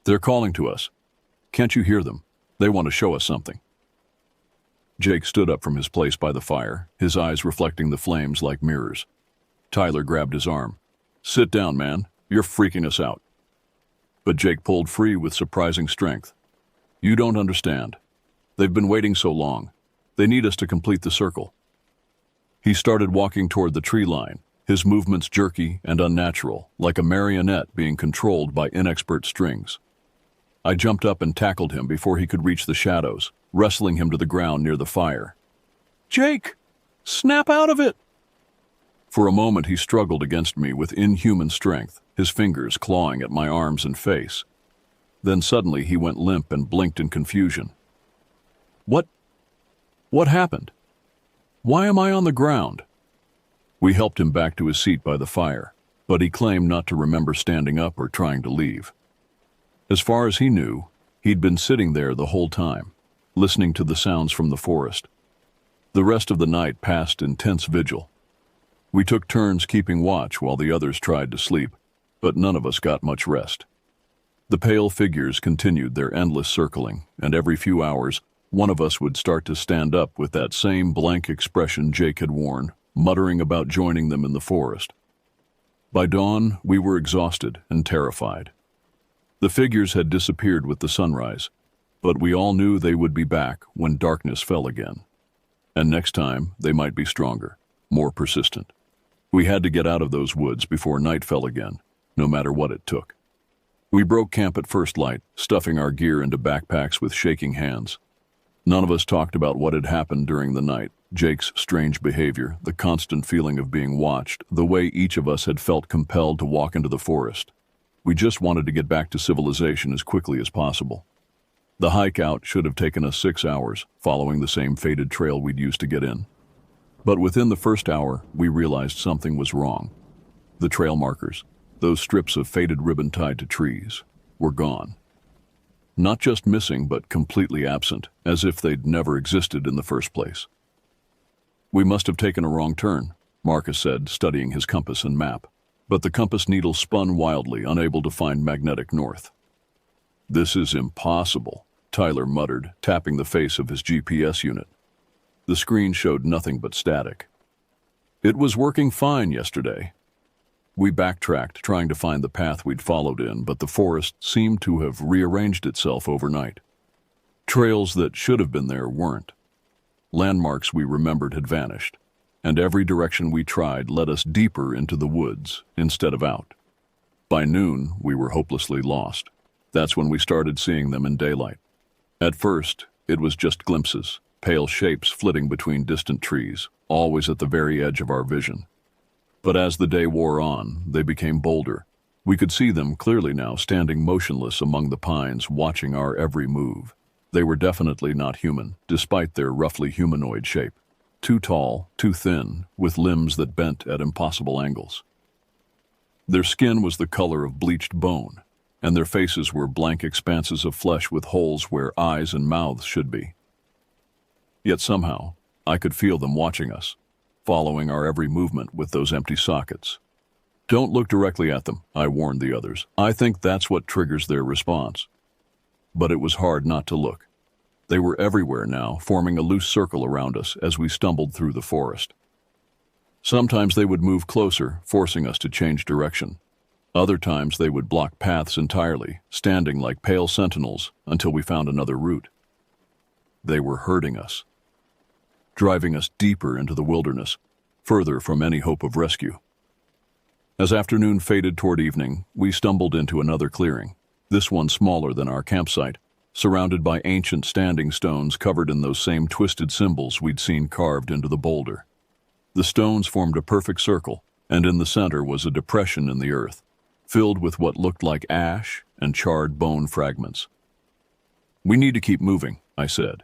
"They're calling to us. Can't you hear them? They want to show us something." Jake stood up from his place by the fire, his eyes reflecting the flames like mirrors. Tyler grabbed his arm. "Sit down, man. You're freaking us out." But Jake pulled free with surprising strength. "You don't understand. They've been waiting so long. They need us to complete the circle." He started walking toward the tree line, his movements jerky and unnatural, like a marionette being controlled by inexpert strings. I jumped up and tackled him before he could reach the shadows, wrestling him to the ground near the fire. "Jake, snap out of it!" For a moment he struggled against me with inhuman strength, his fingers clawing at my arms and face. Then suddenly he went limp and blinked in confusion. What happened? Why am I on the ground?" We helped him back to his seat by the fire, but he claimed not to remember standing up or trying to leave. As far as he knew, he'd been sitting there the whole time, listening to the sounds from the forest. The rest of the night passed in tense vigil. We took turns keeping watch while the others tried to sleep, but none of us got much rest. The pale figures continued their endless circling, and every few hours, one of us would start to stand up with that same blank expression Jake had worn, muttering about joining them in the forest. By dawn, we were exhausted and terrified. The figures had disappeared with the sunrise, but we all knew they would be back when darkness fell again. And next time, they might be stronger, more persistent. We had to get out of those woods before night fell again, no matter what it took. We broke camp at first light, stuffing our gear into backpacks with shaking hands. None of us talked about what had happened during the night, Jake's strange behavior, the constant feeling of being watched, the way each of us had felt compelled to walk into the forest. We just wanted to get back to civilization as quickly as possible. The hike out should have taken us 6 hours, following the same fated trail we'd used to get in. But within the first hour, we realized something was wrong. The trail markers, those strips of faded ribbon tied to trees, were gone. Not just missing, but completely absent, as if they'd never existed in the first place. "We must have taken a wrong turn," Marcus said, studying his compass and map. But the compass needle spun wildly, unable to find magnetic north. "This is impossible," Tyler muttered, tapping the face of his GPS unit. The screen showed nothing but static. "It was working fine yesterday." We backtracked, trying to find the path we'd followed in, but the forest seemed to have rearranged itself overnight. Trails that should have been there weren't. Landmarks we remembered had vanished, and every direction we tried led us deeper into the woods instead of out. By noon, we were hopelessly lost. That's when we started seeing them in daylight. At first, it was just glimpses, pale shapes flitting between distant trees, always at the very edge of our vision. But as the day wore on, they became bolder. We could see them clearly now, standing motionless among the pines, watching our every move. They were definitely not human, despite their roughly humanoid shape. Too tall, too thin, with limbs that bent at impossible angles. Their skin was the color of bleached bone, and their faces were blank expanses of flesh with holes where eyes and mouths should be. Yet somehow, I could feel them watching us, following our every movement with those empty sockets. "Don't look directly at them," I warned the others. "I think that's what triggers their response." But it was hard not to look. They were everywhere now, forming a loose circle around us as we stumbled through the forest. Sometimes they would move closer, forcing us to change direction. Other times they would block paths entirely, standing like pale sentinels until we found another route. They were herding us, driving us deeper into the wilderness, further from any hope of rescue. As afternoon faded toward evening, we stumbled into another clearing, this one smaller than our campsite, surrounded by ancient standing stones covered in those same twisted symbols we'd seen carved into the boulder. The stones formed a perfect circle, and in the center was a depression in the earth, filled with what looked like ash and charred bone fragments. "We need to keep moving," I said,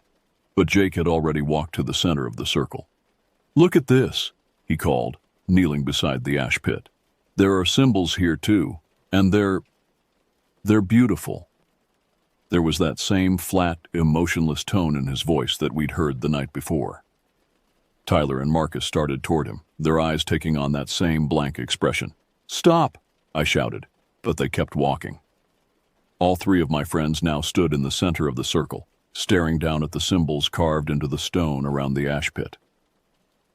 but Jake had already walked to the center of the circle. "Look at this," he called, kneeling beside the ash pit. "There are symbols here too, and they're beautiful." There was that same flat, emotionless tone in his voice that we'd heard the night before. Tyler and Marcus started toward him, their eyes taking on that same blank expression. "Stop!" I shouted, but they kept walking. All three of my friends now stood in the center of the circle, staring down at the symbols carved into the stone around the ash pit.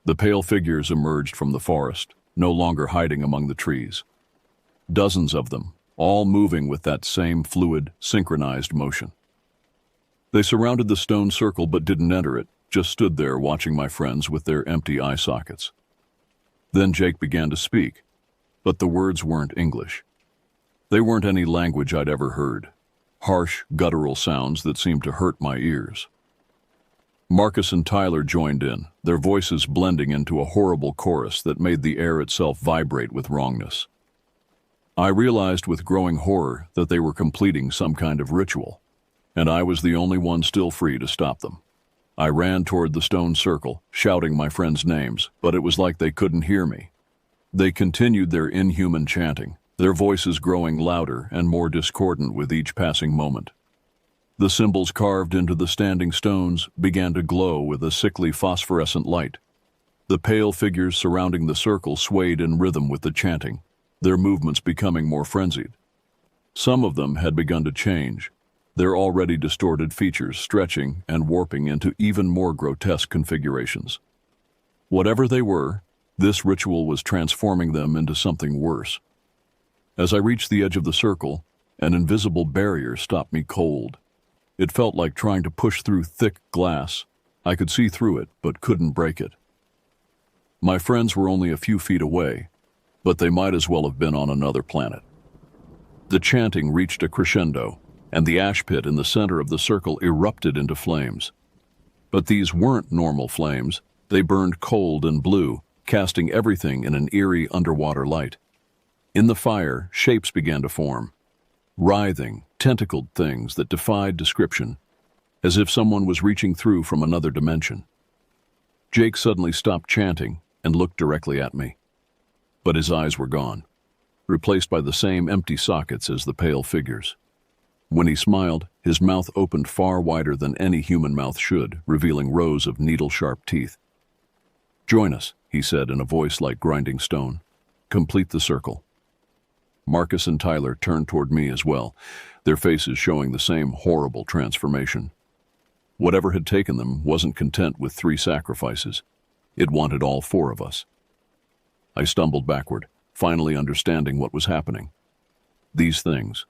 The pale figures emerged from the forest, no longer hiding among the trees. Dozens of them, all moving with that same fluid, synchronized motion. They surrounded the stone circle but didn't enter it, just stood there watching my friends with their empty eye sockets. Then Jake began to speak, but the words weren't English. They weren't any language I'd ever heard, harsh, guttural sounds that seemed to hurt my ears. Marcus and Tyler joined in, their voices blending into a horrible chorus that made the air itself vibrate with wrongness. I realized with growing horror that they were completing some kind of ritual, and I was the only one still free to stop them. I ran toward the stone circle, shouting my friends' names, but it was like they couldn't hear me. They continued their inhuman chanting, their voices growing louder and more discordant with each passing moment. The symbols carved into the standing stones began to glow with a sickly phosphorescent light. The pale figures surrounding the circle swayed in rhythm with the chanting, their movements becoming more frenzied. Some of them had begun to change, their already distorted features stretching and warping into even more grotesque configurations. Whatever they were, this ritual was transforming them into something worse. As I reached the edge of the circle, an invisible barrier stopped me cold. It felt like trying to push through thick glass. I could see through it, but couldn't break it. My friends were only a few feet away, but they might as well have been on another planet. The chanting reached a crescendo, and the ash pit in the center of the circle erupted into flames. But these weren't normal flames. They burned cold and blue, casting everything in an eerie underwater light. In the fire, shapes began to form, writhing, tentacled things that defied description, as if someone was reaching through from another dimension. Jake suddenly stopped chanting and looked directly at me. But his eyes were gone, replaced by the same empty sockets as the pale figures. When he smiled, his mouth opened far wider than any human mouth should, revealing rows of needle-sharp teeth. "Join us," he said in a voice like grinding stone. "Complete the circle." Marcus and Tyler turned toward me as well, their faces showing the same horrible transformation. Whatever had taken them wasn't content with 3 sacrifices. It wanted all 4 of us. I stumbled backward, finally understanding what was happening. These things,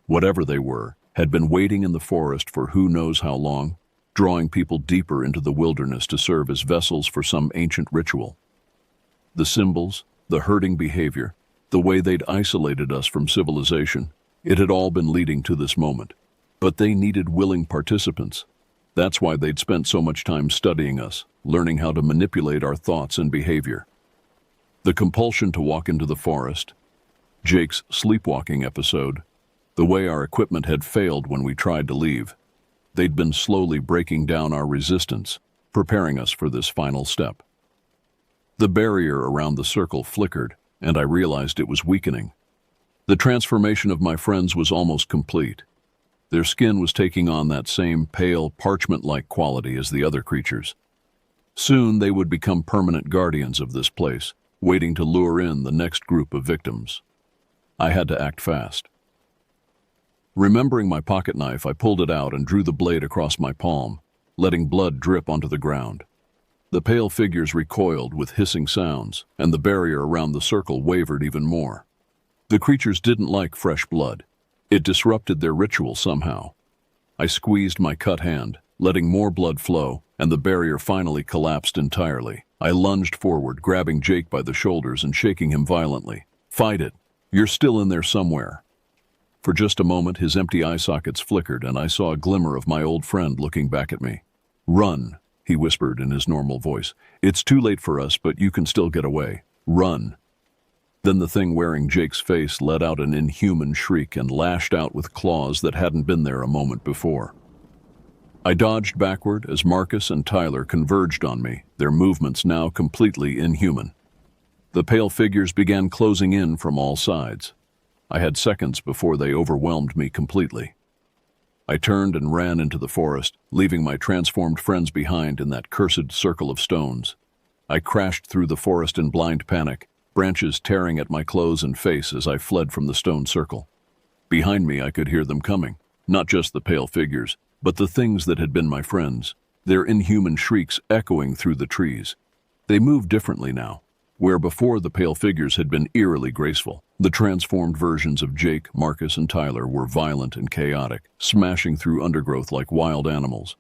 whatever they were, had been waiting in the forest for who knows how long, drawing people deeper into the wilderness to serve as vessels for some ancient ritual. The symbols, the herding behavior, the way they'd isolated us from civilization, it had all been leading to this moment. But they needed willing participants. That's why they'd spent so much time studying us, learning how to manipulate our thoughts and behavior. The compulsion to walk into the forest, Jake's sleepwalking episode, the way our equipment had failed when we tried to leave. They'd been slowly breaking down our resistance, preparing us for this final step. The barrier around the circle flickered, and I realized it was weakening. The transformation of my friends was almost complete. Their skin was taking on that same pale, parchment-like quality as the other creatures. Soon they would become permanent guardians of this place, waiting to lure in the next group of victims. I had to act fast. Remembering my pocket knife, I pulled it out and drew the blade across my palm, letting blood drip onto the ground. The pale figures recoiled with hissing sounds, and the barrier around the circle wavered even more. The creatures didn't like fresh blood. It disrupted their ritual somehow. I squeezed my cut hand, letting more blood flow, and the barrier finally collapsed entirely. I lunged forward, grabbing Jake by the shoulders and shaking him violently. "Fight it! You're still in there somewhere." For just a moment, his empty eye sockets flickered, and I saw a glimmer of my old friend looking back at me. "Run," he whispered in his normal voice. "It's too late for us, but you can still get away. Run." Then the thing wearing Jake's face let out an inhuman shriek and lashed out with claws that hadn't been there a moment before. I dodged backward as Marcus and Tyler converged on me, their movements now completely inhuman. The pale figures began closing in from all sides. I had seconds before they overwhelmed me completely. I turned and ran into the forest, leaving my transformed friends behind in that cursed circle of stones. I crashed through the forest in blind panic, branches tearing at my clothes and face as I fled from the stone circle. Behind me I could hear them coming, not just the pale figures, but the things that had been my friends, their inhuman shrieks echoing through the trees. They moved differently now. Where before the pale figures had been eerily graceful, the transformed versions of Jake, Marcus, and Tyler were violent and chaotic, smashing through undergrowth like wild animals.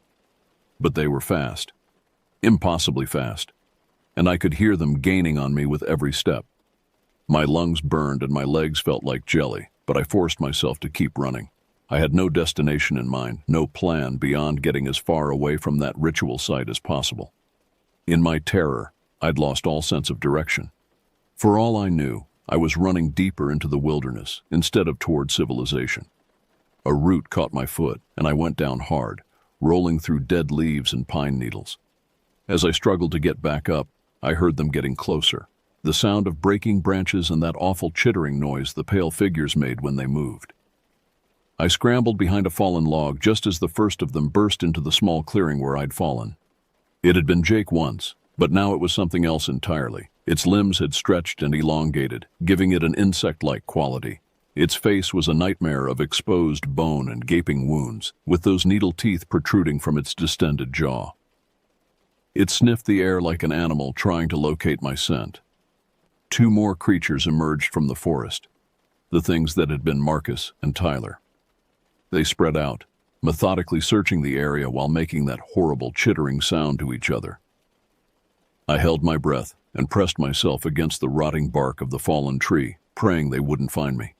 But they were fast. Impossibly fast. And I could hear them gaining on me with every step. My lungs burned and my legs felt like jelly, but I forced myself to keep running. I had no destination in mind, no plan beyond getting as far away from that ritual site as possible. In my terror, I'd lost all sense of direction. For all I knew, I was running deeper into the wilderness instead of toward civilization. A root caught my foot, and I went down hard, rolling through dead leaves and pine needles. As I struggled to get back up, I heard them getting closer, the sound of breaking branches and that awful chittering noise the pale figures made when they moved. I scrambled behind a fallen log just as the first of them burst into the small clearing where I'd fallen. It had been Jake once, but now it was something else entirely. Its limbs had stretched and elongated, giving it an insect-like quality. Its face was a nightmare of exposed bone and gaping wounds, with those needle teeth protruding from its distended jaw. It sniffed the air like an animal trying to locate my scent. Two more creatures emerged from the forest, the things that had been Marcus and Tyler. They spread out, methodically searching the area while making that horrible chittering sound to each other. I held my breath and pressed myself against the rotting bark of the fallen tree, praying they wouldn't find me.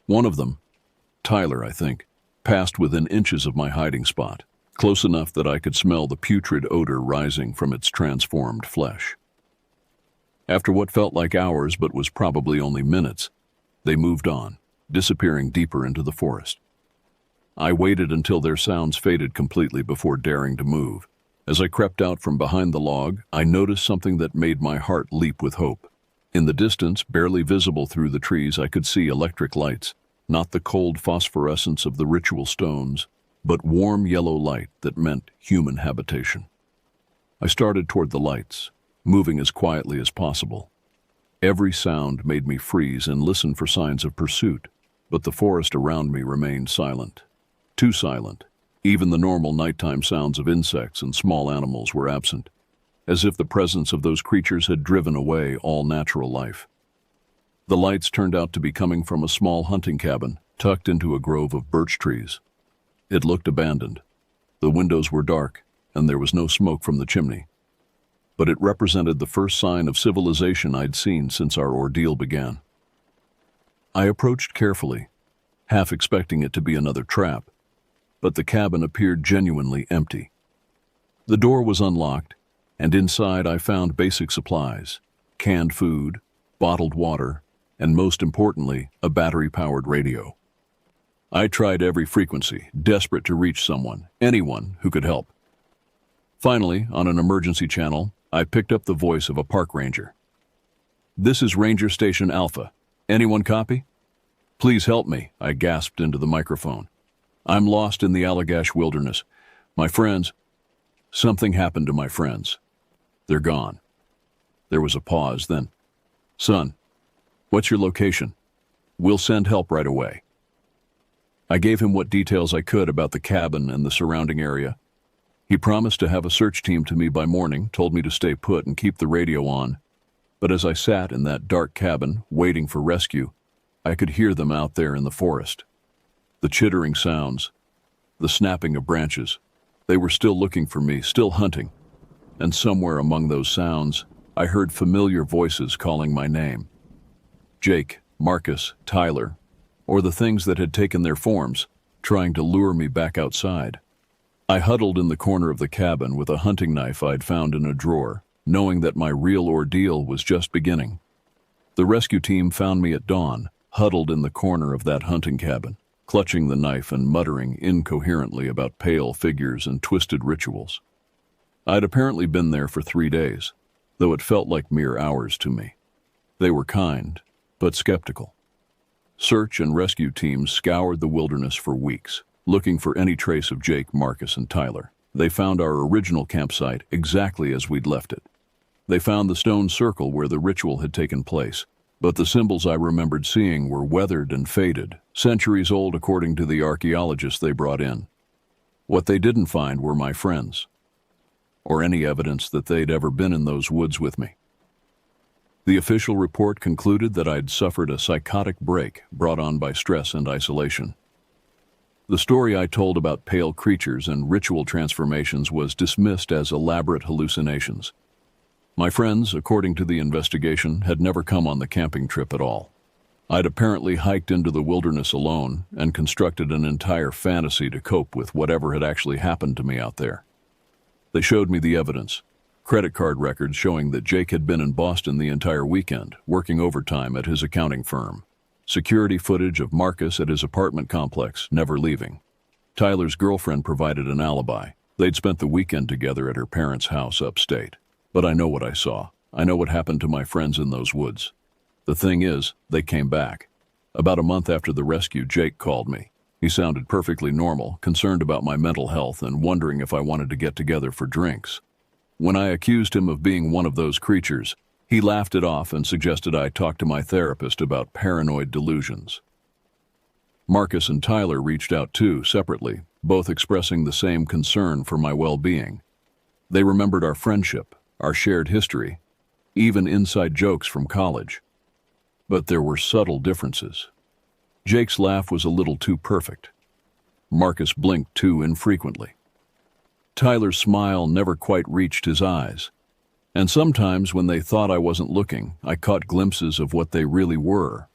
One of them, Tyler, I think, passed within inches of my hiding spot, close enough that I could smell the putrid odor rising from its transformed flesh. After what felt like hours but was probably only minutes, they moved on, disappearing deeper into the forest. I waited until their sounds faded completely before daring to move. As I crept out from behind the log, I noticed something that made my heart leap with hope. In the distance, barely visible through the trees, I could see electric lights, not the cold phosphorescence of the ritual stones, but warm yellow light that meant human habitation. I started toward the lights, moving as quietly as possible. Every sound made me freeze and listen for signs of pursuit, but the forest around me remained silent. Too silent. Even the normal nighttime sounds of insects and small animals were absent, as if the presence of those creatures had driven away all natural life. The lights turned out to be coming from a small hunting cabin tucked into a grove of birch trees. It looked abandoned. The windows were dark, and there was no smoke from the chimney. But it represented the first sign of civilization I'd seen since our ordeal began. I approached carefully, half expecting it to be another trap, but the cabin appeared genuinely empty. The door was unlocked, and inside I found basic supplies, canned food, bottled water, and most importantly, a battery-powered radio. I tried every frequency, desperate to reach someone, anyone who could help. Finally, on an emergency channel, I picked up the voice of a park ranger. "This is Ranger Station Alpha. Anyone copy?" "Please help me," I gasped into the microphone. "I'm lost in the Allagash wilderness. My friends..." "Something happened to my friends. They're gone." There was a pause, then, "Son, what's your location? We'll send help right away." I gave him what details I could about the cabin and the surrounding area. He promised to have a search team to me by morning, told me to stay put and keep the radio on. But as I sat in that dark cabin, waiting for rescue, I could hear them out there in the forest. The chittering sounds, the snapping of branches. They were still looking for me, still hunting. And somewhere among those sounds, I heard familiar voices calling my name. Jake, Marcus, Tyler. or the things that had taken their forms, trying to lure me back outside. I huddled in the corner of the cabin with a hunting knife I'd found in a drawer, knowing that my real ordeal was just beginning. The rescue team found me at dawn, huddled in the corner of that hunting cabin, clutching the knife and muttering incoherently about pale figures and twisted rituals. I'd apparently been there for 3 days, though it felt like mere hours to me. They were kind, but skeptical. Search and rescue teams scoured the wilderness for weeks, looking for any trace of Jake, Marcus, and Tyler. They found our original campsite exactly as we'd left it. They found the stone circle where the ritual had taken place, but the symbols I remembered seeing were weathered and faded, centuries old according to the archaeologists they brought in. What they didn't find were my friends, or any evidence that they'd ever been in those woods with me. The official report concluded that I'd suffered a psychotic break brought on by stress and isolation. The story I told about pale creatures and ritual transformations was dismissed as elaborate hallucinations. My friends, according to the investigation, had never come on the camping trip at all. I'd apparently hiked into the wilderness alone and constructed an entire fantasy to cope with whatever had actually happened to me out there. They showed me the evidence, credit card records showing that Jake had been in Boston the entire weekend, working overtime at his accounting firm. Security footage of Marcus at his apartment complex, never leaving. Tyler's girlfriend provided an alibi. They'd spent the weekend together at her parents' house upstate. But I know what I saw. I know what happened to my friends in those woods. The thing is, they came back. About a month after the rescue, Jake called me. He sounded perfectly normal, concerned about my mental health and wondering if I wanted to get together for drinks. When I accused him of being one of those creatures, he laughed it off and suggested I talk to my therapist about paranoid delusions. Marcus and Tyler reached out too, separately, both expressing the same concern for my well-being. They remembered our friendship, our shared history, even inside jokes from college. But there were subtle differences. Jake's laugh was a little too perfect. Marcus blinked too infrequently. Tyler's smile never quite reached his eyes. And sometimes when they thought I wasn't looking, I caught glimpses of what they really were.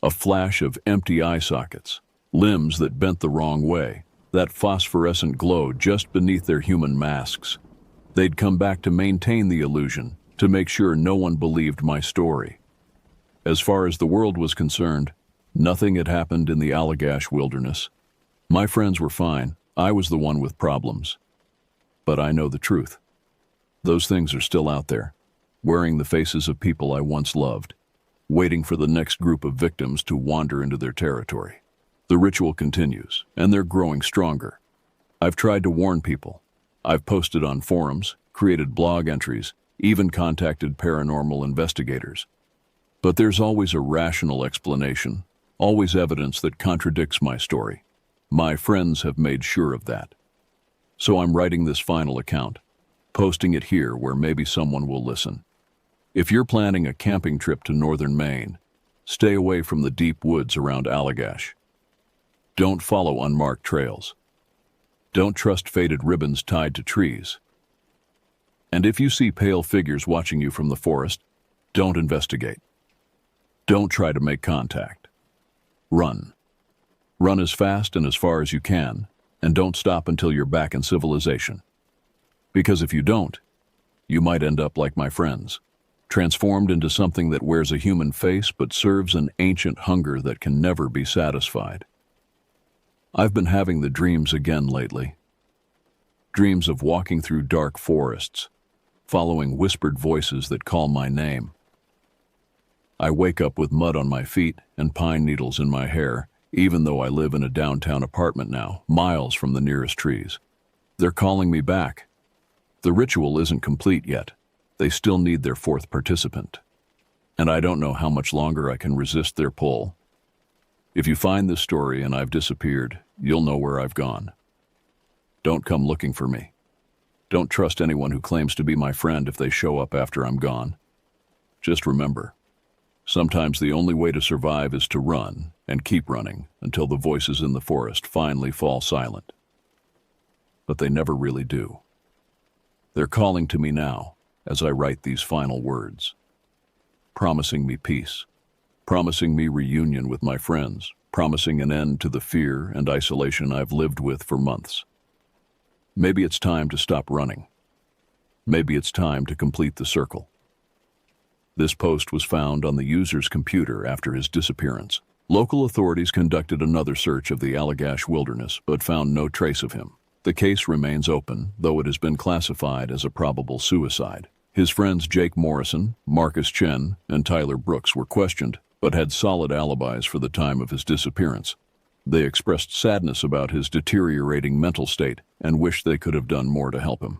A flash of empty eye sockets, limbs that bent the wrong way, that phosphorescent glow just beneath their human masks. They'd come back to maintain the illusion, to make sure no one believed my story. As far as the world was concerned, nothing had happened in the Allagash wilderness. My friends were fine. I was the one with problems. But I know the truth. Those things are still out there, wearing the faces of people I once loved, waiting for the next group of victims to wander into their territory. The ritual continues, and they're growing stronger. I've tried to warn people. I've posted on forums, created blog entries, even contacted paranormal investigators. But there's always a rational explanation, always evidence that contradicts my story. My friends have made sure of that. So I'm writing this final account, posting it here where maybe someone will listen. If you're planning a camping trip to northern Maine, stay away from the deep woods around Allagash. Don't follow unmarked trails. Don't trust faded ribbons tied to trees. And if you see pale figures watching you from the forest, don't investigate. Don't try to make contact. Run. Run as fast and as far as you can, and don't stop until you're back in civilization. Because if you don't, you might end up like my friends, transformed into something that wears a human face but serves an ancient hunger that can never be satisfied. I've been having the dreams again lately. Dreams of walking through dark forests, following whispered voices that call my name. I wake up with mud on my feet and pine needles in my hair, even though I live in a downtown apartment now, miles from the nearest trees. They're calling me back. The ritual isn't complete yet. They still need their fourth participant. And I don't know how much longer I can resist their pull. If you find this story and I've disappeared, you'll know where I've gone. Don't come looking for me. Don't trust anyone who claims to be my friend if they show up after I'm gone. Just remember, sometimes the only way to survive is to run and keep running until the voices in the forest finally fall silent. But they never really do. They're calling to me now as I write these final words, promising me peace, promising me reunion with my friends, promising an end to the fear and isolation I've lived with for months. Maybe it's time to stop running. Maybe it's time to complete the circle. This post was found on the user's computer after his disappearance. Local authorities conducted another search of the Allagash wilderness, but found no trace of him. The case remains open, though it has been classified as a probable suicide. His friends Jake Morrison, Marcus Chen, and Tyler Brooks were questioned, but had solid alibis for the time of his disappearance. They expressed sadness about his deteriorating mental state and wished they could have done more to help him.